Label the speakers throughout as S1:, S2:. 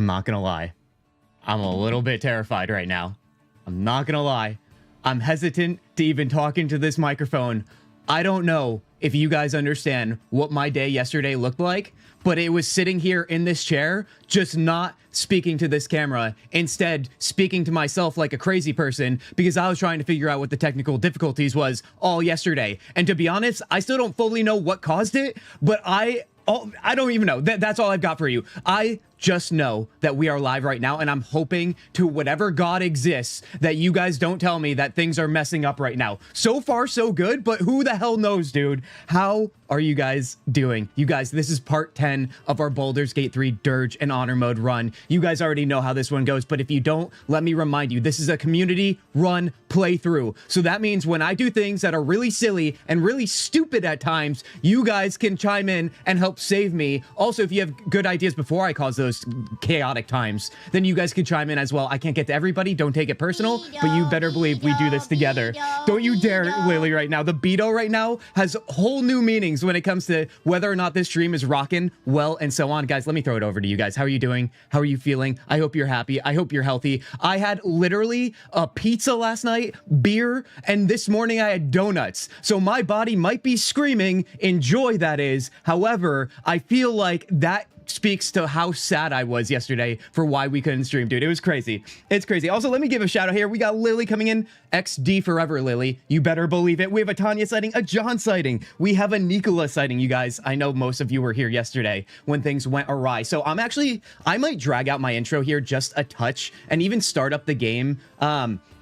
S1: not gonna lie. I'm a little bit terrified right now. I'm not gonna lie. I'm hesitant to even talk into this microphone. I don't know if you guys understand what my day yesterday looked like, but it was sitting here in this chair, just not speaking to this camera, instead speaking to myself like a crazy person because I was trying to figure out what the technical difficulties was all yesterday. And to be honest, I still don't fully know what caused it, but I don't even know. That's all I've got for you. I just know that we are live right now, and I'm hoping to whatever God exists that you guys don't tell me that things are messing up right now. So far, so good, but who the hell knows, dude? How are you guys doing? You guys, this is part 10 of our Baldur's Gate 3 Durge and Honor Mode run. You guys already know how this one goes, but if you don't, let me remind you, this is a community run playthrough. So that means when I do things that are really silly and really stupid at times, you guys can chime in and help save me. Also, if you have good ideas before I cause those chaotic times, then you guys can chime in as well. I can't get to everybody, don't take it personal, but you better believe we do this together. Don't you dare, Lily, right now. The Beto right now has whole new meanings when it comes to whether or not this stream is rocking well and so on. Guys, let me throw it over to you guys. How are you doing? How are you feeling? I hope you're happy. I hope you're healthy. I had literally a pizza last night, beer, and this morning I had donuts. So my body might be screaming, enjoy that is. However, I feel like that speaks to how sad I was yesterday for why we couldn't stream, dude. It was crazy. It's crazy. Also, let me give a shout out here. We got Lily coming in. XD forever, Lily. You better believe it. We have a Tanya sighting, a John sighting. We have a Nicola sighting, you guys. I know most of you were here yesterday when things went awry. So I might drag out my intro here just a touch and even start up the game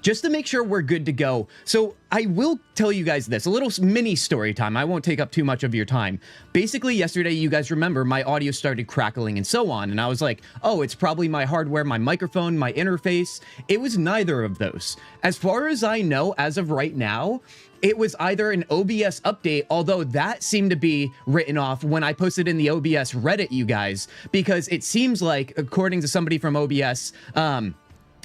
S1: just to make sure we're good to go. So I will tell you guys this, a little mini story time. I won't take up too much of your time. Basically, yesterday, you guys remember my audio started crackling and so on. And I was like, oh, it's probably my hardware, my microphone, my interface. It was neither of those. As far as I know, as of right now, it was either an OBS update, although that seemed to be written off when I posted in the OBS Reddit, you guys, because it seems like, according to somebody from OBS,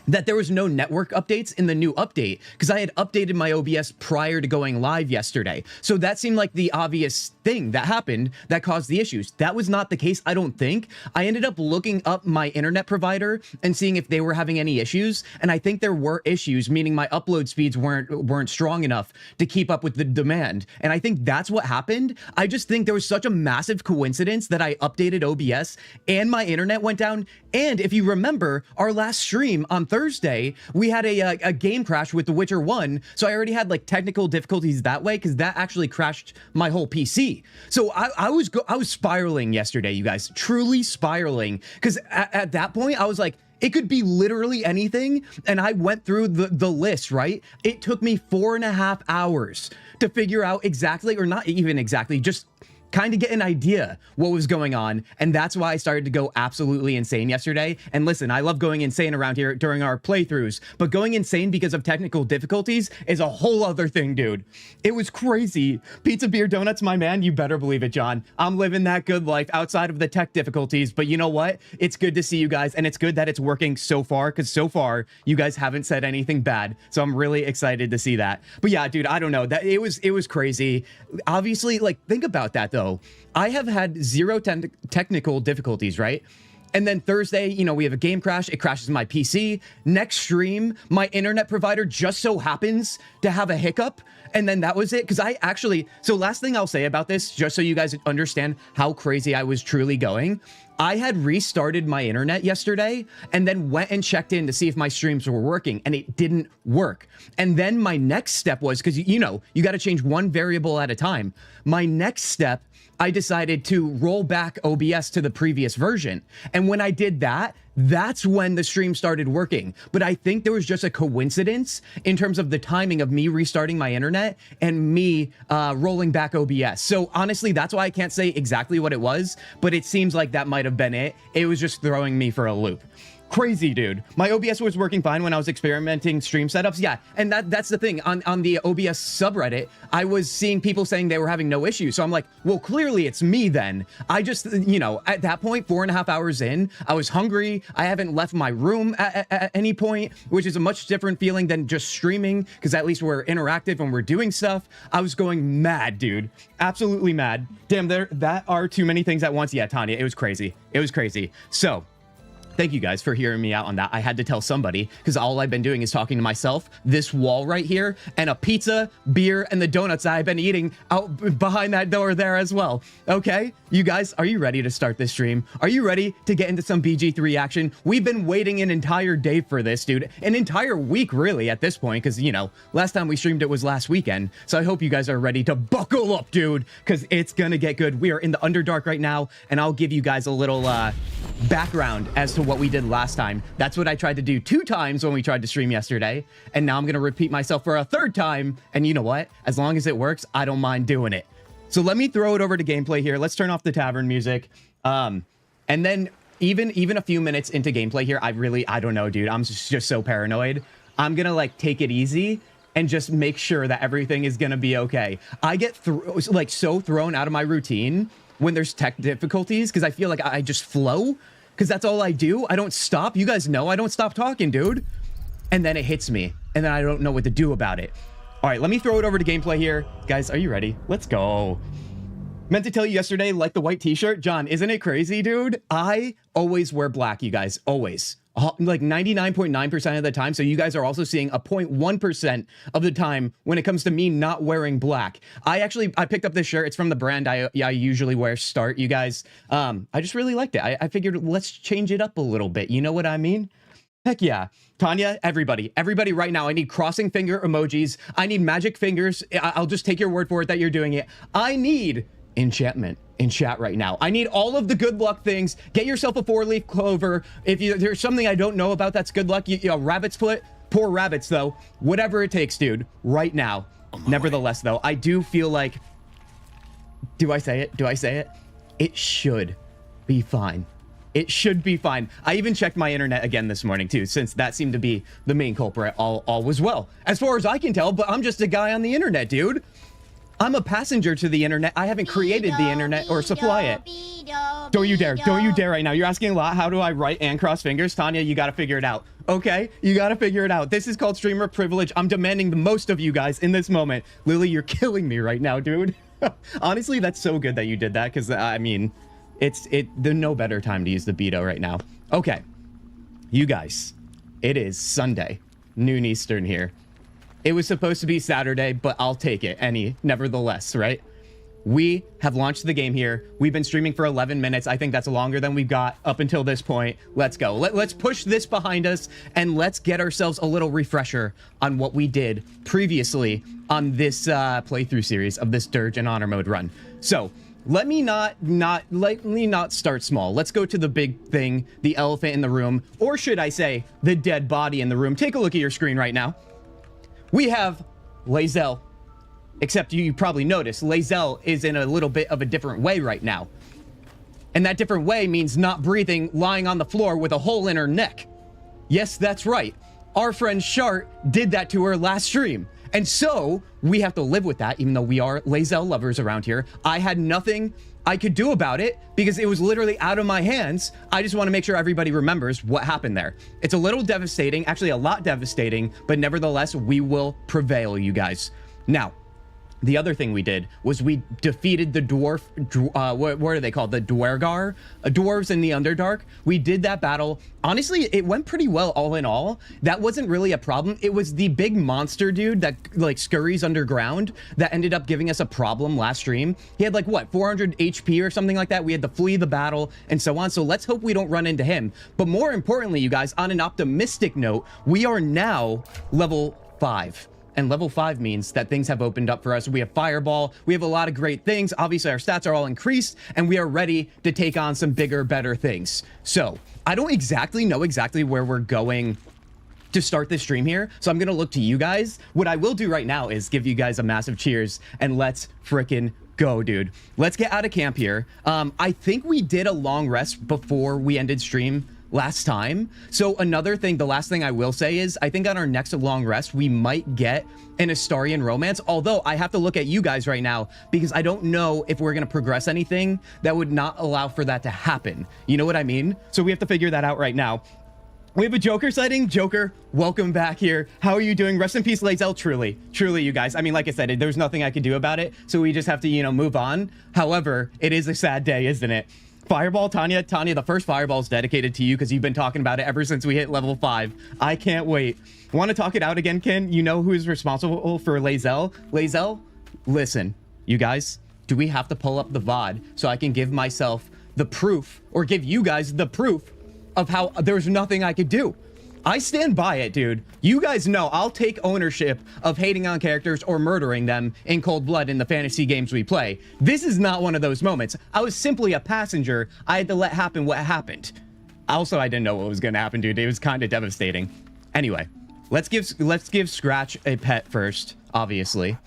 S1: that there was no network updates in the new update because I had updated my OBS prior to going live yesterday. So that seemed like the obvious thing that happened that caused the issues. That was not the case, I don't think. I ended up looking up my internet provider and seeing if they were having any issues. And I think there were issues, meaning my upload speeds weren't strong enough to keep up with the demand. And I think that's what happened. I just think there was such a massive coincidence that I updated OBS and my internet went down. And if you remember our last stream on Thursday, we had a game crash with The Witcher 1. So I already had like technical difficulties that way because that actually crashed my whole PC. So I was spiraling yesterday, you guys, truly spiraling. Because at that point, I was like, it could be literally anything. And I went through the list, right? It took me 4.5 hours to figure out exactly, or not even exactly, just kind of get an idea what was going on. And that's why I started to go absolutely insane yesterday. And listen, I love going insane around here during our playthroughs, but going insane because of technical difficulties is a whole other thing, dude. It was crazy. Pizza, beer, donuts, my man. You better believe it, John. I'm living that good life outside of the tech difficulties. But you know what? It's good to see you guys. And it's good that it's working so far, because so far you guys haven't said anything bad. So I'm really excited to see that. But yeah, dude, I don't know. That it was crazy. Obviously, like, think about that though. I have had zero technical difficulties, right? And then Thursday, you know, we have a game crash. It crashes my PC. Next stream, my internet provider just so happens to have a hiccup. And then that was it. Because I actually, so last thing I'll say about this, just so you guys understand how crazy I was truly going, I had restarted my internet yesterday and then went and checked in to see if my streams were working, and it didn't work. And then my next step was, because, you know, you got to change one variable at a time. My next step, I decided to roll back OBS to the previous version. And when I did that, that's when the stream started working. But I think there was just a coincidence in terms of the timing of me restarting my internet and me rolling back OBS. So honestly, that's why I can't say exactly what it was, but it seems like that might have been it. It was just throwing me for a loop. Crazy, dude. My OBS was working fine when I was experimenting stream setups. Yeah, and that's the thing. On the OBS subreddit, I was seeing people saying they were having no issues. So I'm like, well, clearly it's me then. I just, you know, at that point, 4.5 hours in, I was hungry. I haven't left my room at any point, which is a much different feeling than just streaming, because at least we're interactive and we're doing stuff. I was going mad, dude. Absolutely mad. Damn, that are too many things at once. Yeah, Tanya, it was crazy. It was crazy. So Thank you guys for hearing me out on that. I had to tell somebody because all I've been doing is talking to myself, this wall right here, and a pizza, beer, and the donuts I've been eating out behind that door there as well. Okay, you guys, are you ready to start this stream? Are you ready to get into some BG3 action? We've been waiting an entire day for this, dude. An entire week, really, at this point, because, you know, last time we streamed it was last weekend. So I hope you guys are ready to buckle up, dude, because it's gonna get good. We are in the Underdark right now, and I'll give you guys a little background as to what we did last time. That's what I tried to do 2 times when we tried to stream yesterday, and now I'm gonna repeat myself for a 3rd time, and you know what? As long as it works, I don't mind doing it. So let me throw it over to gameplay here. Let's turn off the tavern music, and then even a few minutes into gameplay here, I don't know, dude. I'm just so paranoid. I'm gonna like take it easy and just make sure that everything is gonna be okay. I get like so thrown out of my routine when there's tech difficulties because I feel like I just flow because that's all I do. I don't stop. You guys know I don't stop talking, dude. And then it hits me and then I don't know what to do about it. All right, let me throw it over to gameplay here. Guys, are you ready? Let's go. Meant to tell you yesterday, like the white t-shirt. John, isn't it crazy, dude? I always wear black, you guys, always. Like 99.9% of the time. So you guys are also seeing a 0.1% of the time when it comes to me not wearing black. I picked up this shirt. It's from the brand I usually wear, Start, you guys. I just really liked it. I figured let's change it up a little bit. You know what I mean? Heck yeah. Tanya, everybody right now, I need crossing finger emojis. I need magic fingers. I'll just take your word for it that you're doing it. I need enchantment in chat right now. I need all of the good luck things. Get yourself a 4-leaf clover. If there's something I don't know about that's good luck, rabbit's foot, poor rabbits though, whatever it takes, dude, right now. Nevertheless though, I do feel like, do I say it? It should be fine. It should be fine. I even checked my internet again this morning too, since that seemed to be the main culprit. All was well, as far as I can tell, but I'm just a guy on the internet, dude. I'm a passenger to the internet. I haven't created the internet or supply it. Don't you dare. Don't you dare right now. You're asking a lot. How do I write and cross fingers? Tanya, you got to figure it out. Okay? You got to figure it out. This is called streamer privilege. I'm demanding the most of you guys in this moment. Lily, you're killing me right now, dude. Honestly, that's so good that you did that because, I mean, there's no better time to use the Beto right now. Okay. You guys, it is Sunday, noon Eastern here. It was supposed to be Saturday, but I'll take it nevertheless, right? We have launched the game here. We've been streaming for 11 minutes. I think that's longer than we've got up until this point. Let's go. Let's push this behind us and let's get ourselves a little refresher on what we did previously on this playthrough series of this Durge and Honor Mode run. So let me not start small. Let's go to the big thing, the elephant in the room, or should I say the dead body in the room. Take a look at your screen right now. We have Lae'zel, except you probably noticed Lae'zel is in a little bit of a different way right now. And that different way means not breathing, lying on the floor with a hole in her neck. Yes, that's right. Our friend Shart did that to her last stream. And so we have to live with that, even though we are Lae'zel lovers around here. I had nothing I could do about it because it was literally out of my hands. I just want to make sure everybody remembers what happened there. It's a little devastating, actually a lot devastating, but nevertheless, we will prevail, you guys. Now, the other thing we did was we defeated the what are they called? The Dwergar? Dwarves in the Underdark. We did that battle. Honestly, it went pretty well all in all. That wasn't really a problem. It was the big monster dude that like scurries underground that ended up giving us a problem last stream. He had like what, 400 HP or something like that. We had to flee the battle and so on. So let's hope we don't run into him. But more importantly, you guys, on an optimistic note, we are now level 5. And level 5 means that things have opened up for us. We have Fireball. We have a lot of great things. Obviously, our stats are all increased, and we are ready to take on some bigger, better things. So, I don't exactly know where we're going to start this stream here, so I'm going to look to you guys. What I will do right now is give you guys a massive cheers, and let's frickin' go, dude. Let's get out of camp here. I think we did a long rest before we ended stream last time. So another thing, the last thing I will say is I think on our next long rest, we might get an Astarian romance, although I have to look at you guys right now because I don't know if we're going to progress anything that would not allow for that to happen. You know what I mean? So we have to figure that out right now. We have a Joker sighting. Joker, welcome back here. How are you doing? Rest in peace, Lae'zel. Truly, you guys. I mean, like I said, there's nothing I could do about it, so we just have to, move on. However, it is a sad day, isn't it? Fireball, Tanya, the first fireball is dedicated to you because you've been talking about it ever since we hit level 5. I can't wait. Want to talk it out again, Ken? You know who's responsible for Lae'zel? Lae'zel, listen, you guys, do we have to pull up the VOD so I can give myself the proof, or give you guys the proof of how there's nothing I could do? I stand by it, dude. You guys know I'll take ownership of hating on characters or murdering them in cold blood in the fantasy games we play. This is not one of those moments. I was simply a passenger. I had to let happen what happened. Also, I didn't know what was going to happen, dude. It was kind of devastating. Anyway, let's give Scratch a pet first, obviously.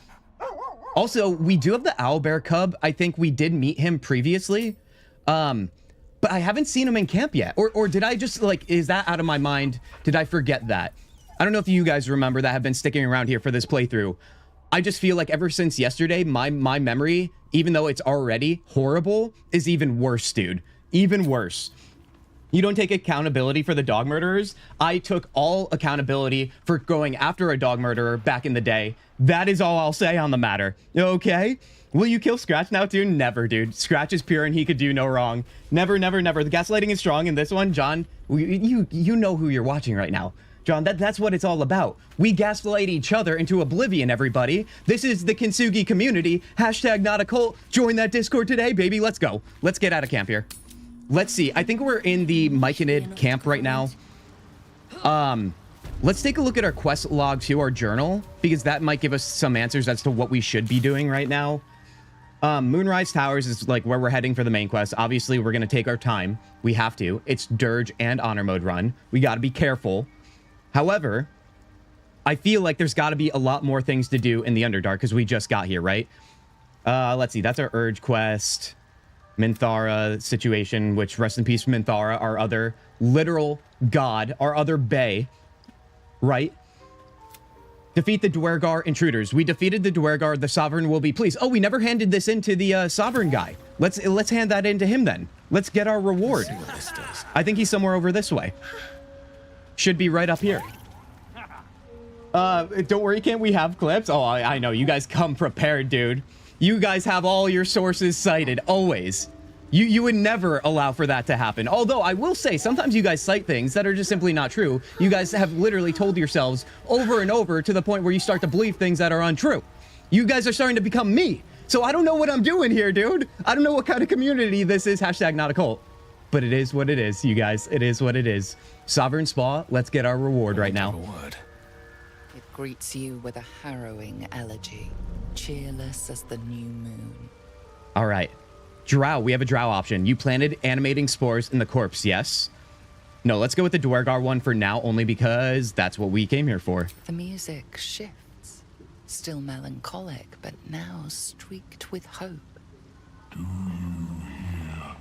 S1: Also, we do have the owlbear cub. I think we did meet him previously. But I haven't seen him in camp yet. Or did I just, like, is that out of my mind? Did I forget that? I don't know if you guys remember that have been sticking around here for this playthrough. I just feel like ever since yesterday, my memory, even though it's already horrible, is even worse, dude. Even worse. You don't take accountability for the dog murderers. I took all accountability for going after a dog murderer back in the day. That is all I'll say on the matter. Okay? Will you kill Scratch now, dude? Never, dude. Scratch is pure and he could do no wrong. Never, never, never. The gaslighting is strong in this one. John, you know who you're watching right now. John, that's what it's all about. We gaslight each other into oblivion, everybody. This is the Kintzugi community. Hashtag not a cult. Join that Discord today, baby. Let's go. Let's get out of camp here. Let's see. I think we're in the Myconid camp right now. Let's take a look at our quest log to our journal, because that might give us some answers as to what we should be doing right now. Moonrise Towers is like where we're heading for the main quest. Obviously, we're going to take our time. We have to. It's Durge and Honor Mode run. We got to be careful. However, I feel like there's got to be a lot more things to do in the Underdark because we just got here, right? Let's see. That's our Urge quest. Minthara situation, which rest in peace Minthara, our other literal god, our other bae, right? Defeat the Duergar intruders. We defeated the Duergar. The Sovereign will be pleased. Oh, we never handed this in to the Sovereign guy. Let's hand that in to him then. Let's get our reward. I think he's somewhere over this way. Should be right up here. Don't worry, can't we have clips? Oh, I know. You guys come prepared, dude. You guys have all your sources cited, always. You would never allow for that to happen. Although I will say, sometimes you guys cite things that are just simply not true. You guys have literally told yourselves over and over to the point where you start to believe things that are untrue. You guys are starting to become me. So I don't know what I'm doing here, dude. I don't know what kind of community this is. Hashtag not a cult. But it is what it is, you guys. It is what it is. Sovereign Spa, let's get our reward right now.
S2: It greets you with a harrowing elegy, cheerless as the new moon.
S1: All right. Drow, we have a drow option. You planted animating spores in the corpse, yes? No, let's go with the Duergar one for now, only because that's what we came here for.
S2: The music shifts, still melancholic, but now streaked with hope.
S3: Do you hear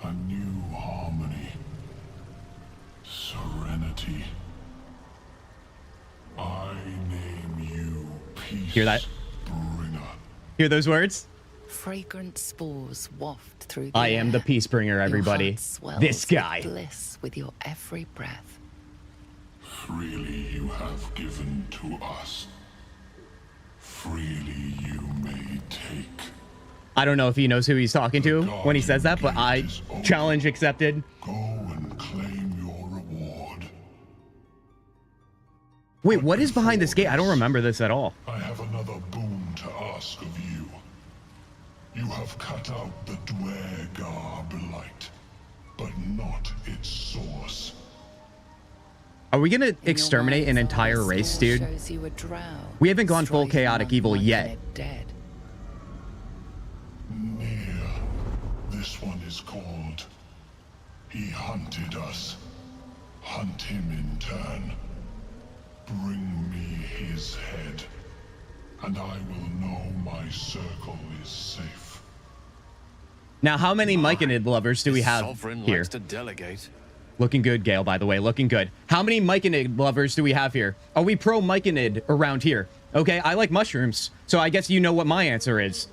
S3: a new harmony? Serenity. I name you Peace.
S1: Hear that?
S3: Bringer.
S1: Hear those words?
S2: Fragrant spores waft through the
S1: I am the
S2: air.
S1: peace bringer, everybody.
S2: Your heart swells
S1: This guy.
S2: with bliss with your every breath.
S3: Freely you have given to us. Freely you may take.
S1: I don't know if he knows who he's talking to when he says that, but I challenge accepted.
S3: Go and claim your reward.
S1: Wait, what is behind this gate? I don't remember this at all.
S3: I have another boon to ask of you. You have cut out the Duergar blight, but not its source.
S1: Are we gonna exterminate an entire race, dude?
S2: Shows you a drow,
S1: We haven't gone full
S2: striving
S1: chaotic
S2: among
S1: evil
S2: one
S1: yet.
S2: dead dead.
S3: Near. This one is called. He hunted us. Hunt him in turn. Bring me his head, and I will know my circle is safe.
S1: Now, how many Myconid lovers do we have
S4: Sovereign
S1: here?
S4: likes to delegate.
S1: Looking good, Gale, by the way. Looking good. How many Myconid lovers do we have here? Are we pro Myconid around here? Okay, I like mushrooms, so I guess you know what my answer is.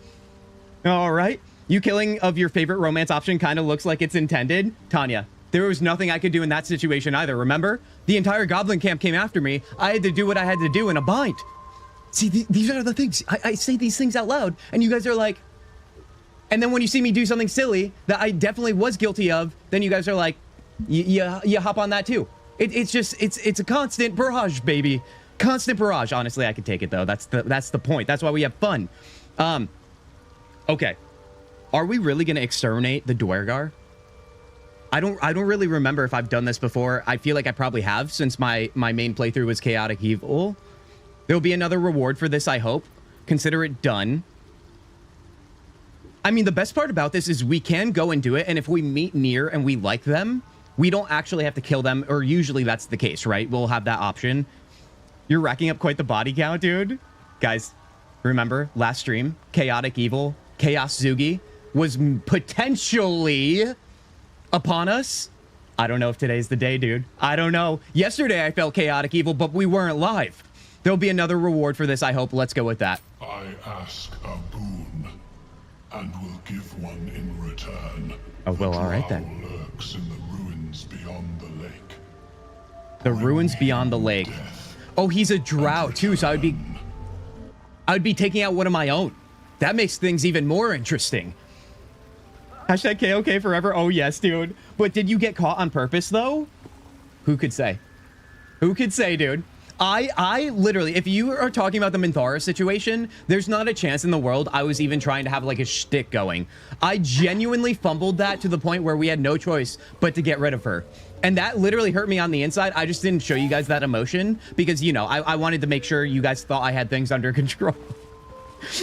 S1: All right. You killing of your favorite romance option kind of looks like it's intended. Tanya, there was nothing I could do in that situation either, remember? The entire goblin camp came after me. I had to do what I had to do in a bind. See, these are the things. I say these things out loud, and you guys are like, And then when you see me do something silly that I definitely was guilty of, then you guys are like, you hop on that too. It's a constant barrage, baby. Constant barrage. Honestly, I could take it though. That's the point. That's why we have fun. Okay. Are we really gonna exterminate the Duergar? I don't really remember if I've done this before. I feel like I probably have, since my main playthrough was chaotic evil. There'll be another reward for this, I hope. Consider it done. I mean, the best part about this is we can go and do it, and if we meet near and we like them, we don't actually have to kill them, or usually that's the case, right? We'll have that option. You're racking up quite the body count, dude. Guys, remember, last stream, chaotic evil, Kintzugi was potentially upon us. I don't know if today's the day, dude. I don't know. Yesterday I felt chaotic evil, but we weren't live. There'll be another reward for this, I hope. Let's go with that.
S3: I ask a boon, and will give one in return.
S1: Oh, well, all right then.
S3: Lurks in the ruins beyond the lake.
S1: The ruins beyond the lake. Oh, he's a drow too, so I would be taking out one of my own. That makes things even more interesting. Hashtag KOK forever. Oh, yes, dude. But did you get caught on purpose, though? Who could say? Who could say, dude? I literally, if you are talking about the Minthara situation, there's not a chance in the world I was even trying to have like a shtick going. I genuinely fumbled that to the point where we had no choice but to get rid of her. And that literally hurt me on the inside. I just didn't show you guys that emotion because, you know, I wanted to make sure you guys thought I had things under control.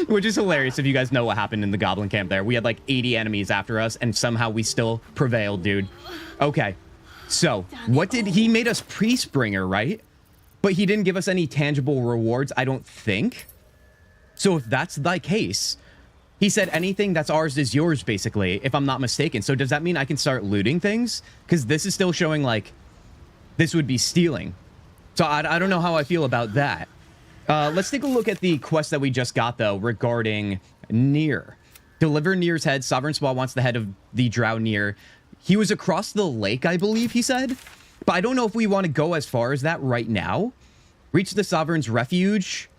S1: Which is hilarious if you guys know what happened in the goblin camp there. We had like 80 enemies after us and somehow we still prevailed, dude. Okay, so what did he made us priest bringer, right? But he didn't give us any tangible rewards, I don't think. So if that's the case, he said anything that's ours is yours, basically, if I'm not mistaken. So does that mean I can start looting things? Because this is still showing like this would be stealing. So I don't know how I feel about that. Let's take a look at the quest that we just got, though, regarding Nier. Deliver Nier's head. Sovereign Spa wants the head of the drow Nier. He was across the lake, I believe he said. But I don't know if we want to go as far as that right now. Reach the Sovereign's refuge.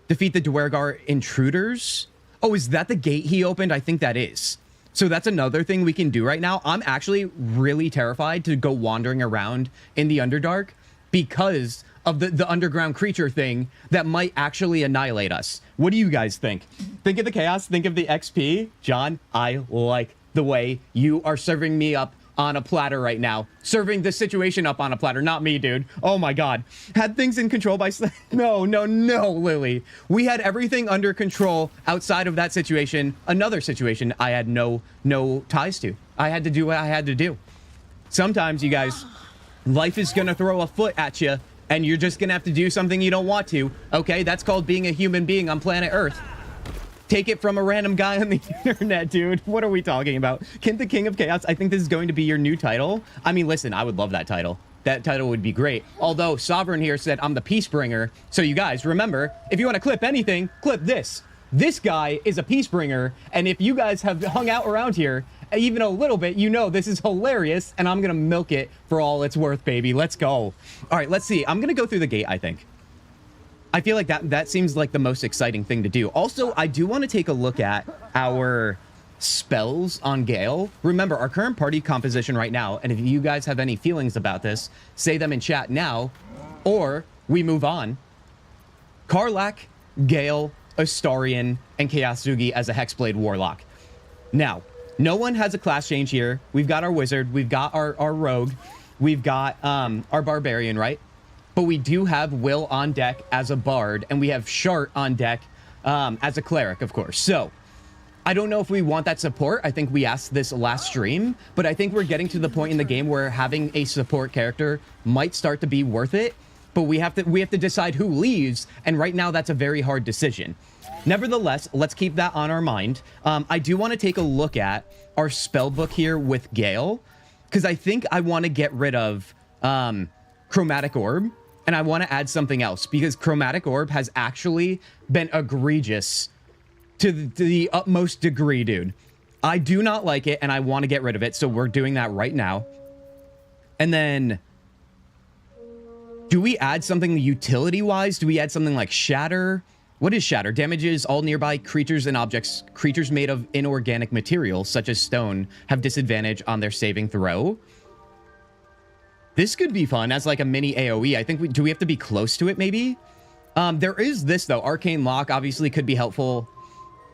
S1: Defeat the Duergar intruders. Oh, is that the gate he opened? I think that is. So that's another thing we can do right now. I'm actually really terrified to go wandering around in the Underdark because of the underground creature thing that might actually annihilate us. What do you guys think? Think of the chaos, think of the XP. John, I like the way you are serving me up on a platter right now. Serving the situation up on a platter, not me, dude. Oh my God. Had things in control by... No, Lily. We had everything under control outside of that situation. Another situation I had no ties to. I had to do what I had to do. Sometimes, you guys, life is gonna throw a foot at you and you're just gonna have to do something you don't want to. Okay, that's called being a human being on planet Earth. Take it from a random guy on the internet, dude. What are we talking about? Kint the King of Chaos. I think this is going to be your new title. I mean, listen, I would love that title. That title would be great. Although Sovereign here said I'm the Peacebringer. So you guys, remember, if you want to clip anything, clip this. This guy is a Peacebringer. And if you guys have hung out around here even a little bit, you know this is hilarious. And I'm going to milk it for all it's worth, baby. Let's go. All right, let's see. I'm going to go through the gate, I think. I feel like that seems like the most exciting thing to do. Also, I do want to take a look at our spells on Gale. Remember, our current party composition right now, and if you guys have any feelings about this, say them in chat now, or we move on. Karlach, Gale, Astarion, and Kintzugi as a Hexblade Warlock. Now, no one has a class change here. We've got our Wizard, we've got our Rogue, we've got our Barbarian, right? But we do have Will on deck as a bard, and we have Shart on deck as a cleric, of course. So I don't know if we want that support. I think we asked this last stream, but I think we're getting to the point in the game where having a support character might start to be worth it. But we have to decide who leaves, and right now that's a very hard decision. Nevertheless, let's keep that on our mind. I do want to take a look at our spell book here with Gale, because I think I want to get rid of Chromatic Orb. And I want to add something else because Chromatic Orb has actually been egregious to the utmost degree, dude. I do not like it and I want to get rid of it. So we're doing that right now. And then do we add something utility wise? Do we add something like Shatter? What is shatter? Damages all nearby creatures and objects. Creatures made of inorganic material, such as stone, have disadvantage on their saving throw. This could be fun as like a mini AoE. I think do we have to be close to it maybe? There is this though. Arcane Lock obviously could be helpful.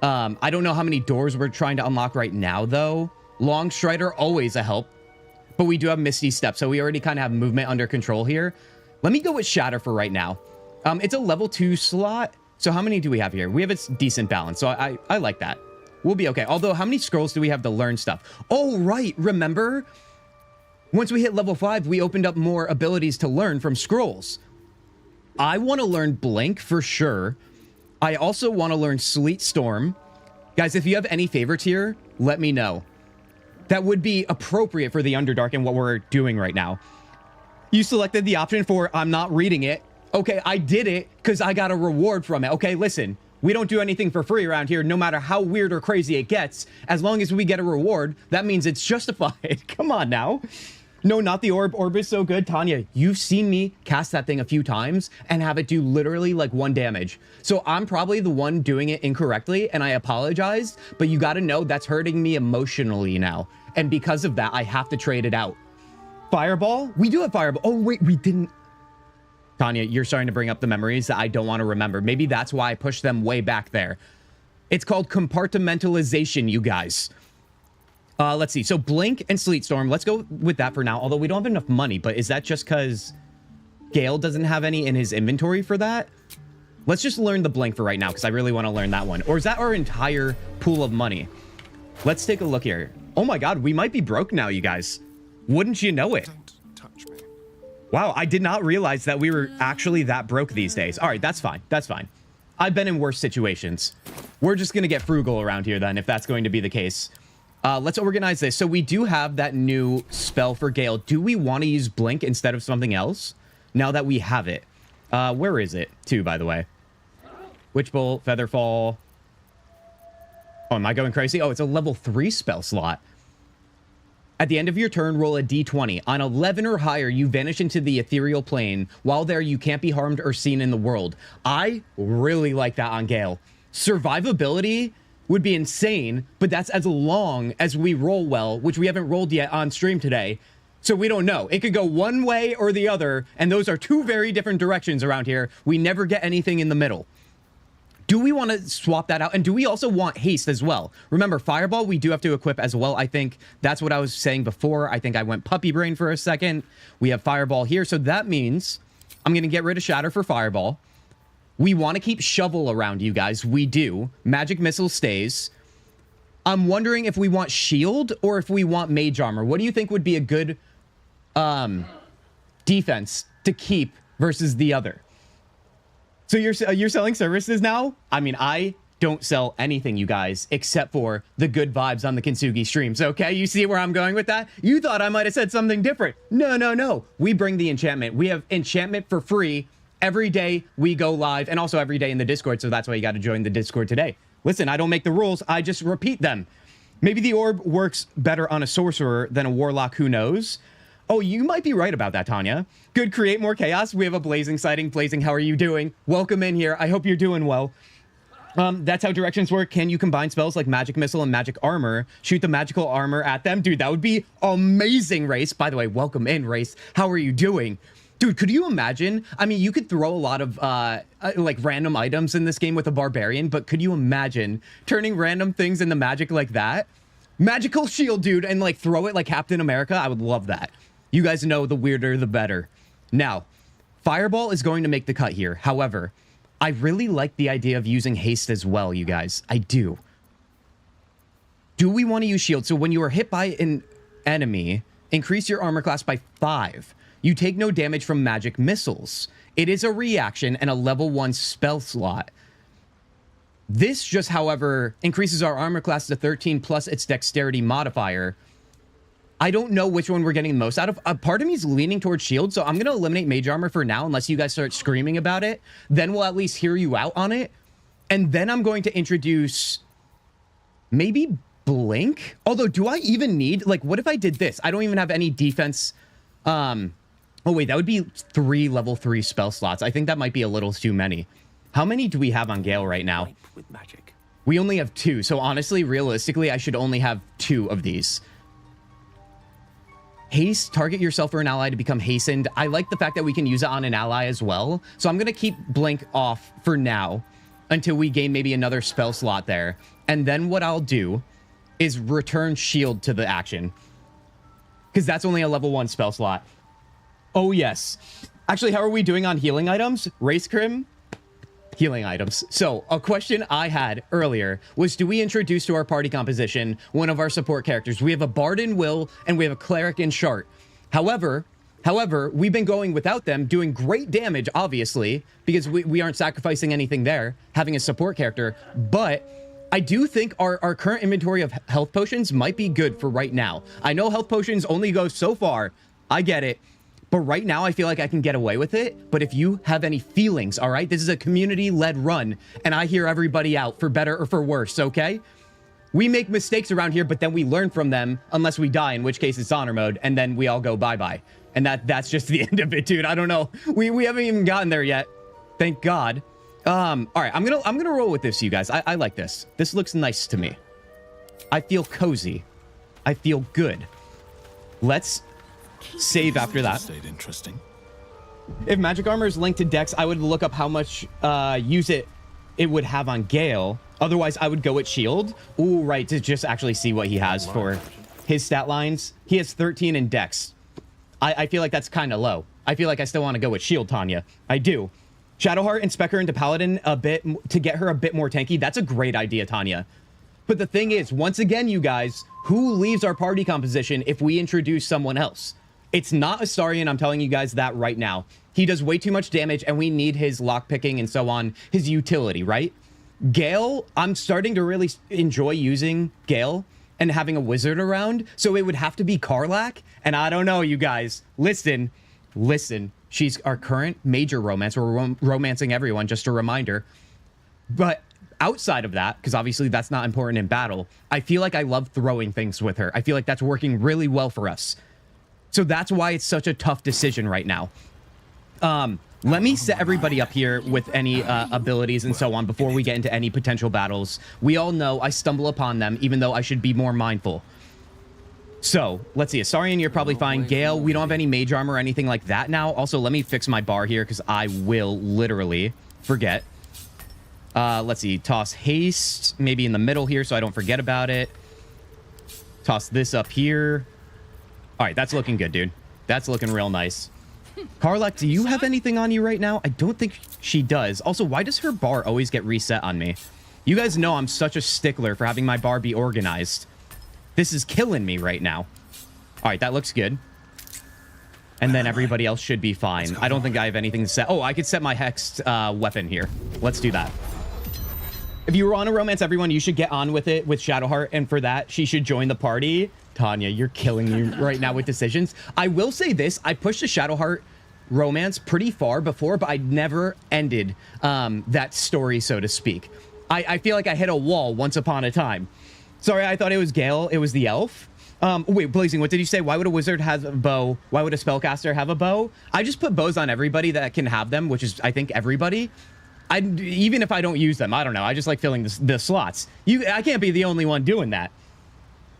S1: I don't know how many doors we're trying to unlock right now though. Long Strider, always a help. But we do have Misty Step, so we already kind of have movement under control here. Let me go with Shatter for right now. It's a level 2 slot. So how many do we have here? We have a decent balance, so I like that. We'll be okay. Although, how many scrolls do we have to learn stuff? Oh, right. Remember? Once we hit level 5, we opened up more abilities to learn from scrolls. I want to learn Blink for sure. I also want to learn Sleet Storm. Guys, if you have any favorites here, let me know. That would be appropriate for the Underdark and what we're doing right now. You selected the option for I'm not reading it. Okay, I did it because I got a reward from it. Okay, listen, we don't do anything for free around here, no matter how weird or crazy it gets. As long as we get a reward, that means it's justified. Come on now. No, not the orb. Orb is so good. Tanya, you've seen me cast that thing a few times and have it do literally like 1 damage. So I'm probably the one doing it incorrectly, and I apologize, but you got to know that's hurting me emotionally now. And because of that, I have to trade it out. Fireball? We do have Fireball. Oh, wait, we didn't. Tanya, you're starting to bring up the memories that I don't want to remember. Maybe that's why I pushed them way back there. It's called compartmentalization, you guys. Let's see. So Blink and Sleet Storm. Let's go with that for now. Although we don't have enough money, but is that just because Gale doesn't have any in his inventory for that? Let's just learn the Blink for right now because I really want to learn that one. Or is that our entire pool of money? Let's take a look here. Oh my God, we might be broke now, you guys. Wouldn't you know it?
S4: Don't touch me.
S1: Wow, I did not realize that we were actually that broke these days. All right, that's fine. That's fine. I've been in worse situations. We're just going to get frugal around here then, if that's going to be the case. Let's organize this. So we do have that new spell for Gale. Do we want to use Blink instead of something else now that we have it? Where is it, too, by the way? Witch Bolt, Featherfall. Oh, am I going crazy? Oh, it's a level 3 spell slot. At the end of your turn, roll a d20. On 11 or higher, you vanish into the ethereal plane. While there, you can't be harmed or seen in the world. I really like that on Gale. Survivability would be insane, but that's as long as we roll well, which we haven't rolled yet on stream today. So we don't know. It could go one way or the other, and those are two very different directions around here. We never get anything in the middle. Do we want to swap that out? And do we also want haste as well? Remember, Fireball, we do have to equip as well. I think that's what I was saying before. I think I went puppy brain for a second. We have Fireball here. So that means I'm going to get rid of Shatter for Fireball. We want to keep Shovel around, you guys. We do. Magic Missile stays. I'm wondering if we want Shield or if we want Mage Armor. What do you think would be a good defense to keep versus the other? So you're selling services now? I mean, I don't sell anything, you guys, except for the good vibes on the Kintzugi streams, okay? You see where I'm going with that? You thought I might have said something different. No, no, no. We bring the enchantment. We have enchantment for free every day we go live, and also every day in the Discord, so that's why you got to join the Discord today. Listen, I don't make the rules. I just repeat them. Maybe the orb works better on a sorcerer than a warlock. Who knows? Oh, you might be right about that, Tanya. Good, create more chaos. We have a blazing sighting. Blazing, how are you doing? Welcome in here. I hope you're doing well. That's how directions work. Can you combine spells like Magic Missile and Magic Armor? Shoot the magical armor at them? Dude, that would be amazing, Race. By the way, welcome in, Race. How are you doing? Dude, could you imagine? I mean, you could throw a lot of like random items in this game with a barbarian, but could you imagine turning random things into magic like that? Magical shield, dude, and like throw it like Captain America. I would love that. You guys know the weirder, the better. Now, Fireball is going to make the cut here. However, I really like the idea of using haste as well, you guys. I do. Do we want to use shield? So when you are hit by an enemy, increase your armor class by 5. You take no damage from magic missiles. It is a reaction and a level 1 spell slot. This just, however, increases our armor class to 13 plus its dexterity modifier. I don't know which one we're getting the most out of. A part of me is leaning towards shield, so I'm going to eliminate mage armor for now unless you guys start screaming about it. Then we'll at least hear you out on it. And then I'm going to introduce maybe Blink. Although, do I even need, like, what if I did this? I don't even have any defense. Oh, wait, that would be 3 level 3 spell slots. I think that might be a little too many. How many do we have on Gale right now?
S4: With magic.
S1: We only have 2. So honestly, realistically, I should only have 2 of these. Haste, target yourself or an ally to become hastened. I like the fact that we can use it on an ally as well. So I'm going to keep Blink off for now until we gain maybe another spell slot there. And then what I'll do is return shield to the action, because that's only a level 1 spell slot. Oh, yes. Actually, how are we doing on healing items? Race Crim? Healing items. So a question I had earlier was, do we introduce to our party composition one of our support characters? We have a Bard in Will and we have a Cleric in Shart. However, we've been going without them, doing great damage, obviously, because we aren't sacrificing anything there, having a support character. But I do think our current inventory of health potions might be good for right now. I know health potions only go so far. I get it. But right now, I feel like I can get away with it. But if you have any feelings, all right? This is a community-led run, and I hear everybody out for better or for worse, okay? We make mistakes around here, but then we learn from them, unless we die, in which case it's honor mode, and then we all go bye-bye. And that's just the end of it, dude. I don't know. We haven't even gotten there yet. Thank God. All right, I'm gonna roll with this, you guys. I like this. This looks nice to me. I feel cozy. I feel good. Let's save after that.
S4: Stayed interesting.
S1: If magic armor is linked to Dex, I would look up how much use it would have on Gale. Otherwise, I would go with shield. Ooh, right, to just actually see what he has for his stat lines. He has 13 in Dex. I feel like that's kind of low. I feel like I still want to go with shield, Tanya. I do. Shadowheart and spec her into Paladin a bit to get her a bit more tanky. That's a great idea, Tanya. But the thing is, once again, you guys, who leaves our party composition if we introduce someone else? It's not Astarion, I'm telling you guys that right now. He does way too much damage, and we need his lockpicking and so on, his utility, right? Gale, I'm starting to really enjoy using Gale and having a wizard around, so it would have to be Karlach, and I don't know, you guys. Listen. She's our current major romance. We're romancing everyone, just a reminder. But outside of that, because obviously that's not important in battle, I feel like I love throwing things with her. I feel like that's working really well for us. So that's why it's such a tough decision right now. Let me set everybody up here with any abilities and so on before we get into any potential battles. We all know I stumble upon them, even though I should be more mindful. So, let's see. Astarion, you're probably fine. Gale, we don't have any mage armor or anything like that now. Also, let me fix my bar here because I will literally forget. Let's see. Toss haste maybe in the middle here so I don't forget about it. Toss this up here. All right, that's looking good, dude. That's looking real nice. Karlach, do you have anything on you right now? I don't think she does. Also, why does her bar always get reset on me? You guys know I'm such a stickler for having my bar be organized. This is killing me right now. All right, that looks good. And then everybody else should be fine. I don't think I have anything to set. Oh, I could set my hexed weapon here. Let's do that. If you were on a romance, everyone, you should get on with it with Shadowheart. And for that, she should join the party. Tanya, you're killing me right now with decisions. I will say this. I pushed the Shadowheart romance pretty far before, but I never ended that story, so to speak. I feel like I hit a wall once upon a time. Sorry, I thought it was Gale. It was the elf. Wait, Blazing, what did you say? Why would a wizard have a bow? Why would a spellcaster have a bow? I just put bows on everybody that can have them, which is, I think, everybody. Even if I don't use them, I don't know. I just like filling the slots. I can't be the only one doing that.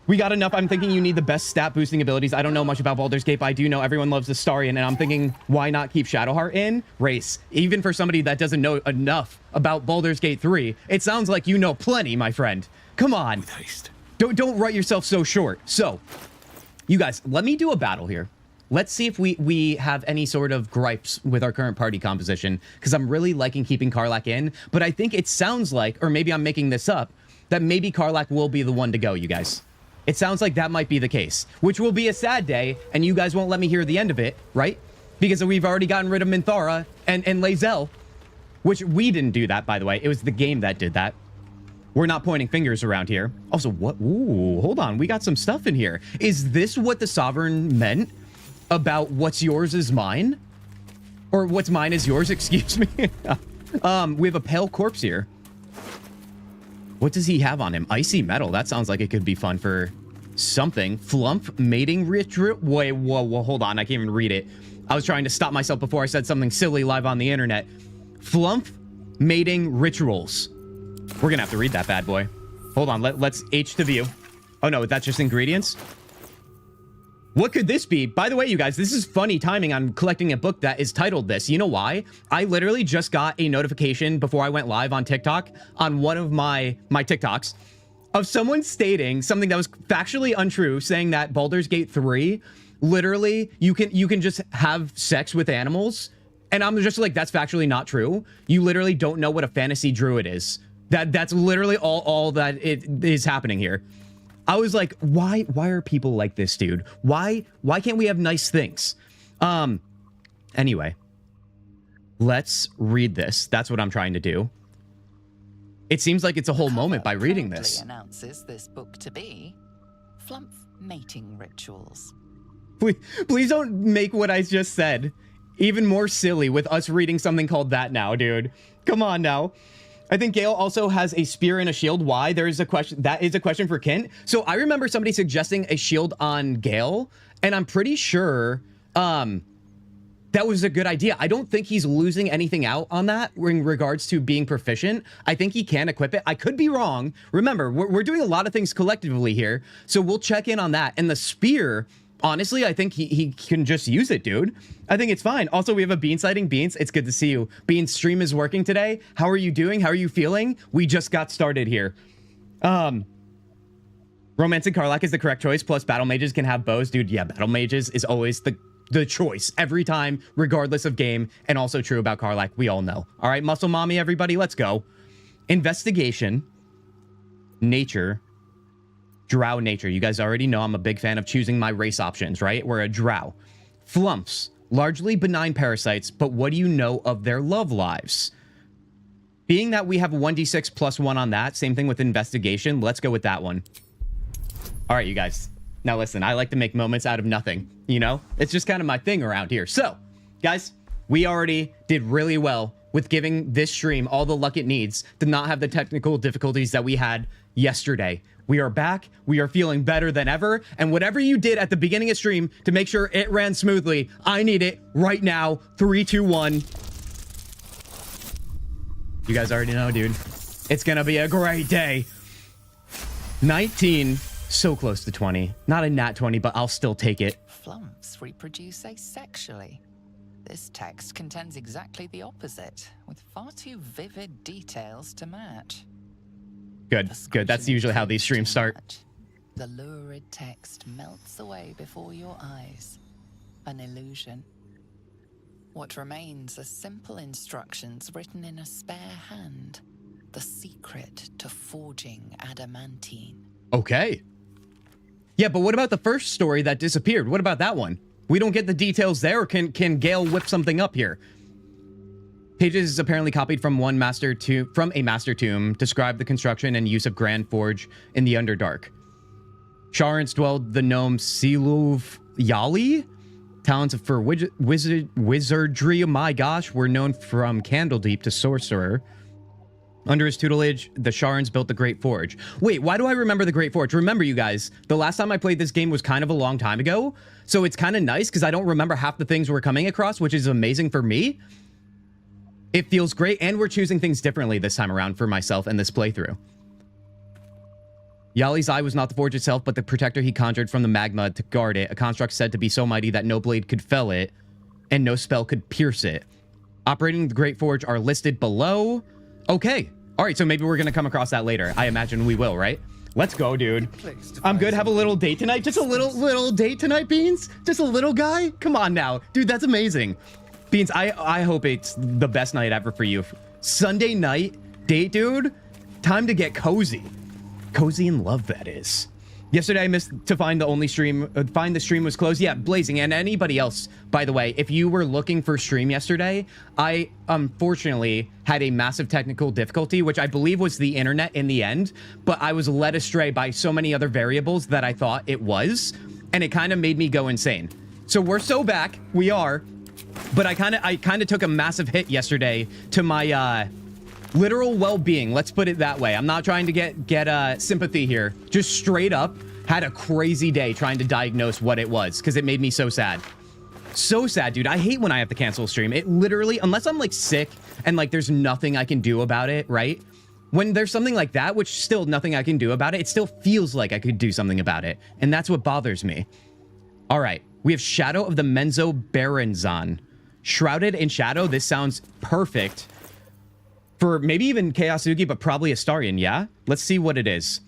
S1: We got enough. I'm thinking you need the best stat boosting abilities. I don't know much about Baldur's Gate, but I do know everyone loves Astarion, and I'm thinking, why not keep Shadowheart in? Race. Even for somebody that doesn't know enough about Baldur's Gate 3, it sounds like you know plenty, my friend. Come on.
S4: With haste.
S1: Don't write yourself so short. So, you guys, let me do a battle here. Let's see if we have any sort of gripes with our current party composition, because I'm really liking keeping Karlach in, but I think it sounds like, or maybe I'm making this up, that maybe Karlach will be the one to go, you guys. It sounds like that might be the case, which will be a sad day, and you guys won't let me hear the end of it, right? Because we've already gotten rid of Minthara and Lae'zel, which we didn't do that, by the way. It was the game that did that. We're not pointing fingers around here. Also, what? Ooh, hold on. We got some stuff in here. Is this what the Sovereign meant about what's yours is mine? Or what's mine is yours, excuse me. We have a pale corpse here. What does he have on him? Icy metal. That sounds like it could be fun for something. Flump mating ritual. Wait, whoa, hold on. I can't even read it. I was trying to stop myself before I said something silly live on the internet. Flump mating rituals. We're gonna have to read that bad boy. Hold on, let's H to view. Oh no, that's just ingredients. What could this be? By the way, you guys, this is funny timing. I'm collecting a book that is titled this. You know why? I literally just got a notification before I went live on TikTok on one of my TikToks of someone stating something that was factually untrue, saying that Baldur's Gate 3, literally, you can just have sex with animals. And I'm just like, that's factually not true. You literally don't know what a fantasy druid is. That's literally all that it is happening here. I was like, why are people like this, dude? Why can't we have nice things? Anyway, let's read this. That's what I'm trying to do. It seems like it's a whole moment by reading this.
S2: Announces this book to be Flump Mating Rituals.
S1: Please don't make what I just said even more silly with us reading something called that now, dude. Come on now. I think Gale also has a spear and a shield. Why? There is a question. That is a question for Kint. So I remember somebody suggesting a shield on Gale, and I'm pretty sure that was a good idea. I don't think he's losing anything out on that in regards to being proficient. I think he can equip it. I could be wrong. Remember, we're doing a lot of things collectively here, so we'll check in on that. And the spear, honestly, I think he can just use it, dude. I think it's fine. Also, we have a Bean sighting. Beans, it's good to see you. Beans, stream is working today. How are you doing? How are you feeling? We just got started here. Romancing Karlach is the correct choice. Plus, battle mages can have bows. Dude, yeah, battle mages is always the choice every time, regardless of game. And also true about Karlach. We all know. All right, muscle mommy, everybody, let's go. Investigation. Nature. Drow nature. You guys already know I'm a big fan of choosing my race options, right? We're a drow. Flumps. Largely benign parasites, but what do you know of their love lives? Being that we have a 1d6 plus 1 on that, same thing with investigation, let's go with that one. All right, you guys. Now listen, I like to make moments out of nothing, you know? It's just kind of my thing around here. So, guys, we already did really well with giving this stream all the luck it needs to not have the technical difficulties that we had yesterday. We are back. We are feeling better than ever. And whatever you did at the beginning of stream to make sure it ran smoothly, I need it right now. 3, 2, 1. You guys already know, dude. It's gonna be a great day. 19. So close to 20. Not a nat 20, but I'll still take it.
S2: Flumps reproduce asexually. This text contends exactly the opposite, with far too vivid details to match.
S1: Good, good. That's usually how these streams start.
S2: The lurid text melts away before your eyes. An illusion. What remains are simple instructions written in a spare hand. The secret to forging adamantine.
S1: Okay. Yeah, but what about the first story that disappeared? What about that one? We don't get the details there, or can Gale whip something up here? Pages is apparently copied from a master tomb, describe the construction and use of Grand Forge in the Underdark. Sharans dwelled the gnome Siluv Yali. Talents for wizardry, my gosh, were known from Candledeep to Sorcerer. Under his tutelage, the Sharans built the Great Forge. Wait, why do I remember the Great Forge? Remember, you guys, the last time I played this game was kind of a long time ago, so it's kind of nice because I don't remember half the things we're coming across, which is amazing for me. It feels great, and we're choosing things differently this time around for myself and this playthrough. Yali's eye was not the forge itself, but the protector he conjured from the magma to guard it, a construct said to be so mighty that no blade could fell it, and no spell could pierce it. Operating the Great Forge are listed below. Okay. All right, so maybe we're going to come across that later. I imagine we will, right? Let's go, dude. I'm good. Have a little date tonight. Just a little date tonight, Beans? Just a little guy? Come on now. Dude, that's amazing. Beans, I hope it's the best night ever for you. Sunday night date, dude. Time to get cozy. Cozy in love, that is. Yesterday, I missed to find the stream was closed. Yeah, Blazing, and anybody else, by the way, if you were looking for stream yesterday, I unfortunately had a massive technical difficulty, which I believe was the internet in the end, but I was led astray by so many other variables that I thought it was, and it kind of made me go insane. So we're so back, we are, but I kind of took a massive hit yesterday to my literal well-being. Let's put it that way. I'm not trying to get sympathy here. Just straight up had a crazy day trying to diagnose what it was because it made me so sad. So sad, dude. I hate when I have to cancel a stream. It literally, unless I'm like sick and like there's nothing I can do about it, right? When there's something like that, which still nothing I can do about it, it still feels like I could do something about it. And that's what bothers me. All right. We have Shadow of the Menzo Baranzan. Shrouded in Shadow. This sounds perfect for maybe even Kintzugi, but probably Astarion, yeah? Let's see what it is.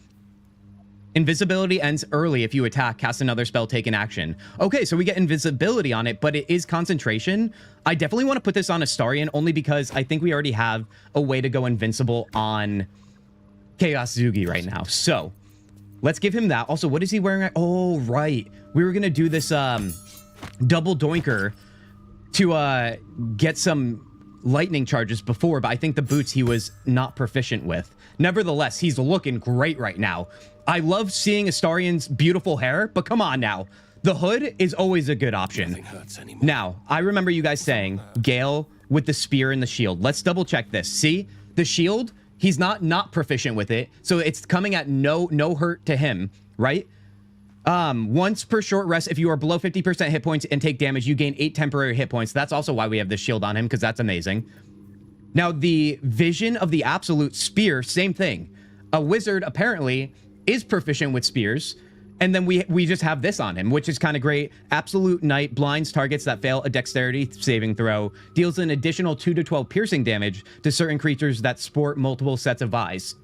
S1: Invisibility ends early if you attack, cast another spell, take an action. Okay, so we get invisibility on it, but it is concentration. I definitely want to put this on Astarion only because I think we already have a way to go invincible on Kintzugi right now. So let's give him that. Also, what is he wearing? Oh, right. We were going to do this double doinker to get some lightning charges before, but I think the boots he was not proficient with. Nevertheless, he's looking great right now. I love seeing Astarion's beautiful hair, but come on now. The hood is always a good option. Now, I remember you guys saying Gale with the spear and the shield. Let's double check this. See, the shield, he's not proficient with it, so it's coming at no hurt to him, right? Once per short rest, if you are below 50% hit points and take damage, you gain 8 temporary hit points. That's also why we have this shield on him, because that's amazing. Now, the vision of the absolute spear, same thing. A wizard, apparently, is proficient with spears, and then we just have this on him, which is kind of great. Absolute Night blinds targets that fail a dexterity saving throw, deals an additional 2 to 12 piercing damage to certain creatures that sport multiple sets of eyes.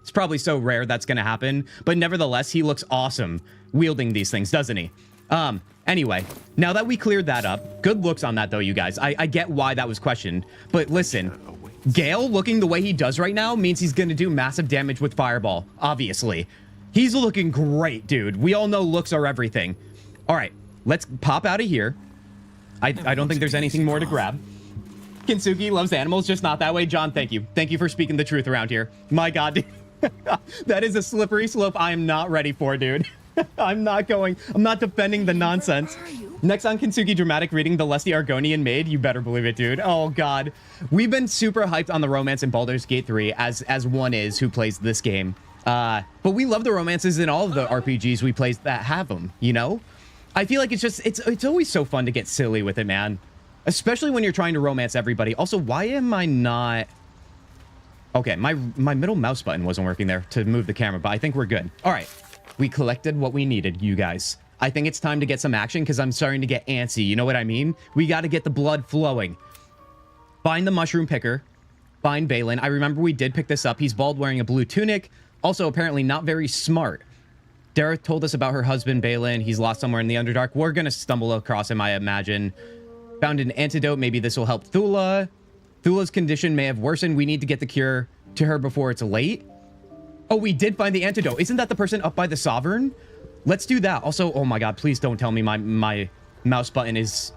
S1: It's probably so rare that's going to happen, but nevertheless, he looks awesome wielding these things, doesn't he? Anyway, now that we cleared that up, good looks on that though, you guys. I get why that was questioned, but listen, Gale looking the way he does right now means he's going to do massive damage with Fireball, obviously. He's looking great, dude. We all know looks are everything. All right, let's pop out of here. I don't think there's anything more to grab. Kintzugi loves animals, just not that way. John, thank you. Thank you for speaking the truth around here. My God, dude. That is a slippery slope I am not ready for, dude. I'm not defending the nonsense. Next on Kintzugi Dramatic Reading, the Lusty Argonian Maid. You better believe it, dude. Oh, God. We've been super hyped on the romance in Baldur's Gate 3, as one is who plays this game. But we love the romances in all of the RPGs we play that have them, you know? I feel like it's always so fun to get silly with it, man. Especially when you're trying to romance everybody. Also, why am I not... Okay, my middle mouse button wasn't working there to move the camera, but I think we're good. All right. We collected what we needed, you guys. I think it's time to get some action because I'm starting to get antsy. You know what I mean? We got to get the blood flowing. Find the mushroom picker. Find Balin. I remember we did pick this up. He's bald, wearing a blue tunic. Also, apparently not very smart. Dareth told us about her husband, Balin. He's lost somewhere in the Underdark. We're going to stumble across him, I imagine. Found an antidote. Maybe this will help Thula. Thula's condition may have worsened. We need to get the cure to her before it's late. Oh, we did find the antidote. Isn't that the person up by the Sovereign? Let's do that. Also, oh my God, please don't tell me my mouse button is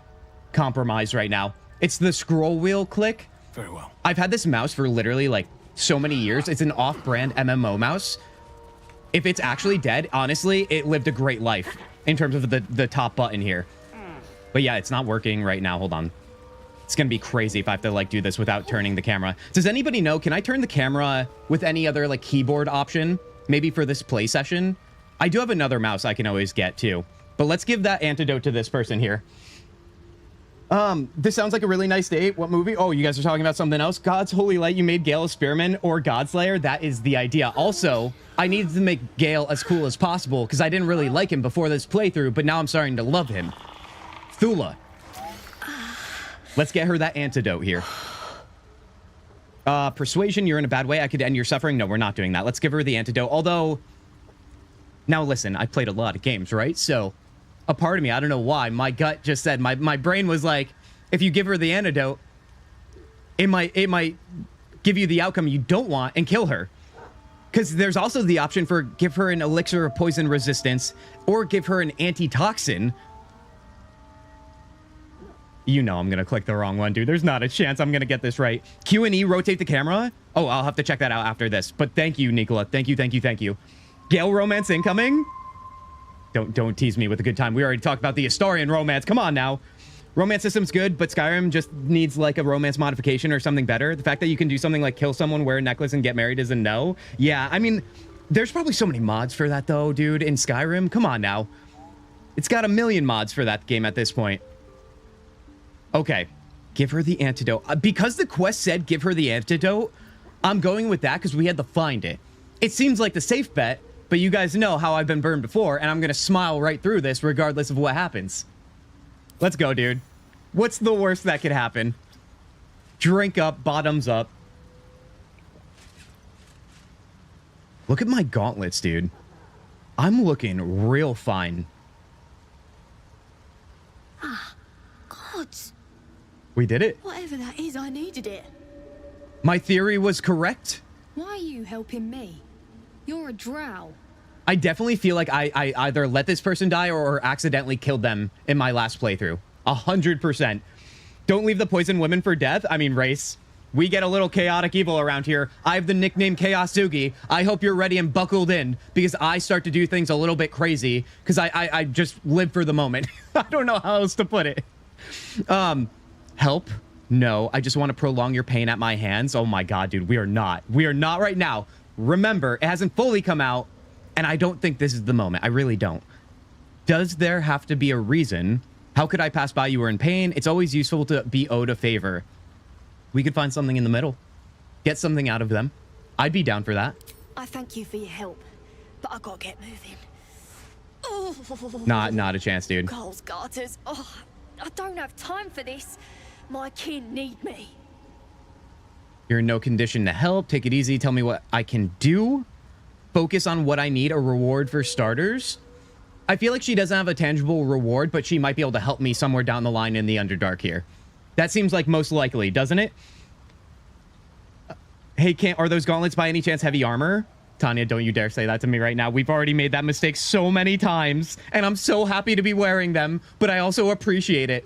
S1: compromised right now. It's the scroll wheel click.
S4: Very well.
S1: I've had this mouse for literally like so many years. It's an off-brand MMO mouse. If it's actually dead, honestly, it lived a great life in terms of the top button here. But yeah, it's not working right now. Hold on. It's going to be crazy if I have to like do this without turning the camera. Does anybody know, can I turn the camera with any other like keyboard option? Maybe for this play session? I do have another mouse I can always get too. But let's give that antidote to this person here. This sounds like a really nice date. What movie? Oh, you guys are talking about something else? God's Holy Light, you made Gale a spearman or Godslayer? That is the idea. Also, I needed to make Gale as cool as possible because I didn't really like him before this playthrough, but now I'm starting to love him. Thula. Let's get her that antidote here. Persuasion, you're in a bad way. I could end your suffering. No, we're not doing that. Let's give her the antidote. Although, now listen, I played a lot of games, right? So, a part of me, I don't know why, my gut just said, my brain was like, if you give her the antidote, it might give you the outcome you don't want and kill her. Because there's also the option for give her an elixir of poison resistance or give her an antitoxin. You know I'm going to click the wrong one, dude. There's not a chance I'm going to get this right. Q and E, rotate the camera. Oh, I'll have to check that out after this. But thank you, Nicola. Thank you. Gale romance incoming? Don't tease me with a good time. We already talked about the Astarion romance. Come on now. Romance system's good, but Skyrim just needs like a romance modification or something better. The fact that you can do something like kill someone, wear a necklace, and get married is a no. Yeah, I mean, there's probably so many mods for that though, dude, in Skyrim. Come on now. It's got a million mods for that game at this point. Okay, give her the antidote. Because the quest said give her the antidote, I'm going with that because we had to find it. It seems like the safe bet, but you guys know how I've been burned before, and I'm going to smile right through this regardless of what happens. Let's go, dude. What's the worst that could happen? Drink up, bottoms up. Look at my gauntlets, dude. I'm looking real fine.
S4: Ah, gods.
S1: We did it.
S4: Whatever that is, I needed it.
S1: My theory was correct.
S4: Why are you helping me? You're a drow.
S1: I definitely feel like I either let this person die or accidentally killed them in my last playthrough. 100%. Don't leave the poison women for death. I mean, race. We get a little chaotic evil around here. I have the nickname Kintzugi. I hope you're ready and buckled in because I start to do things a little bit crazy because I just live for the moment. I don't know how else to put it. Help? No, I just want to prolong your pain at my hands. Oh my god, dude, we are not. We are not right now. Remember, it hasn't fully come out, and I don't think this is the moment. I really don't. Does there have to be a reason? How could I pass by you or in pain? It's always useful to be owed a favor. We could find something in the middle. Get something out of them. I'd be down for that.
S4: I thank you for your help, but I gotta get moving. Oh,
S1: Not a chance, dude.
S4: Coles garters. Oh, I don't have time for this. My kin need me.
S1: You're in no condition to help. Take it easy. Tell me what I can do. Focus on what I need. A reward for starters. I feel like she doesn't have a tangible reward, but she might be able to help me somewhere down the line in the Underdark here. That seems like most likely, doesn't it? Hey, are those gauntlets by any chance heavy armor? Tanya, don't you dare say that to me right now. We've already made that mistake so many times, and I'm so happy to be wearing them, but I also appreciate it.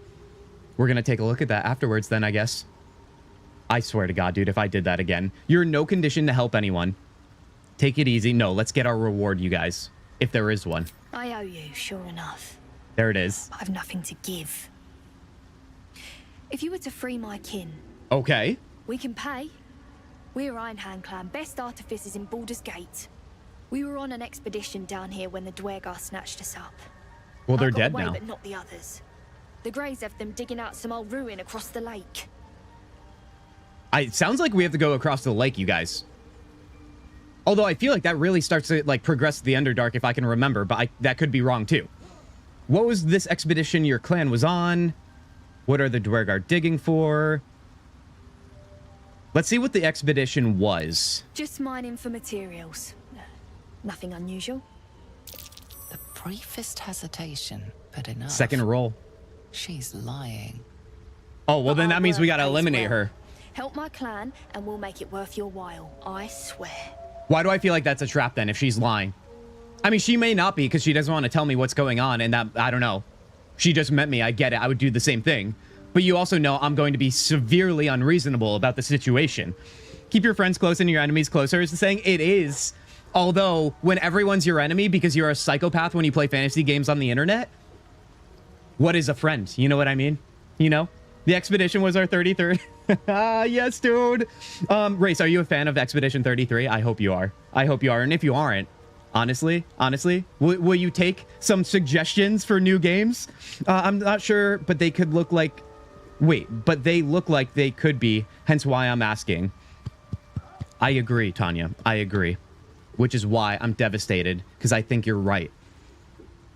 S1: We're going to take a look at that afterwards then, I guess. I swear to God, dude, if I did that again. You're in no condition to help anyone. Take it easy. No, let's get our reward, you guys. If there is one.
S4: I owe you, sure enough.
S1: There it is.
S4: I've nothing to give. If you were to free my kin...
S1: Okay.
S4: We can pay. We're Ironhand Clan, best artificers in Baldur's Gate. We were on an expedition down here when the Dwergar snatched us up.
S1: Well, they're
S4: I got
S1: dead
S4: away,
S1: now.
S4: But not the others. The Greys have them digging out some old ruin across the lake.
S1: It sounds like we have to go across the lake, you guys. Although I feel like that really starts to like progress the Underdark if I can remember, but that could be wrong too. What was this expedition your clan was on? What are the Dwergar digging for? Let's see what the expedition was.
S4: Just mining for materials. Nothing unusual.
S2: The briefest hesitation, but enough.
S1: Second roll.
S2: She's lying.
S1: Oh, well, then
S4: But
S1: that means we
S4: our
S1: gotta
S4: word
S1: eliminate
S4: pays
S1: her.
S4: well. Help my clan, and we'll make it worth your while. I swear.
S1: Why do I feel like that's a trap then if she's lying? I mean, she may not be because she doesn't want to tell me what's going on, and that, I don't know. She just met me. I get it. I would do the same thing. But you also know I'm going to be severely unreasonable about the situation. Keep your friends close and your enemies closer is the saying. It is. Although, when everyone's your enemy because you're a psychopath when you play fantasy games on the internet, what is a friend? You know what I mean? You know? The expedition was our 33rd. Yes, dude. Race, are you a fan of Expedition 33? I hope you are. I hope you are. And if you aren't, honestly, will you take some suggestions for new games? I'm not sure, but they could look like... Wait, but they look like they could be, hence why I'm asking. I agree, Tanya. I agree. Which is why I'm devastated, because I think you're right.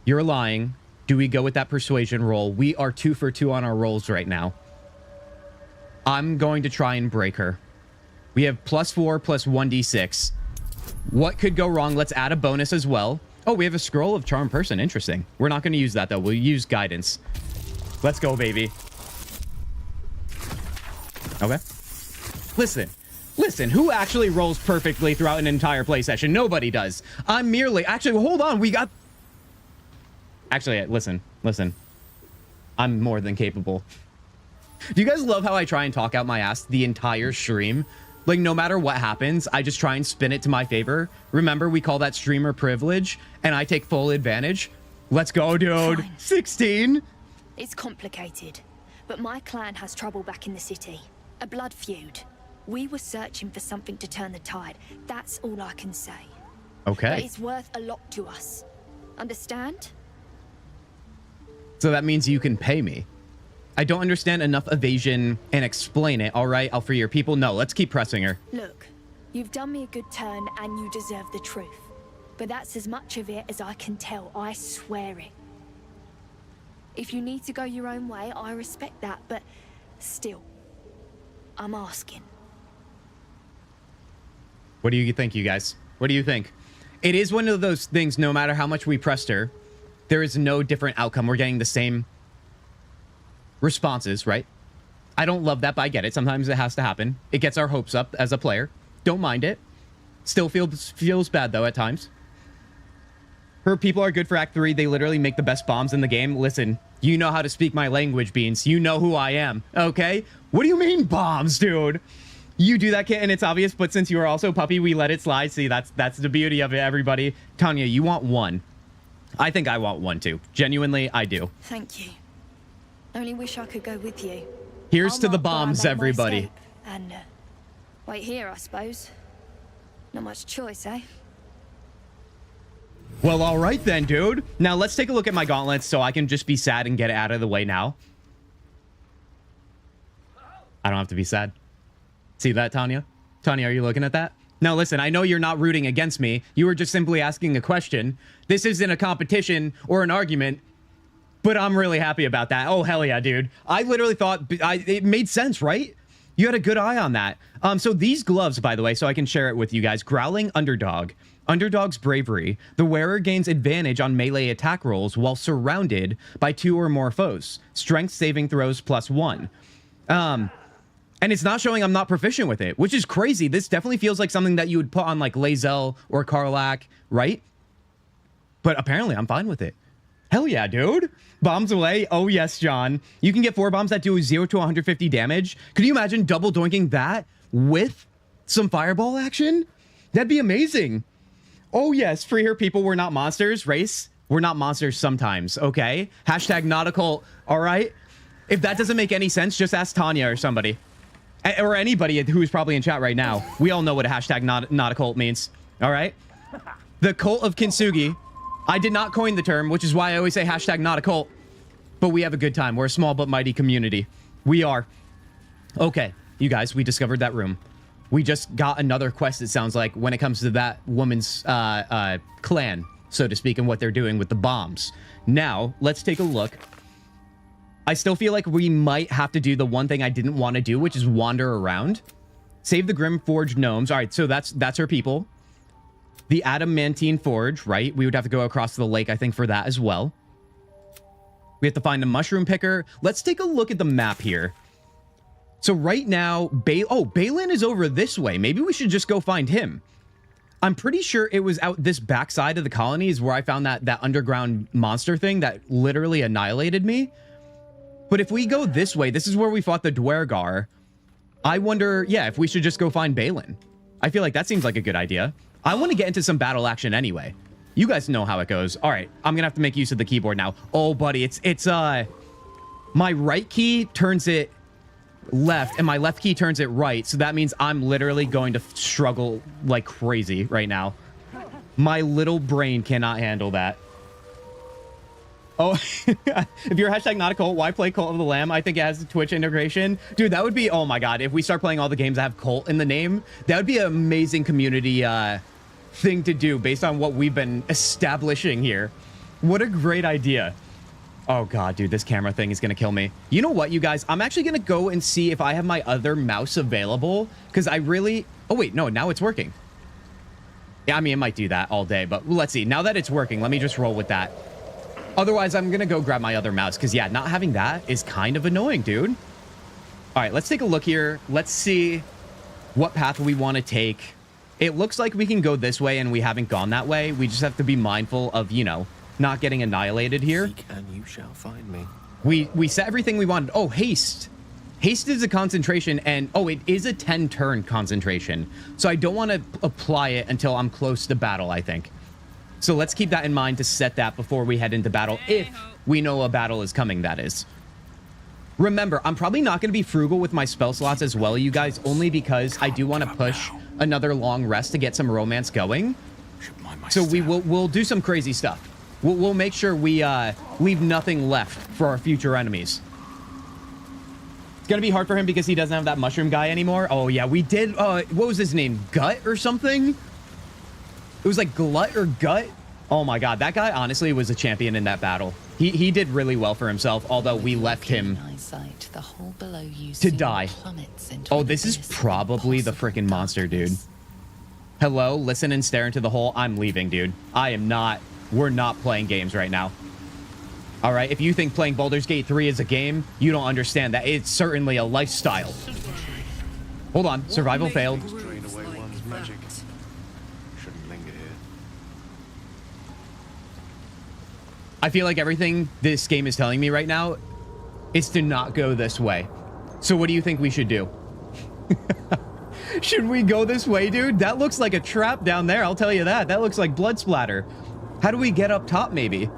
S1: You're lying. Do we go with that persuasion roll? We are 2 for 2 on our rolls right now. I'm going to try and break her. We have +4 plus 1d6. What could go wrong? Let's add a bonus as well. Oh, we have a scroll of charm person. Interesting. We're not going to use that, though. We'll use guidance. Let's go, baby. Okay. Listen, who actually rolls perfectly throughout an entire play session? Nobody does. I'm merely... Actually, hold on. We got... Actually, listen. I'm more than capable. Do you guys love how I try and talk out my ass the entire stream? Like, no matter what happens, I just try and spin it to my favor. Remember, we call that streamer privilege, and I take full advantage. Let's go, dude.
S4: Fine.
S1: 16.
S4: It's complicated, but my clan has trouble back in the city. A blood feud. We were searching for something to turn the tide. That's all I can say.
S1: Okay.
S4: But it's worth a lot to us. Understand?
S1: So that means you can pay me. I don't understand enough evasion and explain it. All right, I'll free your people. No, let's keep pressing her.
S4: Look, you've done me a good turn and you deserve the truth. But that's as much of it as I can tell, I swear it. If you need to go your own way, I respect that, but still, I'm asking.
S1: What do you think, you guys? What do you think? It is one of those things, no matter how much we pressed her, there is no different outcome. We're getting the same responses, right? I don't love that, but I get it. Sometimes it has to happen. It gets our hopes up as a player. Don't mind it. Still feels bad, though, at times. Her people are good for Act 3. They literally make the best bombs in the game. Listen, you know how to speak my language, Beans. You know who I am, okay? What do you mean bombs, dude? You do that, kid, and it's obvious, but since you are also puppy, we let it slide. See, that's the beauty of it, everybody. Tanya, you want one. I think I want one, too. Genuinely, I do.
S4: Thank you. Only wish I could go with you.
S1: Here's
S4: I'll
S1: to the
S4: mark where I
S1: bombs,
S4: made my
S1: everybody.
S4: escape and wait here, I suppose. Not much choice, eh?
S1: Well, all right then, dude. Now, let's take a look at my gauntlets so I can just be sad and get it out of the way now. I don't have to be sad. See that, Tanya? Tanya, are you looking at that? Now, listen, I know you're not rooting against me. You were just simply asking a question. This isn't a competition or an argument, but I'm really happy about that. Oh, hell yeah, dude. I literally thought it made sense, right? You had a good eye on that. So these gloves, by the way, so I can share it with you guys. Growling Underdog. Underdog's Bravery. The wearer gains advantage on melee attack rolls while surrounded by 2 or more foes. Strength saving throws +1. And it's not showing I'm not proficient with it, which is crazy. This definitely feels like something that you would put on like Lae'zel or Karlach, right? But apparently I'm fine with it. Hell yeah, dude. Bombs away. Oh, yes, John. You can get 4 bombs that do 0 to 150 damage. Could you imagine double doinking that with some fireball action? That'd be amazing. Oh, yes. Free here, people. We're not monsters. Race. We're not monsters sometimes, okay? Hashtag not a cult, all right? If that doesn't make any sense, just ask Tanya or somebody. Or anybody who's probably in chat right now. We all know what a hashtag not a cult means, all right? The cult of Kintzugi. I did not coin the term, which is why I always say hashtag not a cult. But we have a good time. We're a small but mighty community. We are. Okay, you guys, we discovered that room. We just got another quest, it sounds like, when it comes to that woman's clan, so to speak, and what they're doing with the bombs. Now, let's take a look. I still feel like we might have to do the one thing I didn't want to do, which is wander around. Save the Grim Forged Gnomes. All right, so that's her people. The Adamantine Forge, right? We would have to go across the lake, I think, for that as well. We have to find a mushroom picker. Let's take a look at the map here. So right now, Balin is over this way. Maybe we should just go find him. I'm pretty sure it was out this backside of the colonies where I found that underground monster thing that literally annihilated me. But if we go this way, this is where we fought the Dwergar. I wonder, yeah, if we should just go find Balin. I feel like that seems like a good idea. I want to get into some battle action anyway. You guys know how it goes. All right, I'm gonna have to make use of the keyboard now. Oh, buddy, it's my right key turns it left and my left key turns it right. So that means I'm literally going to struggle like crazy right now. My little brain cannot handle that. Oh, if you're hashtag not a cult, why play Cult of the Lamb? I think it has a Twitch integration. Dude, that would be, oh my God. If we start playing all the games that have cult in the name, that would be an amazing community thing to do based on what we've been establishing here. What a great idea. Oh God, dude, this camera thing is going to kill me. You know what, you guys? I'm actually going to go and see if I have my other mouse available because I really, oh wait, no, now it's working. Yeah, I mean, it might do that all day, but let's see. Now that it's working, let me just roll with that. Otherwise, I'm going to go grab my other mouse because, yeah, not having that is kind of annoying, dude. All right, let's take a look here. Let's see what path we want to take. It looks like we can go this way and we haven't gone that way. We just have to be mindful of, you know, not getting annihilated here.
S5: Seek and you shall find me.
S1: We set everything we wanted. Oh, haste. Haste is a concentration and, oh, it is a 10-turn concentration. So I don't want to apply it until I'm close to battle, I think. So let's keep that in mind to set that before we head into battle, if we know a battle is coming, that is. Remember, I'm probably not going to be frugal with my spell slots as well, you guys, only because I do want to push another long rest to get some romance going. So we'll do some crazy stuff. We'll make sure we leave nothing left for our future enemies. gonna be hard for him because he doesn't have that mushroom guy anymore. Oh yeah, we did. What was his name? Gut or something? It was like Glut or Gut. Oh my god, that guy honestly was a champion in that battle. He did really well for himself, although we left him
S2: the hole below you
S1: to die. Oh, this is probably the freaking monster, dude. Hello, listen and stare into the hole. I'm leaving, dude. I am not. We're not playing games right now. All right, if you think playing Baldur's Gate 3 is a game, you don't understand that it's certainly a lifestyle. Hold on, survival failed. I feel like everything this game is telling me right now is to not go this way. So what do you think we should do? Should we go this way, dude? That looks like a trap down there, I'll tell you that. That looks like blood splatter. How do we get up top, maybe?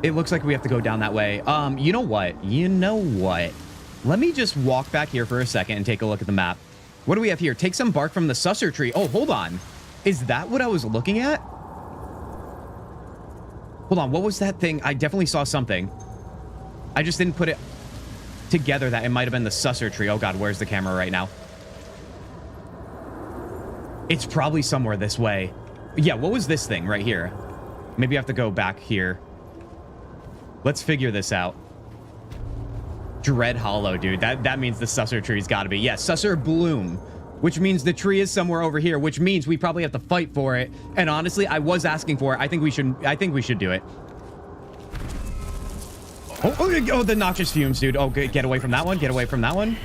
S1: It looks like we have to go down that way. You know what? You know what? Let me just walk back here for a second and take a look at the map. What do we have here? Take some bark from the susser tree. Oh, hold on. Is that what I was looking at? Hold on, what was that thing? I definitely saw something. I just didn't put it together that it might have been the susser tree. Oh god, where's the camera right now? It's probably somewhere this way. Yeah, what was this thing right here? Maybe I have to go back here. Let's figure this out. Dread Hollow, dude. That means the susser tree's got to be. Yeah, susser bloom, which means the tree is somewhere over here, which means we probably have to fight for it. And honestly, I was asking for it. I think we should do it. Oh, the noxious fumes, dude. Oh, good. Get away from that one. Get away from that one.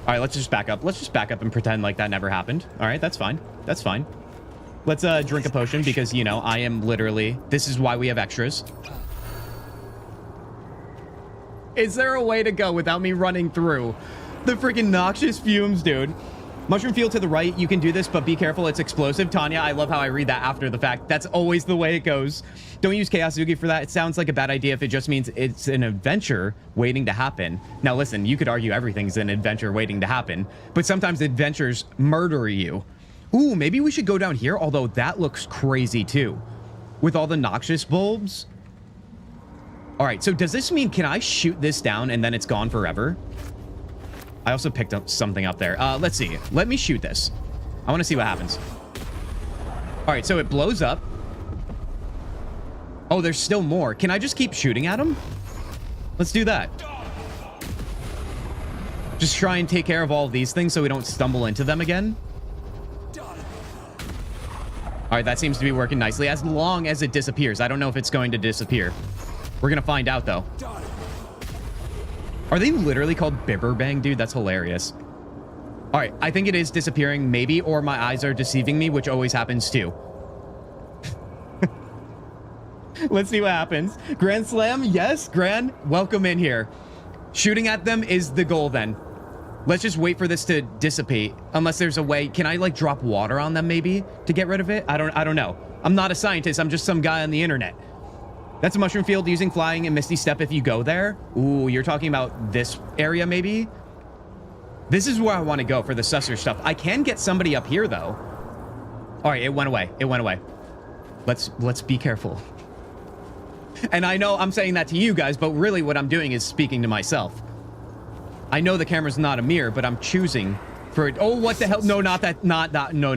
S1: All right, let's just back up. Let's just back up and pretend like that never happened. All right, that's fine. That's fine. Let's drink a potion because, you know, I am literally... This is why we have extras. Is there a way to go without me running through the freaking noxious fumes, dude? Mushroom field to the right. You can do this, but be careful. It's explosive. Tanya, I love how I read that after the fact. That's always the way it goes. Don't use Kintzugi for that. It sounds like a bad idea if it just means it's an adventure waiting to happen. Now, listen, you could argue everything's an adventure waiting to happen, but sometimes adventures murder you. Ooh, maybe we should go down here, although that looks crazy too. With all the noxious bulbs. All right, so does this mean, can I shoot this down and then it's gone forever? I also picked up something up there. Let's see. Let me shoot this. I want to see what happens. All right, so it blows up. Oh, there's still more. Can I just keep shooting at them? Let's do that. Just try and take care of all of these things so we don't stumble into them again. All right, that seems to be working nicely as long as it disappears. I don't know if it's going to disappear. We're going to find out, though. Are they literally called Bibberbang, dude? That's hilarious. All right, I think it is disappearing, maybe, or my eyes are deceiving me, which always happens, too. Let's see what happens. Grand Slam, yes, Gran, welcome in here. Shooting at them is the goal, then. Let's just wait for this to dissipate, unless there's a way. Can I, like, drop water on them, maybe, to get rid of it? I don't know. I'm not a scientist. I'm just some guy on the internet. That's a mushroom field using flying and Misty Step if you go there. Ooh, you're talking about this area, maybe? This is where I want to go for the susser stuff. I can get somebody up here, though. All right, it went away. It went away. Let's be careful. And I know I'm saying that to you guys, but really what I'm doing is speaking to myself. I know the camera's not a mirror, but I'm choosing for it. Oh, what the hell? No, not that. Not that. No.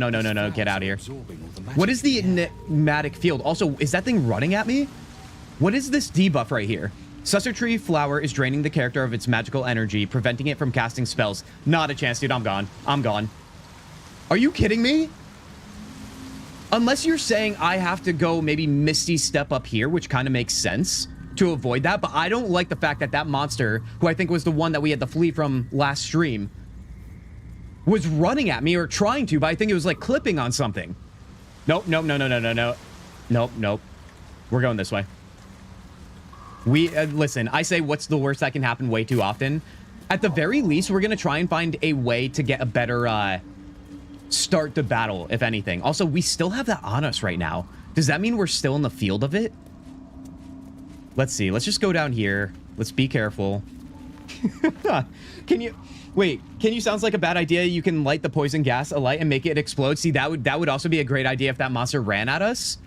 S1: Get out of here. What is the enigmatic field? Also, is that thing running at me? What is this debuff right here? Susser tree flower is draining the character of its magical energy, preventing it from casting spells. Not a chance, dude. I'm gone. I'm gone. Are you kidding me? Unless you're saying I have to go maybe Misty Step up here, which kind of makes sense to avoid that. But I don't like the fact that that monster, who I think was the one that we had to flee from last stream, was running at me or trying to, but I think it was like clipping on something. Nope. Nope. We're going this way. We listen, I say what's the worst that can happen way too often. At the very least, we're going to try and find a way to get a better start to battle, if anything. Also, we still have that on us right now. Does that mean we're still in the field of it? Let's see. Let's just go down here. Let's be careful. Can you sounds like a bad idea. You can light the poison gas alight and make it explode. See, that would also be a great idea if that monster ran at us.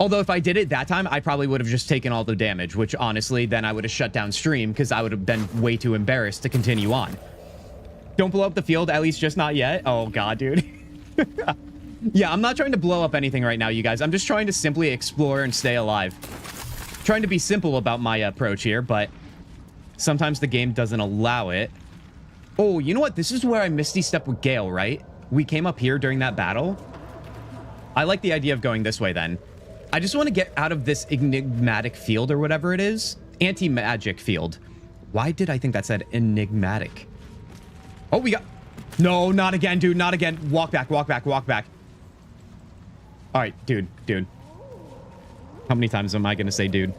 S1: Although if I did it that time, I probably would have just taken all the damage, which honestly, then I would have shut down stream because I would have been way too embarrassed to continue on. Don't blow up the field, at least just not yet. Oh, God, dude. Yeah, I'm not trying to blow up anything right now, you guys. I'm just trying to simply explore and stay alive. Trying to be simple about my approach here, but sometimes the game doesn't allow it. Oh, you know what? This is where I Misty Step with Gale, right? We came up here during that battle. I like the idea of going this way then. I just want to get out of this enigmatic field or whatever it is. Anti-magic field. Why did I think that said enigmatic? Oh, we got... No, not again, dude. Not again. Walk back, walk back, walk back. All right, dude. How many times am I going to say dude?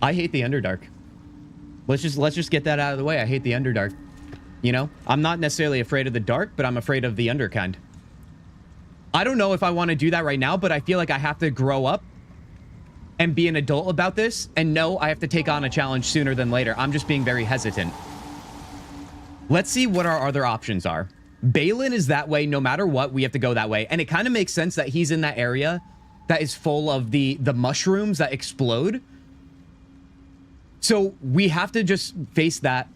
S1: I hate the Underdark. Let's just get that out of the way. I hate the Underdark. You know? I'm not necessarily afraid of the dark, but I'm afraid of the Underkind. I don't know if I want to do that right now, but I feel like I have to grow up and be an adult about this and know I have to take on a challenge sooner than later. I'm just being very hesitant. Let's see what our other options are. Balin is that way. No matter what, we have to go that way. And it kind of makes sense that he's in that area that is full of the mushrooms that explode. So we have to just face that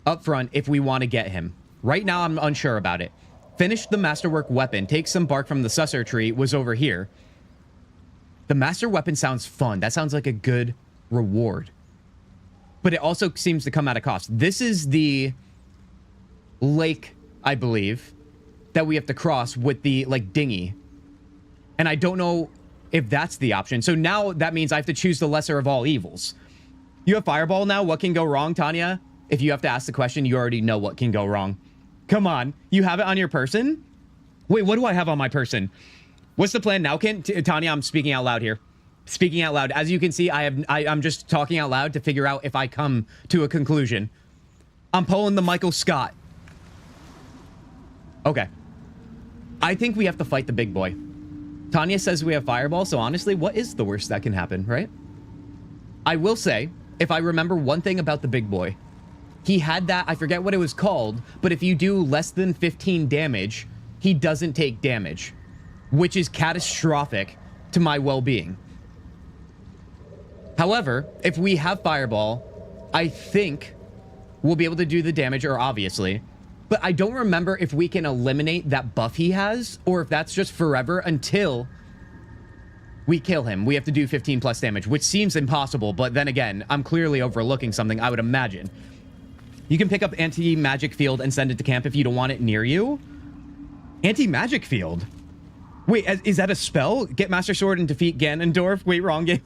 S1: up front if we want to get him. Right now, I'm unsure about it. Finish the masterwork weapon. Take some bark from the susser tree was over here. The master weapon sounds fun. That sounds like a good reward. But it also seems to come at a cost. This is the lake, I believe, that we have to cross with the, like, dinghy. And I don't know if that's the option. So now that means I have to choose the lesser of all evils. You have Fireball now? What can go wrong, Tanya? If you have to ask the question, you already know what can go wrong. Come on. You have it on your person? Wait, what do I have on my person? What's the plan now, Tanya? I'm speaking out loud here. Speaking out loud. As you can see, I'm just talking out loud to figure out if I come to a conclusion. I'm pulling the Michael Scott. Okay. I think we have to fight the big boy. Tanya says we have Fireball, so honestly, what is the worst that can happen, right? I will say, if I remember one thing about the big boy, he had that, I forget what it was called, but if you do less than 15 damage, he doesn't take damage, which is catastrophic to my well-being. However, if we have Fireball, I think we'll be able to do the damage, or obviously, but I don't remember if we can eliminate that buff he has, or if that's just forever until we kill him. We have to do 15 plus damage, which seems impossible, but then again, I'm clearly overlooking something, I would imagine. You can pick up anti-magic field and send it to camp if you don't want it near you. Anti-magic field? Wait, is that a spell? Get Master Sword and defeat Ganondorf? Wait, wrong game.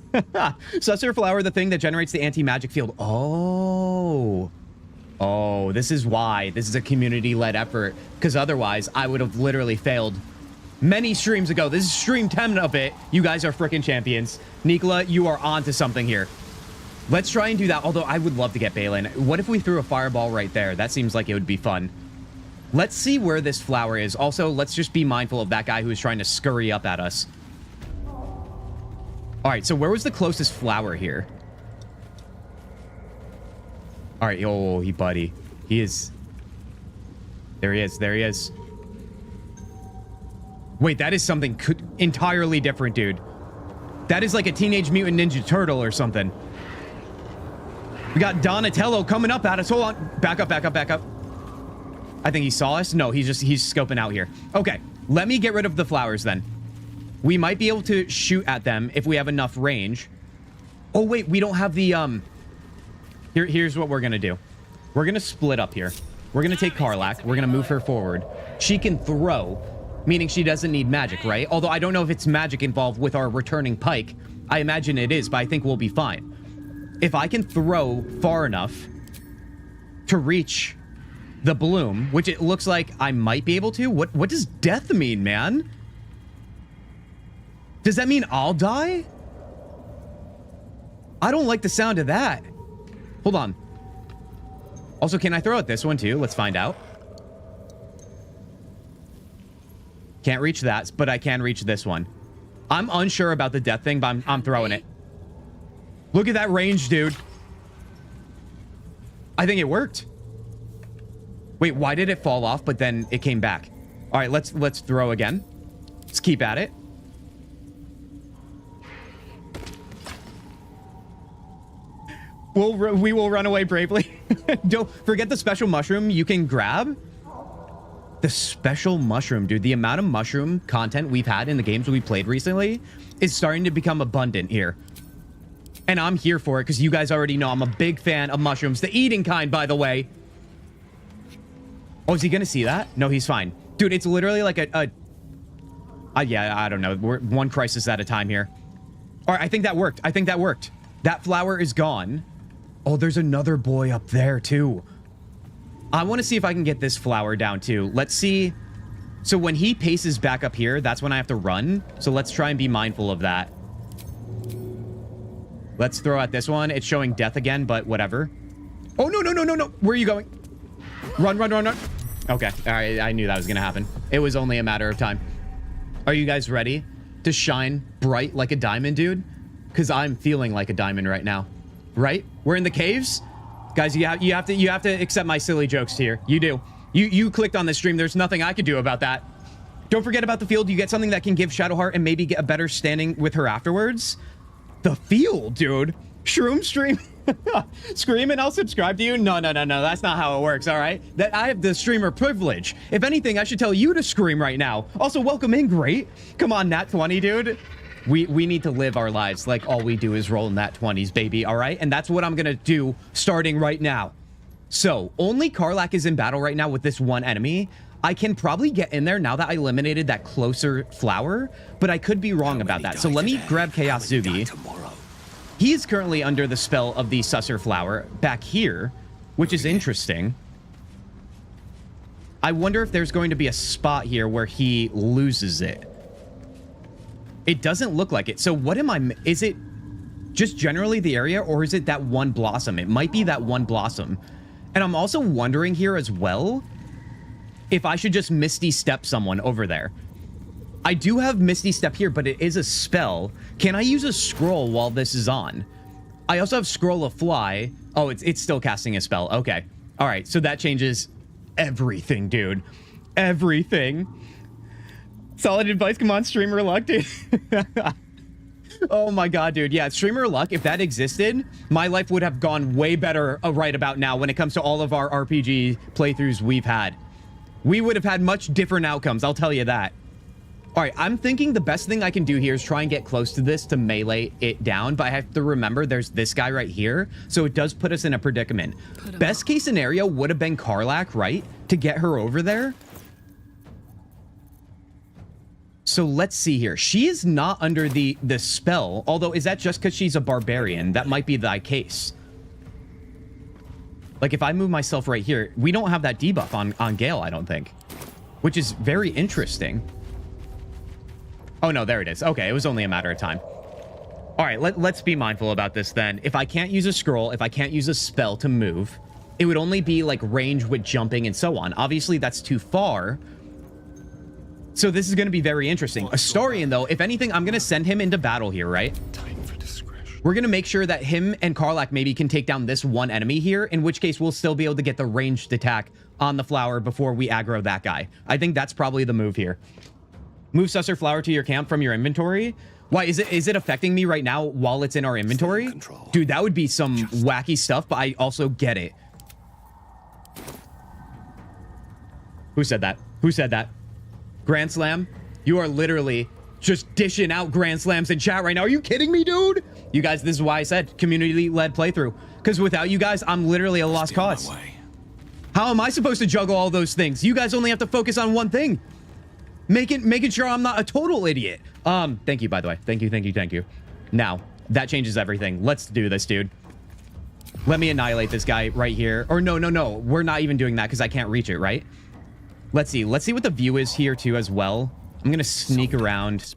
S1: Susser Flower, the thing that generates the anti-magic field. Oh. Oh, this is why. This is a community-led effort. Because otherwise, I would have literally failed many streams ago. This is stream 10 of it. You guys are freaking champions. Nicola, you are on to something here. Let's try and do that, although I would love to get Balin. What if we threw a fireball right there? That seems like it would be fun. Let's see where this flower is. Also, let's just be mindful of that guy who is trying to scurry up at us. All right, so where was the closest flower here? All right, oh, buddy. He is... There he is, there he is. Wait, that is something entirely different, dude. That is like a Teenage Mutant Ninja Turtle or something. We got Donatello coming up at us. Hold on. Back up, back up, back up. I think he saw us. No, he's scoping out here. Okay, let me get rid of the flowers then. We might be able to shoot at them if we have enough range. Oh, wait, we don't have the, Here's what we're going to do. We're going to split up here. We're going to take Karlach. We're going to move her forward. She can throw, meaning she doesn't need magic, right? Although I don't know if it's magic involved with our returning pike. I imagine it is, but I think we'll be fine. If I can throw far enough to reach the bloom, which it looks like I might be able to. What does death mean, man? Does that mean I'll die? I don't like the sound of that. Hold on. Also, can I throw at this one too? Let's find out. Can't reach that, but I can reach this one. I'm unsure about the death thing, but I'm throwing it. Look at that range, dude. I think it worked. Wait, why did it fall off, but then it came back? All right, let's throw again. Let's keep at it. We will run away bravely. Don't forget the special mushroom you can grab. The special mushroom, dude. The amount of mushroom content we've had in the games we played recently is starting to become abundant here. And I'm here for it because you guys already know I'm a big fan of mushrooms. The eating kind, by the way. Oh, is he going to see that? No, he's fine. Dude, it's literally like yeah, I don't know. We're one crisis at a time here. All right, I think that worked. I think that worked. That flower is gone. Oh, there's another boy up there, too. I want to see if I can get this flower down, too. Let's see. So when he paces back up here, that's when I have to run. So let's try and be mindful of that. Let's throw out this one. It's showing death again, but whatever. Oh, no, no, no, no, no. Where are you going? Run, run, run, run. Okay. All right. I knew that was going to happen. It was only a matter of time. Are you guys ready to shine bright like a diamond, dude? Because I'm feeling like a diamond right now. Right? We're in the caves. Guys, you have to accept my silly jokes here. You do. You clicked on this stream. There's nothing I could do about that. Don't forget about the field. You get something that can give Shadowheart and maybe get a better standing with her afterwards. The field, dude. Shroom stream. Scream and I'll subscribe to you. No. That's not how it works, all right? That I have the streamer privilege. If anything, I should tell you to scream right now. Also, welcome in, great. Come on, Nat 20, dude. We need to live our lives like all we do is roll Nat 20s, baby, all right? And that's what I'm gonna do starting right now. So, only Karlach is in battle right now with this one enemy. I can probably get in there now that I eliminated that closer flower, but I could be wrong about that. So let me grab Kintzugi. He is currently under the spell of the Susser flower back here, which is interesting. I wonder if there's going to be a spot here where he loses it. It doesn't look like it. So what am I... Is it just generally the area, or is it that one blossom? It might be that one blossom. And I'm also wondering here as well if I should just Misty Step someone over there. I do have Misty Step here, but it is a spell. Can I use a scroll while this is on? I also have Scroll of Fly. Oh, it's still casting a spell. Okay. All right. So that changes everything, dude. Everything. Solid advice. Come on, streamer luck, dude. Oh my god, dude. Yeah, streamer luck, if that existed, my life would have gone way better right about now when it comes to all of our RPG playthroughs we've had. We would have had much different outcomes, I'll tell you that. All right, I'm thinking the best thing I can do here is try and get close to this to melee it down, but I have to remember there's this guy right here, so it does put us in a predicament. Best case scenario would have been Karlach, right? To get her over there. So let's see here. She is not under the spell, although is that just because she's a barbarian? That might be thy case. Like if I move myself right here, we don't have that debuff on Gale, I don't think, which is very interesting. Oh no, there it is. Okay, it was only a matter of time. All right, let's be mindful about this then. If I can't use a scroll, if I can't use a spell to move, it would only be like range with jumping and so on. Obviously, that's too far. So this is going to be very interesting. Astarion, though, if anything, I'm going to send him into battle here, right? Time for discretion. We're going to make sure that him and Karlach maybe can take down this one enemy here, in which case we'll still be able to get the ranged attack on the flower before we aggro that guy. I think that's probably the move here. Move Susser flower to your camp from your inventory. Why, is it affecting me right now while it's in our inventory? Dude, that would be some wacky stuff, but I also get it. Who said that? Who said that? Grand Slam? You are literally just dishing out Grand Slams in chat right now. Are you kidding me, dude? You guys, this is why I said community-led playthrough. Because without you guys, I'm literally a lost cause. How am I supposed to juggle all those things? You guys only have to focus on one thing. Making sure I'm not a total idiot. Thank you, by the way. Thank you. Now, that changes everything. Let's do this, dude. Let me annihilate this guy right here. Or no. We're not even doing that because I can't reach it, right? Let's see what the view is here too as well. I'm gonna sneak around.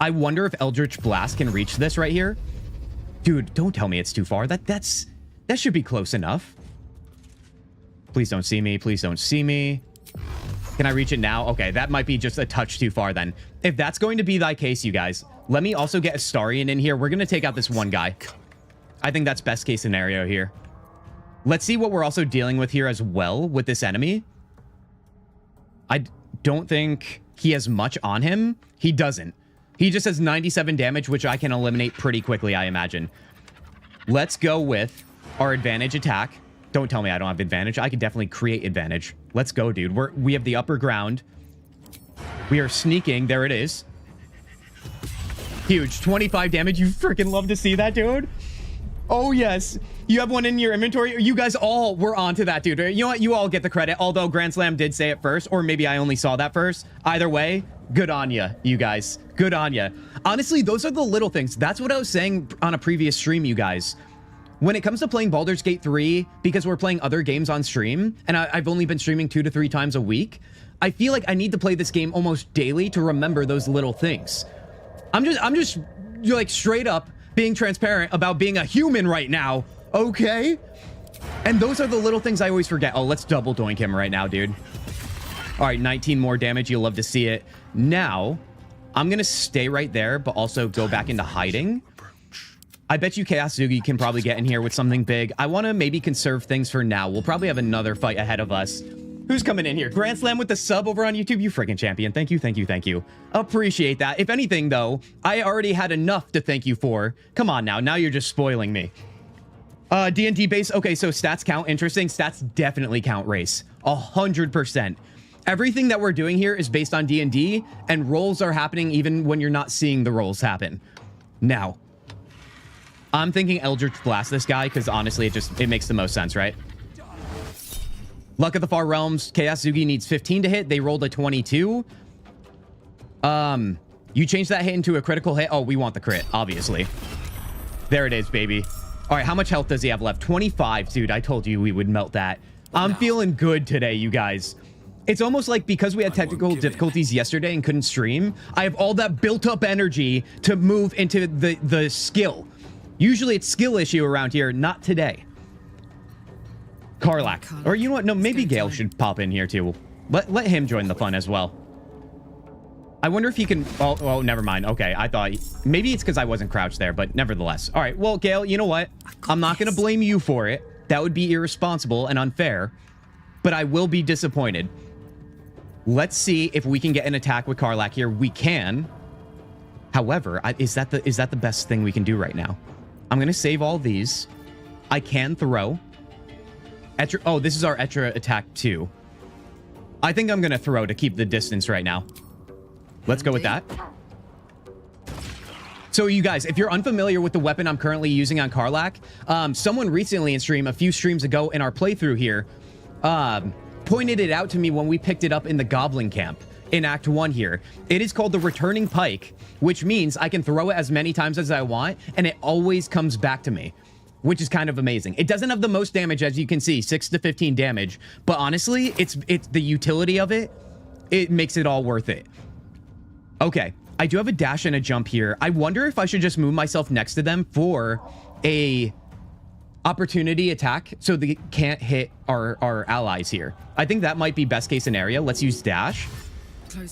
S1: I wonder if Eldritch Blast can reach this right here. Dude, don't tell me it's too far. That should be close enough. Please don't see me. Please don't see me. Can I reach it now? Okay, that might be just a touch too far then. If that's going to be thy case, you guys, let me also get Astarion in here. We're gonna take out this one guy. I think that's best case scenario here. Let's see what we're also dealing with here as well with this enemy. I don't think he has much on him. He doesn't. He just has 97 damage, which I can eliminate pretty quickly, I imagine. Let's go with our advantage attack. Don't tell me I don't have advantage. I can definitely create advantage. Let's go, dude. We have the upper ground. We are sneaking. There it is. Huge. 25 damage. You freaking love to see that, dude. Oh, yes. You have one in your inventory. You guys all were onto that, dude. You know what? You all get the credit, although Grand Slam did say it first, or maybe I only saw that first. Either way, good on ya, you guys. Good on ya. Honestly, those are the little things. That's what I was saying on a previous stream, you guys. When it comes to playing Baldur's Gate 3, because we're playing other games on stream, and I've only been streaming 2 to 3 times a week, I feel like I need to play this game almost daily to remember those little things. I'm just like straight up being transparent about being a human right now, okay? And those are the little things I always forget. Oh, let's double doink him right now, dude. All right, 19 more damage. You'll love to see it. Now, I'm going to stay right there, but also go back into hiding. I bet you Kintzugi can probably get in here with something big. I want to maybe conserve things for now. We'll probably have another fight ahead of us. Who's coming in here? Grand Slam with the sub over on YouTube. You freaking champion. Thank you, thank you, thank you. Appreciate that. If anything, though, I already had enough to thank you for. Come on now. Now you're just spoiling me. D&D base. Okay, so stats count. Interesting. Stats definitely count, Race. 100%. Everything that we're doing here is based on D&D, and rolls are happening even when you're not seeing the rolls happen. Now, I'm thinking Eldritch Blast this guy, because honestly, it makes the most sense, right? Luck of the Far Realms. Kintzugi needs 15 to hit. They rolled a 22. You change that hit into a critical hit. Oh, we want the crit, obviously. There it is, baby. All right, how much health does he have left? 25, dude. I told you we would melt that. I'm feeling good today, you guys. It's almost like because we had technical difficulties yesterday and couldn't stream, I have all that built-up energy to move into the skill. Usually it's skill issue around here, not today. Karlach. Or you know what? No, maybe Gale should pop in here too. Let him join the fun as well. I wonder if he can... Oh, never mind. Okay, I thought... Maybe it's because I wasn't crouched there, but nevertheless. All right, well, Gale, you know what? I'm not going to blame you for it. That would be irresponsible and unfair. But I will be disappointed. Let's see if we can get an attack with Karlach here. We can. However, is that the best thing we can do right now? I'm going to save all these. I can throw. Etra, oh, this is our Etra attack too. I think I'm going to throw to keep the distance right now. Let's go with that. So you guys, if you're unfamiliar with the weapon I'm currently using on Karlach, someone recently in stream, a few streams ago in our playthrough here, pointed it out to me when we picked it up in the Goblin Camp in Act 1 here. It is called the Returning Pike, which means I can throw it as many times as I want, and it always comes back to me, which is kind of amazing. It doesn't have the most damage, as you can see, 6 to 15 damage, but honestly, it's the utility of it. It makes it all worth it. Okay, I do have a dash and a jump here. I wonder if I should just move myself next to them for a opportunity attack so they can't hit our allies here. I think that might be best case scenario. Let's use dash.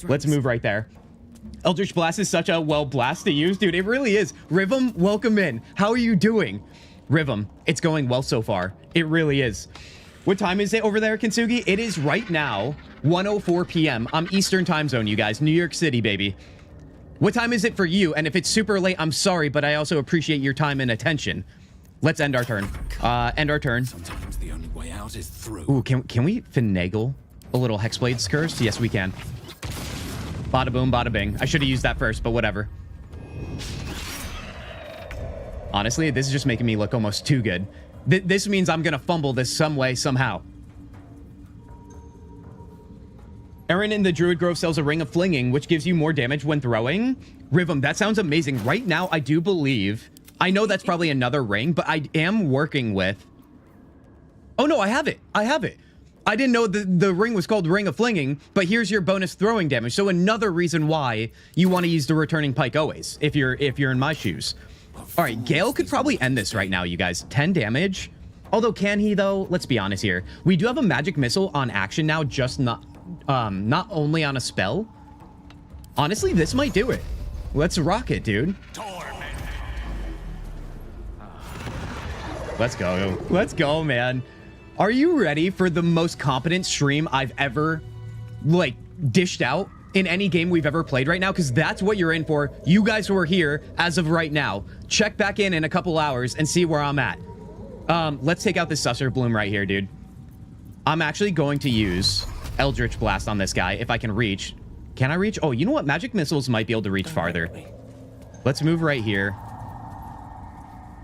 S1: Let's move right there. Eldritch Blast is such a blast to use, dude. It really is. Rhythm, welcome in. How are you doing? Rhythm, it's going well so far. It really is. What time is it over there, Kintzugi? It is right now 1:04 p.m. I'm Eastern time zone, you guys. New York City, baby. What time is it for you? And if it's super late, I'm sorry, but I also appreciate your time and attention. Let's end our turn. End our turn.
S5: Sometimes the only way out is through.
S1: Ooh, can we finagle a little Hexblade curse? Yes, we can. Bada boom, bada bing. I should have used that first, but whatever. Honestly, this is just making me look almost too good. This means I'm going to fumble this some way, somehow. Aaron in the Druid Grove sells a Ring of Flinging, which gives you more damage when throwing. Rhythm, that sounds amazing. Right now, I do believe... I know that's probably another ring, but I am working with... Oh, no, I have it. I have it. I didn't know the ring was called Ring of Flinging, but here's your bonus throwing damage. So another reason why you want to use the Returning Pike always, if you're in my shoes. All right, Gale could probably end this right now, you guys. 10 damage. Although, can he, though? Let's be honest here. We do have a magic missile on action now, just not only on a spell. Honestly, this might do it. Let's rock it, dude. Let's go. Let's go, man. Are you ready for the most competent stream I've ever, like, dished out in any game we've ever played right now, because that's what you're in for. You guys who are here as of right now, check back in a couple hours and see where I'm at. Let's take out this Susser Bloom right here, dude. I'm actually going to use Eldritch Blast on this guy if I can reach. Can I reach? Oh, you know what? Magic missiles might be able to reach farther. Let's move right here.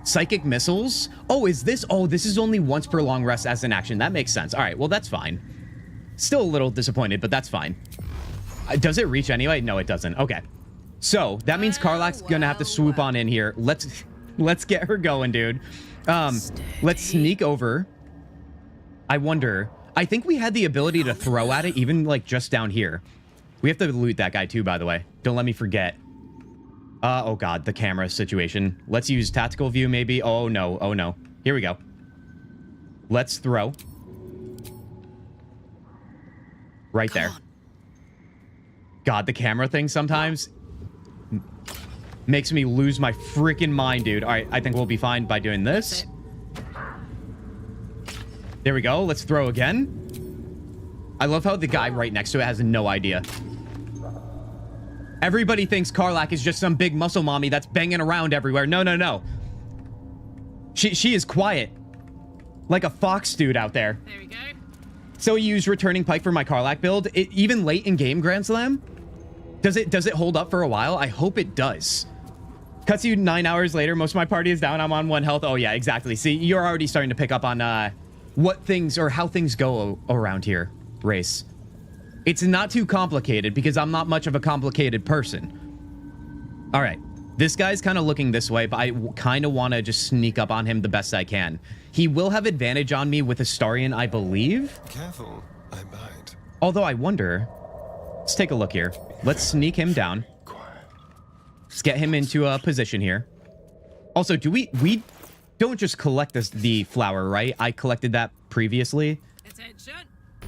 S1: Psychic missiles? Oh, is this? Oh, this is only once per long rest as an action. That makes sense. All right, well, that's fine. Still a little disappointed, but that's fine. Does it reach anyway? No, it doesn't. Okay. So that means Karlach's gonna have to swoop on in here. Let's get her going, dude. Let's sneak over. I wonder. I think we had the ability to throw at it, even like just down here. We have to loot that guy too, by the way. Don't let me forget. Oh god, the camera situation. Let's use tactical view maybe. Oh no, oh no. Here we go. Let's throw. Right there. God, the camera thing sometimes makes me lose my freaking mind, dude. All right, I think we'll be fine by doing this. There we go. Let's throw again. I love how the guy right next to it has no idea. Everybody thinks Karlach is just some big muscle mommy that's banging around everywhere. No, no, no. She is quiet. Like a fox dude out there.
S6: There we go.
S1: So you use Returning Pike for my Karlach build. Even late in game, Grand Slam? Does it hold up for a while? I hope it does. Cuts you 9 hours later. Most of my party is down. I'm on 1 health. Oh, yeah, exactly. See, you're already starting to pick up on what things or how things go around here, Race. It's not too complicated because I'm not much of a complicated person. All right. This guy's kind of looking this way, but I kind of want to just sneak up on him the best I can. He will have advantage on me with Astarion, I believe.
S7: Careful, I bite.
S1: Although I wonder... Let's take a look here. Let's sneak him down. Let's get him into a position here. Also, do we don't just collect the flower, right? I collected that previously.
S6: Attention.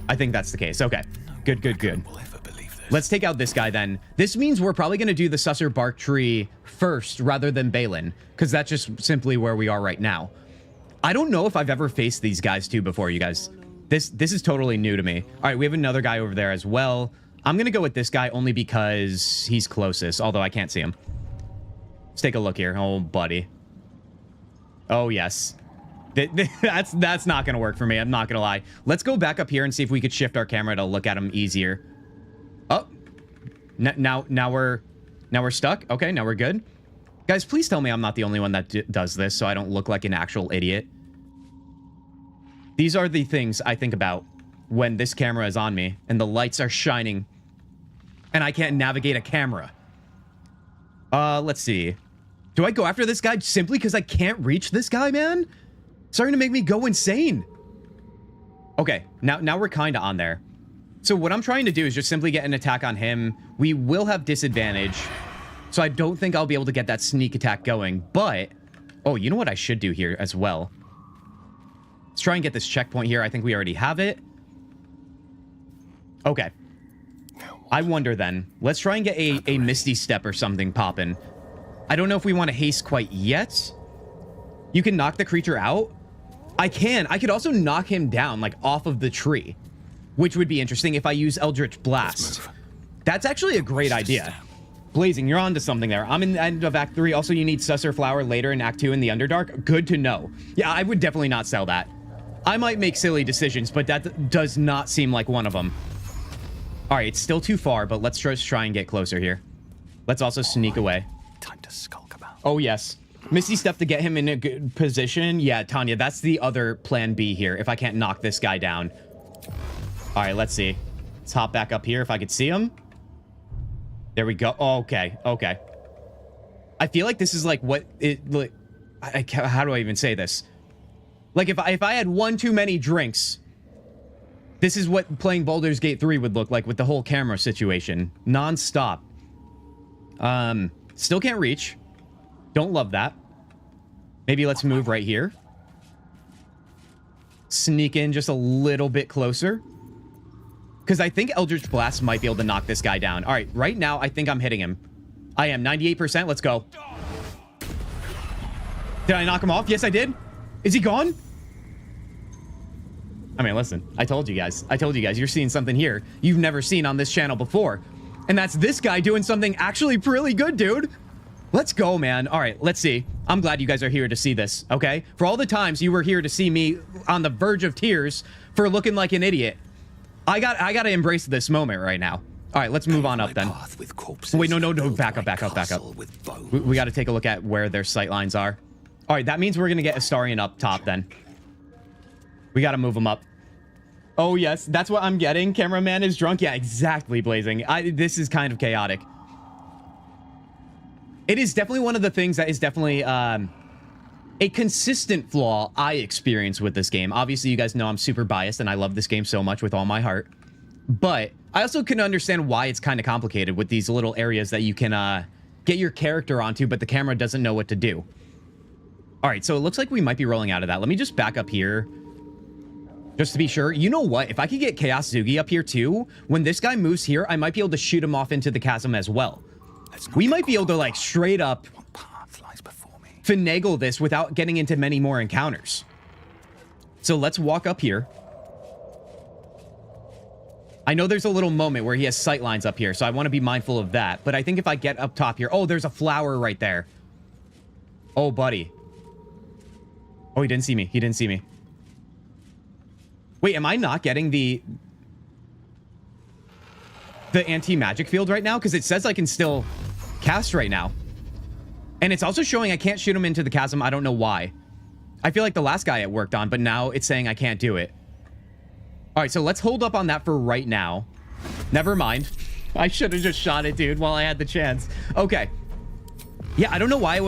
S1: I think that's the case. Okay. Good, good, good. Let's take out this guy then. This means we're probably going to do the Susser Bark Tree first rather than Balin, because that's just simply where we are right now. I don't know if I've ever faced these guys too before, you guys. This is totally new to me. All right, we have another guy over there as well. I'm going to go with this guy only because he's closest, although I can't see him. Let's take a look here. Oh, buddy. Oh, yes. That's not going to work for me. I'm not going to lie. Let's go back up here and see if we could shift our camera to look at him easier. Oh, now we're stuck. Okay, now we're good. Guys, please tell me I'm not the only one that does this so I don't look like an actual idiot. These are the things I think about when this camera is on me and the lights are shining and I can't navigate a camera. Let's see. Do I go after this guy simply because I can't reach this guy, man? Starting to make me go insane. Okay, now we're kind of on there. So what I'm trying to do is just simply get an attack on him. We will have disadvantage, so I don't think I'll be able to get that sneak attack going. But, oh, you know what I should do here as well? Let's try and get this checkpoint here. I think we already have it. Okay. I wonder then. Let's try and get a Misty Step or something popping. I don't know if we want to haste quite yet. You can knock the creature out. I can. I could also knock him down, like, off of the tree, which would be interesting if I use Eldritch Blast. That's actually a great idea. Blazing, you're on to something there. I'm in the end of Act 3. Also, you need Susser Flower later in Act 2 in the Underdark. Good to know. Yeah, I would definitely not sell that. I might make silly decisions, but that does not seem like one of them. All right, it's still too far, but let's just try and get closer here. Let's also sneak away.
S5: Time to skulk about.
S1: Oh, yes. Misty Step to get him in a good position. Yeah, Tanya, that's the other plan B here, if I can't knock this guy down. All right, let's see. Let's hop back up here if I could see him. There we go. Oh, okay, okay. I feel like this is like what it... Like, how do I even say this? Like, if I had one too many drinks, this is what playing Baldur's Gate 3 would look like with the whole camera situation. Non-stop. Still can't reach. Don't love that. Maybe let's move right here. Sneak in just a little bit closer. Because I think Eldritch Blast might be able to knock this guy down. All right, right now, I think I'm hitting him. I am. 98%. Let's go. Did I knock him off? Yes, I did. Is he gone? I mean, listen. I told you guys. You're seeing something here you've never seen on this channel before. And that's this guy doing something actually really good, dude. Let's go, man. All right, let's see. I'm glad you guys are here to see this, okay? For all the times you were here to see me on the verge of tears for looking like an idiot, I got to embrace this moment right now. All right, let's move on up then. Wait, no, back up. We got to take a look at where their sight lines are. All right, that means we're going to get Astarion up top then. We got to move him up. Oh, yes, that's what I'm getting. Cameraman is drunk. Yeah, exactly, Blazing. This is kind of chaotic. It is definitely one of the things that is definitely a consistent flaw I experience with this game. Obviously, you guys know I'm super biased and I love this game so much with all my heart. But I also can understand why it's kind of complicated with these little areas that you can get your character onto, but the camera doesn't know what to do. All right, so it looks like we might be rolling out of that. Let me just back up here just to be sure. You know what? If I could get Kintzugi up here too, when this guy moves here, I might be able to shoot him off into the chasm as well. We might be able to, like, straight up finagle this without getting into many more encounters. So let's walk up here. I know there's a little moment where he has sight lines up here, so I want to be mindful of that. But I think if I get up top here... Oh, there's a flower right there. Oh, buddy. Oh, he didn't see me. He didn't see me. Wait, am I not getting the anti-magic field right now? Because it says I can still cast right now. And it's also showing I can't shoot him into the chasm. I don't know why. I feel like the last guy it worked on, but now it's saying I can't do it. All right, so let's hold up on that for right now. Never mind. I should have just shot it, dude, while I had the chance. Okay. Yeah, I don't know why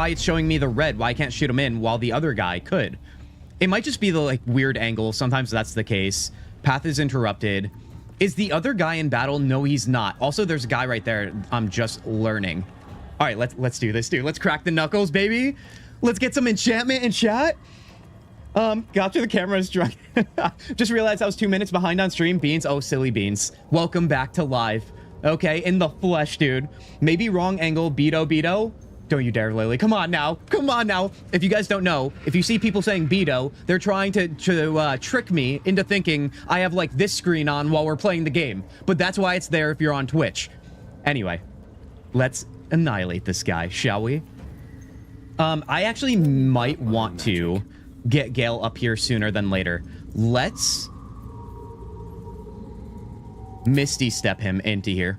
S1: it's showing me the red, why I can't shoot him in while the other guy could. It might just be the, like, weird angle. Sometimes that's the case. Path is interrupted. Is the other guy in battle? No, he's not. Also, there's a guy right there. I'm just learning. All right, let's do this, dude. Let's crack the knuckles, baby. Let's get some enchantment in chat. Got to the camera's drunk. Just realized I was 2 minutes behind on stream. Beans. Oh, silly Beans. Welcome back to live. Okay, in the flesh, dude. Maybe wrong angle. Beto. Don't you dare, Lily. Come on now. Come on now. If you guys don't know, if you see people saying Beto, they're trying to trick me into thinking I have, like, this screen on while we're playing the game. But that's why it's there if you're on Twitch. Anyway, let's annihilate this guy, shall we? I actually might want to get Gale up here sooner than later. Let's Misty Step him into here.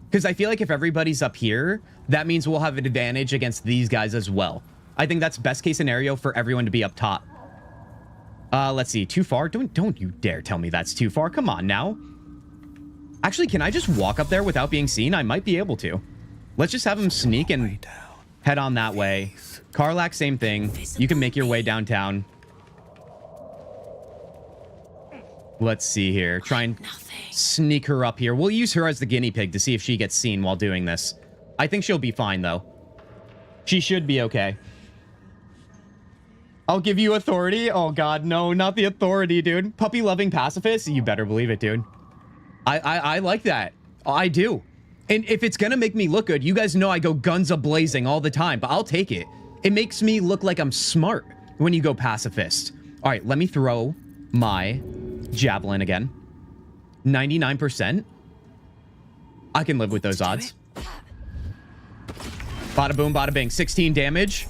S1: Because I feel like if everybody's up here, that means we'll have an advantage against these guys as well. I think that's best case scenario for everyone to be up top. Let's see. Too far? Don't you dare tell me that's too far. Come on now. Actually, can I just walk up there without being seen? I might be able to. Let's just have him sneak and head on that way. Karlak, same thing. You can make your way downtown. Let's see here. Try and sneak her up here. We'll use her as the guinea pig to see if she gets seen while doing this. I think she'll be fine, though. She should be okay. I'll give you authority. Oh, God, no, not the authority, dude. Puppy-loving pacifist? You better believe it, dude. I like that. I do. And if it's gonna make me look good, you guys know I go guns a-blazing all the time, but I'll take it. It makes me look like I'm smart when you go pacifist. All right, let me throw my javelin again. 99%. I can live with those odds. Bada boom, bada bing. 16 damage.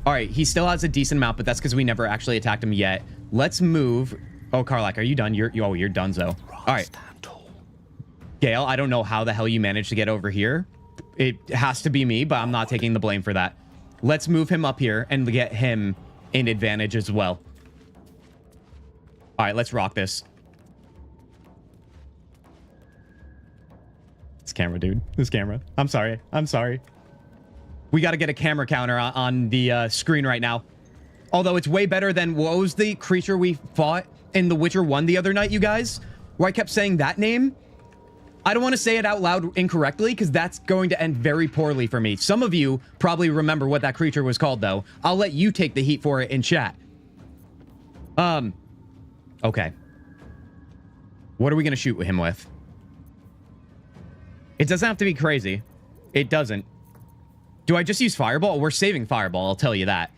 S1: All right, he still has a decent amount, but that's because we never actually attacked him yet. Let's move. Oh, Karlak, are you done? You're donezo. All right. Gale, I don't know how the hell you managed to get over here. It has to be me, but I'm not taking the blame for that. Let's move him up here and get him an advantage as well. All right, let's rock this. This camera, dude. This camera. I'm sorry. We got to get a camera counter on the screen right now. Although it's way better than... What was the creature we fought in The Witcher 1 the other night, you guys? Where I kept saying that name? I don't want to say it out loud incorrectly because that's going to end very poorly for me. Some of you probably remember what that creature was called, though. I'll let you take the heat for it in chat. Okay. What are we going to shoot him with? It doesn't have to be crazy. It doesn't. Do I just use Fireball? We're saving Fireball, I'll tell you that.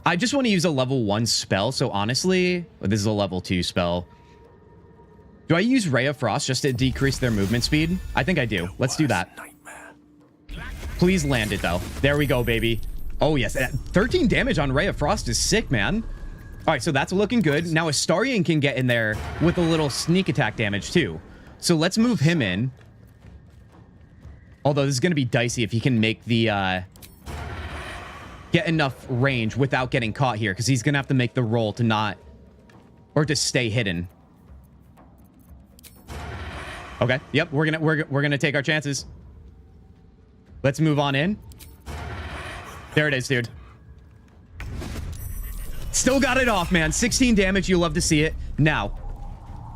S1: I just want to use a level 1 spell, so honestly... This is a level 2 spell. Do I use Ray of Frost just to decrease their movement speed? I think I do. Let's do that. Please land it, though. There we go, baby. Oh, yes. 13 damage on Ray of Frost is sick, man. All right, so that's looking good. Now, Astarion can get in there with a little sneak attack damage, too. So let's move him in. Although this is going to be dicey if he can make the... get enough range without getting caught here, because he's going to have to make the roll to not... or to stay hidden. Okay. Yep. We're gonna take our chances. Let's move on in. There it is, dude. Still got it off, man. 16 damage. You love to see it. Now,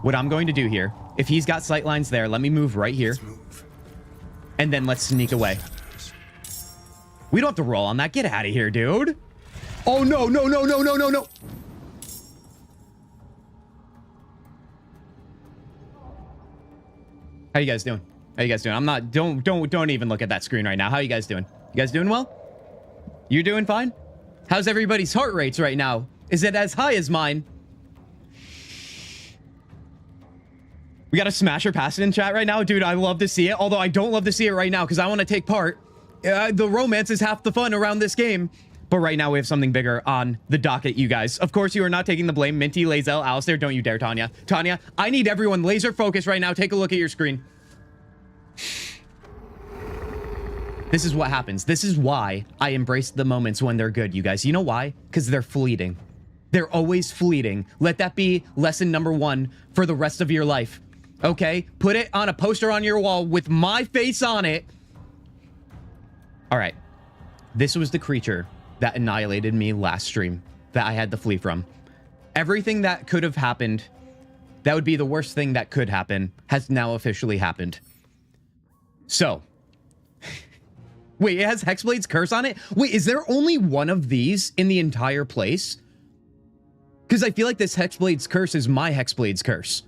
S1: what I'm going to do here, if he's got sight lines there, let me move right here. And then let's sneak away. We don't have to roll on that. Get out of here, dude. Oh, no, no, no, no, no, no, no. How you guys doing? How you guys doing? I'm not... Don't even look at that screen right now. How you guys doing? You guys doing well? You doing fine? How's everybody's heart rates right now? Is it as high as mine? We got a smasher pass it in chat right now. Dude, I love to see it. Although I don't love to see it right now because I want to take part. The romance is half the fun around this game. But right now we have something bigger on the docket, you guys. Of course, you are not taking the blame. Minty, Lazel, Alistair, don't you dare, Tanya. Tanya, I need everyone laser focused right now. Take a look at your screen. This is what happens. This is why I embrace the moments when they're good, you guys. You know why? Because they're fleeting. They're always fleeting. Let that be lesson number 1 for the rest of your life. Okay? Put it on a poster on your wall with my face on it. All right. This was the creature that annihilated me last stream that I had to flee from. Everything that could have happened, that would be the worst thing that could happen, has now officially happened. So, wait, it has Hexblade's Curse on it? Wait, is there only one of these in the entire place? Because I feel like this Hexblade's Curse is my Hexblade's Curse.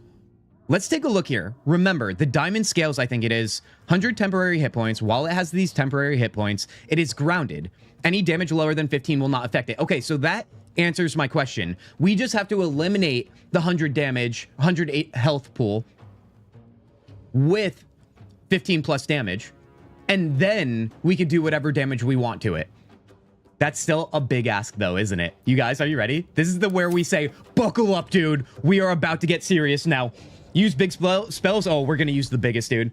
S1: Let's take a look here. Remember, the diamond scales, I think it is 100 temporary hit points. While it has these temporary hit points, it is grounded. Any damage lower than 15 will not affect it. Okay, so that answers my question. We just have to eliminate the 100 damage, 108 health pool with 15 plus damage, and then we could do whatever damage we want to it. That's still a big ask, though, isn't it? You guys, are you ready? This is where we say, buckle up, dude. We are about to get serious now. Use big spells. Oh, we're going to use the biggest, dude.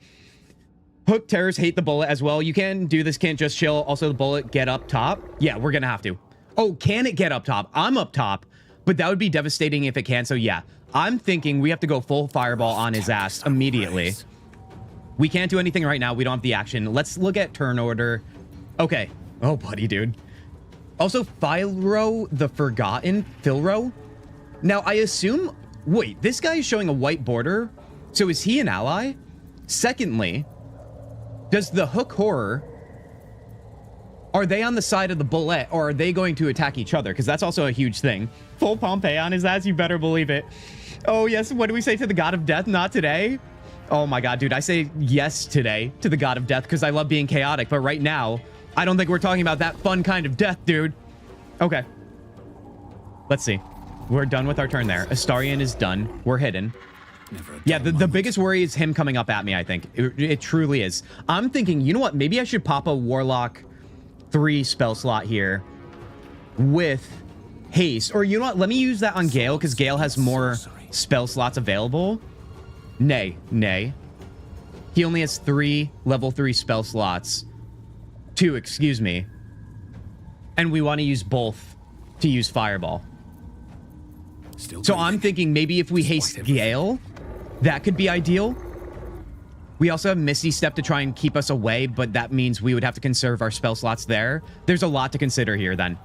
S1: Hook terrors hate the bullet as well. You can do this, can't just chill. Also, the bullet get up top. Yeah, we're going to have to. Oh, can it get up top? I'm up top, but that would be devastating if it can. So, yeah, I'm thinking we have to go full fireball on his ass immediately. We can't do anything right now. We don't have the action. Let's look at turn order. Okay. Oh, buddy, dude. Also, Philro the Forgotten. Philro. Now, I assume... Wait, this guy is showing a white border. So is he an ally? Secondly, does the Hook Horror... Are they on the side of the bullet, or are they going to attack each other? Because that's also a huge thing. Full Pompeii on his ass, you better believe it. Oh, yes, what do we say to the God of Death? Not today? Oh my god, dude, I say yes today to the God of Death because I love being chaotic. But right now, I don't think we're talking about that fun kind of death, dude. Okay. Let's see. We're done with our turn there. Astarion is done. We're hidden. Yeah, the biggest worry is him coming up at me, I think. It truly is. I'm thinking, you know what? Maybe I should pop a Warlock 3 spell slot here with haste. Or you know what? Let me use that on Gale because Gale has more spell slots available. Nay. He only has 3 level 3 spell slots. 2, excuse me. And we want to use both to use Fireball. So I'm thinking maybe if we haste Gale, that could be ideal. We also have Misty Step to try and keep us away, but that means we would have to conserve our spell slots there. There's a lot to consider here then.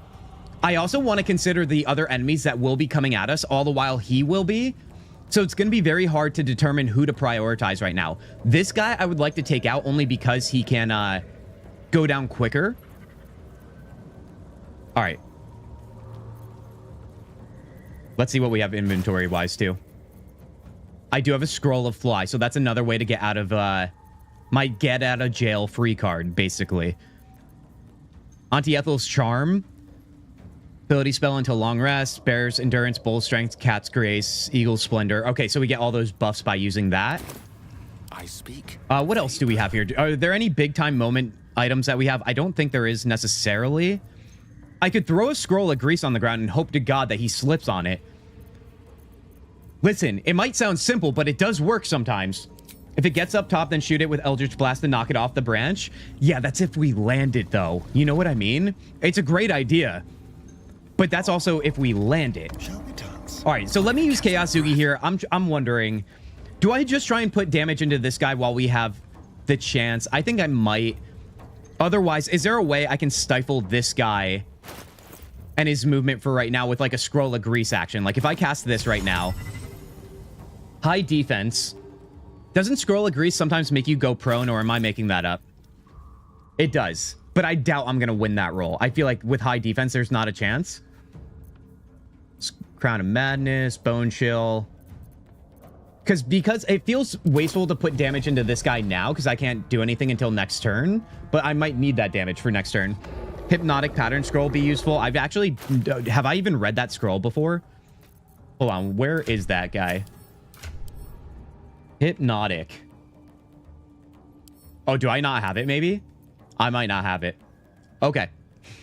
S1: I also want to consider the other enemies that will be coming at us, all the while he will be. So it's going to be very hard to determine who to prioritize right now. This guy I would like to take out only because he can go down quicker. All right. Let's see what we have inventory-wise, too. I do have a Scroll of Fly, so that's another way to get out of my get-out-of-jail-free card, basically. Auntie Ethel's Charm. Ability spell until long rest. Bear's endurance, bull's strength, cat's grace, eagle's splendor. Okay, so we get all those buffs by using that.
S5: I speak.
S1: What else do we have here? Are there any big time moment items that we have? I don't think there is necessarily. I could throw a scroll of grease on the ground and hope to God that he slips on it. Listen, it might sound simple, but it does work sometimes. If it gets up top, then shoot it with Eldritch Blast and knock it off the branch. Yeah, that's if we land it, though. You know what I mean? It's a great idea. But that's also if we land it.
S7: Shall we dance?
S1: All right, so let me use Kintzugi here. I'm wondering, do I just try and put damage into this guy while we have the chance? I think I might. Otherwise, is there a way I can stifle this guy and his movement for right now with like a scroll of grease action? Like if I cast this right now, high defense. Doesn't scroll of grease sometimes make you go prone, or am I making that up? It does, but I doubt I'm going to win that roll. I feel like with high defense, there's not a chance. Crown of Madness, Bone Chill. Because it feels wasteful to put damage into this guy now because I can't do anything until next turn, but I might need that damage for next turn. Hypnotic Pattern Scroll be useful. Have I even read that scroll before? Hold on, where is that guy? Hypnotic. Oh, do I not have it maybe? I might not have it. Okay.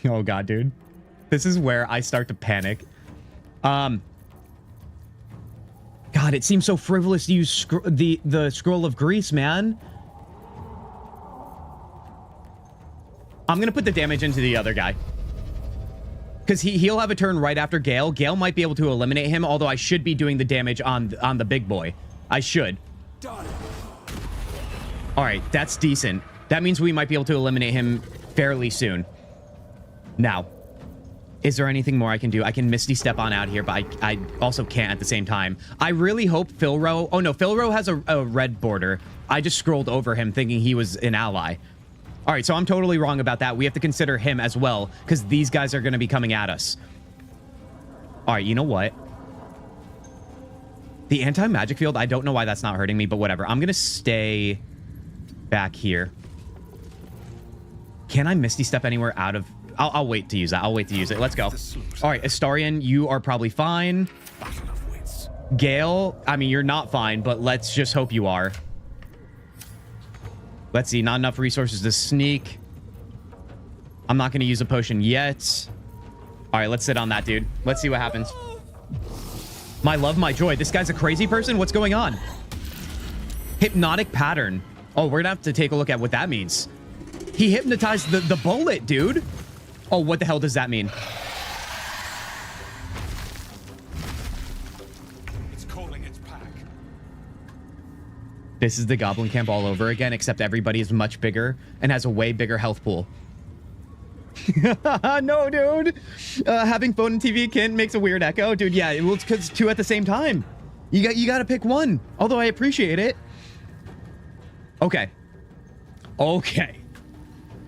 S1: Oh god, dude. This is where I start to panic. God, it seems so frivolous to use the scroll of grease, man. I'm gonna put the damage into the other guy. Because he'll have a turn right after Gale. Gale might be able to eliminate him, although I should be doing the damage on the big boy. I should. All right, that's decent. That means we might be able to eliminate him fairly soon. Now, is there anything more I can do? I can Misty Step on out here, but I also can't at the same time. I really hope Philro... Oh, no, Philro has a red border. I just scrolled over him thinking he was an ally. All right, so I'm totally wrong about that. We have to consider him as well, because these guys are going to be coming at us. All right, you know what? The anti-magic field, I don't know why that's not hurting me, but whatever. I'm going to stay back here. Can I Misty Step anywhere out of... I'll wait to use that. I'll wait to use it. Let's go. All right, Astarion, you are probably fine. Gale, I mean, you're not fine, but let's just hope you are. Let's see, not enough resources to sneak. I'm not going to use a potion yet. All right, let's sit on that, dude. Let's see what happens. My love, my joy. This guy's a crazy person? What's going on? Hypnotic Pattern. Oh, we're going to have to take a look at what that means. He hypnotized the bullet, dude. Oh, what the hell does that mean?
S5: It's calling its pack.
S1: This is the Goblin Camp all over again, except everybody is much bigger and has a way bigger health pool. No, dude. Having phone and TV Kint makes a weird echo. Dude, yeah, well, it's because two at the same time. You got to pick one. Although I appreciate it. Okay. Okay.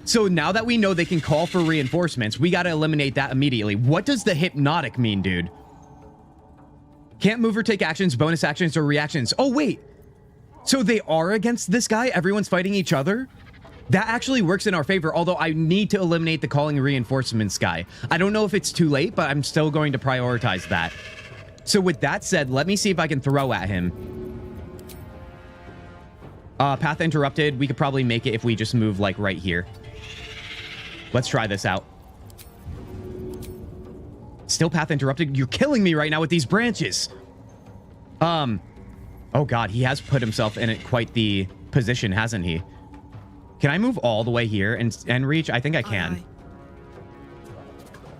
S1: So now that we know they can call for reinforcements, we got to eliminate that immediately. What does the hypnotic mean, dude? Can't move or take actions, bonus actions, or reactions. Oh, wait. So they are against this guy? Everyone's fighting each other? That actually works in our favor, although I need to eliminate the calling reinforcements guy. I don't know if it's too late, but I'm still going to prioritize that. So with that said, let me see if I can throw at him. Path interrupted. We could probably make it if we just move like right here. Let's try this out. Still path interrupted. You're killing me right now with these branches. Oh god, he has put himself in quite the position, hasn't he? Can I move all the way here and reach? I think I can.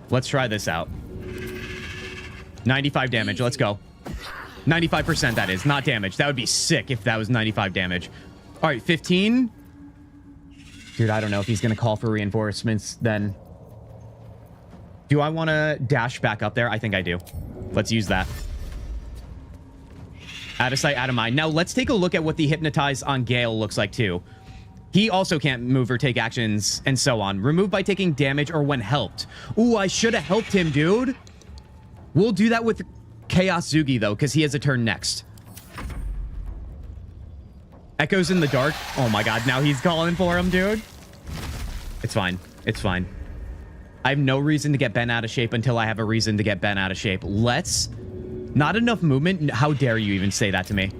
S1: Let's try this out. 95 damage. Let's go. 95% that is. Not damage. That would be sick if that was 95 damage. All right, 15. Dude, I don't know if he's going to call for reinforcements then. Do I want to dash back up there? I think I do. Let's use that. Out of sight, out of mind. Now, let's take a look at what the hypnotize on Gale looks like, too. He also can't move or take actions, and so on. Remove by taking damage or when helped. Ooh, I should have helped him, dude. We'll do that with Kintzugi, though, because he has a turn next. Echoes in the dark. Oh, my God. Now he's calling for him, dude. It's fine. It's fine. I have no reason to get bent out of shape until I have a reason to get bent out of shape. Let's... Not enough movement? How dare you even say that to me?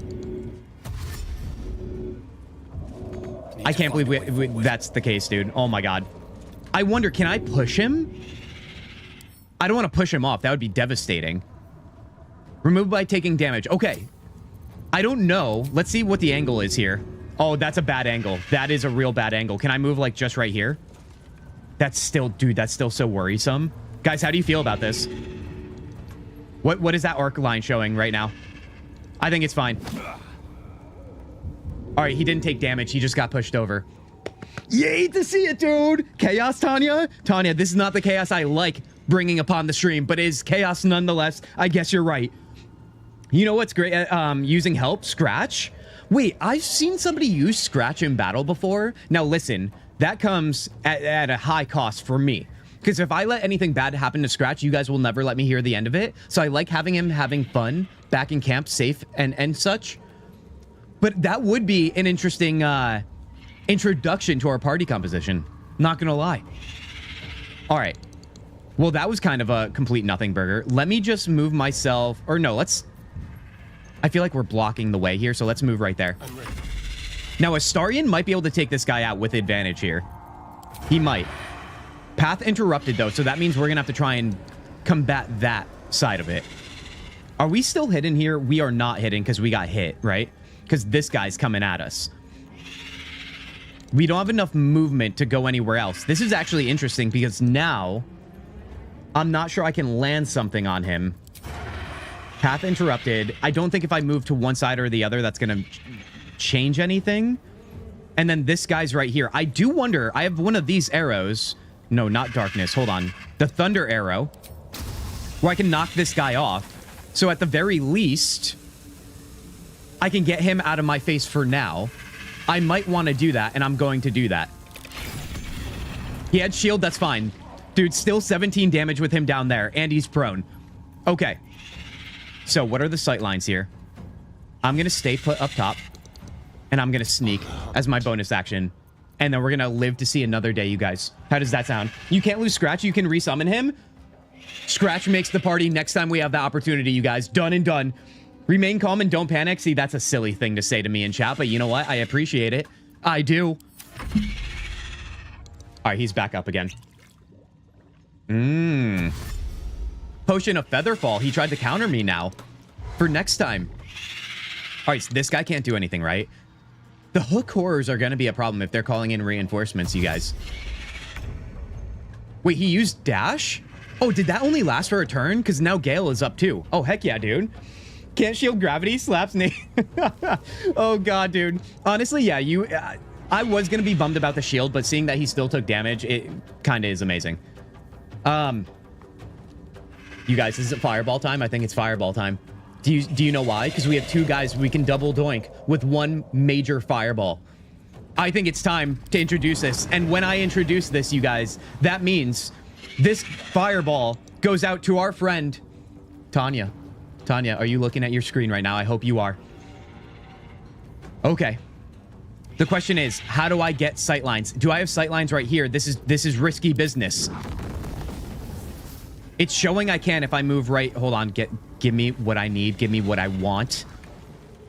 S1: I can't believe that's the case, dude. Oh my god. I wonder, can I push him? I don't want to push him off. That would be devastating. Remove by taking damage. Okay. I don't know. Let's see what the angle is here. Oh, that's a bad angle. That is a real bad angle. Can I move like just right here? That's still, dude, that's still so worrisome. Guys, how do you feel about this? What is that arc line showing right now? I think it's fine. All right, he didn't take damage. He just got pushed over. You hate to see it, dude. Chaos, Tanya? Tanya, this is not the chaos I like bringing upon the stream, but it is chaos nonetheless. I guess you're right. You know what's great? Using help? Scratch? Wait, I've seen somebody use Scratch in battle before. Now, listen, that comes at a high cost for me. Because if I let anything bad happen to Scratch, you guys will never let me hear the end of it. So I like having him having fun back in camp, safe and such. But that would be an interesting introduction to our party composition. Not gonna lie. All right. Well, that was kind of a complete nothing burger. Let me just move myself. Or no, let's... I feel like we're blocking the way here, so let's move right there. Now, Astarion might be able to take this guy out with advantage here. He might. Path interrupted, though, so that means we're going to have to try and combat that side of it. Are we still hidden here? We are not hidden because we got hit, right? Because this guy's coming at us. We don't have enough movement to go anywhere else. This is actually interesting because now I'm not sure I can land something on him. Path interrupted. I don't think if I move to one side or the other, that's going to change anything. And then this guy's right here. I do wonder, I have one of these arrows. No, not darkness. Hold on. The thunder arrow, where I can knock this guy off. So at the very least, I can get him out of my face for now. I might want to do that, and I'm going to do that. He had shield. That's fine. Dude, still 17 damage with him down there, and he's prone. Okay. So what are the sight lines here? I'm going to stay put up top, and I'm going to sneak as my bonus action. And then we're going to live to see another day, you guys. How does that sound? You can't lose Scratch. You can resummon him. Scratch makes the party next time we have the opportunity, you guys. Done and done. Remain calm and don't panic. See, that's a silly thing to say to me in chat, but you know what? I appreciate it. I do. All right, he's back up again. Potion of Featherfall. He tried to counter me now. For next time. All right, so this guy can't do anything, right? The hook horrors are going to be a problem if they're calling in reinforcements, you guys. Wait, he used dash? Oh, did that only last for a turn? Because now Gale is up too. Oh, heck yeah, dude. Can't shield gravity, slaps Nate. Oh, God, dude. Honestly, yeah, I was going to be bummed about the shield, but seeing that he still took damage, it kind of is amazing. You guys, is it fireball time? I think it's fireball time. Do you know why? Because we have two guys we can double doink with one major fireball. I think it's time to introduce this. And when I introduce this, you guys, that means this fireball goes out to our friend, Tanya. Tanya, are you looking at your screen right now? I hope you are. Okay. The question is, how do I get sightlines? Do I have sightlines right here? This is risky business. It's showing I can if I move right. Hold on. Give me what I need. Give me what I want.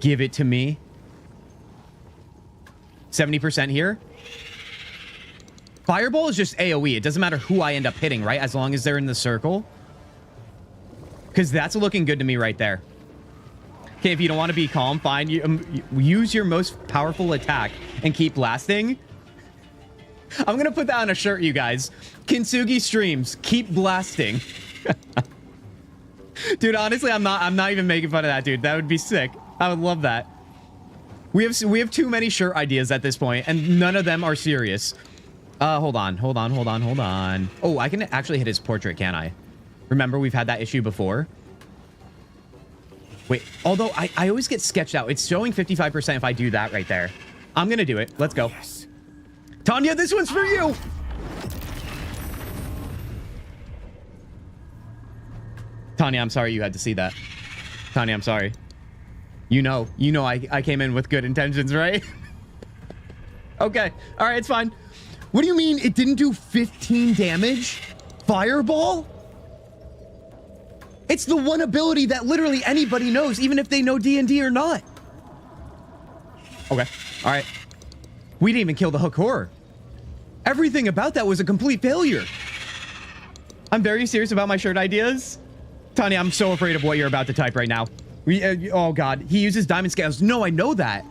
S1: Give it to me. 70% here. Fireball is just AoE. It doesn't matter who I end up hitting, right? As long as they're in the circle. Because that's looking good to me right there. Okay, if you don't want to be calm, fine. Use your most powerful attack and keep blasting. I'm going to put that on a shirt, you guys. Kintzugi streams. Keep blasting. Dude, honestly, I'm not even making fun of that, dude. That would be sick. I would love that. We have too many shirt ideas at this point, and none of them are serious. Hold on. Oh, I can actually hit his portrait, can't I? Remember, we've had that issue before. Wait, although I always get sketched out. It's showing 55% if I do that right there. I'm going to do it. Let's go. Yes. Tanya, this one's for you. Tanya, I'm sorry you had to see that. Tanya, I'm sorry. You know I came in with good intentions, right? Okay. All right, it's fine. What do you mean it didn't do 15 damage? Fireball? It's the one ability that literally anybody knows, even if they know D&D or not. Okay. All right. We didn't even kill the hook horror. Everything about that was a complete failure. I'm very serious about my shirt ideas. Tanya, I'm so afraid of what you're about to type right now. Oh God, he uses diamond scales. No, I know that.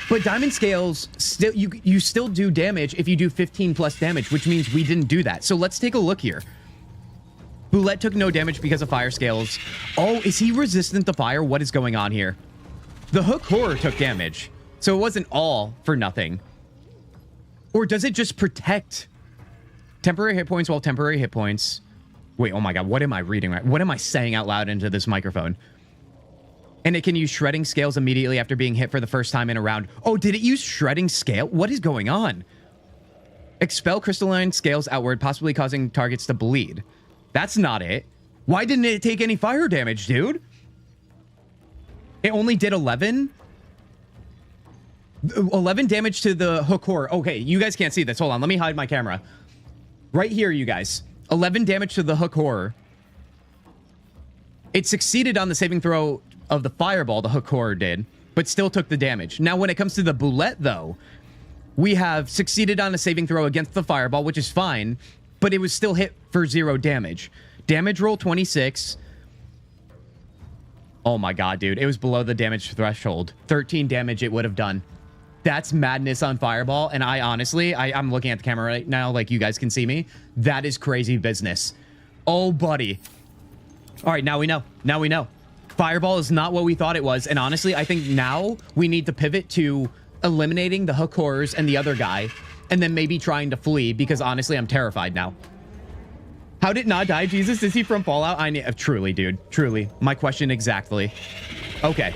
S1: But diamond scales, still, you still do damage if you do 15 plus damage, which means we didn't do that. So let's take a look here. Boulette took no damage because of fire scales. Oh, is he resistant to fire? What is going on here? The hook horror took damage. So it wasn't all for nothing. Or does it just protect temporary hit points while temporary hit points? Wait, oh my God, what am I reading? What am I saying out loud into this microphone? And it can use shredding scales immediately after being hit for the first time in a round. Oh, did it use shredding scale? What is going on? Expel crystalline scales outward, possibly causing targets to bleed. That's not it. Why didn't it take any fire damage, dude? It only did 11? 11 damage to the hook horror. Okay, you guys can't see this. Hold on, let me hide my camera. Right here, you guys. 11 damage to the hook horror. It succeeded on the saving throw of the fireball, the hook horror did, but still took the damage. Now, when it comes to the boulette, though, we have succeeded on a saving throw against the fireball, which is fine, but it was still hit for 0 damage. Damage roll 26. Oh my God, dude. It was below the damage threshold. 13 damage it would have done. That's madness on fireball. And I honestly, I'm looking at the camera right now, like you guys can see me. That is crazy business. Oh, buddy. All right, now we know. Now we know. Fireball is not what we thought it was. And honestly, I think now we need to pivot to eliminating the hook horrors and the other guy, and then maybe trying to flee, because honestly, I'm terrified now. How did not die, Jesus? Is he from Fallout? I need, truly, dude. Truly. My question exactly. Okay.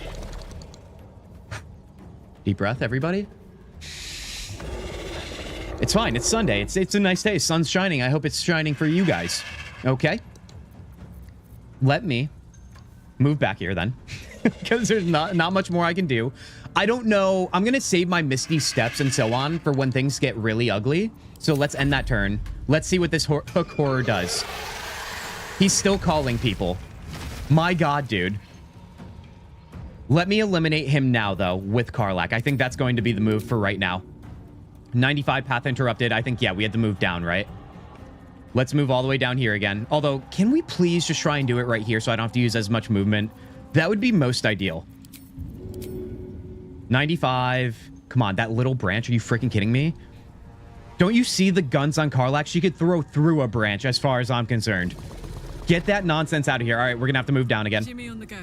S1: Deep breath, everybody. It's fine. It's Sunday. It's a nice day. Sun's shining. I hope it's shining for you guys. Okay. Let me move back here then, because there's not much more I can do. I don't know. I'm going to save my misty steps and so on for when things get really ugly. So let's end that turn. Let's see what this hook horror does. He's still calling people. My God, dude. Let me eliminate him now, though, with Karlach. I think that's going to be the move for right now. 95 path interrupted. I think, yeah, we had to move down, right? Let's move all the way down here again. Although, can we please just try and do it right here so I don't have to use as much movement? That would be most ideal. 95. Come on, that little branch. Are you freaking kidding me? Don't you see the guns on Karlach? She could throw through a branch as far as I'm concerned. Get that nonsense out of here. All right, we're going to have to move down again.
S6: Jimmy on the go.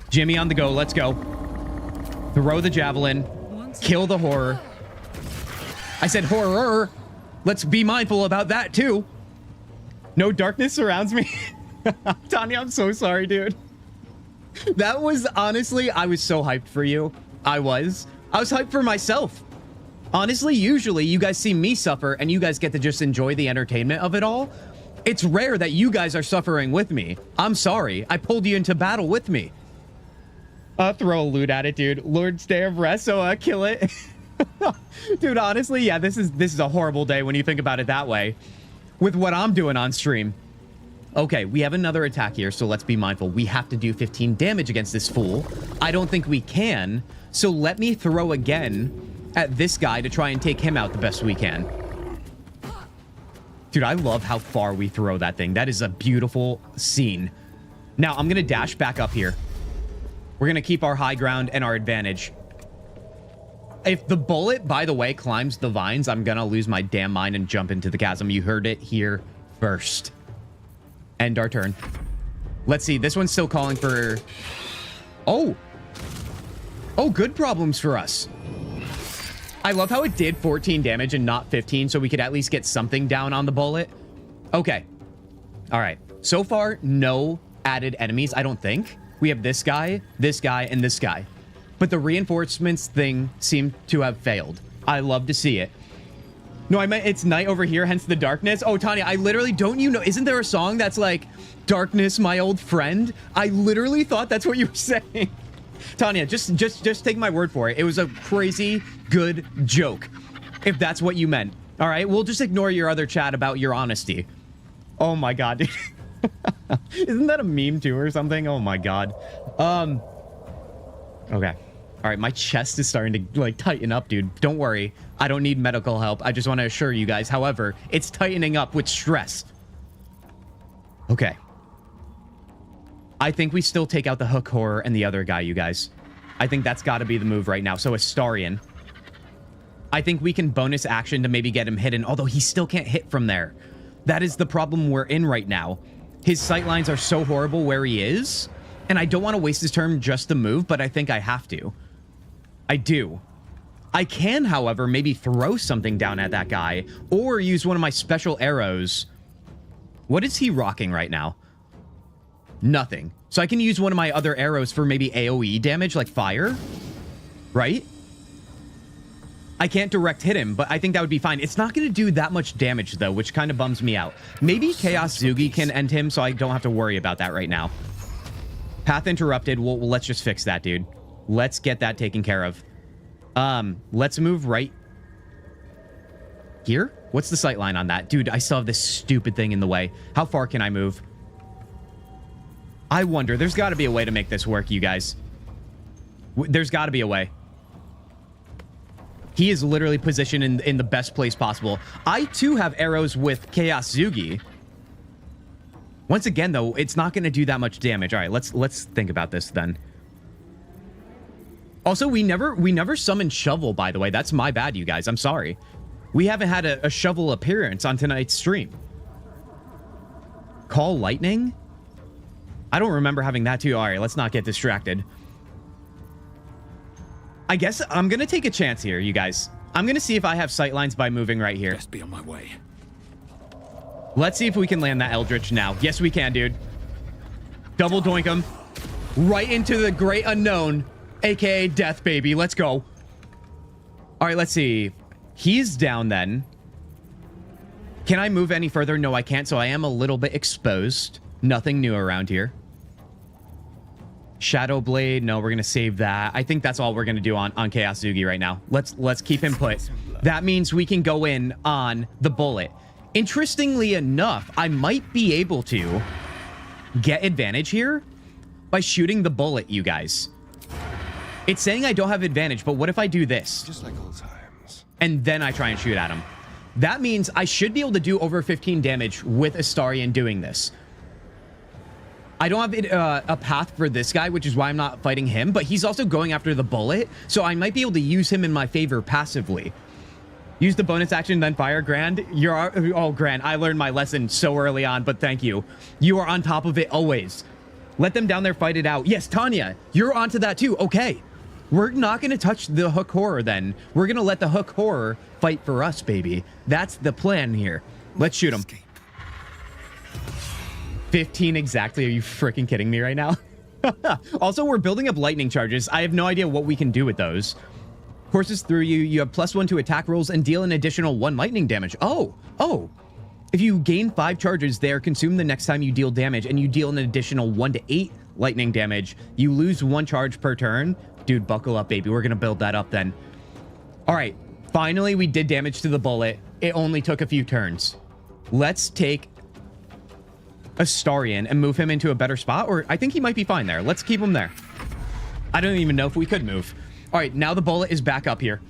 S1: Jimmy on the go. Let's go. Throw the javelin. Kill the horror. I said horror. Let's be mindful about that, too. No darkness surrounds me. Tanya, I'm so sorry, dude. That was, honestly, I was so hyped for you. I was hyped for myself. Honestly, usually you guys see me suffer and you guys get to just enjoy the entertainment of it all. It's rare that you guys are suffering with me. I'm sorry. I pulled you into battle with me. Throw a loot at it, dude. Lord's Day of Rest, so kill it. Dude, honestly, yeah, this is a horrible day when you think about it that way. With what I'm doing on stream. Okay, we have another attack here, so let's be mindful. We have to do 15 damage against this fool. I don't think we can, so let me throw again at this guy to try and take him out the best we can. Dude, I love how far we throw that thing. That is a beautiful scene. Now, I'm going to dash back up here. We're going to keep our high ground and our advantage. If the bullet, by the way, climbs the vines, I'm going to lose my damn mind and jump into the chasm. You heard it here first. End our turn. Let's see. This one's still calling for... Oh. Oh, good problems for us. I love how it did 14 damage and not 15, so we could at least get something down on the bullet. Okay. All right. So far, no added enemies, I don't think. We have this guy, and this guy. But the reinforcements thing seemed to have failed. I love to see it. No, I meant it's night over here, hence the darkness. Oh, Tanya, I literally, don't you know, isn't there a song that's like, darkness, my old friend? I literally thought that's what you were saying. Tanya, just take my word for it. It was a crazy good joke, if that's what you meant. All right, we'll just ignore your other chat about your honesty. Oh my god, dude. Isn't that a meme too or something? Oh my god. Okay. All right, my chest is starting to like tighten up, dude. Don't worry. I don't need medical help. I just want to assure you guys. However, it's tightening up with stress. Okay. I think we still take out the hook horror and the other guy, you guys. I think that's got to be the move right now. So Astarion. I think we can bonus action to maybe get him hidden, although he still can't hit from there. That is the problem we're in right now. His sightlines are so horrible where he is, and I don't want to waste his turn just to move, but I think I have to. I do. I can, however, maybe throw something down at that guy, or use one of my special arrows. What is he rocking right now? Nothing. So I can use one of my other arrows for maybe AoE damage, like fire, right? I can't direct hit him, but I think that would be fine. It's not going to do that much damage, though, which kind of bums me out. Maybe Chaos Zugi can end him, so I don't have to worry about that right now. Path interrupted. Well, let's just fix that, dude. Let's get that taken care of. Let's move right here. What's the sight line on that? Dude, I still have this stupid thing in the way. How far can I move? I wonder. There's got to be a way to make this work, you guys. There's got to be a way. He is literally positioned in the best place possible. I, too, have arrows with Chaos Zugi. Once again, though, it's not going to do that much damage. All right, let's think about this then. Also, we never summoned Shovel, by the way. That's my bad, you guys. I'm sorry. We haven't had a Shovel appearance on tonight's stream. Call Lightning? I don't remember having that, too. All right, let's not get distracted. I guess I'm going to take a chance here, you guys. I'm going to see if I have sightlines by moving right here.
S5: Best be on my way.
S1: Let's see if we can land that Eldritch now. Yes, we can, dude. Double doink him. Right into the great unknown, aka death, baby. Let's go. All right, let's see. He's down then. Can I move any further? No, I can't, so I am a little bit exposed. Nothing new around here. Shadow Blade. No, we're going to save that. I think that's all we're going to do on Chaos Zugi right now. Let's keep him put. That means we can go in on the bullet. Interestingly enough, I might be able to get advantage here by shooting the bullet, you guys. It's saying I don't have advantage, but what if I do this?
S7: Just like old times.
S1: And then I try and shoot at him. That means I should be able to do over 15 damage with Astarion doing this. I don't have a path for this guy, which is why I'm not fighting him, but he's also going after the bullet, so I might be able to use him in my favor passively. Use the bonus action, then fire. Grand. Oh, Grand, I learned my lesson so early on, but thank you. You are on top of it always. Let them down there fight it out. Yes, Tanya, you're onto that too. Okay. We're not going to touch the hook horror then. We're going to let the hook horror fight for us, baby. That's the plan here. Let's shoot him. 15 exactly. Are you freaking kidding me right now? Also, we're building up lightning charges. I have no idea what we can do with those. Courses through you. You have +1 to attack rolls and deal an additional 1 lightning damage. Oh. If you gain 5 charges, they are consumed the next time you deal damage, and you deal an additional 1 to 8 lightning damage. You lose 1 charge per turn. Dude, buckle up, baby. We're going to build that up then. All right. Finally, we did damage to the bullet. It only took a few turns. Let's take Astarion and move him into a better spot, or I think he might be fine there. Let's keep him there. I don't even know if we could move. All right, now the bullet is back up here.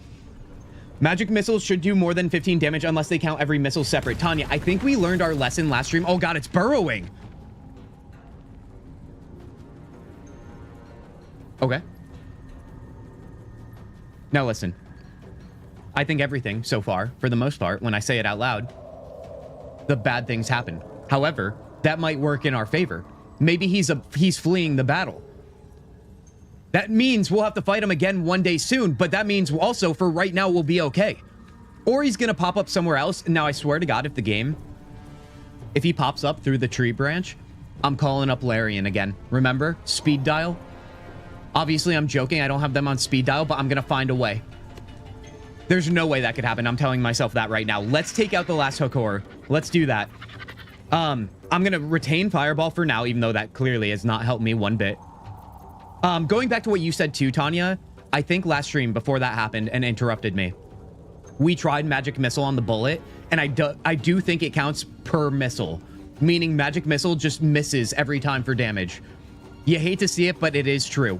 S1: Magic missiles should do more than 15 damage unless they count every missile separate. Tanya, I think we learned our lesson last stream. Oh god, it's burrowing. Okay. Now listen. I think everything so far, for the most part, when I say it out loud, the bad things happen. However, that might work in our favor. Maybe he's fleeing the battle. That means we'll have to fight him again one day soon, but that means also for right now we'll be okay. Or he's gonna pop up somewhere else. Now I swear to God, if he pops up through the tree branch, I'm calling up Larian again. Remember? Speed dial? Obviously, I'm joking. I don't have them on speed dial, but I'm gonna find a way. There's no way that could happen. I'm telling myself that right now. Let's take out the last hook horror. Let's do that. I'm gonna retain Fireball for now, even though that clearly has not helped me one bit. Going back to what you said too, Tanya, I think last stream before that happened and interrupted me. we tried magic missile on the bullet, and I do think it counts per missile, meaning magic missile just misses every time for damage. You hate to see it, but it is true.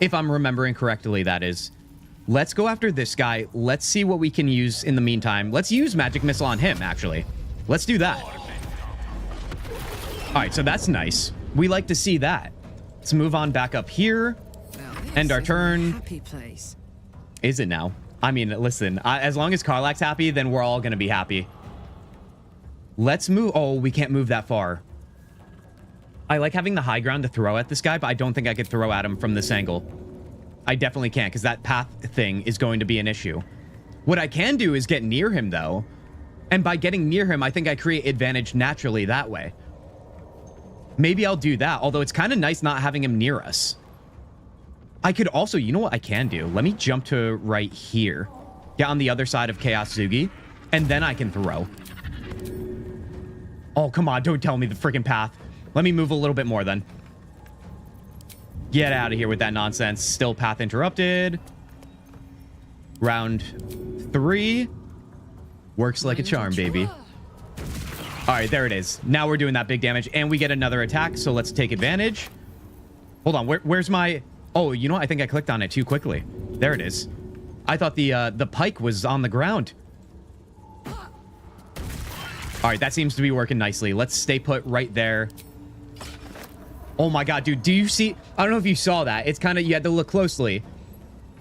S1: If I'm remembering correctly, that is. Let's go after this guy. Let's see what we can use in the meantime. Let's use magic missile on him, actually. Let's do that. All right, so that's nice. We like to see that. Let's move on back up here. End our turn.
S6: Happy place.
S1: Is it now? I mean, listen, as long as Karlak's happy, then we're all going to be happy. Let's move. Oh, we can't move that far. I like having the high ground to throw at this guy, but I don't think I could throw at him from this angle. I definitely can't, because that path thing is going to be an issue. What I can do is get near him, though. And by getting near him, I think I create advantage naturally that way. Maybe I'll do that, although it's kind of nice not having him near us. I could also, you know what I can do? Let me jump to right here. Get on the other side of Kintzugi, and then I can throw. Oh, come on, don't tell me the freaking path. Let me move a little bit more then. Get out of here with that nonsense. Still path interrupted. Round 3. Works like a charm, baby. All right, there it is. Now we're doing that big damage, and we get another attack, so let's take advantage. Hold on, where's my... Oh, you know what? I think I clicked on it too quickly. There it is. I thought the pike was on the ground. All right, that seems to be working nicely. Let's stay put right there. Oh my god, dude, do you see? I don't know if you saw that. It's kind of, you had to look closely.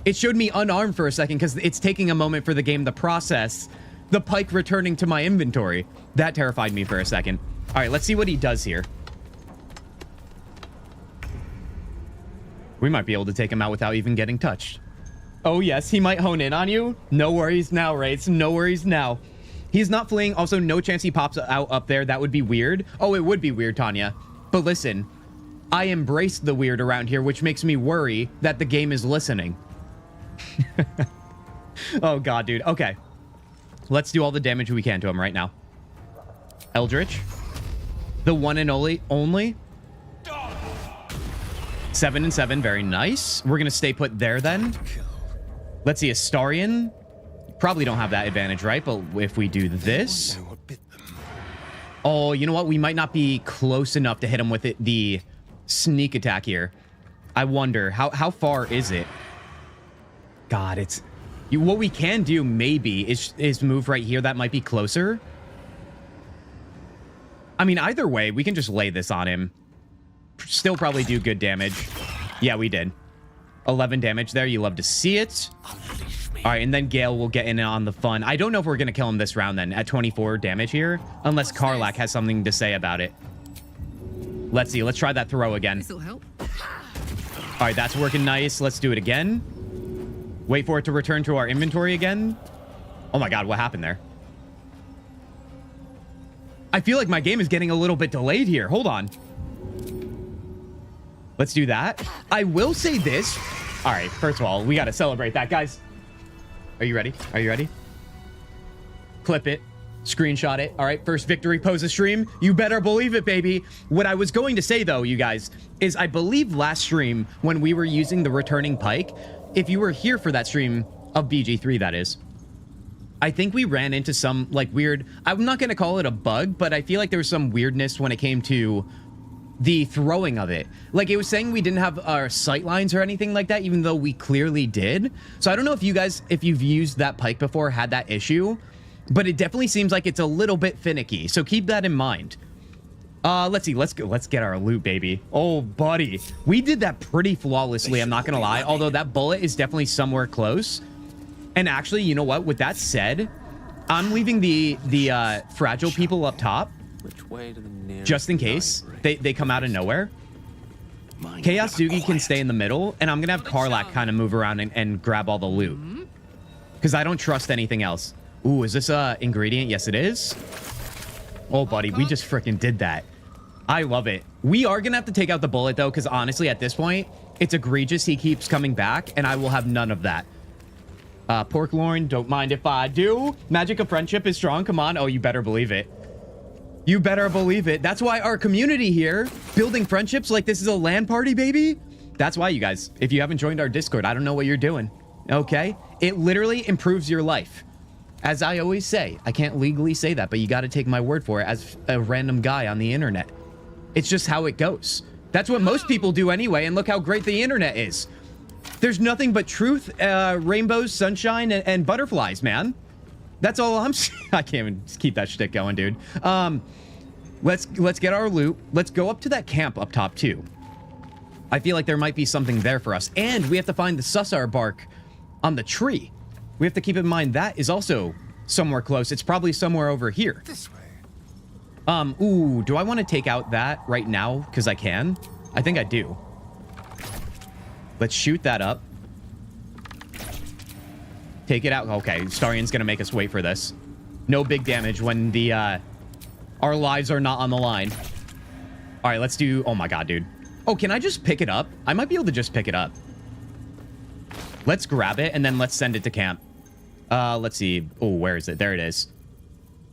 S1: It showed me unarmed for a second because it's taking a moment for the game to process the pike returning to my inventory. That terrified me for a second. All right, let's see what he does here. We might be able to take him out without even getting touched. Oh yes, he might hone in on you. No worries now, Wraiths. No worries now. He's not fleeing. Also, no chance he pops out up there. That would be weird. Oh, it would be weird, Tanya. But listen, I embrace the weird around here, which makes me worry that the game is listening. Oh god, dude. Okay. Let's do all the damage we can to him right now. Eldritch. The one and only. 7 and 7. Very nice. We're going to stay put there then. Let's see. Astarion. Probably don't have that advantage, right? But if we do this... Oh, you know what? We might not be close enough to hit him with the sneak attack here. I wonder. How far is it? God, it's... What we can do, maybe, is move right here. That might be closer. I mean, either way, we can just lay this on him. Still probably do good damage. Yeah, we did. 11 damage there. You love to see it. All right, and then Gale will get in on the fun. I don't know if we're going to kill him this round then at 24 damage here, unless Karlak has something to say about it. Let's see. Let's try that throw again.
S6: This'll help.
S1: All right, that's working nice. Let's do it again. Wait for it to return to our inventory again. Oh my god, what happened there? I feel like my game is getting a little bit delayed here. Hold on. Let's do that. I will say this. All right, first of all, we got to celebrate that, guys. Are you ready? Are you ready? Clip it. Screenshot it. All right, first victory pose of stream. You better believe it, baby. What I was going to say, though, you guys, is I believe last stream when we were using the returning pike, if you were here for that stream of BG3, that is, I think we ran into some, like, weird... I'm not going to call it a bug, but I feel like there was some weirdness when it came to the throwing of it. Like, it was saying we didn't have our sight lines or anything like that, even though we clearly did. So I don't know if you guys, if you've used that pike before, had that issue, but it definitely seems like it's a little bit finicky. So keep that in mind. Let's see. Let's get our loot, baby. Oh, buddy. We did that pretty flawlessly, I'm not gonna lie. Although that bullet is definitely somewhere close. And actually, you know what? With that said, I'm leaving the fragile people up top.
S5: Which way to the nearest
S1: just in case they come out of nowhere. Kintzugi can stay in the middle, and I'm gonna have Karlak kind of move around and grab all the loot, because I don't trust anything else. Ooh, is this a ingredient? Yes, it is. Oh, buddy, we just freaking did that. I love it. We are gonna have to take out the bullet though, because honestly, at this point, it's egregious. He keeps coming back, and I will have none of that. Pork loin, don't mind if I do. Magic of friendship is strong. Come on. Oh, you better believe it. You better believe it. That's why our community here, building friendships like this is a LAN party, baby. That's why, you guys, if you haven't joined our Discord, I don't know what you're doing. Okay? It literally improves your life. As I always say, I can't legally say that, but you got to take my word for it as a random guy on the internet. It's just how it goes. That's what most people do anyway, and look how great the internet is. There's nothing but truth, rainbows, sunshine, and butterflies, man. That's all I'm saying. I can't even keep that shtick going, dude. Let's get our loot. Let's go up to that camp up top, too. I feel like there might be something there for us. And we have to find the Susar bark on the tree. We have to keep in mind that is also somewhere close. It's probably somewhere over here.
S7: This way.
S1: Ooh, do I want to take out that right now? Because I can. I think I do. Let's shoot that up. Take it out. Okay, Starian's going to make us wait for this. No big damage when the, our lives are not on the line. All right, let's do... Oh, my God, dude. Oh, can I just pick it up? I might be able to just pick it up. Let's grab it, and then let's send it to camp. Let's see. Oh, where is it? There it is.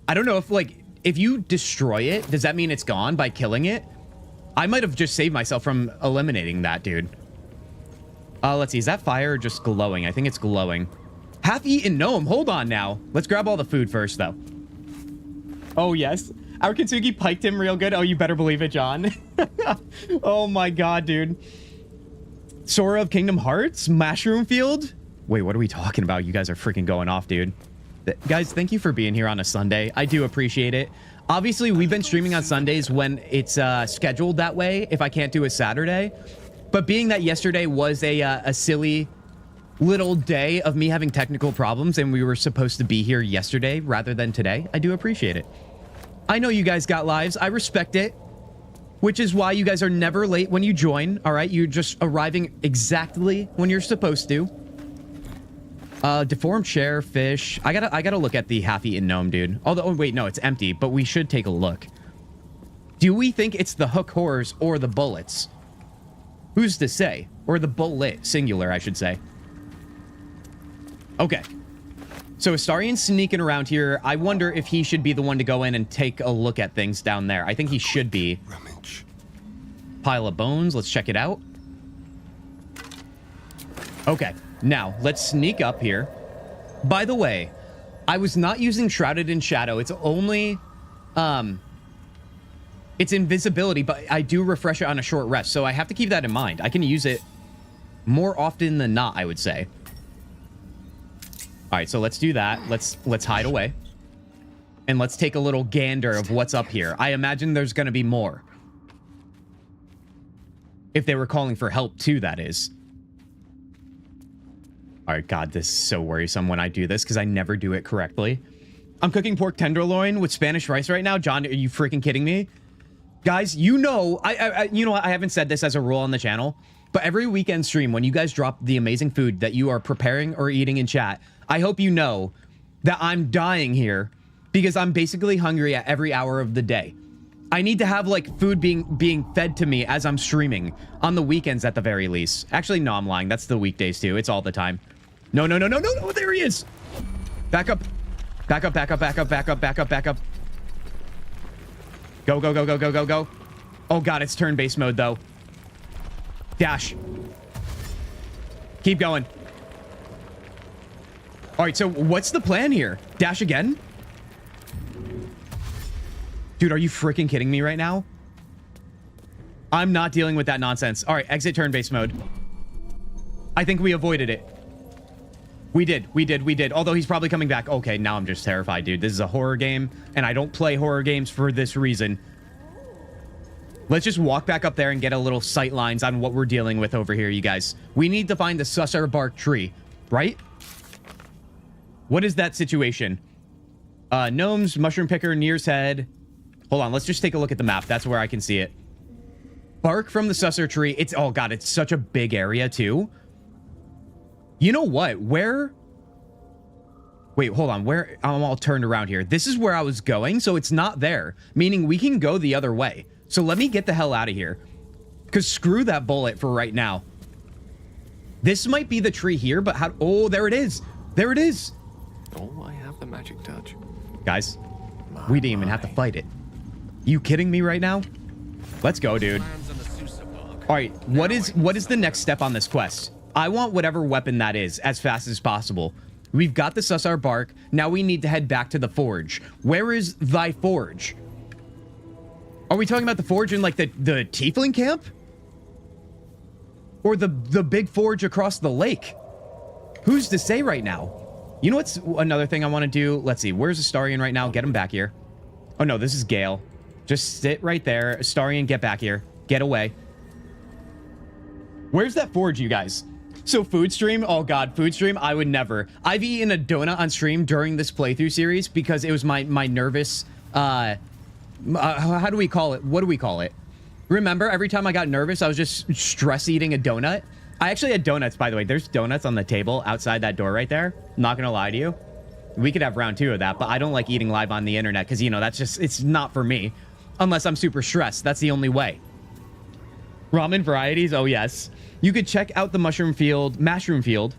S1: I don't know if, like, if you destroy it, does that mean it's gone by killing it? I might have just saved myself from eliminating that, dude. Let's see. Is that fire or just glowing? I think it's glowing. Half-eaten gnome. Hold on now. Let's grab all the food first, though. Oh, yes. Our Kintzugi piked him real good. Oh, you better believe it, John. Oh, my God, dude. Sora of Kingdom Hearts? Mushroom Field? Wait, what are we talking about? You guys are freaking going off, dude. Guys, thank you for being here on a Sunday. I do appreciate it. Obviously, we've been streaming on Sundays when it's scheduled that way, if I can't do a Saturday. But being that yesterday was a silly little day of me having technical problems and we were supposed to be here yesterday rather than today, I do appreciate it. I know you guys got lives. I respect it. Which is why you guys are never late when you join, all right? You're just arriving exactly when you're supposed to. Deformed chair, fish. I gotta look at the half-eaten gnome, dude. Although, oh, wait, no, it's empty, but we should take a look. Do we think it's the hook horrors or the bullets? Who's to say? Or the bullet, singular, I should say. Okay. So Astarian's sneaking around here. I wonder if he should be the one to go in and take a look at things down there. I think he should be.
S7: Rummage.
S1: Pile of bones. Let's check it out. Okay. Now, let's sneak up here. By the way, I was not using Shrouded in Shadow. It's only... it's invisibility, but I do refresh it on a short rest. So I have to keep that in mind. I can use it more often than not, I would say. All right, so let's do that. Let's hide away. And let's take a little gander of what's up here. I imagine there's going to be more. If they were calling for help too, that is. All right, God, this is so worrisome when I do this because I never do it correctly. I'm cooking pork tenderloin with Spanish rice right now. John, are you freaking kidding me? Guys, you know, you know, I haven't said this as a rule on the channel, but every weekend stream, when you guys drop the amazing food that you are preparing or eating in chat, I hope you know that I'm dying here because I'm basically hungry at every hour of the day. I need to have, like, food being fed to me as I'm streaming on the weekends at the very least. Actually, no, I'm lying. That's the weekdays, too. It's all the time. No, no, no, no, no, no. There he is. Back up. Back up, back up, back up, back up, back up, back up. Go, go, go, go, go, go, go. Oh, God, it's turn-based mode, though. Dash. Keep going. All right, so what's the plan here? Dash again? Dude, are you freaking kidding me right now? I'm not dealing with that nonsense. All right, exit turn-based mode. I think we avoided it. We did. Although he's probably coming back. Okay, now I'm just terrified, dude. This is a horror game, and I don't play horror games for this reason. Let's just walk back up there and get a little sight lines on what we're dealing with over here, you guys. We need to find the Susar bark tree, right? What is that situation? Gnomes, mushroom picker, Near's head. Hold on, let's just take a look at the map. That's where I can see it. Bark from the Susar tree. It's, oh God, it's such a big area too. You know what? Where? Wait, hold on. Where? I'm all turned around here. This is where I was going, so it's not there. Meaning we can go the other way. So let me get the hell out of here. Because screw that bullet for right now. This might be the tree here, but how... Oh, there it is. There it is.
S7: Oh, I have the magic touch.
S1: Guys, we didn't even have to fight it. You kidding me right now? Let's go, dude. All right, what is the next step on this quest? I want whatever weapon that is as fast as possible. We've got the Sussar bark. Now we need to head back to the forge. Where is thy forge? Are we talking about the forge in like the tiefling camp? Or the big forge across the lake? Who's to say right now? You know what's another thing I want to do? Let's see. Where's Astarion right now? Get him back here. Oh no, this is Gale. Just sit right there. Astarion, get back here. Get away. Where's that forge, you guys? So food stream? Oh god, food stream? I would never. I've eaten a donut on stream during this playthrough series because it was my nervous, how do we call it? What do we call it? Remember, every time I got nervous, I was just stress eating a donut. I actually had donuts, by the way. There's donuts on the table outside that door right there. Not gonna lie to you. We could have round 2 of that, but I don't like eating live on the internet because, you know, that's just, it's not for me. Unless I'm super stressed. That's the only way. Ramen varieties? Oh, yes. You could check out the mushroom field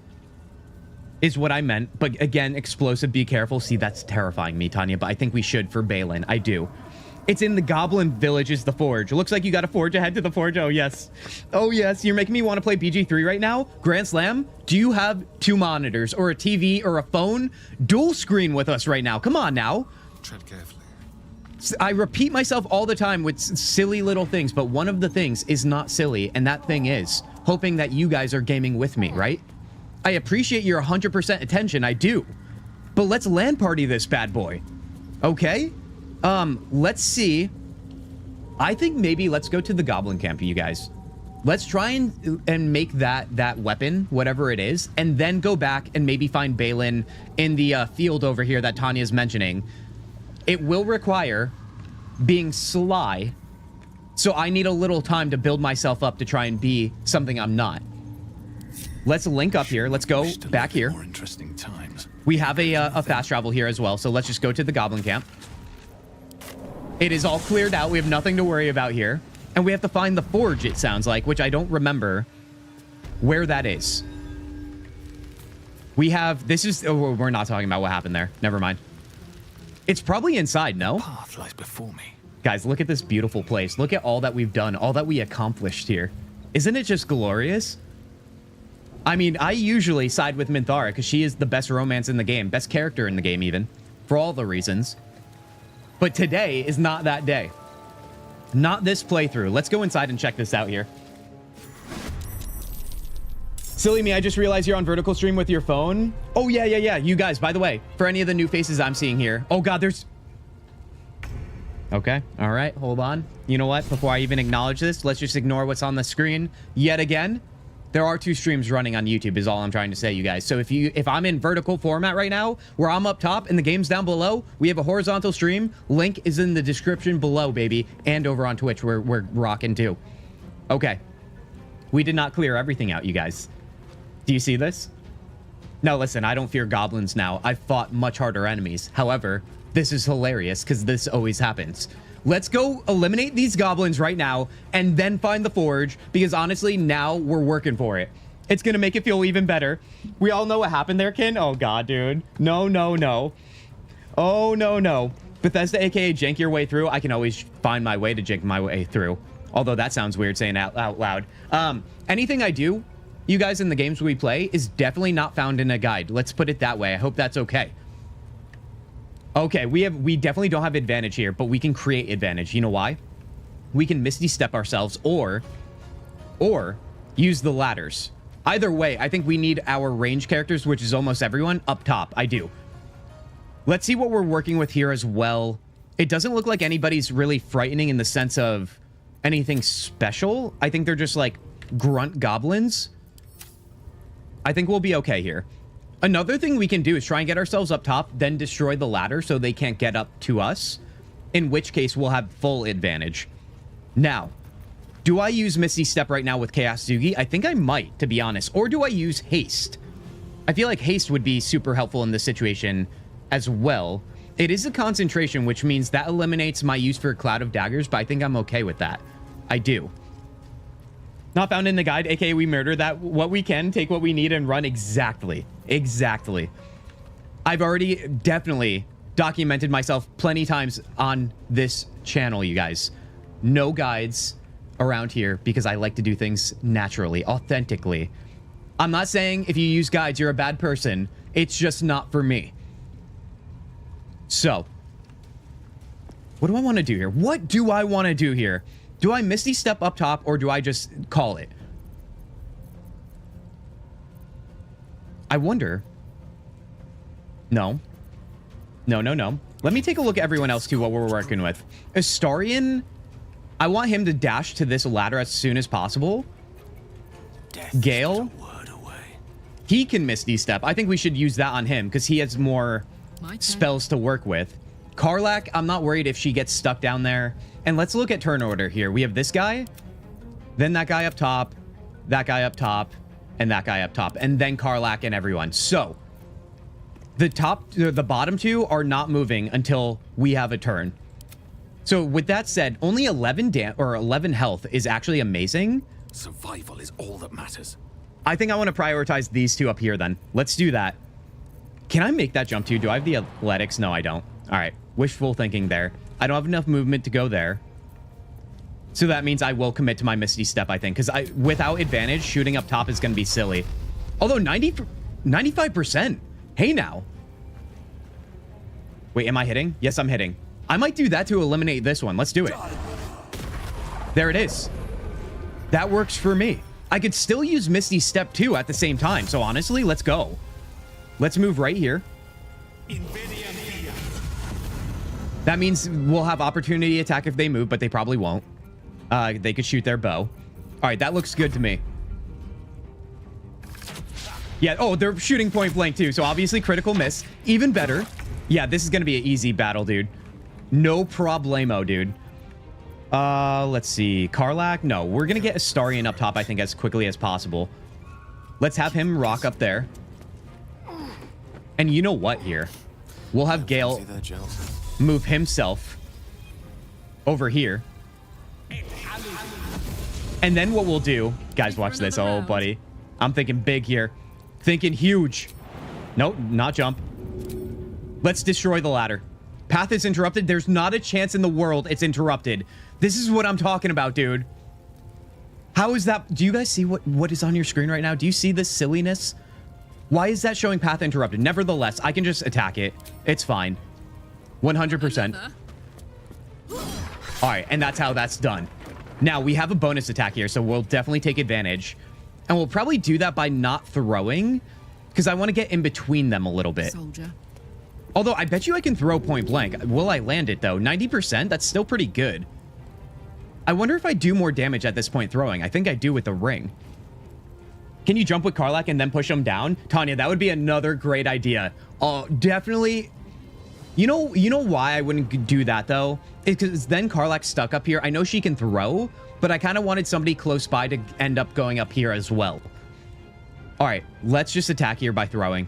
S1: is what I meant. But again, explosive, be careful. See, that's terrifying me, Tanya, but I think we should for Balin. I do. It's in the Goblin Village is the forge. Looks like you got a forge ahead to the forge. Oh, yes. Oh, yes. You're making me want to play BG3 right now. Grand Slam, do you have 2 monitors or a TV or a phone? Dual screen with us right now. Come on now.
S5: Tread carefully.
S1: I repeat myself all the time with silly little things, but one of the things is not silly, and that thing is hoping that you guys are gaming with me, right? I appreciate your 100% attention, I do. But let's LAN party this bad boy. Okay? Let's see. I think maybe let's go to the Goblin Camp, you guys. Let's try and make that weapon, whatever it is, and then go back and maybe find Balin in the field over here that Tanya's mentioning. It will require being sly, so I need a little time to build myself up to try and be something I'm not. Let's link up here. Let's go back here.
S5: More interesting times.
S1: We have a fast travel here as well, so let's just go to the Goblin Camp. It is all cleared out. We have nothing to worry about here. And we have to find the forge, it sounds like, which I don't remember where that is. We have... This is... Oh, we're not talking about what happened there. Never mind. It's probably inside, no?
S5: Path lies before me.
S1: Guys, look at this beautiful place. Look at all that we've done, all that we accomplished here. Isn't it just glorious? I mean, I usually side with Minthara because she is the best romance in the game, best character in the game even, for all the reasons. But today is not that day. Not this playthrough. Let's go inside and check this out here. Silly me, I just realized you're on vertical stream with your phone. Oh, yeah. You guys, by the way, for any of the new faces I'm seeing here. Oh, God, there's... Okay, all right, hold on. You know what? Before I even acknowledge this, let's just ignore what's on the screen yet again. There are 2 streams running on YouTube is all I'm trying to say, you guys. So if I'm in vertical format right now, where I'm up top and the game's down below, we have a horizontal stream. Link is in the description below, baby. And over on Twitch, we're rocking too. Okay. We did not clear everything out, you guys. Do you see this? No, listen, I don't fear goblins now. I've fought much harder enemies. However, this is hilarious because this always happens. Let's go eliminate these goblins right now and then find the forge because honestly, now we're working for it. It's going to make it feel even better. We all know what happened there, Kin. Oh, God, dude. No. Oh, no. Bethesda, aka jank your way through. I can always find my way to jank my way through. Although that sounds weird saying out loud. Anything I do, you guys, in the games we play is definitely not found in a guide. Let's put it that way. I hope that's okay. Okay, we definitely don't have advantage here, but we can create advantage. You know why? We can Misty Step ourselves or use the ladders. Either way, I think we need our range characters, which is almost everyone, up top. I do. Let's see what we're working with here as well. It doesn't look like anybody's really frightening in the sense of anything special. I think they're just like grunt goblins. I think we'll be okay here. Another thing we can do is try and get ourselves up top, then destroy the ladder so they can't get up to us, in which case we'll have full advantage. Now, do I use Misty Step right now with Kintzugi? I think I might, to be honest. Or do I use Haste? I feel like Haste would be super helpful in this situation as well. It is a concentration, which means that eliminates my use for Cloud of Daggers, but I think I'm okay with that. I do. Not found in the guide, aka we murder that what we can, take what we need, and run exactly. I've already definitely documented myself plenty times on this channel, you guys. No guides around here because I like to do things naturally, authentically. I'm not saying if you use guides, you're a bad person. It's just not for me. So, what do I want to do here? What do I want to do here? Do I Misty Step up top or do I just call it? I wonder. No. No, no, no. Let me take a look at everyone else too, what we're working with. Astarion, I want him to dash to this ladder as soon as possible. Gale, he can Misty Step. I think we should use that on him because he has more spells to work with. Karlach, I'm not worried if she gets stuck down there. And let's look at turn order here. We have this guy, then that guy up top, that guy up top, and that guy up top, and then Karlach and everyone. So the bottom two are not moving until we have a turn. So with that said, only 11 health is actually amazing.
S5: Survival is all that matters.
S1: I think I want to prioritize these two up here then. Let's do that. Can I make that jump too? Do I have the athletics? No, I don't. All right. Wishful thinking there. I don't have enough movement to go there. So that means I will commit to my Misty Step, I think. Because without advantage, shooting up top is going to be silly. Although 95%. Hey now. Wait, am I hitting? Yes, I'm hitting. I might do that to eliminate this one. Let's do it. There it is. That works for me. I could still use Misty Step 2 at the same time. So honestly, let's go. Let's move right here. That means we'll have opportunity attack if they move, but they probably won't. They could shoot their bow. All right, that looks good to me. Yeah, oh, they're shooting point blank too. So obviously critical miss. Even better. Yeah, this is going to be an easy battle, dude. No problemo, dude. Let's see. Karlach? No, we're going to get Astarion up top, I think, as quickly as possible. Let's have him rock up there. And you know what here? We'll have Gale move himself over here. And then what we'll do... Guys, watch this. Oh, buddy. I'm thinking big here. Thinking huge. Nope, not jump. Let's destroy the ladder. Path is interrupted. There's not a chance in the world it's interrupted. This is what I'm talking about, dude. How is that? Do you guys see what is on your screen right now? Do you see this silliness? Why is that showing path interrupted? Nevertheless, I can just attack it. It's fine. 100%. All right, and that's how that's done. Now, we have a bonus attack here, so we'll definitely take advantage. And we'll probably do that by not throwing, because I want to get in between them a little bit.
S6: Soldier.
S1: Although, I bet you I can throw point blank. Will I land it, though? 90%? That's still pretty good. I wonder if I do more damage at this point throwing. I think I do with the ring. Can you jump with Karlach and then push him down? Tanya, that would be another great idea. Oh, definitely. You know why I wouldn't do that, though? It's because then Karlach's stuck up here. I know she can throw, but I kind of wanted somebody close by to end up going up here as well. All right, let's just attack here by throwing.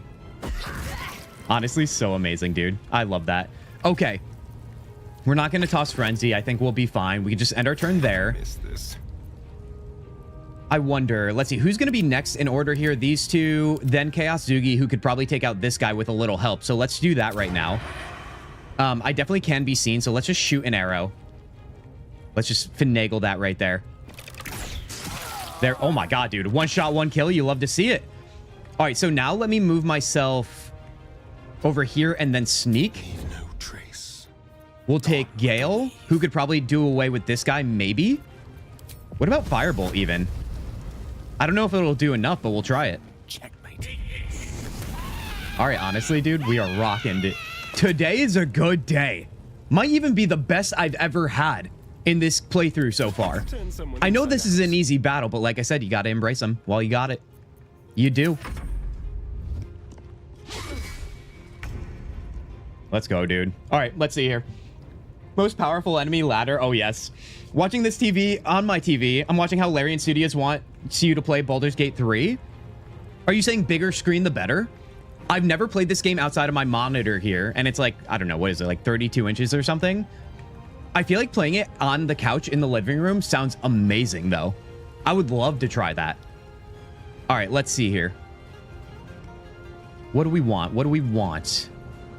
S1: Honestly, so amazing, dude. I love that. Okay. We're not going to toss Frenzy. I think we'll be fine. We can just end our turn there. I wonder. Let's see. Who's going to be next in order here? These two, then Chaos Zugi, who could probably take out this guy with a little help. So let's do that right now. I definitely can be seen, so let's just shoot an arrow. Let's just finagle that right there. There. Oh my god, dude. One shot, one kill. You love to see it. All right, so now let me move myself over here and then sneak.
S5: No trace.
S1: We'll take Gale, who could probably do away with this guy, maybe. What about Firebolt, even? I don't know if it'll do enough, but we'll try it.
S5: Checkmate.
S1: All right, honestly, dude, we are rocking it. Today is a good day. Might even be the best I've ever had in this playthrough so far. I know this is an easy battle, but like I said, you got to embrace them while you got it. You do. Let's go, dude. All right, let's see here. Most powerful enemy ladder. Oh, yes. Watching this TV on my TV, I'm watching how Larian Studios wants you to play Baldur's Gate 3. Are you saying bigger screen the better? I've never played this game outside of my monitor here, and it's like, I don't know, what is it, like 32 inches or something? I feel like playing it on the couch in the living room sounds amazing, though. I would love to try that. All right, let's see here. What do we want? What do we want?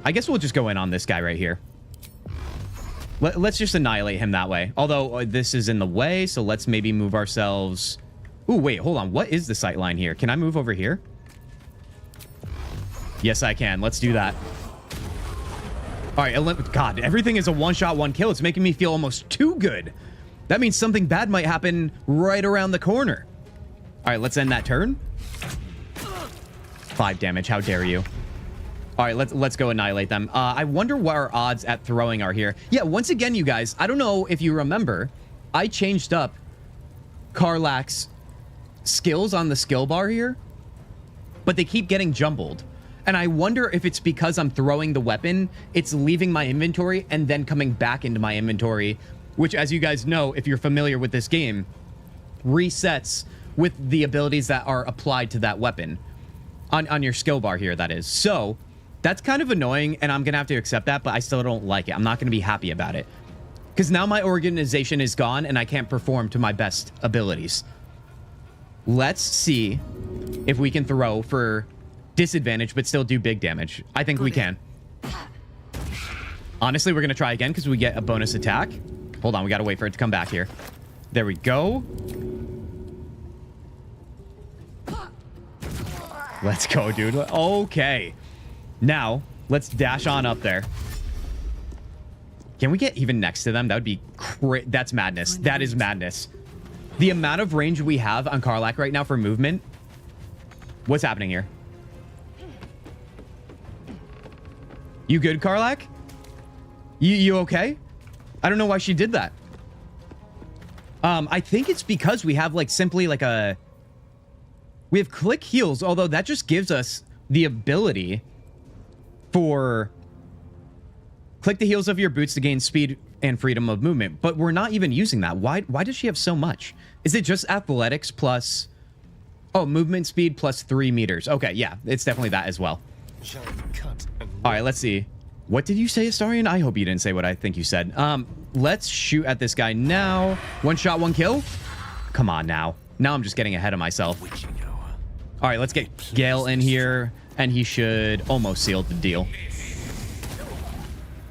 S1: I guess we'll just go in on this guy right here. Let's just annihilate him that way. Although this is in the way, so let's maybe move ourselves Ooh, wait, hold on. What is the sight line here? Can I move over here? Yes, I can. Let's do that. All right, God, everything is a one-shot, one kill. It's making me feel almost too good. That means something bad might happen right around the corner. All right, let's end that turn. 5 damage. How dare you? All right, let's go annihilate them. I wonder what our odds at throwing are here. Yeah, once again, you guys, I don't know if you remember, I changed up Karlach's skills on the skill bar here, but they keep getting jumbled. And I wonder if it's because I'm throwing the weapon, it's leaving my inventory and then coming back into my inventory, which, as you guys know, if you're familiar with this game, resets with the abilities that are applied to that weapon on your skill bar here, that is. So that's kind of annoying, and I'm gonna have to accept that, but I still don't like it. I'm not gonna be happy about it because now my organization is gone and I can't perform to my best abilities. Let's see if we can throw for disadvantage but still do big damage. I think we can. Honestly, we're gonna try again because we get a bonus attack. Hold on, we gotta wait for it to come back here. There we go. Let's go, dude. Okay. Now, let's dash on up there. Can we get even next to them? That would be that's madness. That is madness. The amount of range we have on Karlach right now for movement. What's happening here? You good, Karlach? You okay? I don't know why she did that. I think it's because we have like simply like a... We have click heals, although that just gives us the ability for click the heels of your boots to gain speed and freedom of movement, but we're not even using that. Why does she have so much? Is it just athletics plus... Oh, movement speed plus 3 meters. Okay, yeah, it's definitely that as well. All right, let's see. What did you say, Astarion? I hope you didn't say what I think you said. Let's shoot at this guy now. 1 shot, 1 kill. Come on now. Now I'm just getting ahead of myself. All right, let's get Gale in here, and he should almost seal the deal.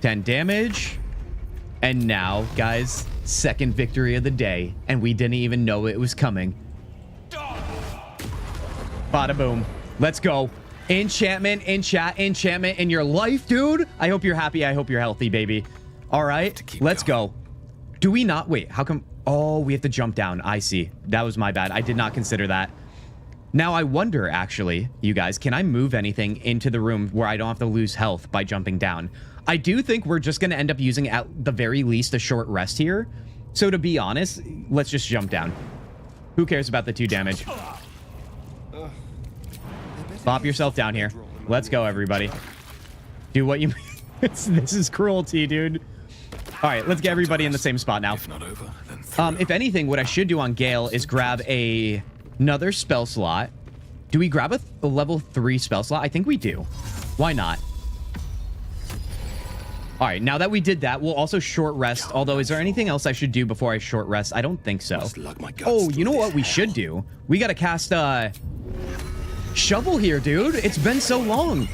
S1: 10 damage. And now, guys, second victory of the day, and we didn't even know it was coming. Bada boom. Let's go. Enchantment in chat, enchantment in your life, dude. I hope you're happy. I hope you're healthy, baby. All right, let's go. Do we not? Wait, how come? Oh, we have to jump down. I see. That was my bad. I did not consider that. Now, I wonder, actually, you guys, can I move anything into the room where I don't have to lose health by jumping down? I do think we're just going to end up using, at the very least, a short rest here. So, to be honest, let's just jump down. Who cares about the 2 damage? Bop yourself down here. Let's go, everybody. Do what you... This is cruelty, dude. All right, let's get everybody in the same spot now.
S5: If not over, then
S1: if anything, what I should do on Gale is grab another spell slot. Do we grab a level 3 spell slot? I think we do. Why not? All right, now that we did that, we'll also short rest. Although, is there anything else I should do before I short rest? I don't think so. Oh, you know what we should do? We got to cast Shovel here, dude. It's been so long.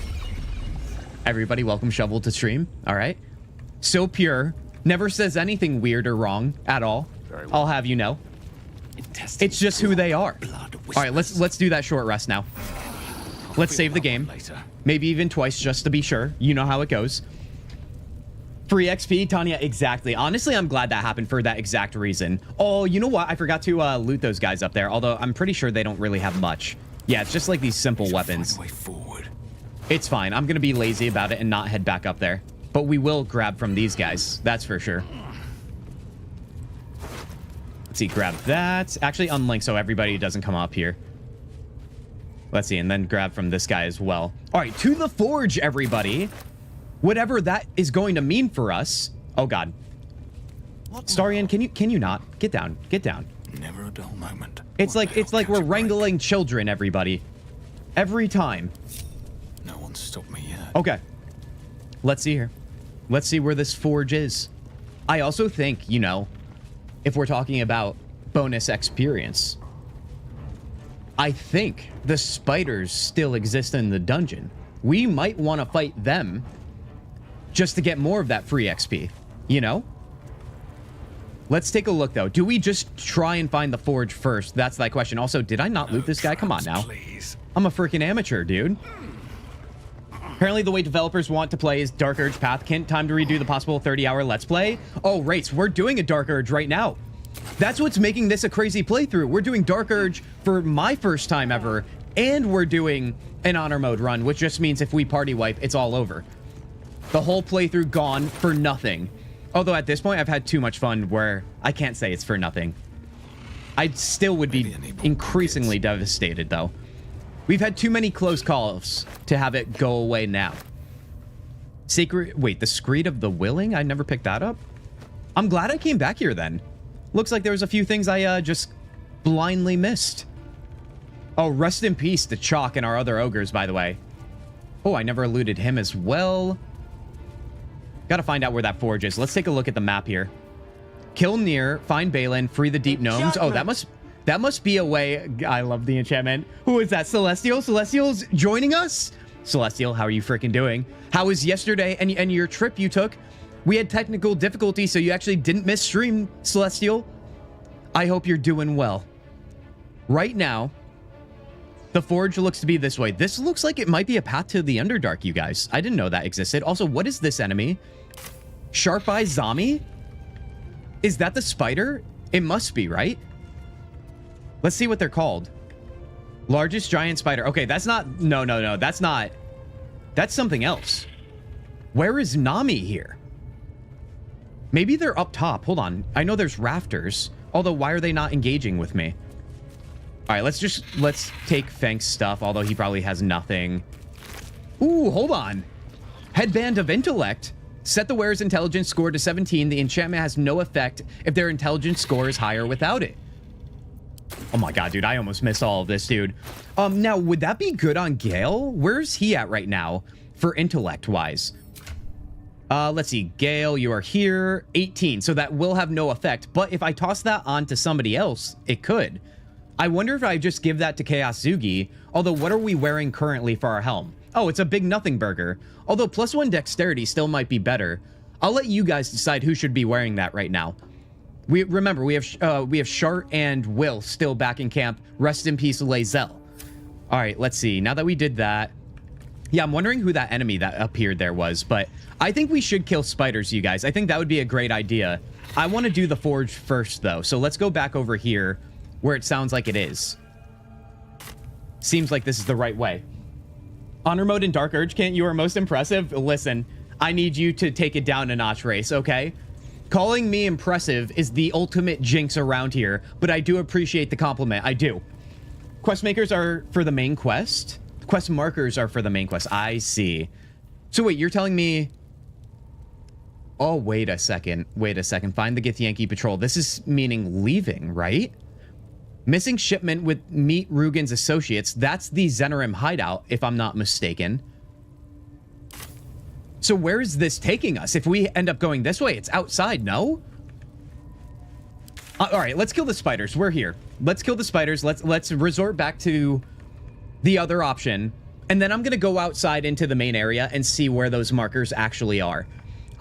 S1: Everybody, welcome Shovel to stream. All right. So pure. Never says anything weird or wrong at all. I'll have you know. It's just who they are. All right, let's do that short rest now. Let's save the game. Maybe even twice just to be sure. You know how it goes. Free XP, Tanya, exactly. Honestly, I'm glad that happened for that exact reason. Oh, you know what? I forgot to loot those guys up there, although I'm pretty sure they don't really have much. Yeah, it's just like these simple weapons. It's fine. I'm going to be lazy about it and not head back up there. But we will grab from these guys. That's for sure. Let's see. Grab that. Actually, unlink so everybody doesn't come up here. Let's see. And then grab from this guy as well. All right. To the forge, everybody. Whatever that is going to mean for us. Oh, God. Starion, can you not? Get down. Get down.
S5: Never a dull moment.
S1: It's like we're wrangling children, everybody. Every time.
S5: No one's stopped me yet.
S1: Okay. Let's see here. Let's see where this forge is. I also think, you know, if we're talking about bonus experience, I think the spiders still exist in the dungeon. We might want to fight them just to get more of that free XP, you know? Let's take a look, though. Do we just try and find the forge first? That's that question. Also, did I not loot this guy? Come on now.
S5: Please.
S1: I'm a freaking amateur, dude. Apparently, the way developers want to play is Dark Urge Path. Kint, time to redo the possible 30-hour Let's Play. Oh, race. We're doing a Dark Urge right now. That's what's making this a crazy playthrough. We're doing Dark Urge for my first time ever, and we're doing an honor mode run, which just means if we party wipe, it's all over. The whole playthrough gone for nothing. Although at this point, I've had too much fun where I can't say it's for nothing. I still would be increasingly devastated, though. We've had too many close calls to have it go away now. Sacred... Wait, the Screed of the Willing? I never picked that up. I'm glad I came back here, then. Looks like there was a few things I just blindly missed. Oh, rest in peace to Chalk and our other ogres, by the way. Oh, I never eluded him as well. Gotta find out where that forge is. Let's take a look at the map here. Kill Nier, find Balin, free the deep gnomes. Oh, that must be a way. I love the enchantment. Who is that? Celestial? Celestial's joining us? Celestial, how are you freaking doing? How was yesterday and your trip you took? We had technical difficulty, so you actually didn't miss stream, Celestial. I hope you're doing well. Right now, the forge looks to be this way. This looks like it might be a path to the Underdark, you guys. I didn't know that existed. Also, what is this enemy? Sharp Eye Zombie? Is that the spider? It must be, right? Let's see what they're called. Largest giant spider. Okay, that's not... No. That's not... That's something else. Where is Nami here? Maybe they're up top. Hold on. I know there's rafters. Although, why are they not engaging with me? All right, let's take Fank's stuff, although he probably has nothing. Ooh, hold on. Headband of Intellect. Set the wearer's intelligence score to 17. The enchantment has no effect if their intelligence score is higher without it. Oh my god, dude, I almost missed all of this, dude. Now, would that be good on Gale? Where's he at right now for intellect-wise? Let's see. Gale, you are here. 18, so that will have no effect. But if I toss that on to somebody else, it could. I wonder if I just give that to Kintzugi. Although, what are we wearing currently for our helm? Oh, it's a big nothing burger. Although, +1 dexterity still might be better. I'll let you guys decide who should be wearing that right now. Remember, we have Shart and Will still back in camp. Rest in peace, Lae'zel. All right, let's see. Now that we did that... Yeah, I'm wondering who that enemy that appeared there was, but I think we should kill spiders, you guys. I think that would be a great idea. I want to do the forge first, though, so let's go back over here where it sounds like it is. Seems like this is the right way. Honor mode in Dark Urge, Kint, you are most impressive. Listen, I need you to take it down a notch, race, okay? Calling me impressive is the ultimate jinx around here, but I do appreciate the compliment. I do. Quest makers are for the main quest. Quest markers are for the main quest. I see. So wait, you're telling me... Oh, wait a second. Wait a second. Find the Githyanki patrol. This is meaning leaving, right? Missing shipment with Meet Rugen's associates. That's the Zenerim hideout, if I'm not mistaken. So where is this taking us? If we end up going this way, it's outside, no? All right, let's kill the spiders. We're here. Let's kill the spiders. Let's resort back to the other option. And then I'm going to go outside into the main area and see where those markers actually are.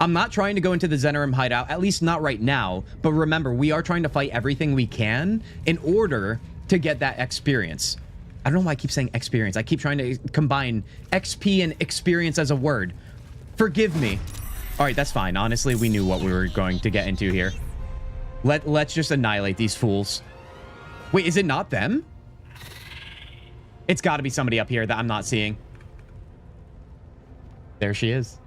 S1: I'm not trying to go into the Zenerim hideout, at least not right now. But remember, we are trying to fight everything we can in order to get that experience. I don't know why I keep saying experience. I keep trying to combine XP and experience as a word. Forgive me. All right, that's fine. Honestly, we knew what we were going to get into here. Let's just annihilate these fools. Wait, is it not them? It's got to be somebody up here that I'm not seeing. There she is.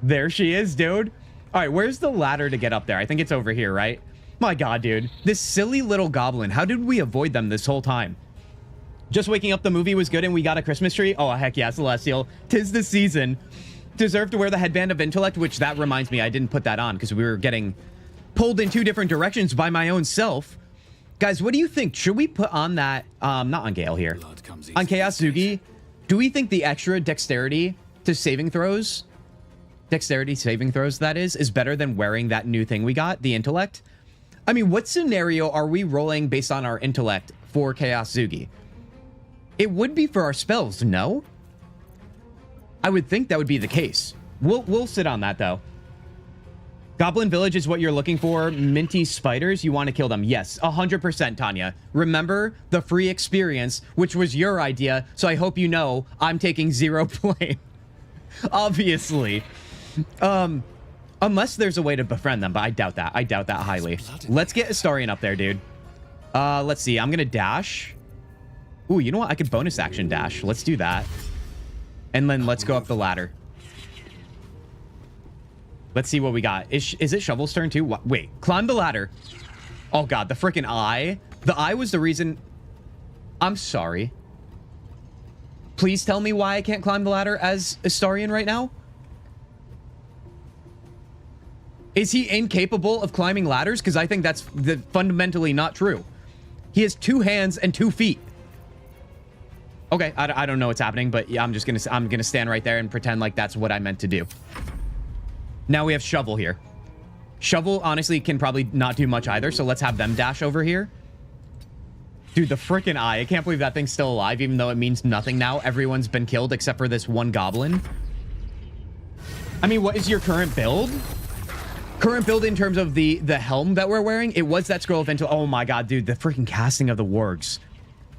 S1: There she is, dude. All right, where's the ladder to get up there? I think it's over here, right? My god, dude. This silly little goblin. How did we avoid them this whole time? Just waking up, the movie was good and we got a Christmas tree? Oh, heck yeah, Celestial. 'Tis the season. Deserve to wear the headband of intellect, which that reminds me, I didn't put that on because we were getting pulled in two different directions by my own self. Guys, what do you think? Should we put on that, not on Gale here, on Kintzugi? Do we think the extra dexterity to saving throws, that is better than wearing that new thing we got, the intellect? I mean, what scenario are we rolling based on our intellect for Kintzugi? It would be for our spells, no? I would think that would be the case. We'll sit on that, though. Goblin Village is what you're looking for. Minty spiders, you want to kill them. Yes, 100%, Tanya. Remember the free experience, which was your idea, so I hope you know I'm taking zero blame. Obviously. Unless there's a way to befriend them, but I doubt that. I doubt that highly. Let's get Astarion up there, dude. Let's see. I'm going to dash. Ooh, you know what? I could bonus action dash. Let's do that. And then let's go up the ladder. Let's see what we got. Is it Shovel's turn too? Wait, climb the ladder. Oh god, the freaking eye. The eye was the reason. I'm sorry. Please tell me why I can't climb the ladder as Astarion right now. Is he incapable of climbing ladders? Because I think that's fundamentally not true. He has 2 hands and 2 feet. Okay, I don't know what's happening, but yeah, I'm gonna stand right there and pretend like that's what I meant to do. Now we have Shovel here. Shovel, honestly, can probably not do much either, so let's have them dash over here. Dude, the freaking eye. I can't believe that thing's still alive, even though it means nothing now. Everyone's been killed except for this one goblin. I mean, what is your current build? Current build in terms of the helm that we're wearing? It was that scroll of ventil. Oh my god, dude, the freaking casting of the wargs.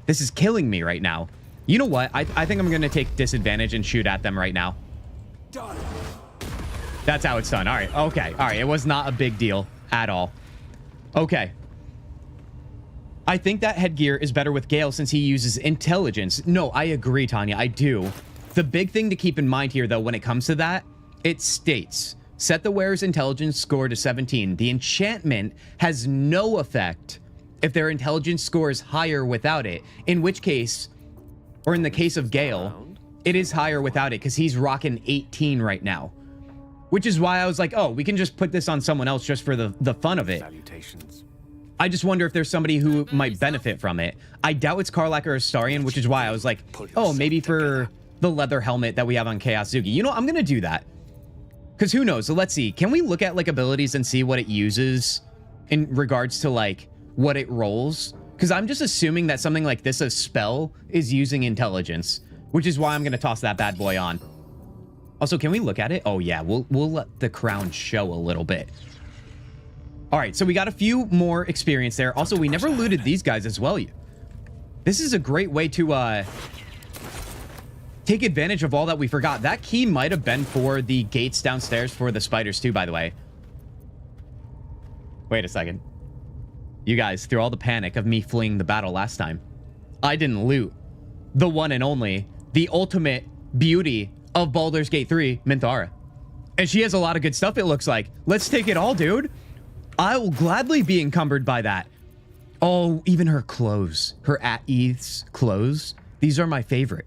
S1: This is killing me right now. You know what? I think I'm going to take disadvantage and shoot at them right now.
S5: Done.
S1: That's how it's done. All right. Okay. All right. It was not a big deal at all. Okay. I think that headgear is better with Gale since he uses intelligence. No, I agree, Tanya. I do. The big thing to keep in mind here, though, when it comes to that, it states, set the wearer's intelligence score to 17. The enchantment has no effect if their intelligence score is higher without it, in which case, or in the case of Gale, it is higher without it because he's rocking 18 right now. Which is why I was like, oh, we can just put this on someone else just for the fun of it.
S7: Salutations.
S1: I just wonder if there's somebody who might benefit from it. I doubt it's Karlach or Astarion, which is why I was like, oh, maybe for the leather helmet that we have on Kintzugi. You know, I'm going to do that. Because who knows? So let's see. Can we look at, like, abilities and see what it uses in regards to, like, what it rolls? Because I'm just assuming that something like this, a spell, is using intelligence. Which is why I'm going to toss that bad boy on. Also, can we look at it? Oh, yeah. We'll let the crown show a little bit. All right. So we got a few more experience there. Also, we never looted these guys as well. This is a great way to take advantage of all that we forgot. That key might have been for the gates downstairs for the spiders too, by the way. Wait a second. You guys, through all the panic of me fleeing the battle last time, I didn't loot the one and only, the ultimate beauty of Baldur's Gate 3, Minthara. And she has a lot of good stuff, it looks like. Let's take it all, dude. I will gladly be encumbered by that. Oh, even her clothes. Her at-ease clothes. These are my favorite.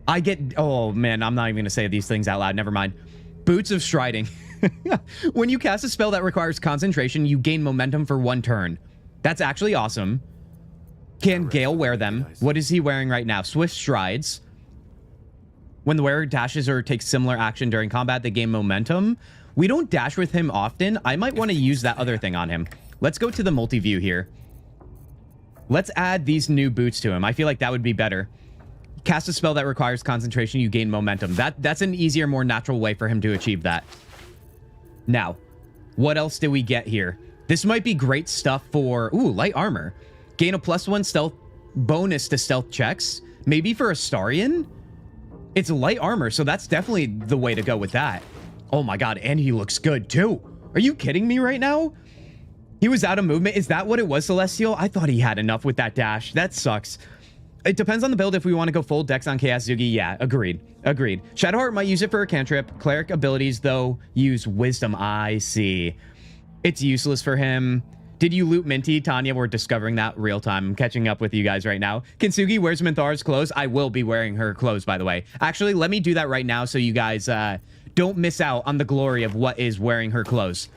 S1: I get... Oh, man, I'm not even going to say these things out loud. Never mind. Boots of Striding. When you cast a spell that requires concentration, you gain momentum for 1 turn. That's actually awesome. Can Gale wear them? What is he wearing right now? Swift Strides. When the wearer dashes or takes similar action during combat, they gain momentum. We don't dash with him often. I might want to use that other thing on him. Let's go to the multi-view here. Let's add these new boots to him. I feel like that would be better. Cast a spell that requires concentration, you gain momentum. That's an easier, more natural way for him to achieve that. Now, what else do we get here? This might be great stuff for... Ooh, light armor. Gain a +1 stealth bonus to stealth checks. Maybe for Astarion? It's light armor, so that's definitely the way to go with that. Oh my god, and he looks good too. Are you kidding me right now? He was out of movement. Is that what it was, Celestial? I thought he had enough with that dash. That sucks. It depends on the build if we want to go full dex on Kintzugi. Yeah, agreed. Agreed. Shadowheart might use it for a cantrip. Cleric abilities, though, use wisdom. I see. It's useless for him. Did you loot Minty? Tanya, we're discovering that real time. I'm catching up with you guys right now. Kintzugi wears Minthara's clothes. I will be wearing her clothes, by the way. Actually, let me do that right now so you guys don't miss out on the glory of what is wearing her clothes.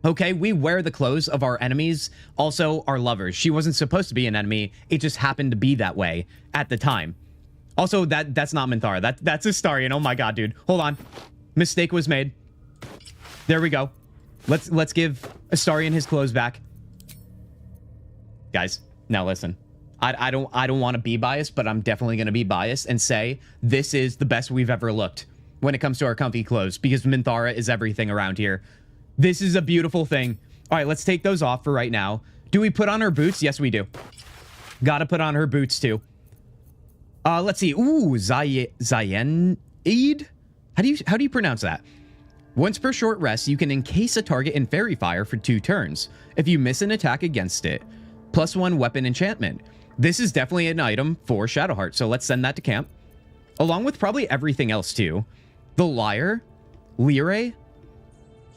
S1: Okay, we wear the clothes of our enemies, also our lovers. She wasn't supposed to be an enemy. It just happened to be that way at the time. Also, that's not Minthara. That's Astarion. Oh my god, dude. Hold on. Mistake was made. There we go. Let's give Astarion his clothes back. Guys, now listen. I don't want to be biased, but I'm definitely going to be biased and say this is the best we've ever looked when it comes to our comfy clothes because Minthara is everything around here. This is a beautiful thing. All right, let's take those off for right now. Do we put on her boots? Yes, we do. Gotta put on her boots too. Let's see. Ooh, Zayenid? How do you pronounce that? Once per short rest, you can encase a target in fairy fire for 2 turns. If you miss an attack against it, +1 weapon enchantment. This is definitely an item for Shadowheart, so let's send that to camp. Along with probably everything else too. The Lyre,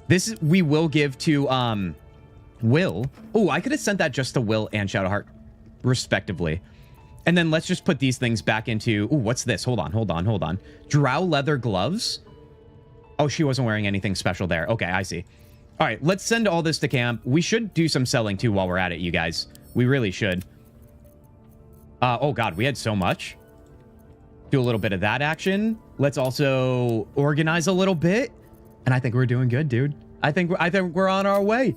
S1: this we will give to Will. Oh, I could have sent that just to Will and Shadowheart, respectively. And then let's just put these things back into... Ooh, what's this? Hold on. Drow leather gloves. Oh, she wasn't wearing anything special there. Okay, I see. All right, let's send all this to camp. We should do some selling too while we're at it, you guys. We really should. Oh god, we had so much. Do a little bit of that action. Let's also organize a little bit. And I think we're doing good, dude. I think we're on our way.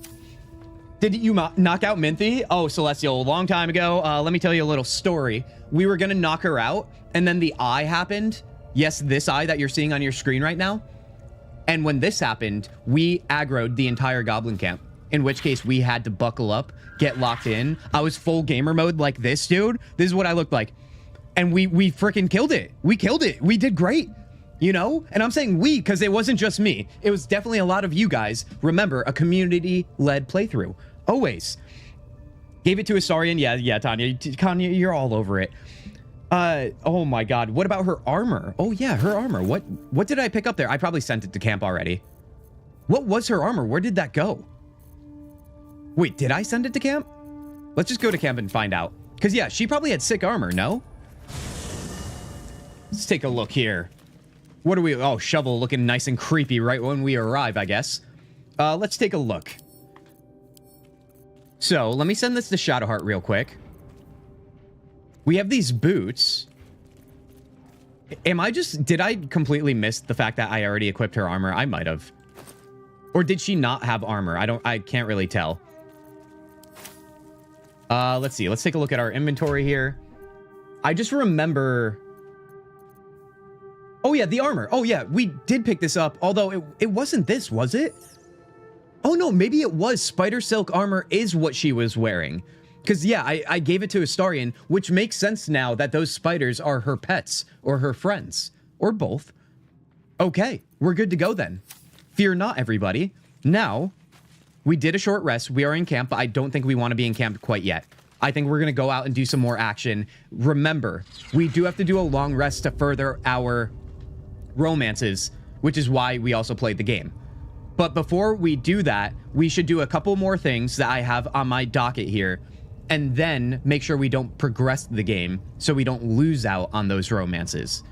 S1: Did you knock out Minthy? Oh, Celestial, a long time ago. Let me tell you a little story. We were gonna knock her out, and then the eye happened. Yes, this eye that you're seeing on your screen right now. And when this happened, we aggroed the entire goblin camp. In which case, we had to buckle up, get locked in. I was full gamer mode like this, dude. This is what I looked like. And we freaking killed it. We killed it. We did great. You know? And I'm saying we because it wasn't just me. It was definitely a lot of you guys. Remember, a community-led playthrough. Always. Gave it to Astarion. Yeah, Tanya, you're all over it. Oh my god. What about her armor? Oh yeah, her armor. What did I pick up there? I probably sent it to camp already. What was her armor? Where did that go? Wait, did I send it to camp? Let's just go to camp and find out. Because yeah, she probably had sick armor, no? Let's take a look here. What are we... Oh, Shovel looking nice and creepy right when we arrive, I guess. Let's take a look. So, let me send this to Shadowheart real quick. We have these boots. Did I completely miss the fact that I already equipped her armor? I might have. Or did she not have armor? I can't really tell. Let's see. Let's take a look at our inventory here. I just remember... Oh yeah, the armor. Oh yeah, we did pick this up, although it wasn't this, was it? Oh no, maybe it was. Spider silk armor is what she was wearing. Because yeah, I gave it to Astarion, which makes sense now that those spiders are her pets, or her friends, or both. Okay, we're good to go then. Fear not, everybody. Now, we did a short rest. We are in camp, but I don't think we want to be in camp quite yet. I think we're going to go out and do some more action. Remember, we do have to do a long rest to further our romances, which is why we also played the game. But before we do that, we should do a couple more things that I have on my docket here, and then make sure we don't progress the game so we don't lose out on those romances.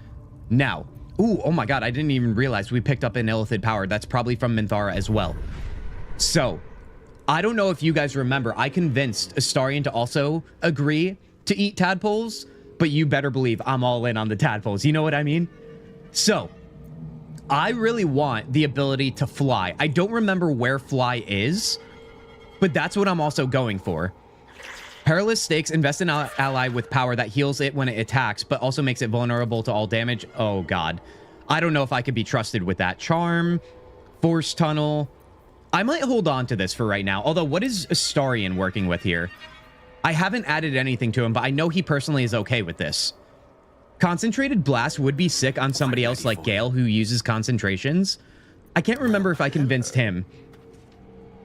S1: Now, oh my god, I didn't even realize we picked up an Illithid power. That's probably from Minthara as well. So, I don't know if you guys remember, I convinced Astarion to also agree to eat tadpoles, but you better believe I'm all in on the tadpoles. You know what I mean? So, I really want the ability to fly. I don't remember where fly is, but that's what I'm also going for. Perilous Stakes, invest in an ally with power that heals it when it attacks, but also makes it vulnerable to all damage. Oh god. I don't know if I could be trusted with that. Charm, Force Tunnel. I might hold on to this for right now. Although, what is Astarion working with here? I haven't added anything to him, but I know he personally is okay with this. Concentrated Blast would be sick on somebody else like Gale who uses concentrations. I can't remember if I convinced him.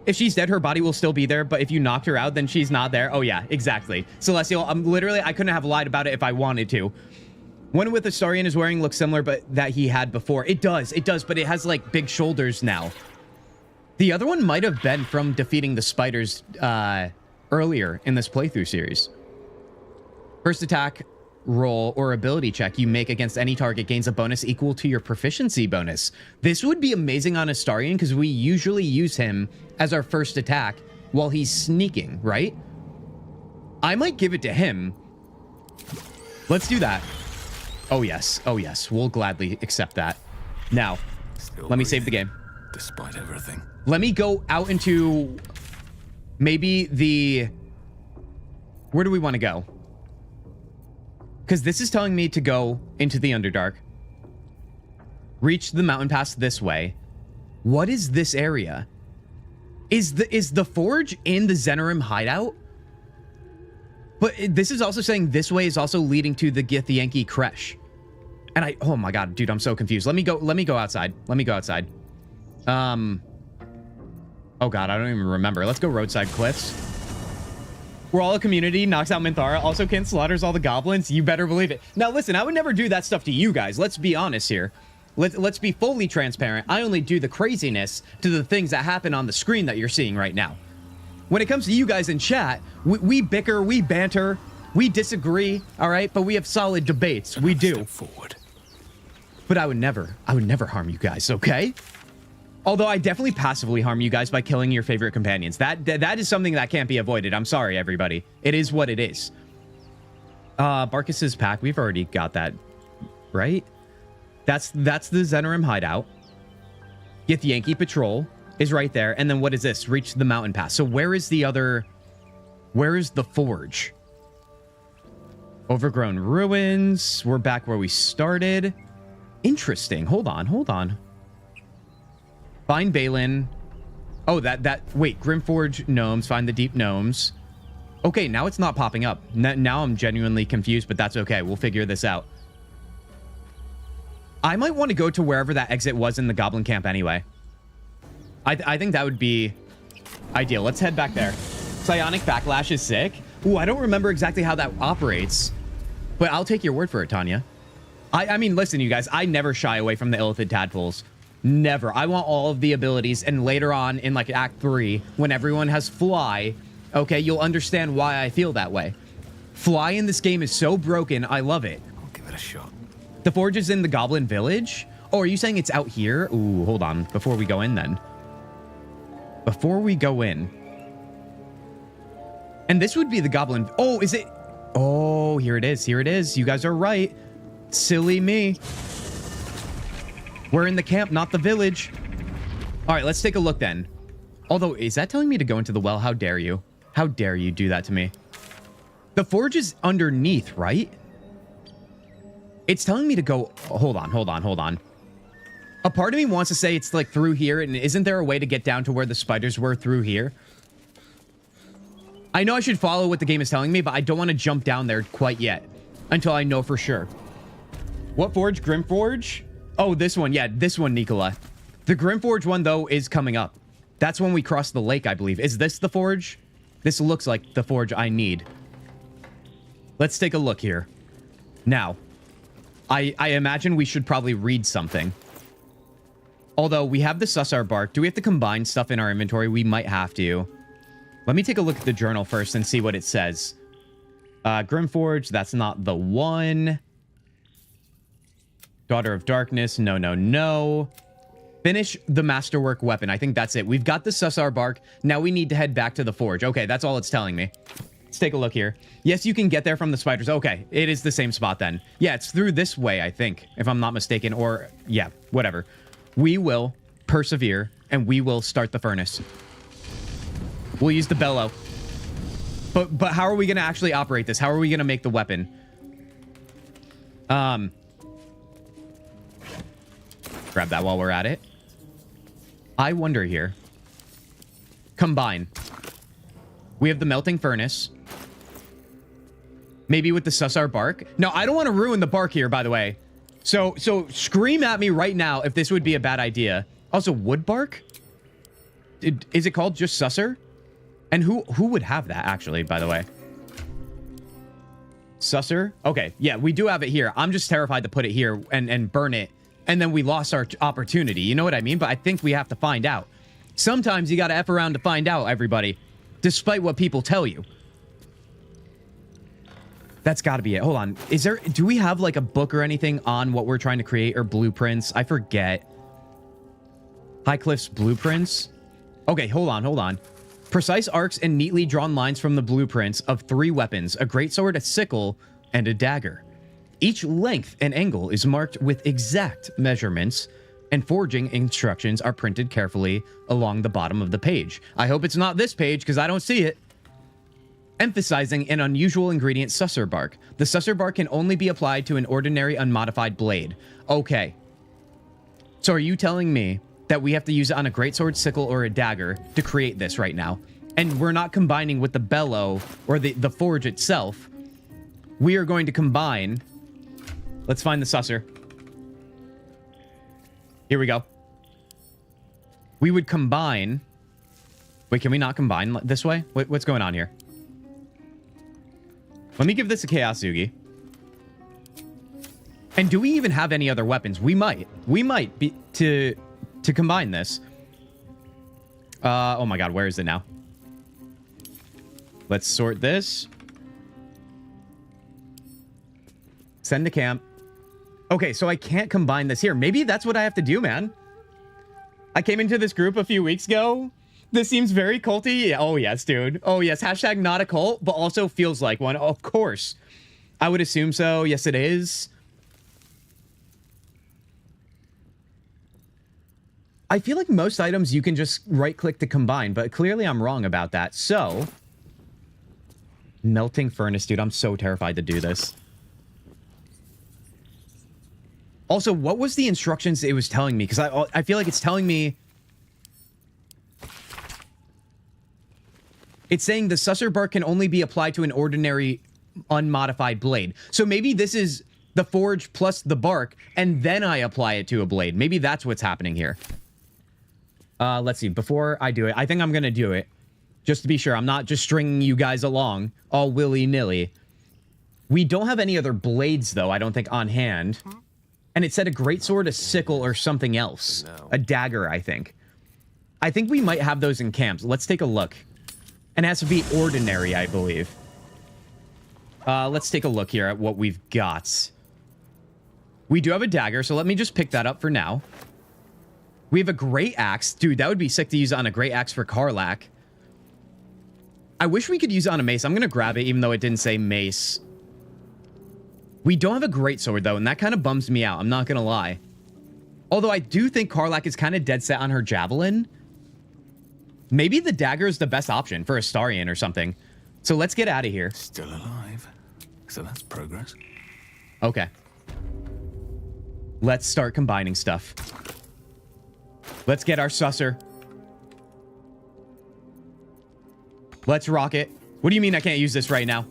S1: If she's dead, her body will still be there, but if you knocked her out, then she's not there. Oh yeah, exactly. Celestial, I couldn't have lied about it if I wanted to. One with Astarion is wearing looks similar, but that he had before. It does, but it has like big shoulders now. The other one might have been from defeating the spiders earlier in this playthrough series. First attack, roll, or ability check you make against any target gains a bonus equal to your proficiency bonus. This would be amazing on Astarion because we usually use him as our first attack while he's sneaking, right? I might give it to him. Let's do that. Oh yes, we'll gladly accept that. Now, let me save the game.
S5: Despite everything.
S1: Let me go out into maybe the... Where do we want to go? Because this is telling me to go into the Underdark. Reach the mountain pass this way. What is this area? Is the forge in the Zenerim hideout? But this is also saying this way is also leading to the Githyanki Kresh. And oh my god, dude, I'm so confused. Let me go outside. Let me go outside. Oh god, I don't even remember. Let's go roadside cliffs. We're all a community, knocks out Minthara. Also, Kin slaughters all the goblins. You better believe it. Now, listen, I would never do that stuff to you guys. Let's be honest here. Let's be fully transparent. I only do the craziness to the things that happen on the screen that you're seeing right now. When it comes to you guys in chat, we bicker, we banter, we disagree, all right? But we have solid debates. We do.
S5: Step forward.
S1: But I would never harm you guys, okay? Although I definitely passively harm you guys by killing your favorite companions. That is something that can't be avoided. I'm sorry, everybody. It is what it is. Barkus's pack, we've already got that, right? That's the Zenerim hideout. Githyanki Patrol is right there. And then what is this? Reach the mountain pass. So where is the forge? Overgrown ruins. We're back where we started. Interesting. Hold on. Find Balin. Oh, wait, Grimforge gnomes. Find the deep gnomes. Okay, now it's not popping up. Now I'm genuinely confused, but that's okay. We'll figure this out. I might want to go to wherever that exit was in the goblin camp anyway. I think that would be ideal. Let's head back there. Psionic Backlash is sick. Ooh, I don't remember exactly how that operates, but I'll take your word for it, Tanya. I mean, listen, you guys, I never shy away from the Illithid Tadpoles. Never. I want all of the abilities, and later on in like Act 3, when everyone has Fly, okay, you'll understand why I feel that way. Fly in this game is so broken, I love it.
S5: I'll give it a shot.
S1: The forge is in the Goblin Village? Oh, are you saying it's out here? Ooh, hold on. Before we go in, then. Before we go in. And this would be the Goblin... Oh, is it... Oh, here it is. Here it is. You guys are right. Silly me. We're in the camp, not the village. All right, let's take a look then. Although, is that telling me to go into the well? How dare you? How dare you do that to me? The forge is underneath, right? It's telling me to go... Hold on. A part of me wants to say it's like through here, and isn't there a way to get down to where the spiders were through here? I know I should follow what the game is telling me, but I don't want to jump down there quite yet until I know for sure. What forge? Grimforge? Oh, this one. Yeah, this one, Nicola. The Grimforge one, though, is coming up. That's when we cross the lake, I believe. Is this the forge? This looks like the forge I need. Let's take a look here. Now, I imagine we should probably read something. Although, we have the Sussar bark. Do we have to combine stuff in our inventory? We might have to. Let me take a look at the journal first and see what it says. Grimforge, that's not the one. Daughter of Darkness, no. Finish the masterwork weapon. I think that's it. We've got the Sussar bark. Now we need to head back to the forge. Okay, that's all it's telling me. Let's take a look here. Yes, you can get there from the spiders. Okay, it is the same spot then. Yeah, it's through this way, I think, if I'm not mistaken. Or, yeah, whatever. We will persevere, and we will start the furnace. We'll use the bellow. But how are we going to actually operate this? How are we going to make the weapon? Grab that while we're at it. I wonder here. Combine. We have the melting furnace. Maybe with the Sussar bark. No, I don't want to ruin the bark here, by the way. So scream at me right now if this would be a bad idea. Also, wood bark? Is it called just Sussar? And who would have that, actually, by the way? Sussar? Okay, yeah, we do have it here. I'm just terrified to put it here and burn it. And then we lost our opportunity. You know what I mean? But I think we have to find out. Sometimes you got to F around to find out, everybody. Despite what people tell you. That's got to be it. Hold on. Do we have like a book or anything on what we're trying to create or blueprints? I forget. Highcliff's blueprints? Okay, hold on. Precise arcs and neatly drawn lines from the blueprints of 3 weapons, a greatsword, a sickle, and a dagger. Each length and angle is marked with exact measurements, and forging instructions are printed carefully along the bottom of the page. I hope it's not this page, because I don't see it. Emphasizing an unusual ingredient, Sussar bark. The Sussar bark can only be applied to an ordinary unmodified blade. Okay. So are you telling me that we have to use it on a greatsword, sickle, or a dagger to create this right now. And we're not combining with the bellow or the forge itself. We are going to combine. Let's find the susser. Here we go. We would combine. Wait, can we not combine this way? What's going on here? Let me give this a Kintzugi. And do we even have any other weapons? We might. We might be to combine this. Oh my god, where is it now? Let's sort this. Send to camp. Okay, so I can't combine this here. Maybe that's what I have to do, man. I came into this group a few weeks ago. This seems very culty. Oh, yes, dude. Oh, yes. Hashtag not a cult, but also feels like one. Of course. I would assume so. Yes, it is. I feel like most items you can just right-click to combine, but clearly I'm wrong about that. So, melting furnace, dude. I'm so terrified to do this. Also, what was the instructions it was telling me? Because I feel like it's telling me... It's saying the susser bark can only be applied to an ordinary unmodified blade. So maybe this is the forge plus the bark, and then I apply it to a blade. Maybe that's what's happening here. Let's see. Before I do it, I think I'm going to do it. Just to be sure. I'm not just stringing you guys along all willy-nilly. We don't have any other blades, though, I don't think, on hand. And it said a greatsword, a sickle, or something else.
S7: No.
S1: A dagger, I think. I think we might have those in camps. Let's take a look. And it has to be ordinary, I believe. Let's take a look here at what we've got. We do have a dagger, so let me just pick that up for now. We have a great axe. Dude, that would be sick to use on a great axe for Karlach. I wish we could use it on a mace. I'm going to grab it, even though it didn't say mace. We don't have a great sword, though, and that kind of bums me out. I'm not going to lie. Although I do think Karlach is kind of dead set on her javelin. Maybe the dagger is the best option for Astarion or something. So let's get out of here.
S5: Still alive. So that's progress.
S1: Okay. Let's start combining stuff. Let's get our susser. Let's rock it. What do you mean I can't use this right now?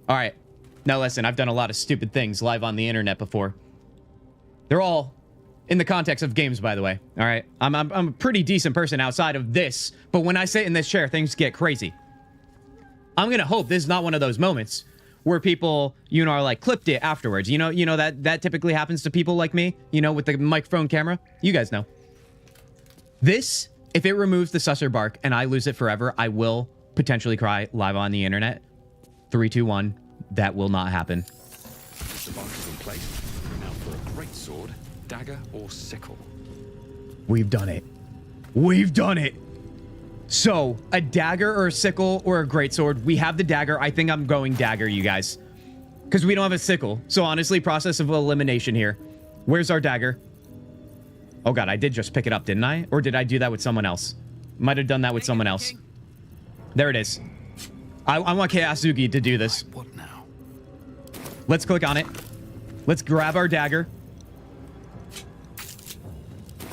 S1: All right. Now listen, I've done a lot of stupid things live on the internet before. They're all in the context of games, by the way. All right. I'm a pretty decent person outside of this, but when I sit in this chair, things get crazy. I'm gonna hope this is not one of those moments where people, you know, are like clipped it afterwards. You know that typically happens to people like me, you know, with the microphone camera. You guys know. This, if it removes the susser bark and I lose it forever, I will potentially cry live on the internet. 3, 2, 1. That will not happen.
S7: The bark is in place. Now for a great sword, dagger, or sickle.
S1: We've done it. We've done it. So, a dagger or a sickle or a greatsword. We have the dagger. I think I'm going dagger, you guys. Because we don't have a sickle. So, honestly, process of elimination here. Where's our dagger? Oh, God, I did just pick it up, didn't I? Or did I do that with someone else? Might have done that with someone else. There it is. I want Kintzugi to do this.
S5: What now?
S1: Let's click on it. Let's grab our dagger.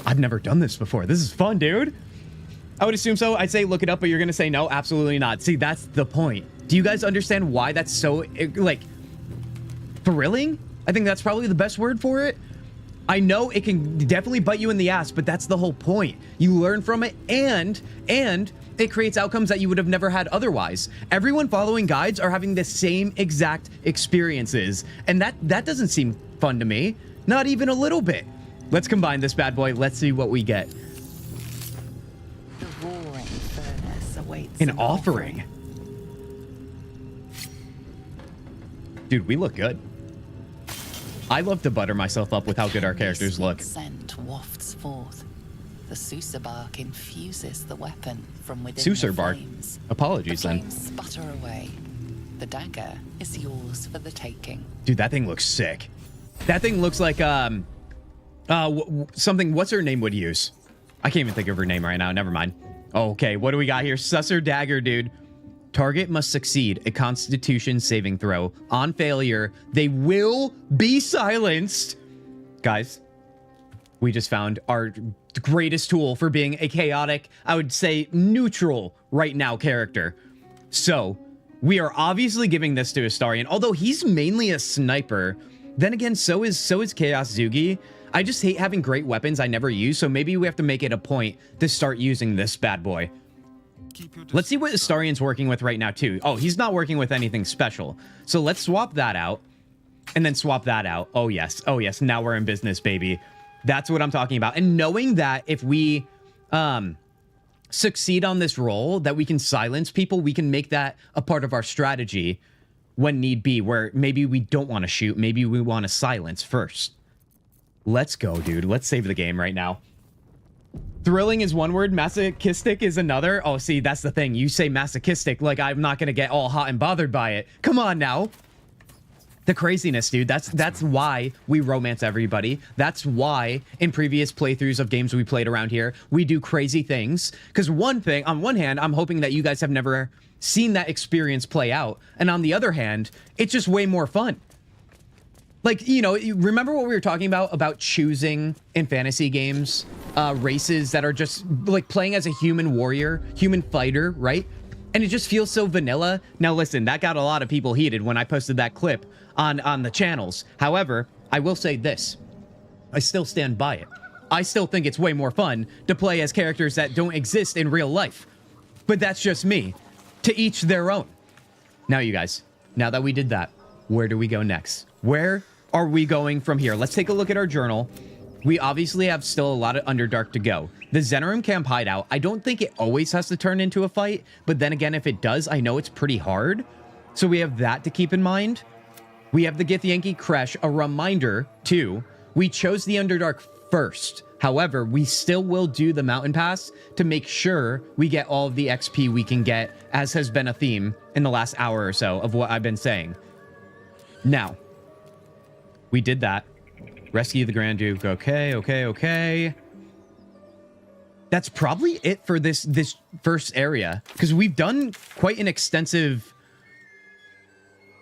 S1: I've never done this before. This is fun, dude. I would assume so. I'd say look it up, but you're going to say no? Absolutely not. See, that's the point. Do you guys understand why that's so, like, thrilling? I think that's probably the best word for it. I know it can definitely bite you in the ass, but that's the whole point. You learn from it, and it creates outcomes that you would have never had otherwise. Everyone following guides are having the same exact experiences, and that doesn't seem fun to me. Not even a little bit. Let's combine this bad boy. Let's see what we get.
S2: The roaring furnace awaits
S1: An offering. Dude, we look good. I love to butter myself up with how good our characters look.
S2: Scent wafts forth. The Susur bark infuses the weapon from within
S1: Susur
S2: the
S1: bark.
S2: flames.
S1: Apologies
S2: The
S1: then.
S2: flames sputter away. The dagger is yours for the taking.
S1: Dude, that thing looks sick. That thing looks like something. What's her name would use? I can't even think of her name right now. Never mind. Okay, what do we got here? Susur dagger, dude. Target must succeed a Constitution saving throw. On failure, they will be silenced. Guys, We just found our greatest tool for being a chaotic, I would say neutral right now character. So we are obviously giving this to Astarion, although he's mainly a sniper. Then again, so is Kintzugi. I just hate having great weapons I never use, so maybe we have to make it a point to start using this bad boy. Let's see what Astarion's working with right now too. Oh, he's not working with anything special. So let's swap that out and then swap that out. Oh yes, now we're in business, baby. That's what I'm talking about. And knowing that if we succeed on this role, that we can silence people, we can make that a part of our strategy when need be, where maybe we don't want to shoot, maybe we want to silence first. Let's go, dude. Let's save the game right now. Thrilling is one word, masochistic is another. Oh, see, that's the thing. You say masochistic, like I'm not going to get all hot and bothered by it. Come on now. The craziness, dude. That's why we romance everybody. That's why in previous playthroughs of games we played around here, we do crazy things. Because one thing, on one hand, I'm hoping that you guys have never seen that experience play out. And on the other hand, it's just way more fun. Like, you know, you remember what we were talking about choosing in fantasy games, races that are just like playing as a human warrior, human fighter, right? And it just feels so vanilla. Now, listen, that got a lot of people heated when I posted that clip on the channels. However, I will say this. I still stand by it. I still think it's way more fun to play as characters that don't exist in real life. But that's just me. To each their own. Now, you guys, now that we did that, where do we go next? Where are we going from here? Let's take a look at our journal. We obviously have still a lot of Underdark to go. The Zenorim Camp hideout, I don't think it always has to turn into a fight, but then again, if it does, I know it's pretty hard. So we have that to keep in mind. We have the Githyanki Creche, a reminder, too. We chose the Underdark first. However, we still will do the Mountain Pass to make sure we get all of the XP we can get, as has been a theme in the last hour or so of what I've been saying. Now, we did that. Rescue the Grand Duke. Okay. That's probably it for this first area, because we've done quite an extensive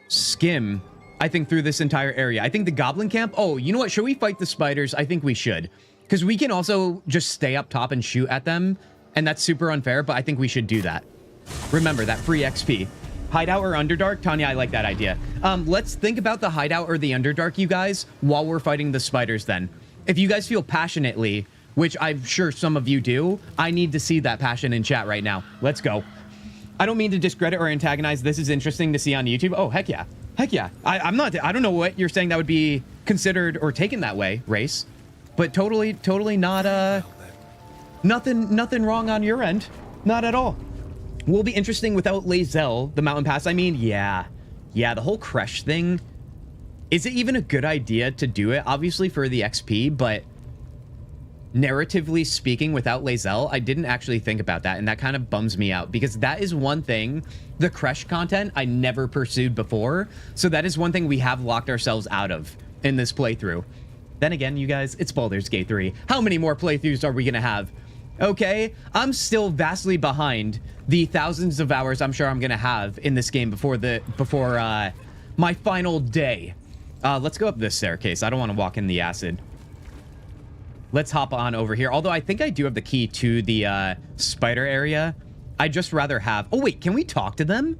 S1: skim, I think, through this entire area. I think the Goblin Camp... Oh, you know what? Should we fight the spiders? I think we should. Because we can also just stay up top and shoot at them, and that's super unfair, but I think we should do that. Remember, that free XP. Hideout or Underdark? Tanya, I like that idea. Let's think about the Hideout or the Underdark, you guys, while we're fighting the spiders then. If you guys feel passionately, which I'm sure some of you do, I need to see that passion in chat right now. Let's go. I don't mean to discredit or antagonize. This is interesting to see on YouTube. Oh, heck yeah. Heck yeah. I don't know what you're saying that would be considered or taken that way, Race. But totally not, nothing wrong on your end. Not at all. Will be interesting without Lae'zel, the Mountain Pass. I mean, yeah, the whole Creche thing. Is it even a good idea to do it? Obviously for the XP, but narratively speaking, without Lae'zel, I didn't actually think about that, and that kind of bums me out, because that is one thing, the Creche content, I never pursued before, so that is one thing we have locked ourselves out of in this playthrough. Then again, you guys, it's Baldur's Gate 3. How many more playthroughs are we gonna have? Okay, I'm still vastly behind the thousands of hours I'm sure I'm gonna have in this game before my final day. Let's go up this staircase. I don't want to walk in the acid. Let's hop on over here. Although I think I do have the key to the spider area. I'd just rather have... Oh, wait, can we talk to them?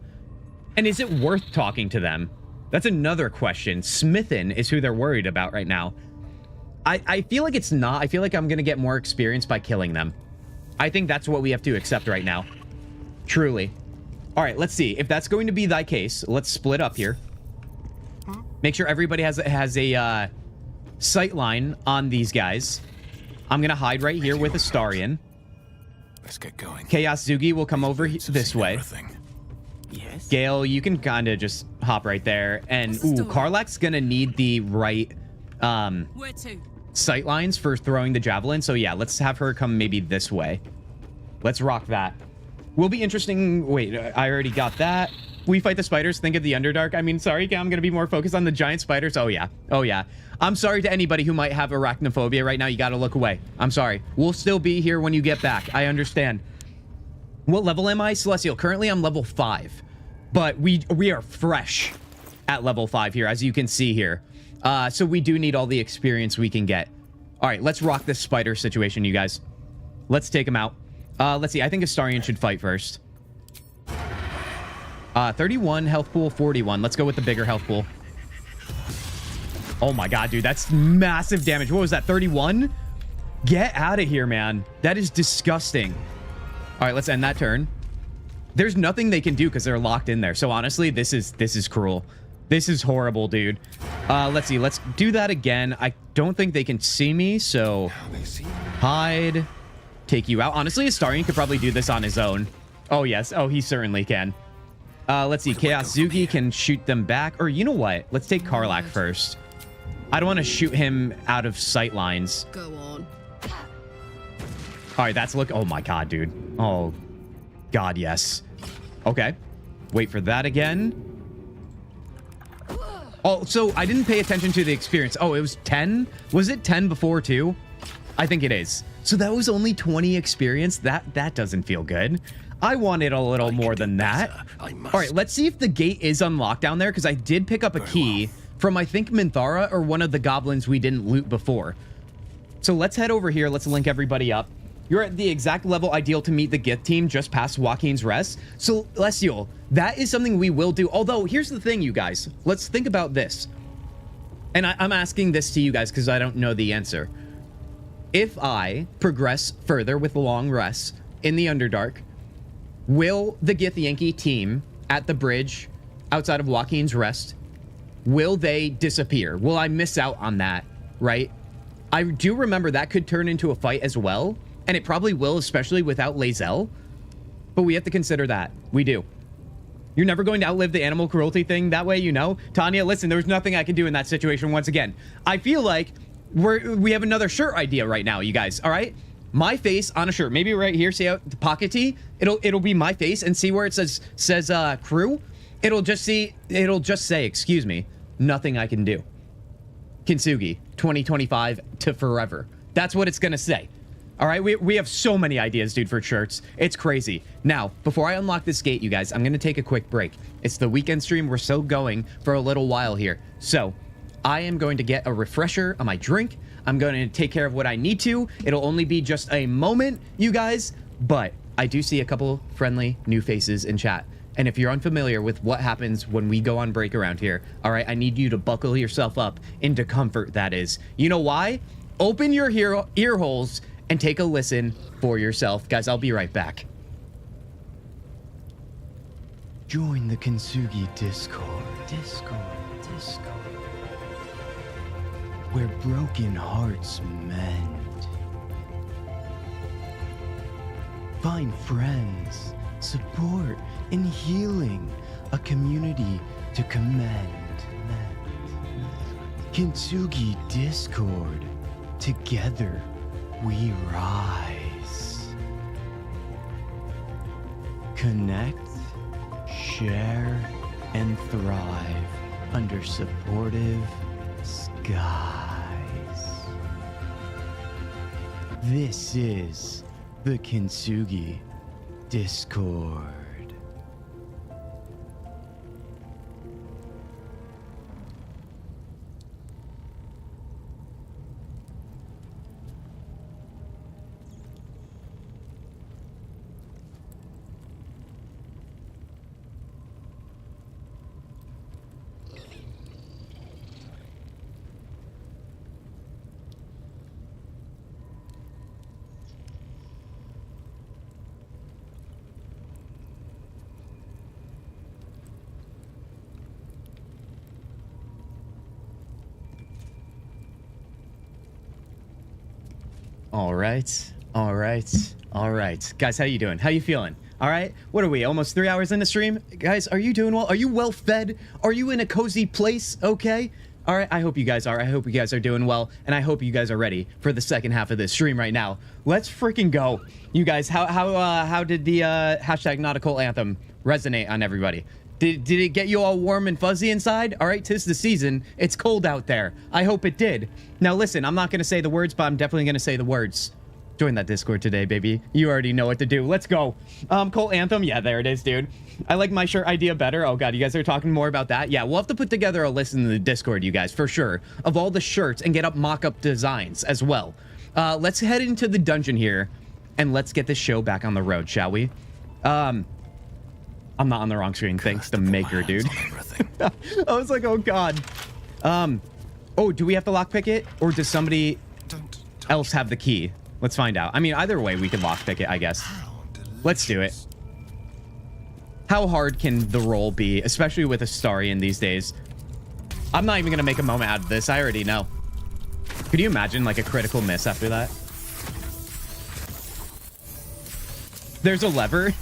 S1: And is it worth talking to them? That's another question. Smithin is who they're worried about right now. I feel like it's not. I feel like I'm going to get more experience by killing them. I think that's what we have to accept right now. Truly. All right, let's see. If that's going to be thy case, let's split up here. Make sure everybody has a sight line on these guys. I'm going to hide right here with Astarion.
S5: Let's get going.
S1: Kintzugi will come over this way.
S6: Yes.
S1: Gale, you can kind of just hop right there. And, ooh, Karlach's going to need the right
S6: Where to?
S1: sight lines for throwing the javelin. So, yeah, let's have her come maybe this way. Let's rock that. Will be interesting. Wait, I already got that. We fight the spiders. Think of the Underdark. I mean, sorry, I'm going to be more focused on the giant spiders. Oh, yeah. Oh, yeah. I'm sorry to anybody who might have arachnophobia right now. You got to look away. I'm sorry. We'll still be here when you get back. I understand. What level am I? Celestial. Currently, I'm level 5. But we are fresh at level 5 here, as you can see here. So we do need all the experience we can get. All right, let's rock this spider situation, you guys. Let's take him out. Let's see. I think Astarion should fight first. 31 health pool, 41. Let's go with the bigger health pool. Oh my god, dude, that's massive damage. What was that, 31? Get out of here, man. That is disgusting. All right, let's end that turn. There's nothing they can do because they're locked in there. So honestly, this is cruel. This is horrible, dude. Let's see. Let's do that again. I don't think they can see me, so hide, take you out. Honestly, Astarion could probably do this on his own. Oh, yes. Oh, he certainly can. Let's see. Kintzugi can shoot them back. Or you know what? Let's take Karlach first. I don't want to shoot him out of sight lines.
S6: Go on.
S1: All right, that's look. Oh my god, dude. Oh god, yes. Okay. Wait for that again. Oh, so I didn't pay attention to the experience. Oh, it was 10? Was it 10 before too? I think it is. So that was only 20 experience? That doesn't feel good. I wanted a little more than that. All right, let's see if the gate is unlocked down there, because I did pick up a key from, I think, Minthara or one of the goblins we didn't loot before. So let's head over here. Let's link everybody up. You're at the exact level ideal to meet the Gith team just past Joaquin's Rest. So, Lesiel, that is something we will do. Although, here's the thing, you guys. Let's think about this. And I'm asking this to you guys because I don't know the answer. If I progress further with long rests in the Underdark, will the Gith Yankee team at the bridge outside of Joaquin's Rest, will they disappear? Will I miss out on that, right? I do remember that could turn into a fight as well, and it probably will, especially without Lae'zel. But we have to consider that. We do. You're never going to outlive the animal cruelty thing that way, you know? Tanya, listen, there's nothing I can do in that situation once again. I feel like we have another shirt idea right now, you guys, all right? My face on a shirt, maybe right here, see how the pocket tee? It'll be my face, and see where it says crew? It'll just say, excuse me, nothing I can do. Kintzugi, 2025 to forever. That's what it's gonna say. All right, we have so many ideas, dude, for shirts. It's crazy. Now, before I unlock this gate, you guys, I'm gonna take a quick break. It's the weekend stream. We're still going for a little while here. So, I am going to get a refresher on my drink. I'm going to take care of what I need to. It'll only be just a moment, you guys, but I do see a couple friendly new faces in chat. And if you're unfamiliar with what happens when we go on break around here, all right, I need you to buckle yourself up into comfort, that is. You know why? Open your ear holes and take a listen for yourself. Guys, I'll be right back. Join the Kintzugi Discord. Where broken hearts mend. Find friends, support, and healing. A community to commend. Kintzugi Discord. Together we rise. Connect, share, and thrive under supportive skies. This is the Kintzugi Discord. All right. Guys, how you doing? How you feeling? All right. What are we? Almost 3 hours in the stream? Guys, are you doing well? Are you well fed? Are you in a cozy place? Okay. All right. I hope you guys are. I hope you guys are doing well, and I hope you guys are ready for the second half of this stream right now. Let's freaking go. You guys, how did the hashtag nautical anthem resonate on everybody? Did it get you all warm and fuzzy inside? All right, 'tis the season. It's cold out there. I hope it did. Now listen, I'm not going to say the words, but I'm definitely going to say the words. Join that Discord today, baby. You already know what to do. Let's go. Cult Anthem. Yeah, there it is, dude. I like my shirt idea better. Oh, God, you guys are talking more about that? Yeah, we'll have to put together a list in the Discord, you guys, for sure, of all the shirts and get up mock-up designs as well. Let's head into the dungeon here, and let's get this show back on the road, shall we? I'm not on the wrong screen. Thanks to Maker, dude. I was like, oh, God. Oh, do we have to lockpick it? Or does somebody else have the key? Let's find out. I mean, either way, we can lockpick it, I guess. Let's do it. How hard can the roll be, especially with Astarion these days? I'm not even going to make a moment out of this. I already know. Could you imagine, like, a critical miss after that? There's a lever.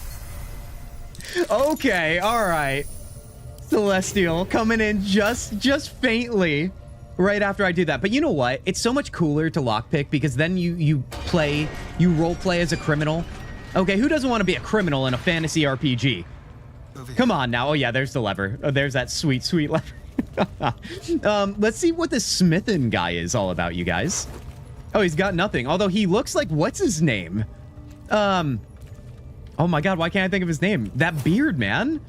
S1: Okay, all right. Celestial coming in just faintly right after I do that. But you know what? It's so much cooler to lockpick because then you role play as a criminal. Okay, who doesn't want to be a criminal in a fantasy RPG? Come on now. Oh yeah, there's the lever. Oh, there's that sweet lever. Let's see what this Smithin guy is all about, you guys. Oh, he's got nothing. Although he looks like, what's his name? Oh my God, why can't I think of his name? That beard, man.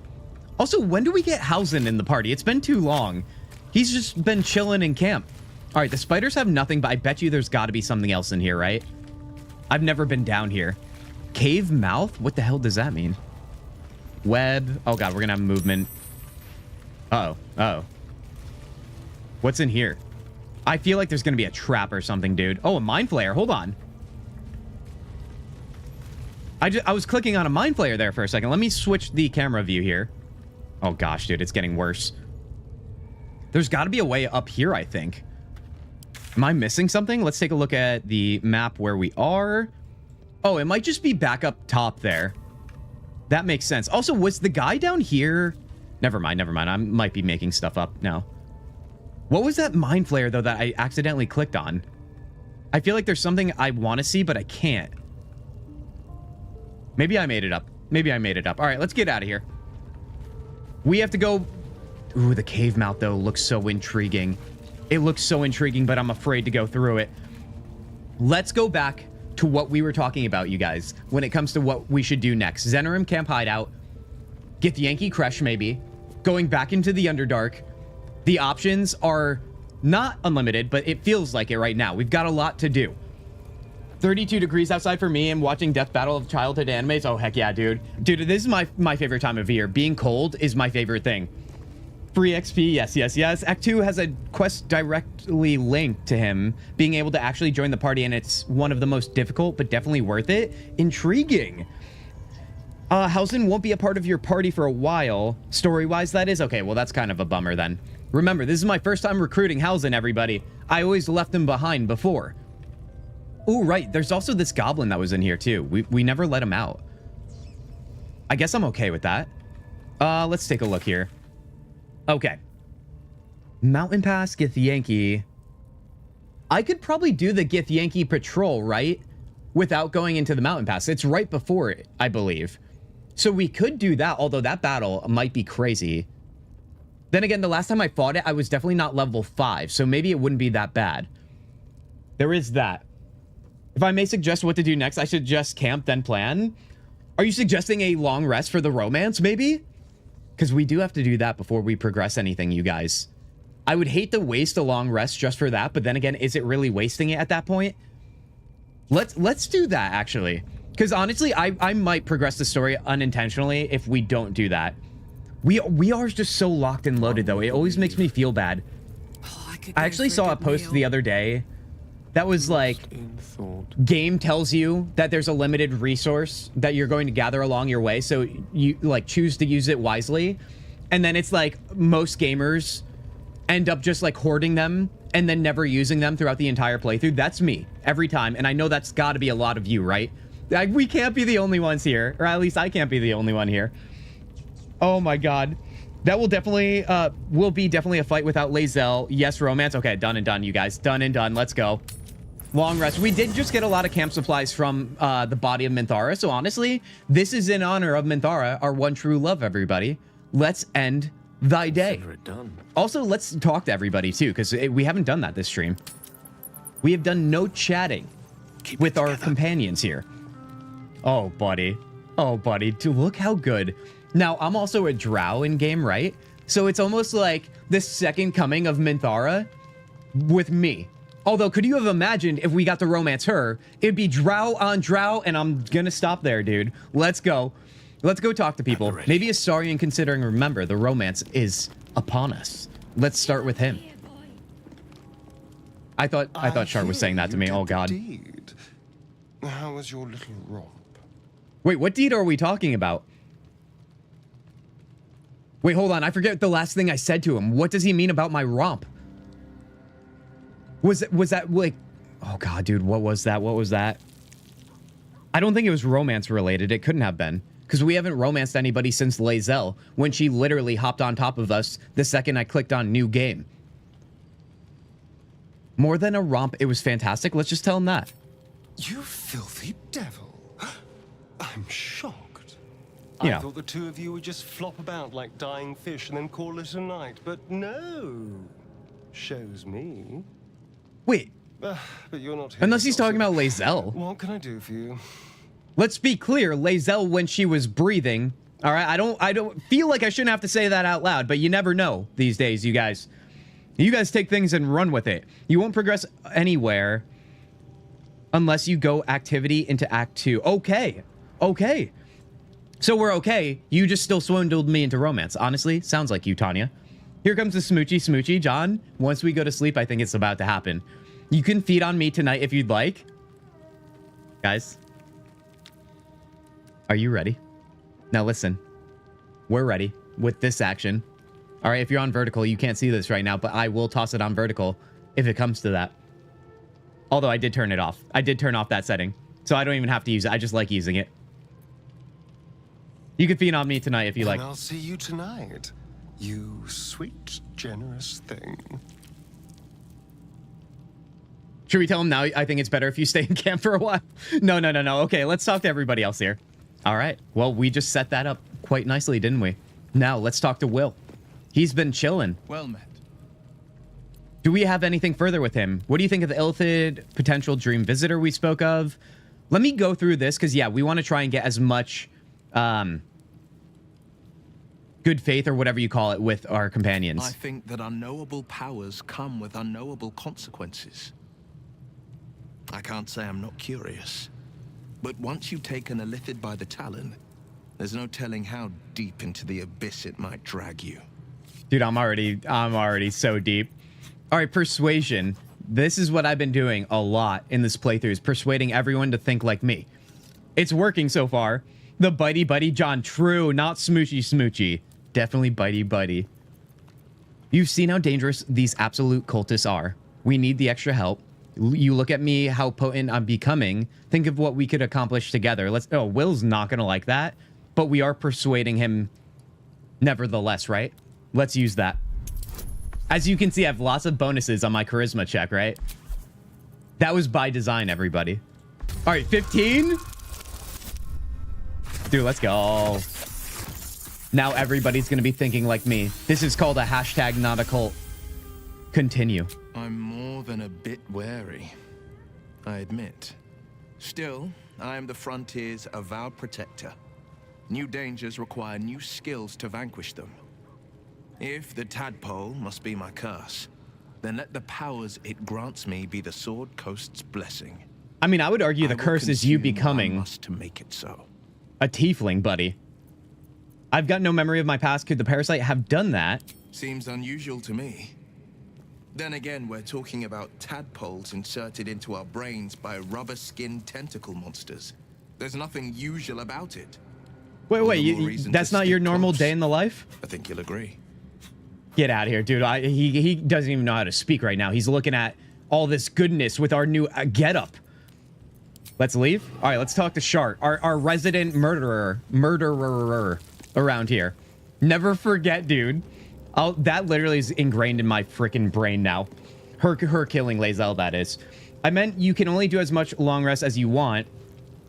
S1: Also, when do we get Hausen in the party? It's been too long. He's just been chilling in camp. All right, the spiders have nothing, but I bet you there's got to be something else in here, right? I've never been down here. Cave mouth? What the hell does that mean? Web. Oh God, we're gonna have movement. Uh-oh. What's in here? I feel like there's gonna be a trap or something, dude. Oh, a mind flayer. Hold on. I was clicking on a mind flayer there for a second. Let me switch the camera view here. Oh gosh, dude, it's getting worse. There's got to be a way up here, I think. Am I missing something? Let's take a look at the map where we are. Oh, it might just be back up top there. That makes sense. Also, was the guy down here? Never mind. I might be making stuff up now. What was that mind flayer, though, that I accidentally clicked on? I feel like there's something I want to see, but I can't. Maybe I made it up. All right, let's get out of here. We have to go... Ooh, the cave mouth, though, looks so intriguing. It looks so intriguing, but I'm afraid to go through it. Let's go back to what we were talking about, you guys, when it comes to what we should do next. Zenorim Camp Hideout. Get the Yankee Crush, maybe. Going back into the Underdark. The options are not unlimited, but it feels like it right now. We've got a lot to do. 32 degrees outside for me. I'm watching Death Battle of Childhood animes. Oh, heck yeah, dude. Dude, this is my favorite time of year. Being cold is my favorite thing. Free XP, yes. Act 2 has a quest directly linked to him being able to actually join the party, and it's one of the most difficult, but definitely worth it. Intriguing. Hausen won't be a part of your party for a while. Story-wise, that is? Okay, well, that's kind of a bummer then. Remember, this is my first time recruiting Hausen, everybody. I always left him behind before. Oh, right. There's also this goblin that was in here, too. We never let him out. I guess I'm okay with that. Let's take a look here. Okay. Mountain Pass, Githyanki. I could probably do the Githyanki patrol, right? Without going into the Mountain Pass. It's right before it, I believe. So we could do that, although that battle might be crazy. Then again, the last time I fought it, I was definitely not level 5, so maybe it wouldn't be that bad. There is that. If I may suggest what to do next, I should just camp, then plan. Are you suggesting a long rest for the romance, maybe? Because we do have to do that before we progress anything, you guys. I would hate to waste a long rest just for that, but then again, is it really wasting it at that point? Let's do that, actually. Because honestly, I might progress the story unintentionally if we don't do that. We are just so locked and loaded, though. It always makes me feel bad. I actually saw a post the other day that was like, game tells you that there's a limited resource that you're going to gather along your way, so you like choose to use it wisely. And then it's like most gamers end up just like hoarding them and then never using them throughout the entire playthrough. That's me every time, and I know that's got to be a lot of you, right? Like, we can't be the only ones here, or at least I can't be the only one here. Oh my God. That will definitely be definitely a fight without Lae'zel. Yes, romance. Okay, done and done, you guys. Done and done. Let's go. Long rest. We did just get a lot of camp supplies from the body of Minthara, so honestly, this is in honor of Minthara, our one true love, everybody. Let's end thy day. Also, let's talk to everybody, too, because we haven't done that this stream. We have done no chatting. with our companions here. Oh, buddy. Oh, buddy. Dude, look how good. Now, I'm also a drow in game, right? So it's almost like the second coming of Minthara with me. Although, could you have imagined if we got to romance her? It'd be drow on drow, and I'm gonna stop there, dude. Let's go. Let's go talk to people. Maybe a Saurian considering, remember, the romance is upon us. Let's start with him. I thought Shar was saying that to me. Oh, God.
S8: Indeed. How was your little romp?
S1: Wait, what deed are we talking about? Wait, hold on. I forget the last thing I said to him. What does he mean about my romp? Was that like... Oh, God, dude. What was that? What was that? I don't think it was romance related. It couldn't have been. Because we haven't romanced anybody since Lae'zel, when she literally hopped on top of us the second I clicked on new game. More than a romp, it was fantastic. Let's just tell him that.
S8: You filthy devil. I'm shocked.
S1: Yeah.
S8: I thought the two of you would just flop about like dying fish and then call it a night, but no. Shows me.
S1: Wait.
S8: But you're not here.
S1: Unless he's talking about Lae'zel.
S8: What can I do for you?
S1: Let's be clear, Lae'zel, when she was breathing, all right, I don't feel like I shouldn't have to say that out loud, but you never know these days, you guys. You guys take things and run with it. You won't progress anywhere unless you go activity into Act 2. Okay. Okay. So we're okay. You just still swindled me into romance. Honestly, sounds like you, Tanya. Here comes the smoochy. John, once we go to sleep, I think it's about to happen. You can feed on me tonight if you'd like. Guys. Are you ready? Now listen, we're ready with this action. All right, if you're on vertical, you can't see this right now, but I will toss it on vertical if it comes to that. Although I did turn it off. I did turn off that setting, so I don't even have to use it. I just like using it. You can feed on me tonight if you like.
S8: And I'll see you tonight, you sweet, generous thing.
S1: Should we tell him now? I think it's better if you stay in camp for a while. No. Okay, let's talk to everybody else here. All right. Well, we just set that up quite nicely, didn't we? Now, let's talk to Will. He's been chilling.
S5: Well met.
S1: Do we have anything further with him? What do you think of the Illithid potential dream visitor we spoke of? Let me go through this, because, yeah, we want to try and get as much good faith, or whatever you call it, with our companions.
S5: I think that unknowable powers come with unknowable consequences. I can't say I'm not curious. But once you've taken a Illithid by the talon, there's no telling how deep into the abyss it might drag you.
S1: Dude, I'm already so deep. All right, persuasion. This is what I've been doing a lot in this playthrough, is persuading everyone to think like me. It's working so far. The bitey buddy John, true, not smoochy. Definitely bitey buddy. You've seen how dangerous these absolute cultists are. We need the extra help. You look at me, how potent I'm becoming. Think of what we could accomplish together. Oh, Will's not gonna like that, but we are persuading him nevertheless, right? Let's use that. As you can see, I have lots of bonuses on my charisma check, right? That was by design, everybody. All right, 15. Dude, let's go. Now everybody's gonna be thinking like me. This is called a hashtag not a cult. Continue.
S5: I'm more than a bit wary, I admit. Still, I am the frontier's avowed protector. New dangers require new skills to vanquish them. If the tadpole must be my curse, then let the powers it grants me be the Sword Coast's blessing.
S1: I mean, I would argue the curse is you becoming
S5: to make it so.
S1: A tiefling, buddy. I've got no memory of my past. Could the parasite have done that?
S5: Seems unusual to me. Then again, we're talking about tadpoles inserted into our brains by rubber-skinned tentacle monsters. There's nothing usual about it.
S1: Wait, that's not your normal day in the life?
S5: I think you'll agree.
S1: Get out of here, dude. He doesn't even know how to speak right now. He's looking at all this goodness with our new getup. Let's leave. All right, let's talk to Shart, our resident murderer around here. Never forget, dude. That literally is ingrained in my freaking brain now. Her killing Lae'zel, that is. I meant you can only do as much long rest as you want,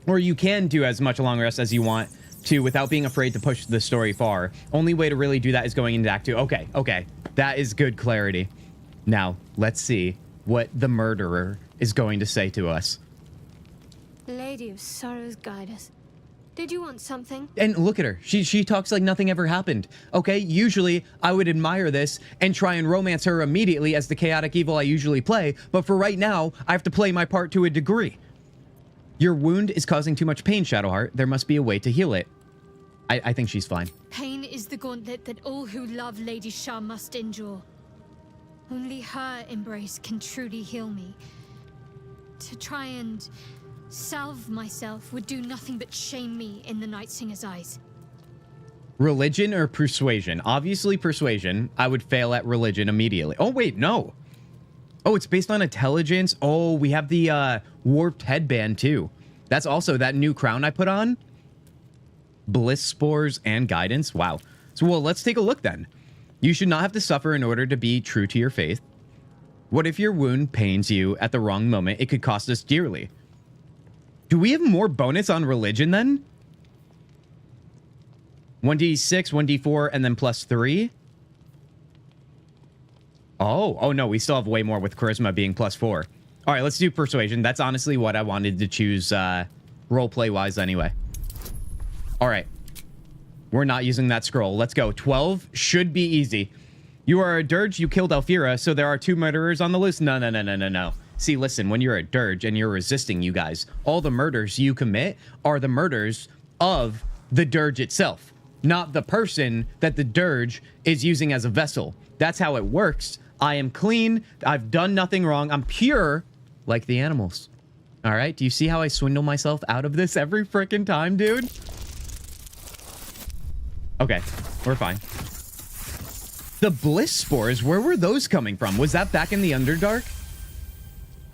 S1: or you can do as much long rest as you want to without being afraid to push the story far. Only way to really do that is going into Act 2. Okay. That is good clarity. Now, let's see what the murderer is going to say to us.
S9: Lady of Sorrows, guide us. Did you want something?
S1: And look at her. She talks like nothing ever happened. Okay, usually I would admire this and try and romance her immediately as the chaotic evil I usually play, but for right now, I have to play my part to a degree. Your wound is causing too much pain, Shadowheart. There must be a way to heal it. I think she's fine.
S9: Pain is the gauntlet that all who love Lady Shah must endure. Only her embrace can truly heal me. To try and salve myself would do nothing but shame me in the Night Singer's eyes.
S1: Religion or persuasion? Obviously persuasion. I would fail at religion immediately. Oh, wait, no. Oh, it's based on intelligence. Oh, we have the warped headband too. That's also that new crown I put on. Bliss spores and guidance. Wow. So, well, let's take a look then. You should not have to suffer in order to be true to your faith. What if your wound pains you at the wrong moment? It could cost us dearly. Do we have more bonus on religion then? 1d6, 1d4, and then +3? Oh no, we still have way more with charisma being +4. All right, let's do persuasion. That's honestly what I wanted to choose roleplay-wise anyway. All right. We're not using that scroll. Let's go. 12 should be easy. You are a Durge. You killed Alfira, so there are 2 murderers on the list. No. See, listen, when you're a Durge and you're resisting you guys, all the murders you commit are the murders of the Durge itself, not the person that the Durge is using as a vessel. That's how it works. I am clean. I've done nothing wrong. I'm pure like the animals. All right? Do you see how I swindle myself out of this every freaking time, dude? Okay, we're fine. The bliss spores, where were those coming from? Was that back in the Underdark?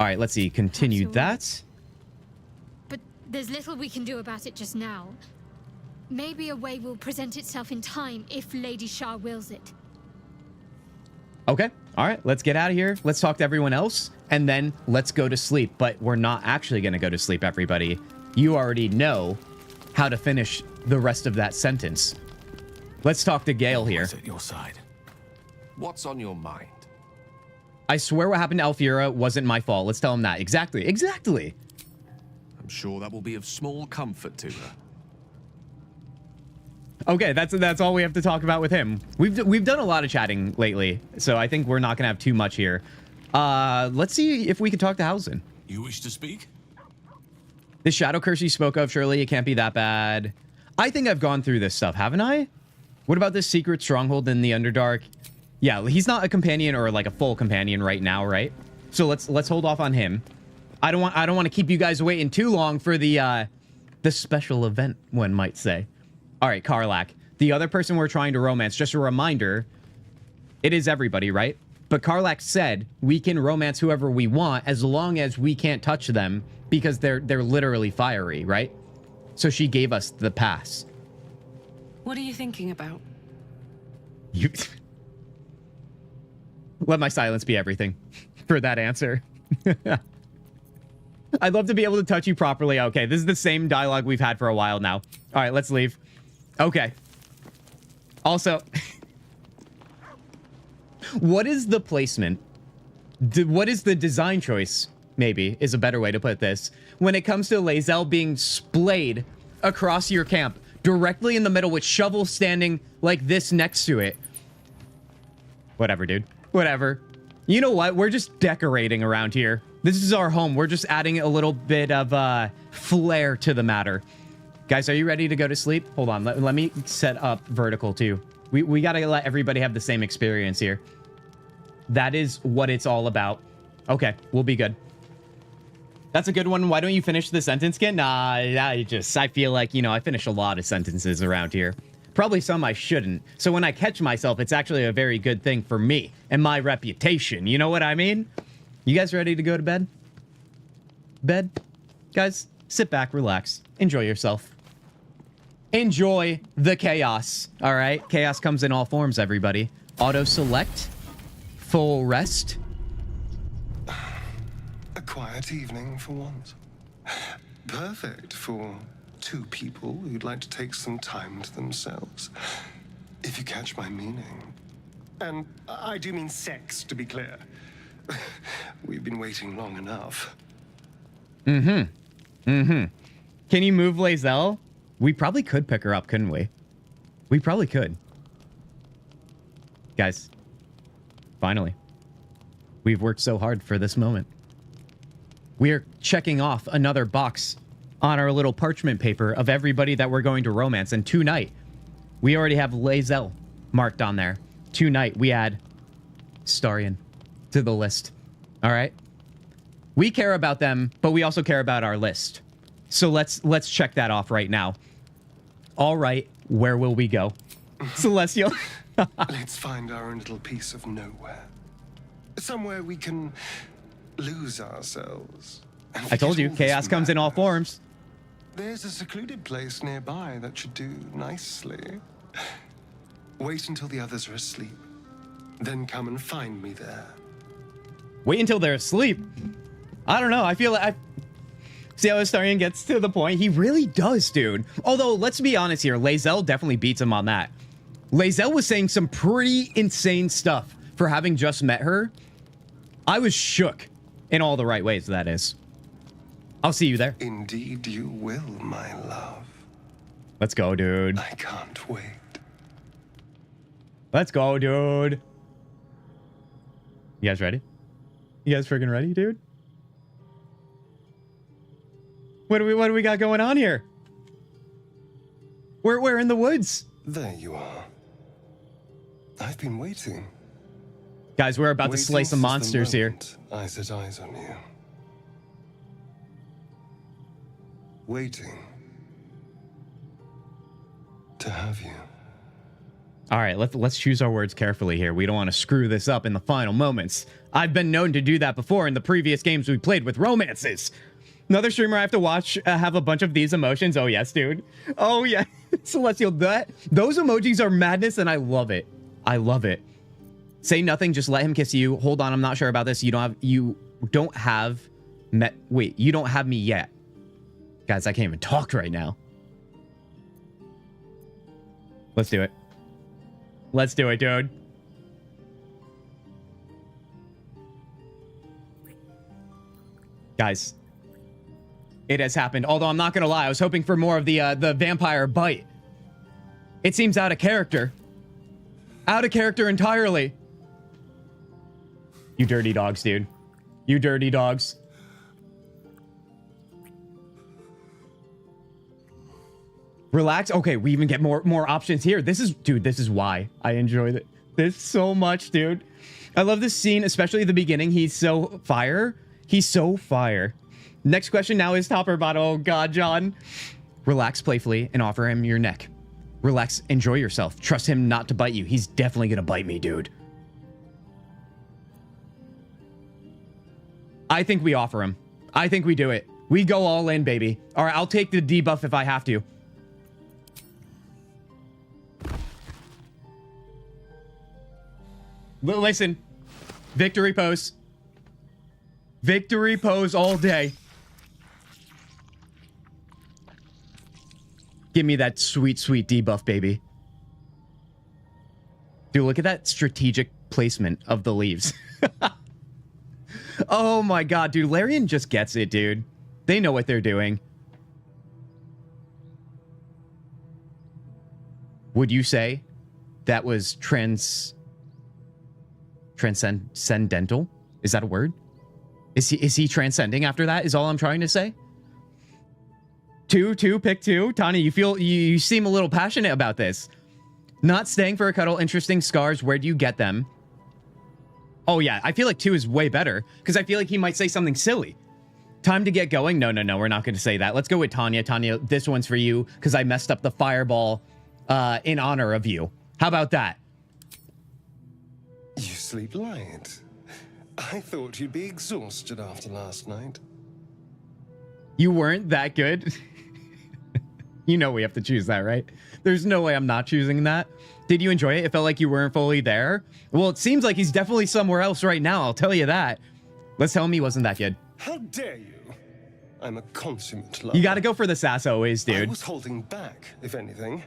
S1: All right, let's see. Continue that.
S9: But there's little we can do about it just now. Maybe a way will present itself in time if Lady Shah wills it.
S1: Okay, all right, let's get out of here. Let's talk to everyone else, and then let's go to sleep. But we're not actually going to go to sleep, everybody. You already know how to finish the rest of that sentence. Let's talk to Gale here.
S5: What's at your side? What's on your mind?
S1: I swear what happened to Alfira wasn't my fault. Let's tell him that. Exactly.
S5: I'm sure that will be of small comfort to her.
S1: Okay, that's all we have to talk about with him. We've done a lot of chatting lately, so I think we're not gonna have too much here. Let's see if we can talk to Hausen.
S10: You wish to speak?
S1: The shadow curse you spoke of, surely it can't be that bad. I think I've gone through this stuff, haven't I? What about this secret stronghold in the Underdark? Yeah, he's not a companion or like a full companion right now, right? So let's hold off on him. I don't want to keep you guys waiting too long for the special event, one might say. All right, Karlach, the other person we're trying to romance, just a reminder, it is everybody, right? But Karlach said we can romance whoever we want as long as we can't touch them because they're literally fiery, right? So she gave us the pass.
S6: What are you thinking about?
S1: You let my silence be everything for that answer. I'd love to be able to touch you properly. Okay, this is the same dialogue we've had for a while now. All right, let's leave. Okay. Also, what is the placement? What is the design choice, maybe, is a better way to put this, when it comes to Lae'zel being splayed across your camp, directly in the middle with shovels standing like this next to it? Whatever, dude. Whatever. You know what? We're just decorating around here. This is our home. We're just adding a little bit of flair to the matter. Guys, are you ready to go to sleep? Hold on. Let me set up vertical, too. We got to let everybody have the same experience here. That is what it's all about. Okay, we'll be good. That's a good one. Why don't you finish the sentence, Kent? Nah, I feel like, you know, I finish a lot of sentences around here. Probably some I shouldn't. So when I catch myself, it's actually a very good thing for me and my reputation. You know what I mean? You guys ready to go to bed? Bed? Guys, sit back, relax, enjoy yourself. Enjoy the chaos, all right? Chaos comes in all forms, everybody. Auto-select, full rest.
S8: A quiet evening for once. Perfect for two people who'd like to take some time to themselves. If you catch my meaning. And I do mean sex, to be clear. We've been waiting long enough.
S1: Mm-hmm. Mm-hmm. Can you move Lae'zel? We probably could pick her up, couldn't we? We probably could. Guys, finally. We've worked so hard for this moment. We are checking off another box on our little parchment paper of everybody that we're going to romance. And tonight, we already have Lae'zel marked on there. Tonight, we add Starion to the list. All right? We care about them, but we also care about our list. So let's check that off right now. All right, where will we go? Celestial.
S8: Let's find our own little piece of nowhere. Somewhere we can lose ourselves.
S1: I told you, chaos comes in all forms.
S8: There's a secluded place nearby that should do nicely. Wait until the others are asleep. Then come and find me there.
S1: Wait until they're asleep. I don't know. I feel like see how Astarion gets to the point? He really does, dude. Although, let's be honest here. Lae'zel definitely beats him on that. Lae'zel was saying some pretty insane stuff for having just met her. I was shook in all the right ways, that is. I'll see you there.
S8: Indeed you will, my love.
S1: Let's go, dude.
S8: I can't wait.
S1: Let's go, dude. You guys ready? You guys freaking ready, dude? What do we got going on here? We're in the woods.
S8: There you are. I've been waiting.
S1: Guys, we're about to slay some monsters here.
S8: I set eyes on you. Waiting to have you.
S1: All right, let's choose our words carefully here. We don't want to screw this up in the final moments. I've been known to do that before in the previous games we played with romances. Another streamer I have to watch have a bunch of these emotions. Oh, yes, dude. Oh, yeah. Celestial, those emojis are madness, and I love it. I love it. Say nothing, just let him kiss you. Hold on, I'm not sure about this. You don't have me yet. Guys, I can't even talk right now. Let's do it. Let's do it, dude. Guys, it has happened. Although I'm not gonna lie, I was hoping for more of the vampire bite. It seems out of character. Out of character entirely. You dirty dogs, dude. You dirty dogs. Relax. Okay, we even get more options here. This is why I enjoy this so much, dude. I love this scene, especially at the beginning. He's so fire. He's so fire. Next question now is top or bottom. Oh God, John. Relax playfully and offer him your neck. Relax, enjoy yourself. Trust him not to bite you. He's definitely gonna bite me, dude. I think we offer him. I think we do it. We go all in, baby. All right, I'll take the debuff if I have to. Listen, victory pose. Victory pose all day. Give me that sweet, sweet debuff, baby. Dude, look at that strategic placement of the leaves. Oh my God, dude. Larian just gets it, dude. They know what they're doing. Would you say that was transcendental? Is that a word? Is he transcending after that? Is all I'm trying to say. Pick two. Tanya, you seem a little passionate about this. Not staying for a cuddle. Interesting scars. Where do you get them? Oh yeah, I feel like 2 is way better because I feel like he might say something silly. Time to get going. No, we're not going to say that. Let's go with Tanya. Tanya, this one's for you because I messed up the fireball in honor of you. How about that?
S8: You sleep light. I thought you'd be exhausted after last night.
S1: You weren't that good? You know we have to choose that, right? There's no way I'm not choosing that. Did you enjoy it? It felt like you weren't fully there. Well, it seems like he's definitely somewhere else right now. I'll tell you that. Let's tell him he wasn't that good.
S8: How dare you? I'm a consummate lover.
S1: You got to go for the sass always, dude.
S8: I was holding back, if anything.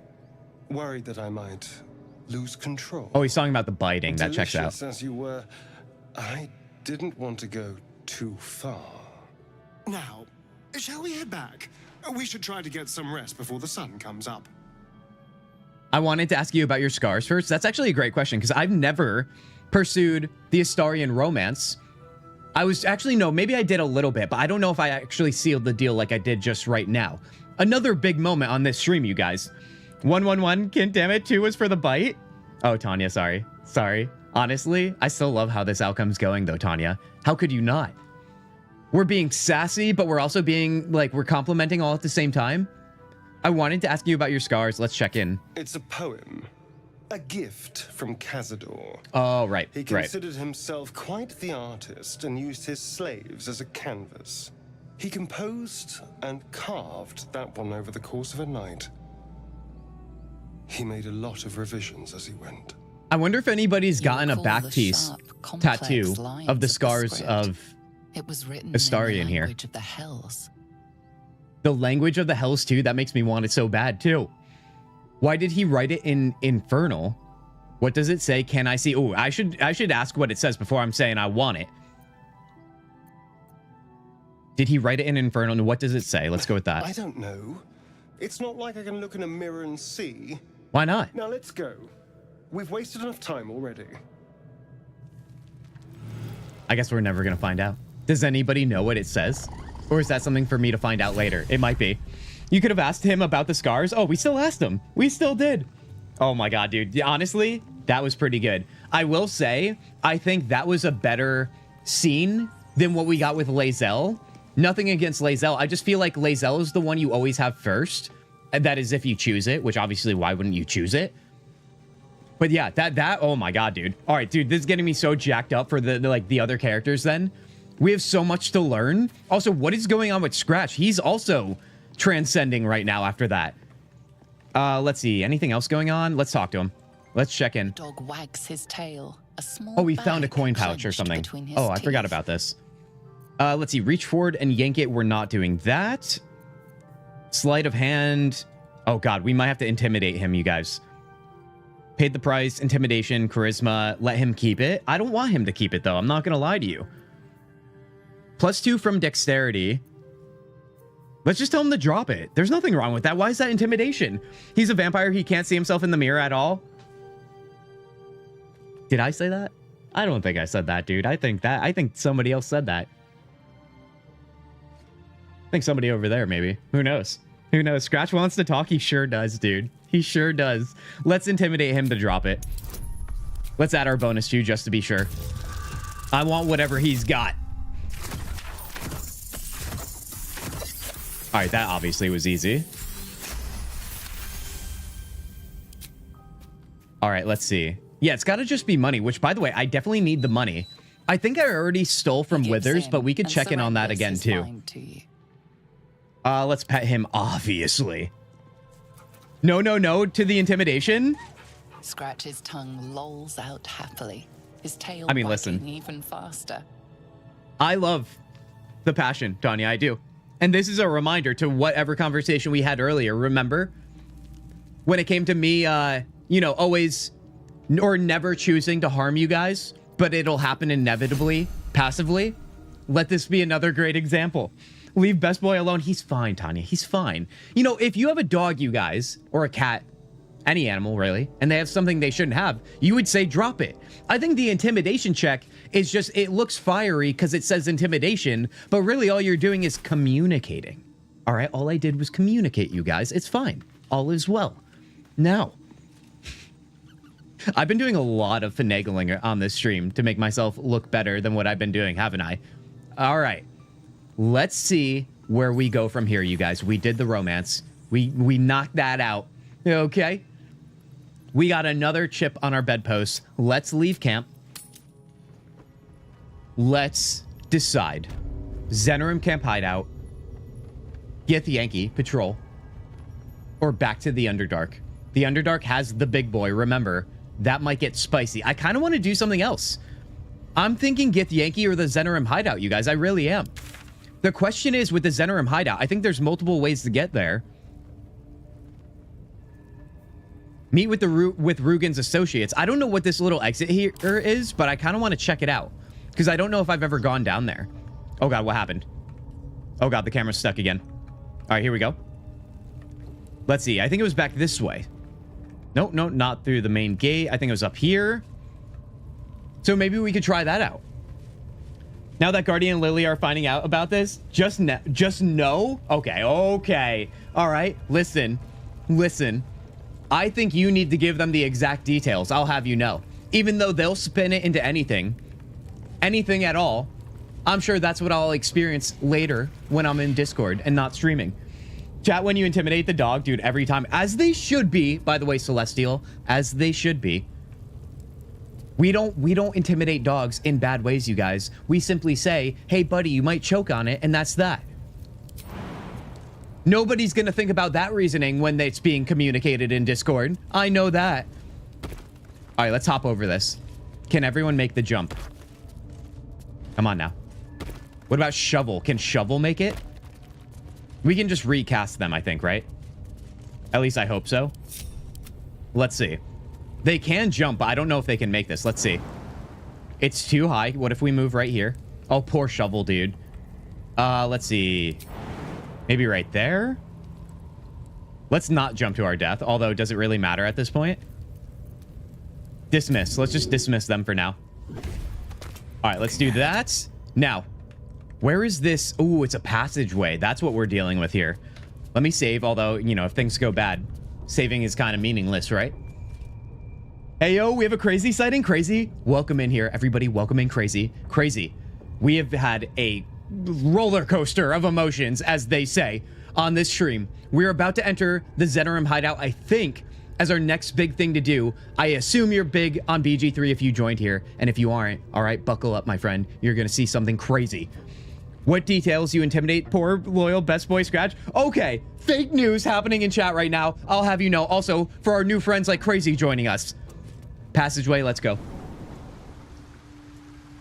S8: Worried that I might lose control.
S1: Oh, he's talking about the biting. That checks out.
S8: Delicious as you were, I didn't want to go too far. Now, Shall we head back? We should try to get some rest before the sun comes up.
S1: I wanted to ask you about your scars first. That's actually a great question because I've never pursued the Astarian romance. I was actually, no, maybe I did a little bit, but I don't know if I actually sealed the deal like I did just right now. Another big moment on this stream, you guys. 111, Kint, damn it, 2 was for the bite. Oh, Tanya, sorry. Sorry. Honestly, I still love how this outcome's going though, Tanya. How could you not? We're being sassy, but we're also being, like, we're complimenting all at the same time. I wanted to ask you about your scars. Let's check in.
S8: It's a poem. A gift from Cazador.
S1: Oh, right.
S8: He considered himself quite the artist and used his slaves as a canvas. He composed and carved that one over the course of a night. He made a lot of revisions as he went.
S1: I wonder if anybody's gotten a back piece tattoo of the scars of
S2: it was written
S1: Astarian
S2: in the
S1: here.
S2: language of the Hells.
S1: The language of the Hells too? That makes me want it so bad too. Why did he write it in Infernal? What does it say? Can I see? Oh, I should ask what it says before I'm saying I want it. Did he write it in Infernal? And what does it say? Let's go with that.
S8: I don't know. It's not like I can look in a mirror and see.
S1: Why not?
S8: Now let's go. We've wasted enough time already.
S1: I guess we're never going to find out. Does anybody know what it says? Or is that something for me to find out later? It might be. You could have asked him about the scars. Oh, we still asked him. We still did. Oh my god, dude. Honestly, that was pretty good. I will say, I think that was a better scene than what we got with Lae'zel. Nothing against Lae'zel. I just feel like Lae'zel is the one you always have first. And that is if you choose it, which obviously, why wouldn't you choose it? But yeah, that, oh my god, dude. All right, dude, this is getting me so jacked up for the other characters then. We have so much to learn. Also, what is going on with Scratch? He's also transcending right now after that. Let's see. Anything else going on? Let's talk to him. Let's check in.
S2: Dog wags his tail. A small
S1: Oh, we found a
S2: bag
S1: coin pouch or
S2: clenched
S1: something.
S2: between his
S1: Oh, I forgot
S2: teeth.
S1: about this. Let's see. Reach forward and yank it. We're not doing that. Sleight of hand. Oh god, we might have to intimidate him, you guys. Paid the price, intimidation, charisma, let him keep it. I don't want him to keep it though. I'm not gonna lie to you. +2 from dexterity. Let's just tell him to drop it. There's nothing wrong with that. Why is that intimidation? He's a vampire. He can't see himself in the mirror at all. Did I say that? I don't think I said that, dude. I think somebody else said that. I think somebody over there, maybe. Who knows? Who knows? Scratch wants to talk. He sure does, dude. He sure does. Let's intimidate him to drop it. Let's add our bonus to just to be sure. I want whatever he's got. All right, that obviously was easy. All right, let's see. Yeah, it's got to just be money, which, by the way, I definitely need the money. I think I already stole from Withers, but we could check in on that again, too. Let's pet him, obviously. No to the intimidation.
S2: Scratch's tongue lolls out happily. His tail
S1: listen.
S2: even faster.
S1: I love the passion, Tanya, I do. And this is a reminder to whatever conversation we had earlier. Remember? When it came to me, always or never choosing to harm you guys, but it'll happen inevitably, passively. Let this be another great example. Leave Best Boy alone. He's fine, Tanya. He's fine. You know, if you have a dog, you guys, or a cat, any animal, really, and they have something they shouldn't have, you would say drop it. I think the intimidation check is just, it looks fiery because it says intimidation, but really all you're doing is communicating. All right, all I did was communicate, you guys. It's fine. All is well. Now, I've been doing a lot of finagling on this stream to make myself look better than what I've been doing, haven't I? All right. Let's see where we go from here, you guys. We did the romance. We knocked that out. Okay. We got another chip on our bedpost. Let's leave camp. Let's decide. Zenorim Camp Hideout. Gith Yankee Patrol. Or back to the Underdark. The Underdark has the big boy. Remember, that might get spicy. I kind of want to do something else. I'm thinking Gith Yankee or the Zenorim Hideout, you guys. I really am. The question is, with the Zenorim Hideout, I think there's multiple ways to get there. Meet with Rugen's associates. I don't know what this little exit here is, but I kind of want to check it out. Because I don't know if I've ever gone down there. Oh god, what happened? Oh god, the camera's stuck again. All right, here we go. Let's see. I think it was back this way. Nope, no, not through the main gate. I think it was up here. So maybe we could try that out. Now that Guardian and Lily are finding out about this, just know. Okay. All right. Listen. I think you need to give them the exact details. I'll have you know. Even though they'll spin it into anything at all, I'm sure that's what I'll experience later when I'm in Discord and not streaming. Chat when you intimidate the dog, dude, every time. As they should be, by the way, Celestial. As they should be. We don't intimidate dogs in bad ways, you guys. We simply say, hey, buddy, you might choke on it, and that's that. Nobody's going to think about that reasoning when it's being communicated in Discord. I know that. All right, let's hop over this. Can everyone make the jump? Come on now. What about Shovel? Can Shovel make it? We can just recast them, I think, right? At least I hope so. Let's see. They can jump, but I don't know if they can make this. Let's see. It's too high. What if we move right here? Oh, poor Shovel, dude. Let's see. Maybe right there? Let's not jump to our death. Although, does it really matter at this point? Dismiss. Let's just dismiss them for now. All right, let's do that. Now, where is this? Ooh, it's a passageway. That's what we're dealing with here. Let me save, although, you know, if things go bad, saving is kind of meaningless, right? Hey, yo, we have a Crazy sighting. Crazy, welcome in here. Everybody, welcome in, Crazy. Crazy, we have had a roller coaster of emotions, as they say, on this stream. We're about to enter the Zenorim hideout, I think, as our next big thing to do. I assume you're big on BG3 if you joined here, and if you aren't, all right, buckle up, my friend. You're gonna see something crazy. What details you intimidate poor, loyal, best boy Scratch? Okay, fake news happening in chat right now. I'll have you know. Also, for our new friends like Crazy joining us. Passageway, let's go.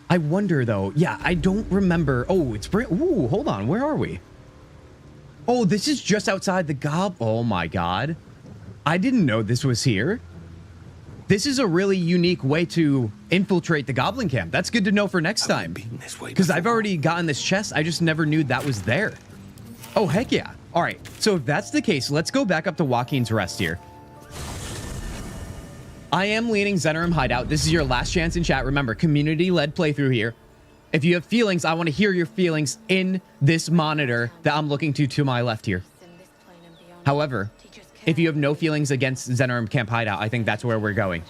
S1: I wonder, though. Yeah, I don't remember. Oh, it's... Ooh, hold on. Where are we? Oh, this is just outside the gob... Oh, my God. I didn't know this was here. This is a really unique way to infiltrate the goblin camp. That's good to know for next time. Because I've already gotten this chest. I just never knew that was there. Oh, heck yeah. All right. So if that's the case, let's go back up to Joaquin's Rest here. I am leaning Zenorim Hideout. This is your last chance in chat. Remember, community-led playthrough here. If you have feelings, I want to hear your feelings in this monitor that I'm looking to my left here. However, if you have no feelings against Zenorim Camp Hideout, I think that's where we're going.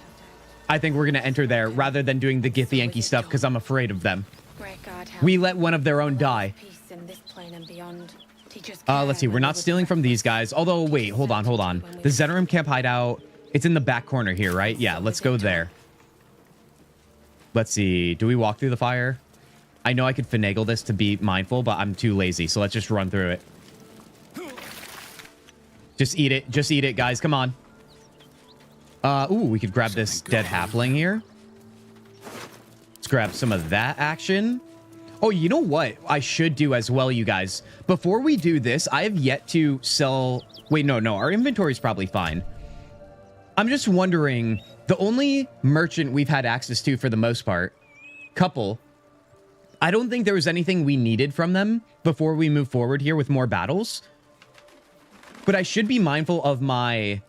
S1: I think we're going to enter there rather than doing the Githyanki stuff because I'm afraid of them. We let one of their own die. Let's see. We're not stealing from these guys. Although, wait, hold on. The Zenorim Camp Hideout... It's in the back corner here, right? Yeah, let's go there. Let's see. Do we walk through the fire? I know I could finagle this to be mindful, but I'm too lazy. So let's just run through it. Just eat it. Just eat it, guys. Come on. Ooh, we could grab this dead halfling here. Let's grab some of that action. Oh, you know what I should do as well, you guys? Before we do this, I have yet to sell... Wait, no. Our inventory is probably fine. I'm just wondering, the only merchant we've had access to for the most part, couple, I don't think there was anything we needed from them before we move forward here with more battles. But I should be mindful of my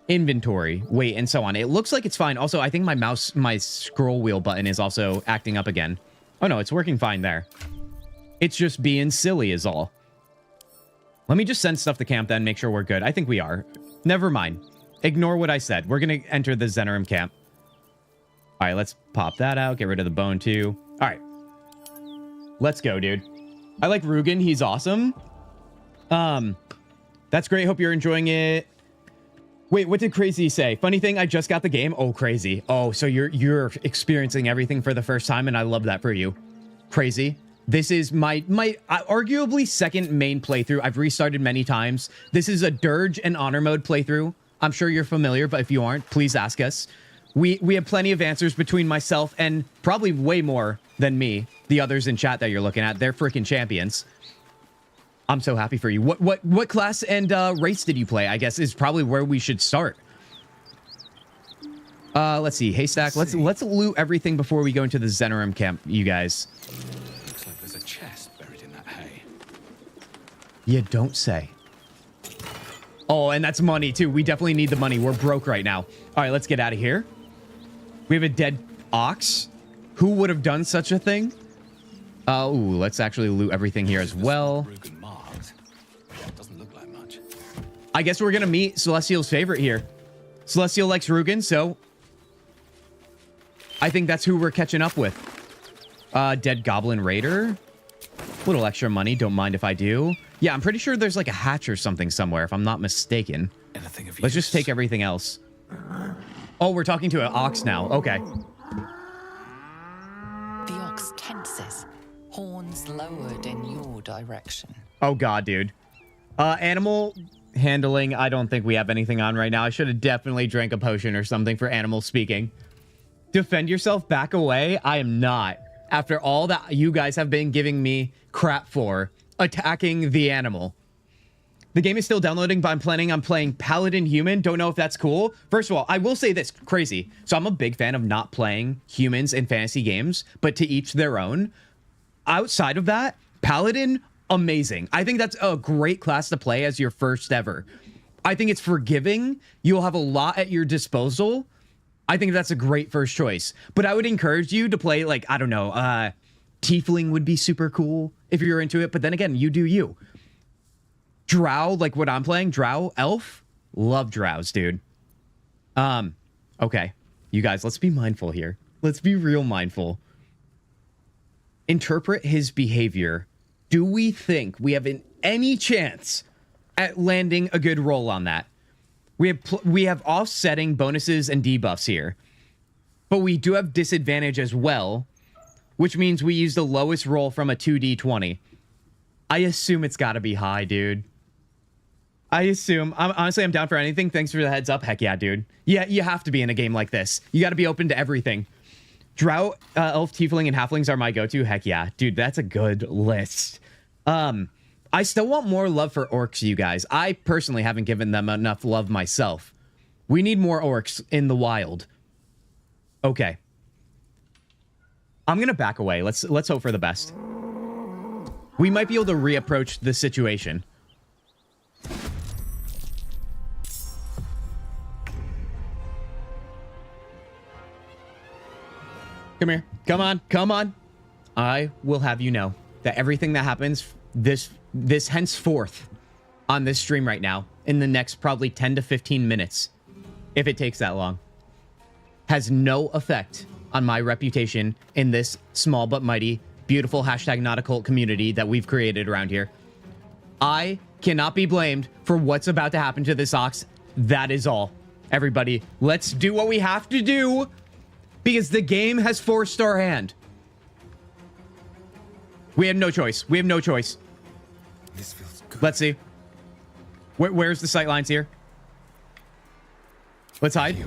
S1: inventory, weight, and so on. It looks like it's fine. Also, I think my scroll wheel button is also acting up again. Oh no, it's working fine there. It's just being silly is all. Let me just send stuff to camp then, make sure we're good. I think we are. Never mind. Ignore what I said. We're going to enter the Zenorim camp. All right, let's pop that out. Get rid of the bone, too. All right. Let's go, dude. I like Rugen. He's awesome. That's great. Hope you're enjoying it. Wait, what did Crazy say? Funny thing, I just got the game. Oh, Crazy. Oh, so you're experiencing everything for the first time, and I love that for you. Crazy. This is my arguably second main playthrough. I've restarted many times. This is a Durge and Honor Mode playthrough. I'm sure you're familiar, but if you aren't, please ask us. We have plenty of answers between myself and probably way more than me. The others in chat that you're looking at, they're freaking champions. I'm so happy for you. What class and race did you play? I guess is probably where we should start. Let's see. Haystack. Let's loot everything before we go into the Zenorim camp, you guys.
S7: Looks like there's a chest buried in that hay.
S1: You don't say. Oh, and that's money too. We definitely need the money. We're broke right now. All right, let's get out of here. We have a dead ox. Who would have done such a thing? Ooh, let's actually loot everything here as well.
S7: Doesn't look like much.
S1: I guess we're gonna meet Celestial's favorite here. Celestial likes Rugen, so I think that's who we're catching up with. Dead Goblin Raider. Little extra money, don't mind if I do. Yeah, I'm pretty sure there's like a hatch or something somewhere, if I'm not mistaken. Let's just take everything else. Oh, we're talking to an ox now. Okay.
S2: The ox tenses, horns lowered in your direction.
S1: Oh god, dude. Animal handling, I don't think we have anything on right now. I should have definitely drank a potion or something for animal speaking. Defend yourself, back away. I am not. After all that you guys have been giving me crap for attacking the animal. The game is still downloading, but I'm planning on playing Paladin Human. Don't know if that's cool. First of all, I will say this, crazy. So I'm a big fan of not playing humans in fantasy games, but to each their own. Outside of that, Paladin, amazing. I think that's a great class to play as your first ever. I think it's forgiving. You'll have a lot at your disposal. I think that's a great first choice. But I would encourage you to play, like, I don't know, Tiefling would be super cool if you're into it. But then again, you do you. Drow, like what I'm playing, Drow, Elf. Love Drows, dude. Okay. You guys, let's be mindful here. Let's be real mindful. Interpret his behavior. Do we think we have any chance at landing a good roll on that? We have offsetting bonuses and debuffs here. But we do have disadvantage as well, which means we use the lowest roll from a 2d20. I assume it's got to be high, dude. I assume. Honestly, I'm down for anything. Thanks for the heads up. Heck yeah, dude. Yeah, you have to be in a game like this. You got to be open to everything. Drow, Elf, Tiefling, and Halflings are my go-to. Heck yeah. Dude, that's a good list. I still want more love for orcs, you guys. I personally haven't given them enough love myself. We need more orcs in the wild. Okay. I'm going to back away. Let's hope for the best. We might be able to reapproach the situation. Come here. Come on. Come on. I will have you know that everything that happens this henceforth on this stream right now, in the next probably 10 to 15 minutes, if it takes that long, has no effect on my reputation in this small but mighty, beautiful #NotAcult community that we've created around here. I cannot be blamed for what's about to happen to this ox. That is all. Everybody, let's do what we have to do, because the game has forced our hand. We have no choice. We have no choice.
S8: This feels good.
S1: Let's see. Where's the sight lines here? Let's hide.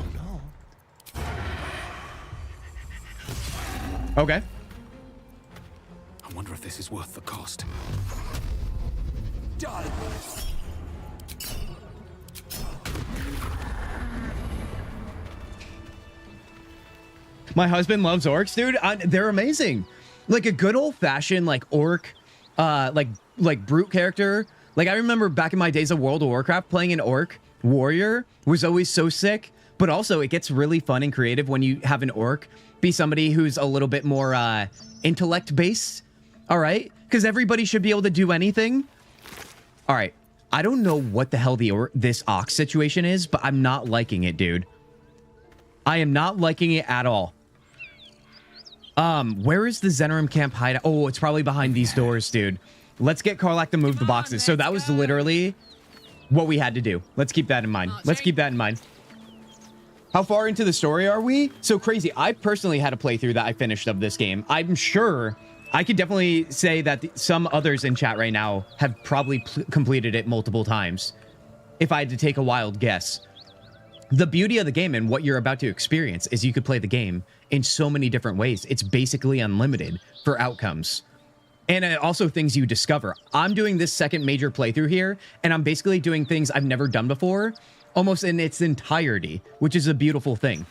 S1: Okay.
S7: I wonder if this is worth the cost.
S1: My husband loves orcs, dude. They're amazing. Like a good old-fashioned like orc, like brute character. Like I remember back in my days of World of Warcraft, playing an orc warrior was always so sick. But also it gets really fun and creative when you have an orc be somebody who's a little bit more intellect based. All right, because everybody should be able to do anything. All right, I don't know what the hell this ox situation is, but I'm not liking it, dude. I am not liking it at all. Where is the Zenorim camp hideout? Oh, it's probably behind these doors, dude. Let's get Karlach to move the boxes. So that was literally what we had to do. Let's keep that in mind. Let's keep that in mind. How far into the story are we? So crazy. I personally had a playthrough that I finished of this game. I'm sure I could definitely say that some others in chat right now have probably completed it multiple times, if I had to take a wild guess. The beauty of the game and what you're about to experience is you could play the game in so many different ways. It's basically unlimited for outcomes. And also things you discover. I'm doing this second major playthrough here, and I'm basically doing things I've never done before, almost in its entirety, which is a beautiful thing.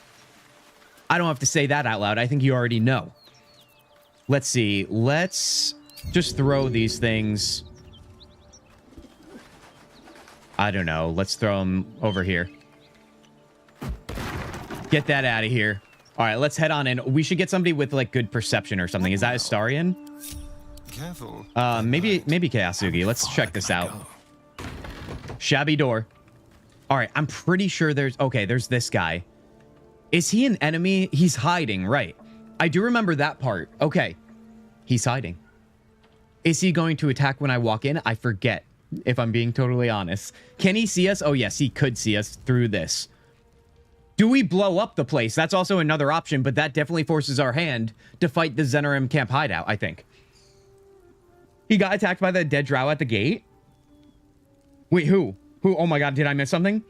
S1: I don't have to say that out loud. I think you already know. Let's see. Let's just throw these things I don't know. Let's throw him over here. Get that out of here. All right, let's head on in. We should get somebody with like good perception or something. Is that Astarion?
S8: Careful.
S1: Maybe Kintzugi. Let's check this out. Shabby door. All right, I'm pretty sure there's this guy. Is he an enemy? He's hiding, right? I do remember that part. Okay, he's hiding. Is he going to attack when I walk in? I forget, if I'm being totally honest. Can he see us? Oh yes, he could see us through this. Do we blow up the place? That's also another option, but that definitely forces our hand to fight the Zenorim camp hideout, I think. He got attacked by the dead drow at the gate? Wait, who? Who? Oh my god, did I miss something?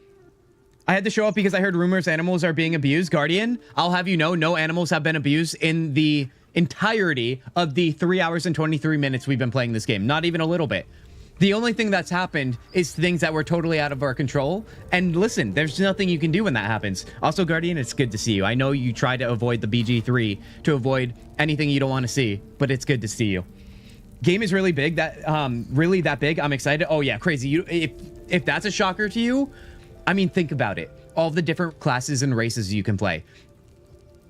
S1: I had to show up because I heard rumors animals are being abused. Guardian, I'll have you know, no animals have been abused in the entirety of the 3 hours and 23 minutes we've been playing this game. Not even a little bit. The only thing that's happened is things that were totally out of our control. And listen, there's nothing you can do when that happens. Also, Guardian, it's good to see you. I know you try to avoid the BG3 to avoid anything you don't want to see, but it's good to see you. Game is really big. Really that big. I'm excited. Oh yeah, crazy. If that's a shocker to you, I mean, think about it. All the different classes and races you can play.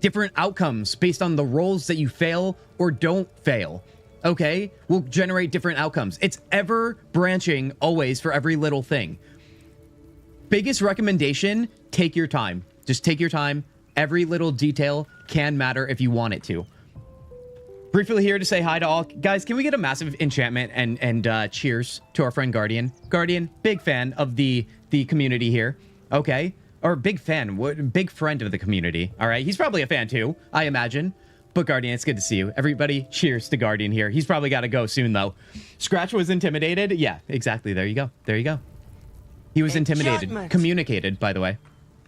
S1: Different outcomes based on the roles that you fail or don't fail. Okay, will generate different outcomes. It's ever branching always for every little thing. Biggest recommendation, take your time. Just take your time. Every little detail can matter if you want it to. Briefly here to say hi to all. Guys, can we get a massive enchantment and cheers to our friend Guardian? Guardian, big fan of the community here. Okay, or big fan, big friend of the community. All right, he's probably a fan too, I imagine. But Guardian, it's good to see you. Everybody, cheers to Guardian here. He's probably got to go soon, though. Scratch was intimidated. Yeah, exactly. There you go. There you go. He was intimidated. Communicated, by the way.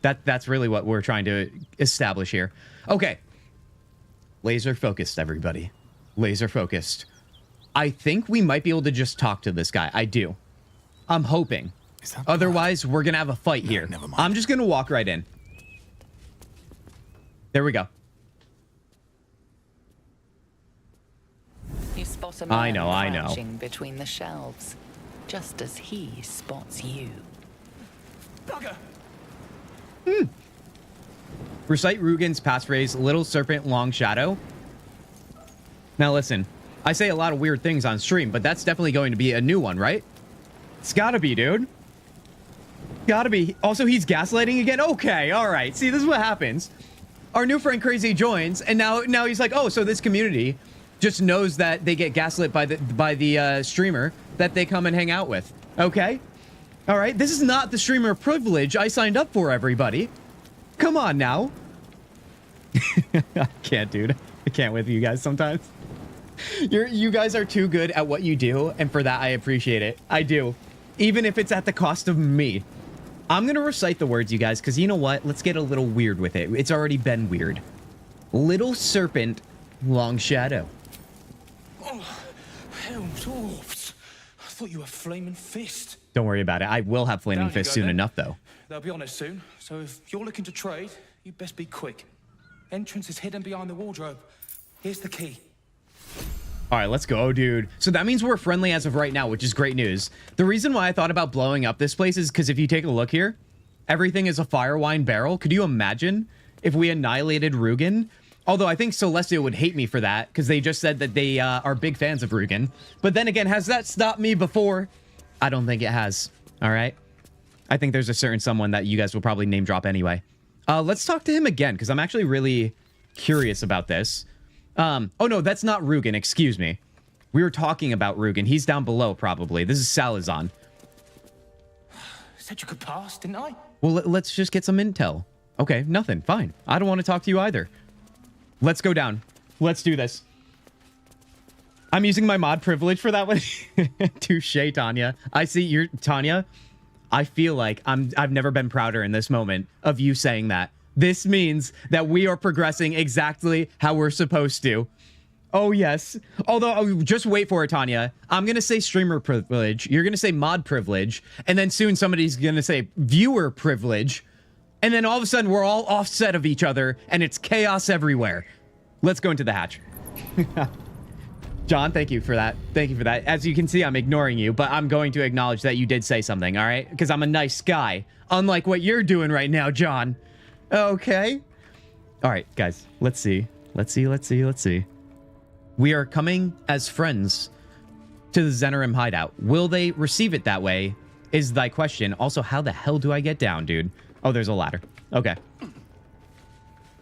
S1: That's really what we're trying to establish here. Okay. Laser focused, everybody. Laser focused. I think we might be able to just talk to this guy. I do. I'm hoping. Otherwise, we're going to have a fight here. Never mind. I'm just going to walk right in. There we go.
S2: You spot a man crouching between the shelves, just as he spots you.
S5: Bugger!
S1: Recite Rugen's passphrase, Little Serpent, Long Shadow. Now listen, I say a lot of weird things on stream, but that's definitely going to be a new one, right? It's gotta be, dude. Gotta be. Also, he's gaslighting again? Okay, alright. See, this is what happens. Our new friend Crazy joins, and now he's like, oh, so this community just knows that they get gaslit by the streamer that they come and hang out with. Okay? All right? This is not the streamer privilege I signed up for, everybody. Come on now. I can't, dude. I can't with you guys sometimes. You guys are too good at what you do, and for that, I appreciate it. I do. Even if it's at the cost of me. I'm going to recite the words, you guys, because you know what? Let's get a little weird with it. It's already been weird. Little Serpent, Long Shadow.
S10: Oh, hell, dwarves. I thought you were Flaming Fist.
S1: Don't worry about it. I will have Flaming Fist soon enough, though.
S10: They'll be on it soon, so if you're looking to trade, you best be quick. Entrance is hidden behind the wardrobe. Here's the key.
S1: All right, let's go, dude. So that means we're friendly as of right now, which is great news. The reason why I thought about blowing up this place is because if you take a look here, everything is a fire wine barrel. Could you imagine if we annihilated Rugen? Although I think Celestia would hate me for that because they just said that they are big fans of Rugen. But then again, has that stopped me before? I don't think it has. All right. I think there's a certain someone that you guys will probably name drop anyway. Let's talk to him again because I'm actually really curious about this. Oh, no, that's not Rugen. Excuse me. We were talking about Rugen. He's down below, probably. This is Salazan.
S10: Said you could pass, didn't I?
S1: Well, let's just get some intel. Okay, nothing. Fine. I don't want to talk to you either. Let's go down. Let's do this. I'm using my mod privilege for that one. Touche, Tanya. I see you're... Tanya, I feel like I've never been prouder in this moment of you saying that. This means that we are progressing exactly how we're supposed to. Oh, yes. Although, just wait for it, Tanya. I'm going to say streamer privilege. You're going to say mod privilege. And then soon somebody's going to say viewer privilege. And then all of a sudden, we're all offset of each other, and it's chaos everywhere. Let's go into the hatch. John, thank you for that. Thank you for that. As you can see, I'm ignoring you, but I'm going to acknowledge that you did say something, all right? Because I'm a nice guy, unlike what you're doing right now, John. Okay. All right, guys, let's see. Let's see. We are coming as friends to the Zenerim hideout. Will they receive it that way is thy question. Also, how the hell do I get down, dude? Oh, there's a ladder. Okay.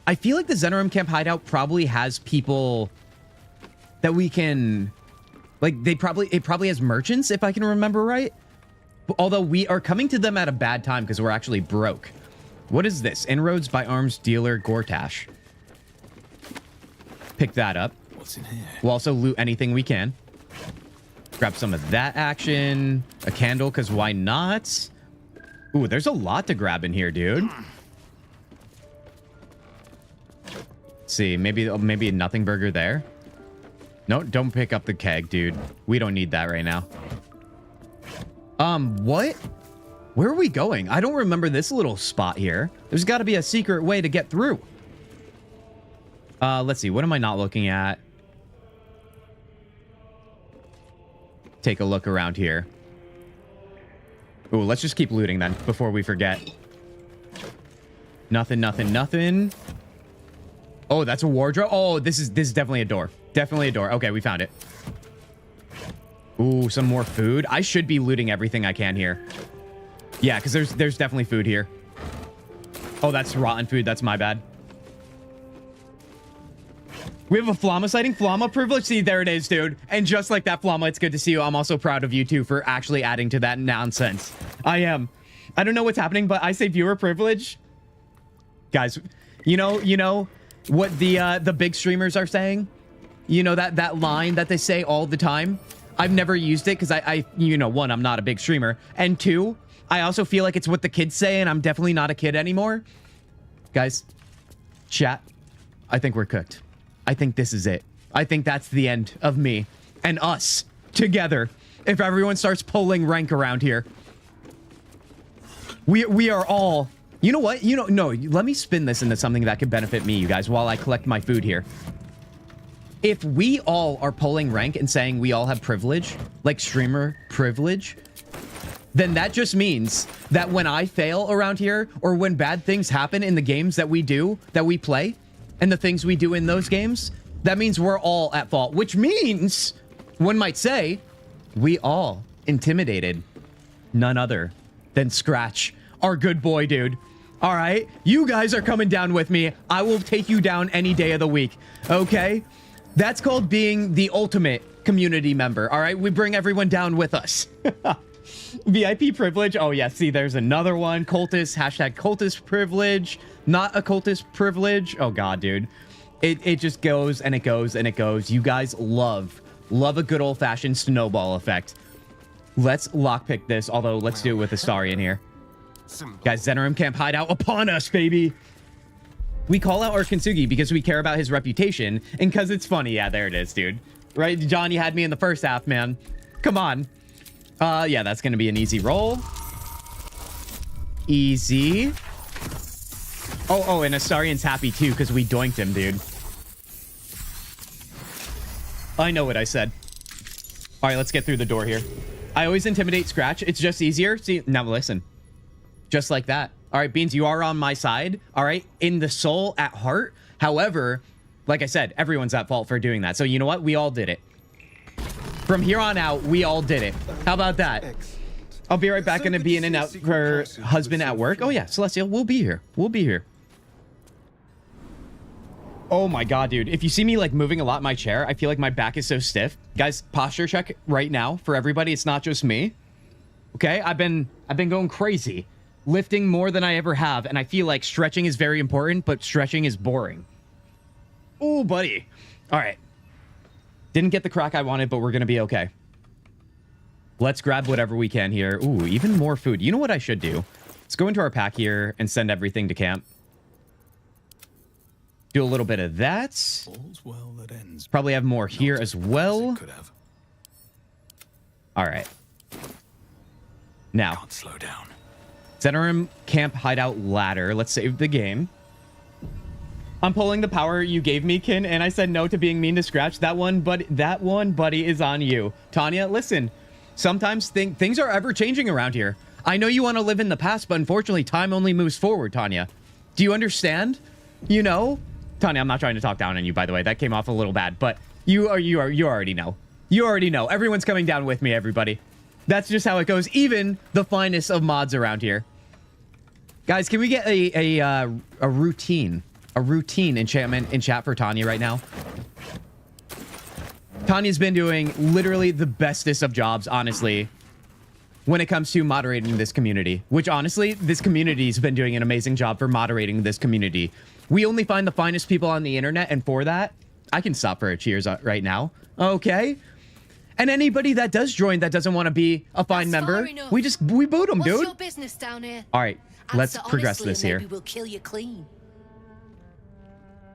S1: I feel like the Zenerim camp hideout probably has people that we can, like, it probably has merchants, if I can remember right. Although we are coming to them at a bad time because we're actually broke. What is this? Inroads by arms dealer Gortash. Pick that up.
S7: What's in here?
S1: We'll also loot anything we can. Grab some of that action. A candle, because why not? Ooh, there's a lot to grab in here, dude. See, maybe a nothing burger there. No, don't pick up the keg, dude. We don't need that right now. What? Where are we going? I don't remember this little spot here. There's got to be a secret way to get through. Let's see. What am I not looking at? Take a look around here. Ooh, let's just keep looting then before we forget. Nothing. Oh, that's a wardrobe. Oh, this is definitely a door. Definitely a door. Okay, we found it. Ooh, some more food. I should be looting everything I can here. Yeah, because there's definitely food here. Oh, that's rotten food. That's my bad. We have a Flamma sighting. Flamma privilege. See, there it is, dude. And just like that, Flamma, it's good to see you. I'm also proud of you, too, for actually adding to that nonsense. I am. I don't know what's happening, but I say viewer privilege. Guys, you know what the big streamers are saying? You know that line that they say all the time? I've never used it because I one, I'm not a big streamer. And two, I also feel like it's what the kids say, and I'm definitely not a kid anymore. Guys, chat, I think we're cooked. I think this is it. I think that's the end of me and us together. If everyone starts pulling rank around here. We are all... You know what? No, let me spin this into something that could benefit me, you guys, while I collect my food here. If we all are pulling rank and saying we all have privilege, like streamer privilege, then that just means that when I fail around here, or when bad things happen in the games that we do, that we play, and the things we do in those games, that means we're all at fault, which means, one might say, we all intimidated none other than Scratch, our good boy, dude. All right, you guys are coming down with me. I will take you down any day of the week, okay? That's called being the ultimate community member, all right? We bring everyone down with us. VIP privilege. Oh, yeah, see, there's another one. Cultist, hashtag cultist privilege. Not a cultist privilege. Oh, God, dude. It just goes and it goes and it goes. You guys love a good old-fashioned snowball effect. Let's lockpick this, although let's do it with Astarion here. Guys, Zenerim Camp hideout upon us, baby. We call out our Kintzugi because we care about his reputation and because it's funny. Yeah, there it is, dude. Right, John, you had me in the first half, man. Come on. Yeah, that's going to be an easy roll. Easy. Oh, and Astarion's happy too because we doinked him, dude. I know what I said. All right, let's get through the door here. I always intimidate Scratch. It's just easier. See, now listen. Just like that. All right, Beans, you are on my side. All right, in the soul, at heart. However, like I said, everyone's at fault for doing that. So you know what? We all did it. From here on out, we all did it. How about that? I'll be right back. Gonna be in and out for husband at work. Oh yeah, Celestial, we'll be here. We'll be here. Oh my God, dude. If you see me like moving a lot in my chair, I feel like my back is so stiff. Guys, posture check right now for everybody. It's not just me. Okay, I've been going crazy. Lifting more than I ever have, and I feel like stretching is very important, but stretching is boring. Ooh, buddy. All right. Didn't get the crack I wanted, but we're gonna be okay. Let's grab whatever we can here. Ooh, even more food. You know what I should do? Let's go into our pack here and send everything to camp. Do a little bit of that.
S7: All's well that ends.
S1: Probably have more here as well.
S7: Could have.
S1: All right. Now.
S7: Can't slow down.
S1: Zenerim Camp Hideout Ladder. Let's save the game. I'm pulling the power you gave me, Kin, and I said no to being mean to Scratch. That one, buddy, is on you. Tanya, listen. Sometimes things are ever changing around here. I know you want to live in the past, but unfortunately, time only moves forward, Tanya. Do you understand? You know? Tanya, I'm not trying to talk down on you, by the way. That came off a little bad, but you already know. You already know. Everyone's coming down with me, everybody. That's just how it goes. Even the finest of mods around here. Guys, can we get a routine enchantment in chat for Tanya right now? Tanya's been doing literally the bestest of jobs, honestly, when it comes to moderating this community. Which, honestly, this community's been doing an amazing job for moderating this community. We only find the finest people on the internet, and for that, I can stop for a cheers right now. Okay? And anybody that does join that doesn't want to be a fine member, we boot them, dude.
S11: What's your business down here?
S1: All right, let's progress this here.
S11: Maybe we'll kill you clean.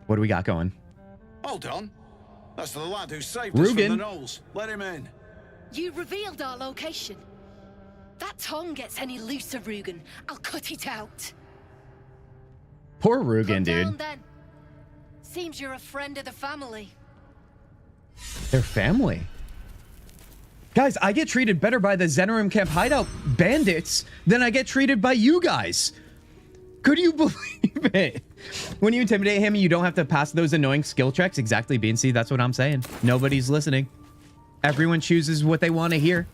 S1: What do we got going?
S12: Hold on. That's the lad who saved us from the gnolls. Let him in.
S11: You revealed our location. That tongue gets any looser, Rugen, I'll cut it out.
S1: Poor Rugen, dude.
S11: Down, then. Seems you're a friend of the family.
S1: Their family? Guys, I get treated better by the Zenorim Camp hideout bandits than I get treated by you guys. Could you believe it? When you intimidate him, you don't have to pass those annoying skill checks. Exactly, Beansy. That's what I'm saying. Nobody's listening. Everyone chooses what they want to hear.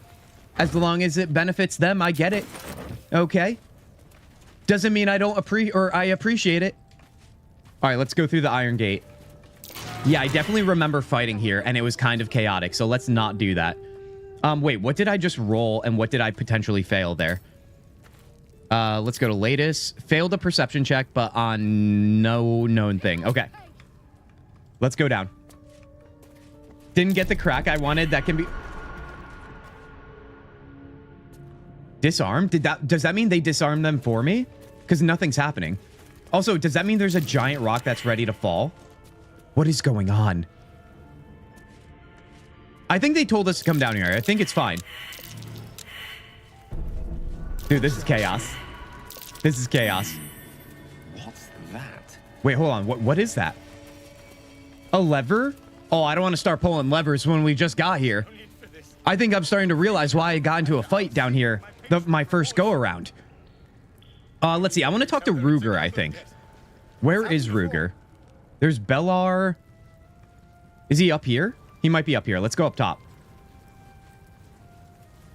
S1: As long as it benefits them, I get it. Okay. Doesn't mean I don't appreciate it. All right, let's go through the Iron Gate. Yeah, I definitely remember fighting here, and it was kind of chaotic, so let's not do that. Wait, what did I just roll, and what did I potentially fail there? Let's go to latest. Failed a perception check, but on no known thing. Okay. Let's go down. Didn't get the crack I wanted. That can be... Disarmed? Does that mean they disarmed them for me? Because nothing's happening. Also, does that mean there's a giant rock that's ready to fall? What is going on? I think they told us to come down here. I think it's fine. Dude, this is chaos. This is chaos.
S12: What's that?
S1: Wait, hold on. What is that? A lever? Oh, I don't want to start pulling levers when we just got here. I think I'm starting to realize why I got into a fight down here. My first go around. Let's see. I want to talk to Ruger, I think. Where is Ruger? There's Bellar. Is he up here? He might be up here. Let's go up top.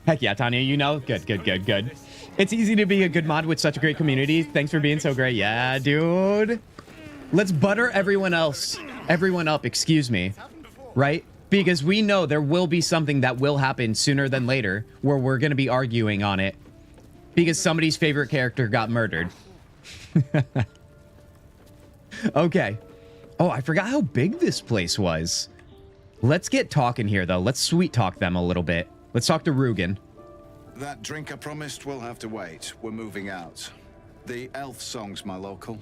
S1: Heck yeah, Tanya, you know. Good, good, good, good. It's easy to be a good mod with such a great community. Thanks for being so great. Yeah, dude. Let's butter everyone up, excuse me. Right? Because we know there will be something that will happen sooner than later where we're going to be arguing on it. Because somebody's favorite character got murdered. Okay. Oh, I forgot how big this place was. Let's get talking here, though. Let's sweet talk them a little bit. Let's talk to Rugen.
S12: That drink I promised will have to wait. We're moving out. The elf song's my local.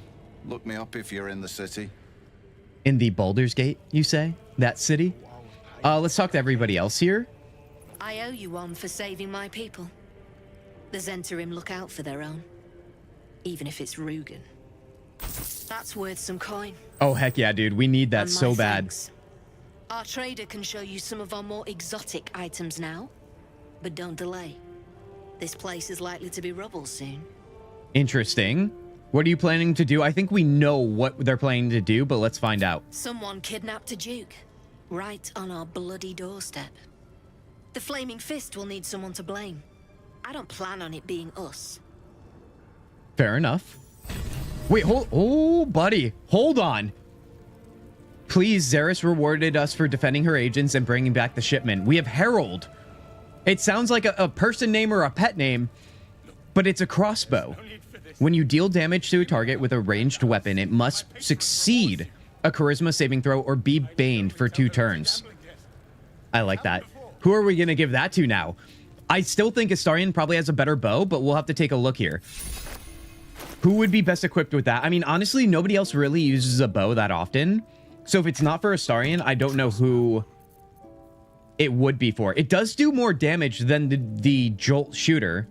S12: Look me up if you're in the city.
S1: In the Baldur's Gate, you say? That city? Let's talk to everybody else here.
S11: I owe you one for saving my people. The Zentarim look out for their own. Even if it's Rugen. That's worth some coin.
S1: Oh, heck yeah, dude. We need that so bad.
S11: Thanks. Our trader can show you some of our more exotic items now. But don't delay. This place is likely to be rubble soon.
S1: Interesting. What are you planning to do? I think we know what they're planning to do, but let's find out.
S11: Someone kidnapped a duke. Right on our bloody doorstep. The Flaming Fist will need someone to blame. I don't plan on it being us.
S1: Fair enough. Wait, oh, buddy. Hold on. Please, Xeris rewarded us for defending her agents and bringing back the shipment. We have Herald. It sounds like a person name or a pet name, but it's a crossbow. When you deal damage to a target with a ranged weapon, it must succeed a charisma saving throw or be baned for 2 turns. I like that. Who are we going to give that to now? I still think Astarion probably has a better bow, but we'll have to take a look here. Who would be best equipped with that? I mean, honestly, nobody else really uses a bow that often. So if it's not for Astarion, I don't know who it would be for. It does do more damage than the Jolt shooter.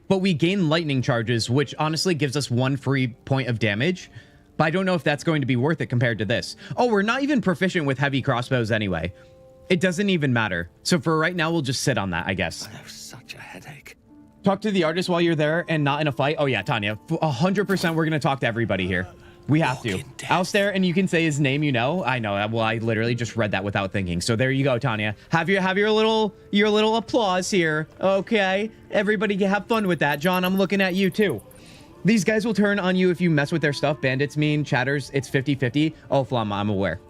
S1: But we gain lightning charges, which honestly gives us 1 free point of damage. But I don't know if that's going to be worth it compared to this. Oh, we're not even proficient with heavy crossbows anyway. It doesn't even matter. So for right now, we'll just sit on that, I guess.
S5: I have such a headache.
S1: Talk to the artist while you're there and not in a fight. Oh yeah, Tanya, 100% we're going to talk to everybody here. We have to. Alistair, and you can say his name, you know. I know. Well, I literally just read that without thinking. So there you go, Tanya. Have your little applause here. Okay. Everybody have fun with that. John, I'm looking at you too. These guys will turn on you if you mess with their stuff. Bandits mean chatters. It's 50-50. Oh, Flamma, I'm aware.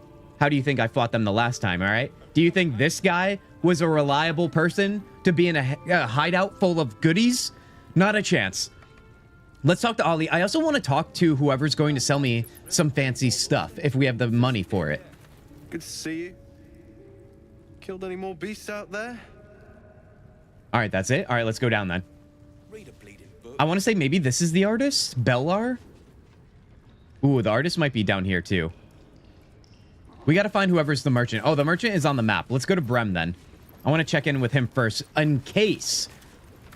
S1: How do you think I fought them the last time, all right? Do you think this guy was a reliable person to be in a hideout full of goodies? Not a chance. Let's talk to Ollie. I also want to talk to whoever's going to sell me some fancy stuff if we have the money for it.
S13: Good to see you. Killed any more beasts out there?
S1: All right, that's it. All right, let's go down then. I want to say maybe this is the artist, Bellar. Ooh, the artist might be down here too. We got to find whoever's the merchant. Oh, the merchant is on the map. Let's go to Brem then. I want to check in with him first in case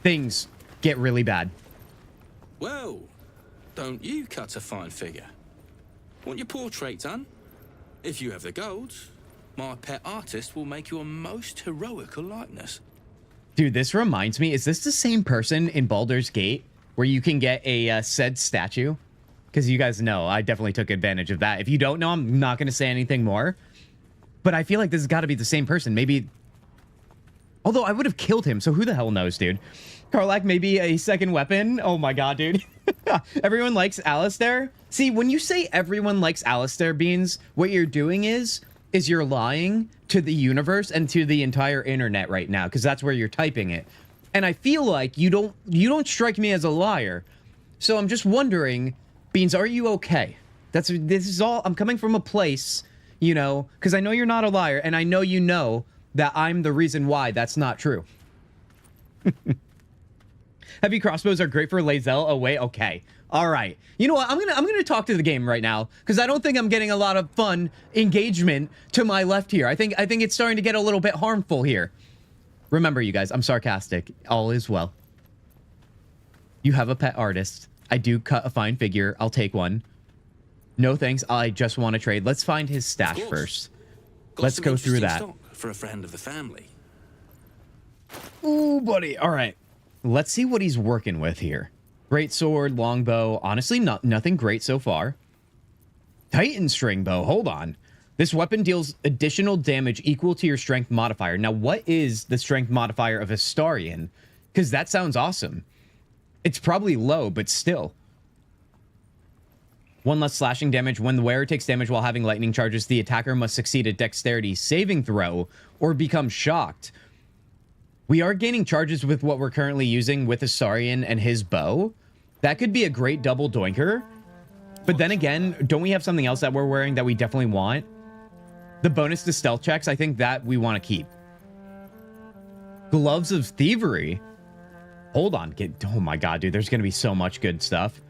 S1: things get really bad.
S7: Well, don't you cut a fine figure? Want your portrait done? If you have the gold, my pet artist will make you a most heroical likeness.
S1: Dude, this reminds me, is this the same person in Baldur's Gate where you can get a said statue? Because you guys know, I definitely took advantage of that. If you don't know, I'm not going to say anything more. But I feel like this has got to be the same person. Maybe... Although I would have killed him, so who the hell knows, dude? Karlach may be a second weapon. Oh my god, dude. Everyone likes Alistair. See, when you say everyone likes Alistair, Beans, what you're doing is you're lying to the universe and to the entire internet right now, because that's where you're typing it. And I feel like you don't strike me as a liar. So I'm just wondering, Beans, are you okay? This is all, I'm coming from a place, you know, because I know you're not a liar, and I know you know that I'm the reason why that's not true. Heavy crossbows are great for Lae'zel. Oh, wait. Okay. All right. You know what? I'm gonna talk to the game right now because I don't think I'm getting a lot of fun engagement to my left here. I think it's starting to get a little bit harmful here. Remember, you guys, I'm sarcastic. All is well. You have a pet artist. I do cut a fine figure. I'll take one. No thanks. I just want to trade. Let's find his stash first. Let's go through that.
S7: For a friend of the family.
S1: Ooh, buddy. All right. Let's see what he's working with here. Great sword, longbow. Honestly, nothing great so far. Titan string bow. Hold on. This weapon deals additional damage equal to your strength modifier. Now, what is the strength modifier of Astarion? Because that sounds awesome. It's probably low, but still. 1 less slashing damage. When the wearer takes damage while having lightning charges, the attacker must succeed a dexterity saving throw or become shocked. We are gaining charges with what we're currently using with Astarion and his bow. That could be a great double doinker. But then again, don't we have something else that we're wearing that we definitely want? The bonus to stealth checks, I think that we want to keep. Gloves of Thievery. Hold on. Oh my god, dude. There's going to be so much good stuff.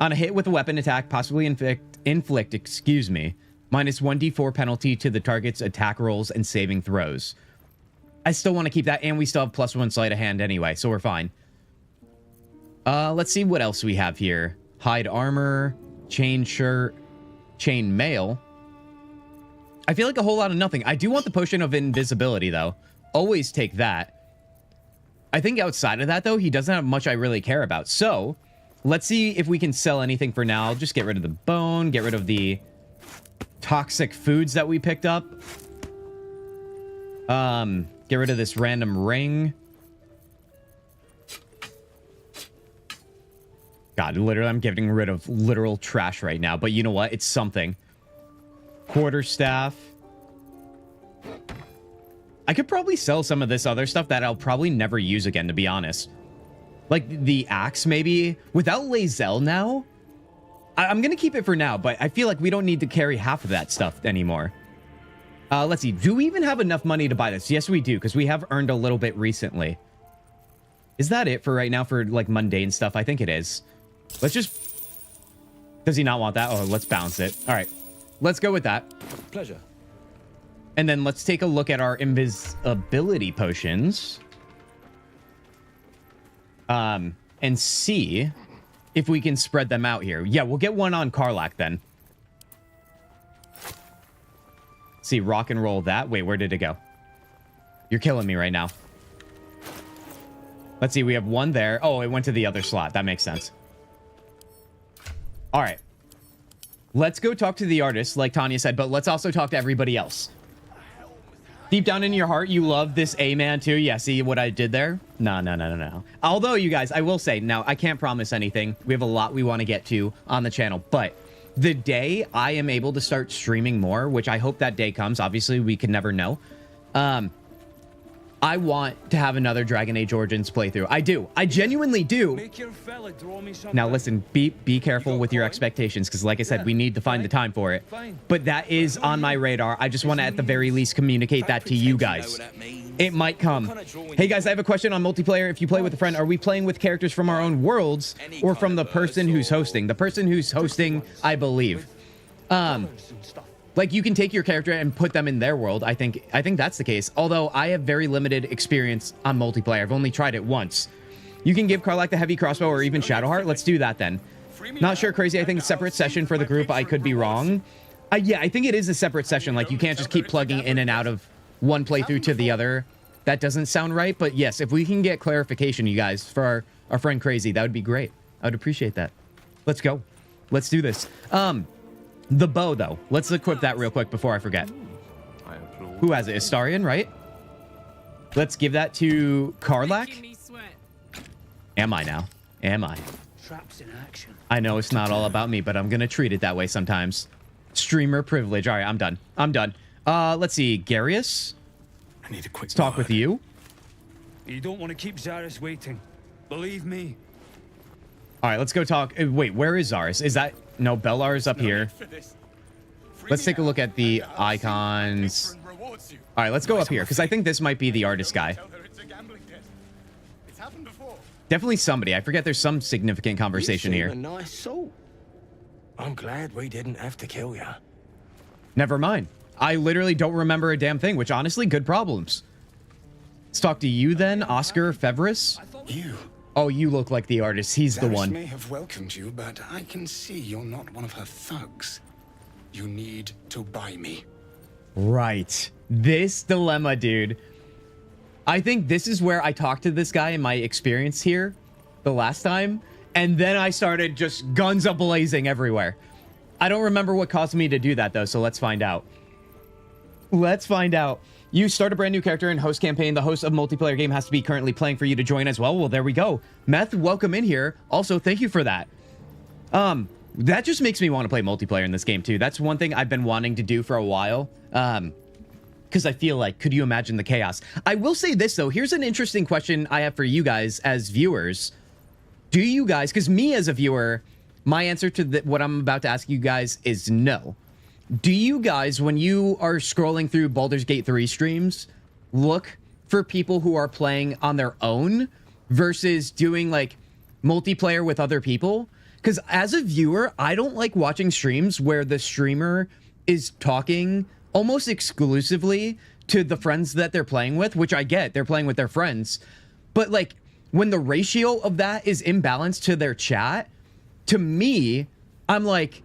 S1: On a hit with a weapon attack, possibly inflict, excuse me, minus 1d4 penalty to the target's attack rolls and saving throws. I still want to keep that, and we still have +1 sleight of hand anyway, so we're fine. Let's see what else we have here. Hide armor, chain shirt, chain mail. I feel like a whole lot of nothing. I do want the potion of invisibility, though. Always take that. I think outside of that, though, he doesn't have much I really care about. So, let's see if we can sell anything for now. I'll just get rid of the bone, get rid of the toxic foods that we picked up. Get rid of this random ring. God, literally, I'm getting rid of literal trash right now. But you know what? It's something. Quarterstaff. I could probably sell some of this other stuff that I'll probably never use again, to be honest. Like the axe, maybe. Without Lae'zel now, I'm going to keep it for now. But I feel like we don't need to carry half of that stuff anymore. Let's see. Do we even have enough money to buy this? Yes, we do, because we have earned a little bit recently. Is that it for right now for, like, mundane stuff? I think it is. Let's just... Does he not want that? Oh, let's balance it. All right. Let's go with that.
S7: Pleasure.
S1: And then let's take a look at our invisibility potions. And see if we can spread them out here. Yeah, we'll get one on Karlach then. See, rock and roll that. Wait, where did it go? You're killing me right now. Let's see, we have one there. Oh, it went to the other slot. That makes sense. All right. Let's go talk to the artist, like Tanya said, but let's also talk to everybody else. Deep down in your heart, you love this A-man too. Yeah, see what I did there? No. Although, you guys, I will say, now, I can't promise anything. We have a lot we want to get to on the channel, but the day I am able to start streaming more, which I hope that day comes, obviously, we can never know, I want to have another Dragon Age Origins playthrough. I do. I genuinely do. Now, listen, be careful with your expectations, because like I said, we need to find the time for it. But that is on my radar. I just want to, at the very least, communicate that to you guys. It might come. Hey, guys, I have a question on multiplayer. If you play with a friend, are we playing with characters from our own worlds or from the person who's hosting? The person who's hosting, I believe. Like, you can take your character and put them in their world. I think that's the case. Although, I have very limited experience on multiplayer. I've only tried it once. You can give Karlach the heavy crossbow or even Shadowheart. Let's do that then. Not sure, Crazy. I think it's a separate session for the group. I could be wrong. Yeah, I think it is a separate session. Like, you can't just keep plugging in and out of one playthrough to the other. That doesn't sound right. But yes, if we can get clarification, you guys, for our friend Crazy, that would be great. I would appreciate that. Let's go. Let's do this. The bow, though. Let's equip that real quick before I forget. Who has it? Astarion, right? Let's give that to Karlach. Am I now? Am I?
S14: Traps in action.
S1: I know it's not all about me, but I'm going to treat it that way sometimes. Streamer privilege. All right, I'm done. I'm done. Let's see. Garius?
S14: I need a quick
S1: Let's talk with you.
S14: You don't want to keep Zarus waiting. Believe me.
S1: All right, let's go talk. Wait, where is Zarus? Is that... No, Bellar is up here. Let's take a look at the icons. All right, let's go up here, because I think this might be the artist guy. Definitely somebody. I forget there's some significant conversation here.
S14: A nice soul. I'm glad we didn't have to kill you.
S1: Never mind. I literally don't remember a damn thing, which honestly, good problems. Let's talk to you then, Oscar Fevris.
S15: You.
S1: Oh, you look like the artist. He's the one.
S15: May have welcomed you, but I can see you're not one of her thugs. You need to buy me.
S1: Right. This dilemma, dude. I think this is where I talked to this guy in my experience here the last time, and then I started just guns a-blazing everywhere. I don't remember what caused me to do that, though, so let's find out. Let's find out. You start a brand new character and host campaign. The host of multiplayer game has to be currently playing for you to join as well. Well, there we go. Meth, welcome in here. Also, thank you for that. That just makes me want to play multiplayer in this game, too. That's one thing I've been wanting to do for a while. Because I feel like, could you imagine the chaos? I will say this, though. Here's an interesting question I have for you guys as viewers. Do you guys, because me as a viewer, my answer to what I'm about to ask you guys is no. Do you guys, when you are scrolling through Baldur's Gate 3 streams, look for people who are playing on their own versus doing, like, multiplayer with other people? Because as a viewer, I don't like watching streams where the streamer is talking almost exclusively to the friends that they're playing with, which I get. They're playing with their friends. But, like, when the ratio of that is imbalanced to their chat, to me, I'm like...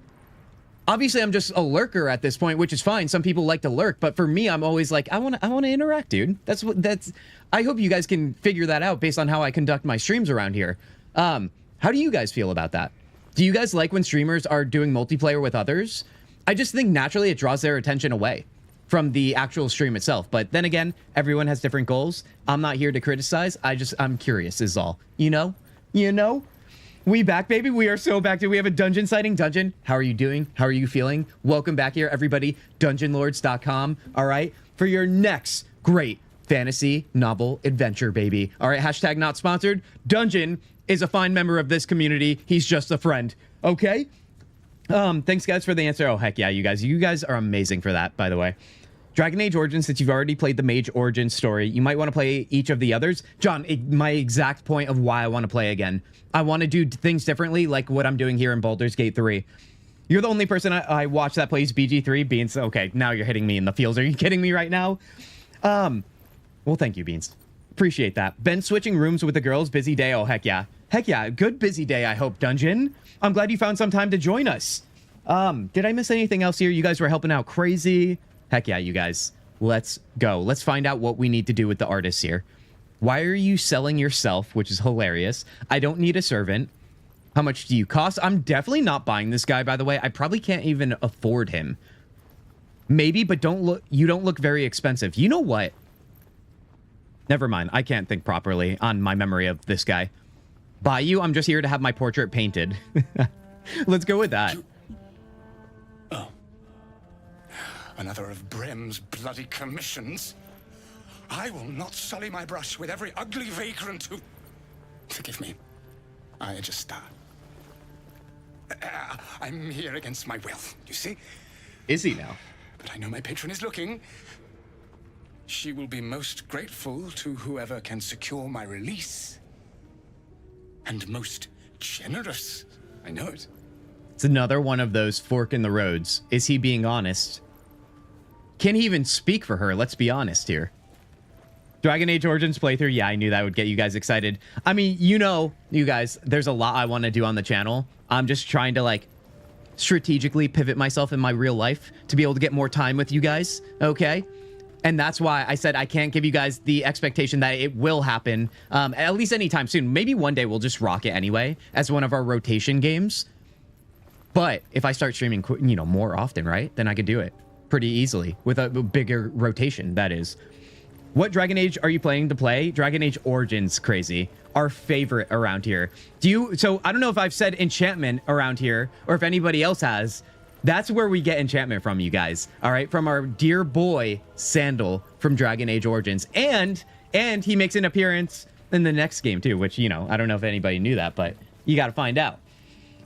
S1: Obviously, I'm just a lurker at this point, which is fine. Some people like to lurk, but for me, I'm always like, I want to interact, dude. I hope you guys can figure that out based on how I conduct my streams around here. How do you guys feel about that? Do you guys like when streamers are doing multiplayer with others? I just think naturally it draws their attention away from the actual stream itself. But then again, everyone has different goals. I'm not here to criticize. I'm curious is all. You know? You know? We back, baby. We are so back. We have a dungeon sighting. Dungeon, how are you doing? How are you feeling? Welcome back here, everybody. DungeonLords.com. All right, for your next great fantasy novel adventure, baby. All right, hashtag not sponsored. Dungeon is a fine member of this community. He's just a friend. Okay. Thanks, guys, for the answer. Oh, heck yeah, you guys are amazing for that, by the way. Dragon Age Origins, since you've already played the Mage Origins story, you might want to play each of the others. John, my exact point of why I want to play again. I want to do things differently, like what I'm doing here in Baldur's Gate 3. You're the only person I watch that plays BG3. Beans, okay, now you're hitting me in the feels. Are you kidding me right now? Well, thank you, Beans. Appreciate that. Ben switching rooms with the girls. Busy day. Oh, heck yeah. Heck yeah. Good busy day, I hope, Dungeon. I'm glad you found some time to join us. Did I miss anything else here? You guys were helping out Crazy. Heck yeah, you guys. Let's go. Let's find out what we need to do with the artists here. Why are you selling yourself, which is hilarious? I don't need a servant. How much do you cost? I'm definitely not buying this guy, by the way. I probably can't even afford him. Maybe, but you don't look very expensive. You know what? Never mind. I can't think properly on my memory of this guy. Buy you? I'm just here to have my portrait painted. Let's go with that.
S15: Oh. Another of Brem's bloody commissions. I will not sully my brush with every ugly vagrant who... Forgive me. I just, I'm here against my will, you see?
S1: Is he now?
S15: But I know my patron is looking. She will be most grateful to whoever can secure my release. And most generous. I know it.
S1: It's another one of those fork in the roads. Is he being honest? Can he even speak for her? Let's be honest here. Dragon Age Origins playthrough. Yeah, I knew that would get you guys excited. I mean, you know, you guys, there's a lot I want to do on the channel. I'm just trying to, like, strategically pivot myself in my real life to be able to get more time with you guys, okay? And that's why I said I can't give you guys the expectation that it will happen, at least anytime soon. Maybe one day we'll just rock it anyway as one of our rotation games. But if I start streaming, you know, more often, right, then I could do it pretty easily with a bigger rotation, that is. What Dragon Age are you planning to play? Dragon Age Origins, crazy. Our favorite around here. So I don't know if I've said enchantment around here or if anybody else has. That's where we get enchantment from, you guys. All right, from our dear boy Sandal from Dragon Age Origins. And he makes an appearance in the next game too, which, you know, I don't know if anybody knew that, but you got to find out.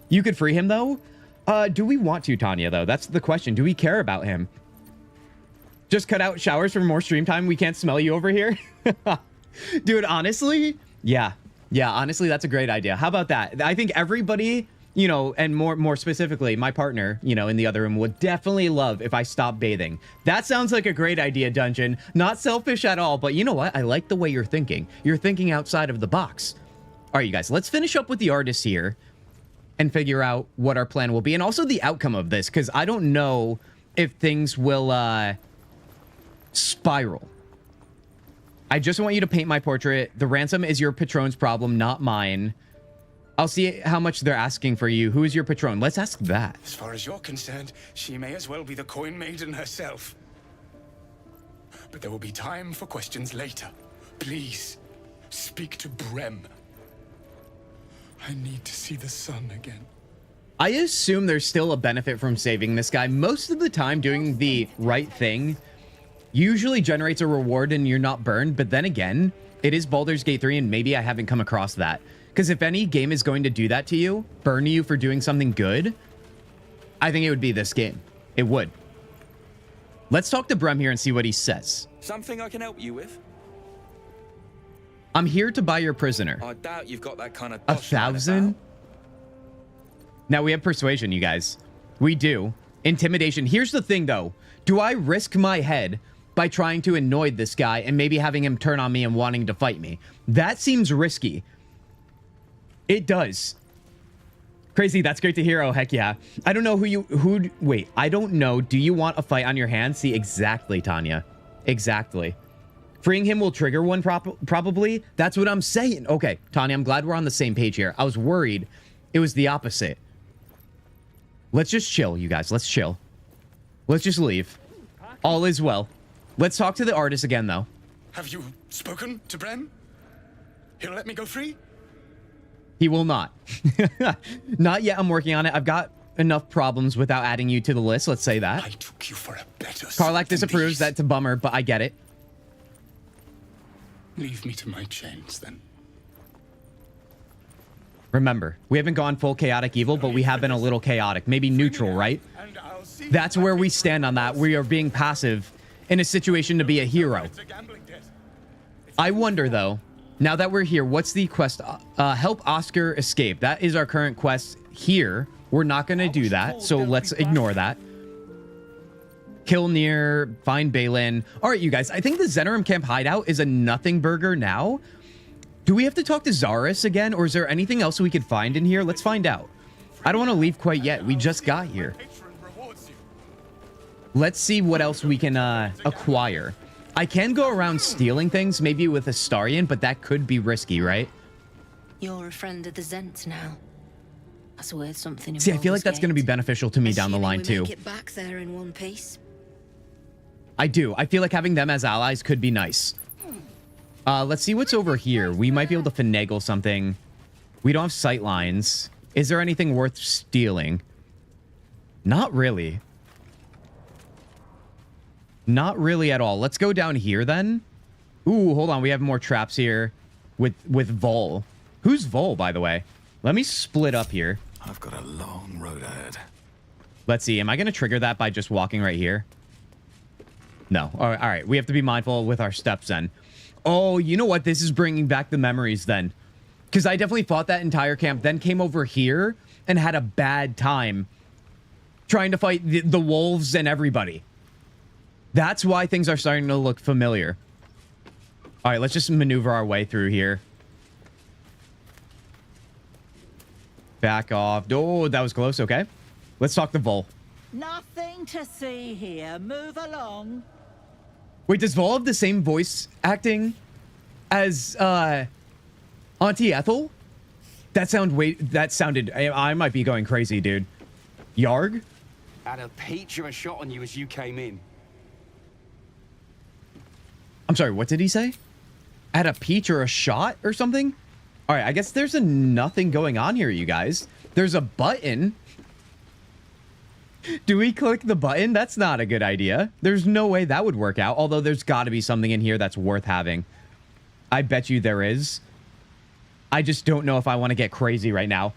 S1: You could free him though. Do we want to, Tanya, though? That's the question. Do we care about him? Just cut out showers for more stream time. We can't smell you over here. Dude, honestly, yeah, honestly, that's a great idea. How about that? I think everybody, you know, and more specifically, my partner, you know, in the other room would definitely love if I stopped bathing. That sounds like a great idea, Dungeon. Not selfish at all, but you know what? I like the way you're thinking. You're thinking outside of the box. All right, you guys, let's finish up with the artists here and figure out what our plan will be and also the outcome of this, because I don't know if things will spiral. I just want you to paint my portrait. The ransom is your patron's problem, not mine. I'll see how much they're asking for you. Who is your patron? Let's ask that.
S15: As far as you're concerned, she may as well be the coin maiden herself. But there will be time for questions later. Please, speak to Brem. I need to see the sun again.
S1: I assume there's still a benefit from saving this guy. Most of the time, doing the right thing usually generates a reward and you're not burned. But then again, it is Baldur's Gate 3 and maybe I haven't come across that. Because if any game is going to do that to you, burn you for doing something good, I think it would be this game. It would. Let's talk to Brem here and see what he says.
S7: Something I can help you with?
S1: I'm here to buy your prisoner.
S7: I doubt you've got that kind of...
S1: 1,000? Now we have persuasion, you guys. We do. Intimidation. Here's the thing, though. Do I risk my head by trying to annoy this guy and maybe having him turn on me and wanting to fight me? That seems risky. It does. Crazy, that's great to hear. Oh, heck yeah. I don't know wait, I don't know. Do you want a fight on your hands? See, exactly, Tanya. Exactly. Freeing him will trigger one probably. That's what I'm saying. Okay, Tanya, I'm glad we're on the same page here. I was worried it was the opposite. Let's just chill, you guys. Let's chill. Let's just leave. All is well. Let's talk to the artist again, though.
S15: Have you spoken to Brem? He'll let me go free?
S1: He will not. Not yet. I'm working on it. I've got enough problems without adding you to the list. Let's say that.
S15: I took you for a better
S1: Karlach disapproves. That's a bummer, but I get it.
S15: Leave me to my chains, then.
S1: Remember, we haven't gone full chaotic evil, but we have been a little chaotic. Maybe neutral, right? That's where we stand on that. We are being passive in a situation to be a hero. I wonder, though, now that we're here, what's the quest? Help Oscar escape. That is our current quest here. We're not going to do that, so let's ignore that. Kill Nier, find Balin. All right, you guys, I think the Zenorim Camp hideout is a nothing burger now. Do we have to talk to Zaris again, or is there anything else we could find in here? Let's find out. I don't want to leave quite yet. We just got here. Let's see what else we can acquire. I can go around stealing things, maybe with a Starian, but that could be risky, right?
S11: You're a friend of the Zent now. That's worth something.
S1: See, I feel like that's going to be beneficial to me down the line, too.
S11: Make it back there in one piece.
S1: I do. I feel like having them as allies could be nice. Let's see what's over here. We might be able to finagle something. We don't have sight lines. Is there anything worth stealing? Not really. Not really at all. Let's go down here then. Ooh, hold on. We have more traps here with Vol. Who's Vol, by the way? Let me split up here.
S5: I've got a long road ahead.
S1: Let's see. Am I going to trigger that by just walking right here? No. All right. We have to be mindful with our steps then. Oh, you know what? This is bringing back the memories then. Because I definitely fought that entire camp, then came over here and had a bad time trying to fight the wolves and everybody. That's why things are starting to look familiar. All right, let's just maneuver our way through here. Back off. Oh, that was close. Okay. Let's talk to Vol.
S16: Nothing to see here. Move along.
S1: Wait, does Vol have the same voice acting as Auntie Ethel? That sounded I might be going crazy, dude. Yarg?
S17: Had a peach of a shot on you as you came in.
S1: I'm sorry, what did he say? At a peach or a shot or something? All right, I guess there's nothing going on here, you guys. There's a button. Do we click the button? That's not a good idea. There's no way that would work out. Although there's got to be something in here that's worth having. I bet you there is. I just don't know if I want to get crazy right now.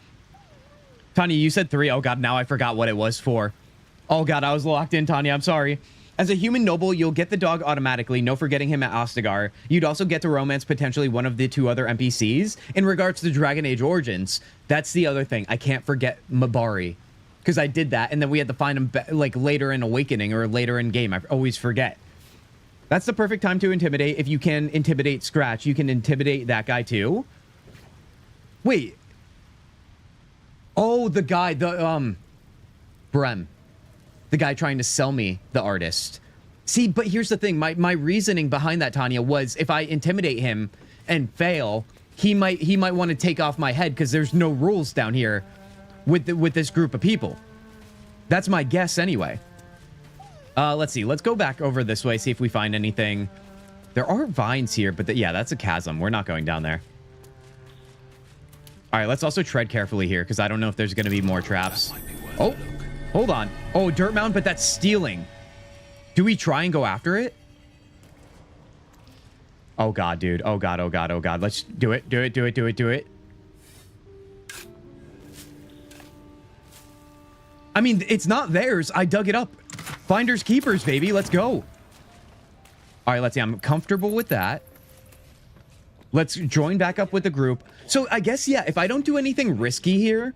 S1: Tanya, you said 3. Oh, God, now I forgot what it was for. Oh, God, I was locked in, Tanya. I'm sorry. As a human noble, you'll get the dog automatically. No forgetting him at Ostagar. You'd also get to romance potentially one of the 2 other NPCs. In regards to Dragon Age Origins, that's the other thing. I can't forget Mabari. Because I did that, and then we had to find him like later in Awakening or later in game. I always forget. That's the perfect time to intimidate. If you can intimidate Scratch, you can intimidate that guy too. Wait. Oh, the guy, Brem. The guy trying to sell me the artist. See, but here's the thing. My reasoning behind that, Tanya, was if I intimidate him and fail, he might want to take off my head because there's no rules down here with this group of people. That's my guess anyway. Let's see. Let's go back over this way, see if we find anything. There are vines here, but yeah, that's a chasm. We're not going down there. All right, let's also tread carefully here because I don't know if there's going to be more traps. Oh, hold on. Oh, dirt mound, but that's stealing. Do we try and go after it? Oh, God, dude. Oh, God, oh, God, oh, God. Let's do it. Do it, do it, do it, do it. I mean, it's not theirs. I dug it up. Finders keepers, baby. Let's go. All right, let's see. I'm comfortable with that. Let's join back up with the group. So I guess, yeah, if I don't do anything risky here,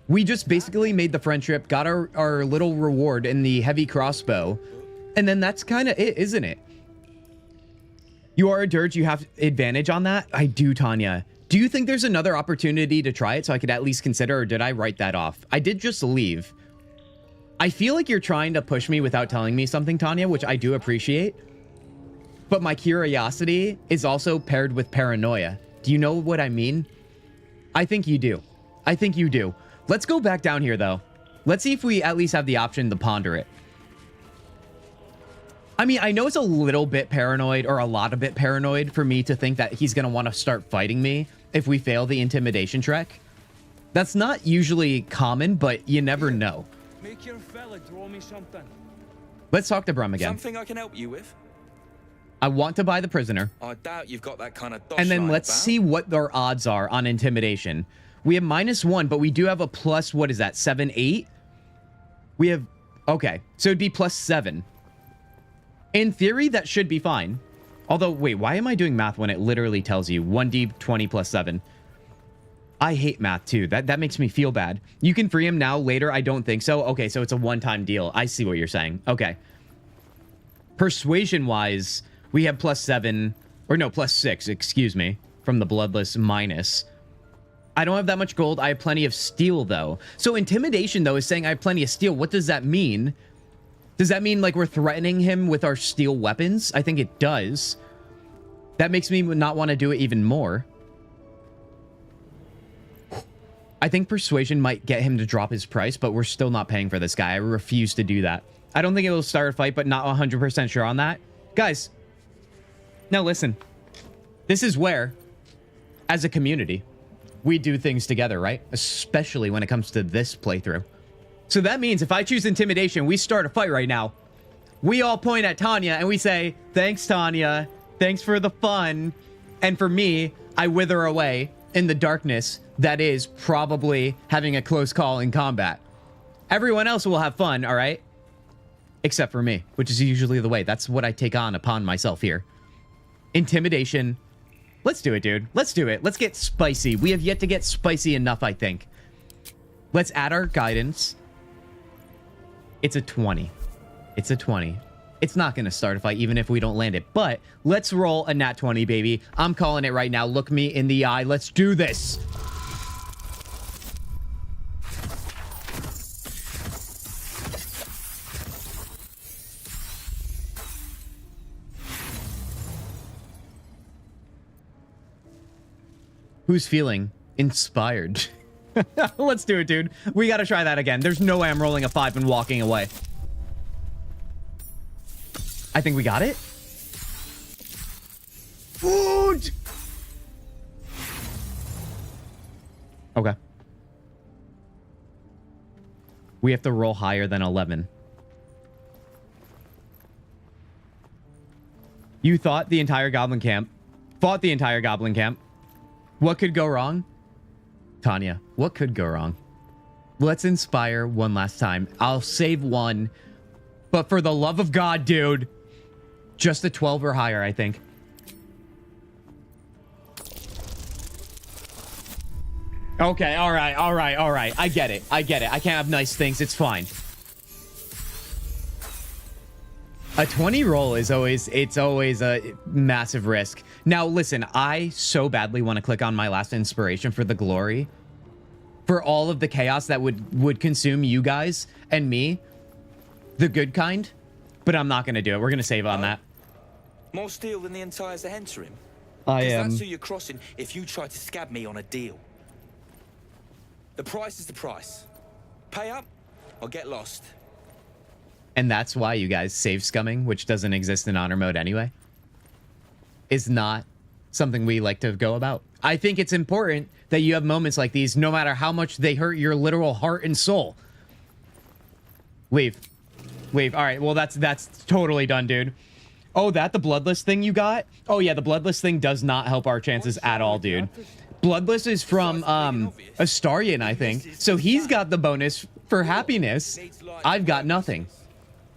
S1: we just basically made the friendship, got our little reward in the heavy crossbow, and then that's kind of it, isn't it? You are a Durge. You have advantage on that? I do, Tanya. Do you think there's another opportunity to try it so I could at least consider, or did I write that off? I did just leave. I feel like you're trying to push me without telling me something, Tanya, which I do appreciate. But my curiosity is also paired with paranoia. Do you know what I mean? I think you do. I think you do. Let's go back down here, though. Let's see if we at least have the option to ponder it. I mean, I know it's a little bit paranoid, or a lot of bit paranoid, for me to think that he's going to want to start fighting me if we fail the intimidation trek. That's not usually common, but you never know.
S14: Make your fella draw me something.
S1: Let's talk to Brum again.
S7: Something I can help you with?
S1: I want to buy the prisoner.
S7: I doubt you've got that kind of dosh
S1: And then
S7: lying
S1: let's
S7: about.
S1: see what their odds are on intimidation. We have -1, but we do have a plus, what is that, 7, 8? We have, okay, so it'd be +7. In theory, that should be fine. Although, wait, why am I doing math when it literally tells you 1d20 + 7? I hate math too. That makes me feel bad. You can free him now, later. I don't think so. Okay, so it's a one-time deal. I see what you're saying. Okay. Persuasion-wise, we have +7, or no, +6, excuse me, from the Bloodless minus. I don't have that much gold. I have plenty of steel, though. So intimidation, though, is saying I have plenty of steel. What does that mean? Does that mean like we're threatening him with our steel weapons? I think it does. That makes me not want to do it even more. I think persuasion might get him to drop his price, but we're still not paying for this guy. I refuse to do that. I don't think it will start a fight, but not 100% sure on that. Guys, now listen. This is where, as a community, we do things together, right? Especially when it comes to this playthrough. So that means if I choose intimidation, we start a fight right now. We all point at Tanya and we say, thanks, Tanya. Thanks for the fun. And for me, I wither away in the darkness that is probably having a close call in combat. Everyone else will have fun, all right? Except for me, which is usually the way. That's what I take on upon myself here. Intimidation. Let's do it, dude. Let's do it. Let's get spicy. We have yet to get spicy enough, I think. Let's add our guidance. It's a 20. It's a 20. It's not going to start a fight even if we don't land it. But let's roll a nat 20, baby. I'm calling it right now. Look me in the eye. Let's do this. Who's feeling inspired? Let's do it, dude. We got to try that again. There's no way I'm rolling a 5 and walking away. I think we got it. Food. Okay. We have to roll higher than 11. You thought the entire goblin camp. Fought the entire goblin camp. What could go wrong? Tanya, what could go wrong? Let's inspire one last time. I'll save one. But for the love of God, dude. Just a 12 or higher, I think. Okay, all right. I get it. I can't have nice things. It's fine. A 20 roll is always, it's always a massive risk. Now, listen, I so badly want to click on my last inspiration for the glory. For all of the chaos that would consume you guys and me. The good kind. But I'm not going to do it. We're going to save on that.
S18: More steel than the entire enter him.
S1: I am.
S18: That's who you're crossing if you try to scab me on a deal. The price is the price. Pay up or get lost.
S1: And that's why you guys save scumming, which doesn't exist in honor mode anyway, is not something we like to go about. I think it's important that you have moments like these, no matter how much they hurt your literal heart and soul. Leave. All right, well, that's totally done, dude. Oh, the bloodless thing you got? Oh, yeah, the bloodless thing does not help our chances at all, dude. Bloodless is from Astarian, I think. So he's got the bonus for happiness. I've got nothing.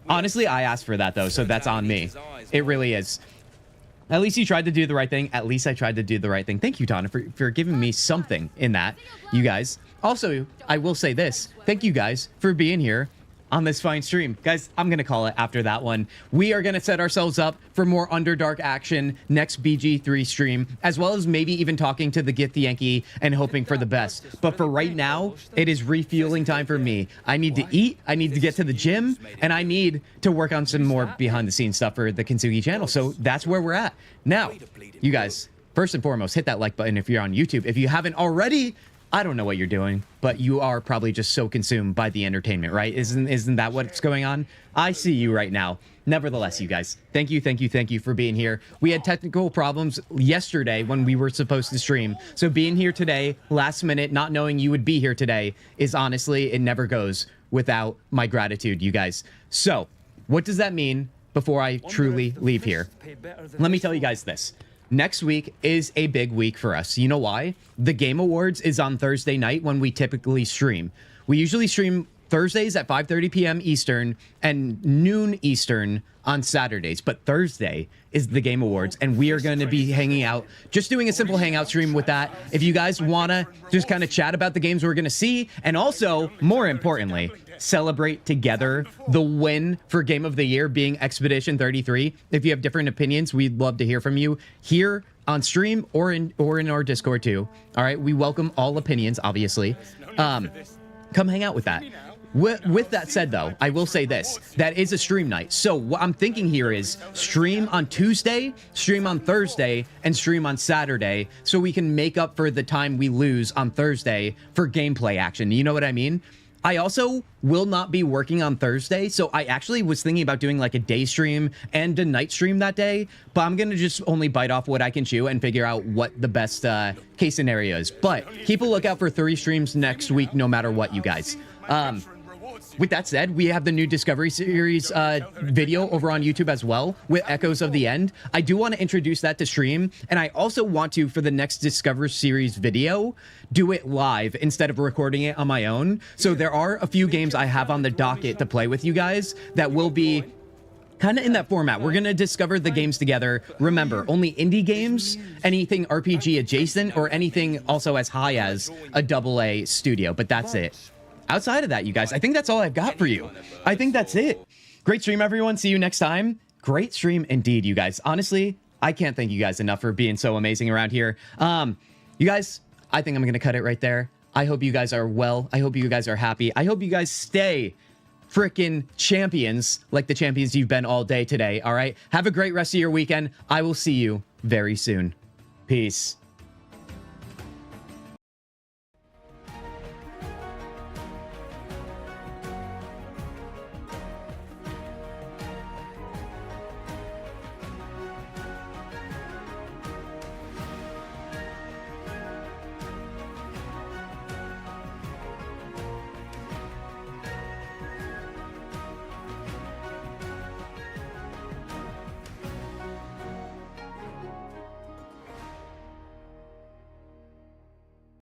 S1: Honestly, I asked for that, though, so that's on me. It really is. At least you tried to do the right thing. At least I tried to do the right thing. Thank you, Donna, for giving me something in that, you guys. Also, I will say this. Thank you guys for being here on this fine stream. Guys, I'm going to call it after that one. We are going to set ourselves up for more Underdark action next BG3 stream, as well as maybe even talking to the Get the Yankee and hoping for the best. But for right now, it is refueling time for me. I need to eat, I need to get to the gym, and I need to work on some more behind-the-scenes stuff for the Kintzugi channel. So that's where we're at. Now, you guys, first and foremost, hit that like button if you're on YouTube. If you haven't already, I don't know what you're doing, but you are probably just so consumed by the entertainment, right? Isn't that what's going on? I see you right now. Nevertheless, you guys, thank you for being here. We had technical problems yesterday when we were supposed to stream. So being here today, last minute, not knowing you would be here today is honestly, it never goes without my gratitude, you guys. So what does that mean before I truly leave here? Let me tell you guys this. Next week is a big week for us. You know why? The Game Awards is on Thursday night when we typically stream. We usually stream Thursdays at 5:30 p.m. Eastern and noon Eastern on Saturdays. But Thursday is the Game Awards, and we are going to be hanging out, just doing a simple hangout stream with that. If you guys want to just kind of chat about the games we're going to see, and also, more importantly, celebrate together the win for Game of the Year being Expedition 33. If you have different opinions, we'd love to hear from you here on stream or in our Discord too. All right, we welcome all opinions, obviously. Come hang out with that. With that said, though, I will say this. That is a stream night. So what I'm thinking here is stream on Tuesday, stream on Thursday, and stream on Saturday so we can make up for the time we lose on Thursday for gameplay action. You know what I mean? I also will not be working on Thursday, so I actually was thinking about doing like a day stream and a night stream that day, but I'm going to just only bite off what I can chew and figure out what the best case scenario is. But keep a lookout for 3 streams next week, no matter what, you guys. With that said, we have the new Discovery Series video over on YouTube as well with Echoes of the End. I do want to introduce that to stream, and I also want to, for the next Discovery Series video, do it live instead of recording it on my own. So there are a few games I have on the docket to play with you guys that will be kind of in that format. We're going to discover the games together. Remember, only indie games, anything RPG adjacent, or anything also as high as a AA studio, but that's it. Outside of that, you guys, I think that's all I've got for you. I think that's it. Great stream, everyone. See you next time. Great stream indeed, you guys. Honestly, I can't thank you guys enough for being so amazing around here. You guys, I think I'm going to cut it right there. I hope you guys are well. I hope you guys are happy. I hope you guys stay freaking champions like the champions you've been all day today. All right. Have a great rest of your weekend. I will see you very soon. Peace.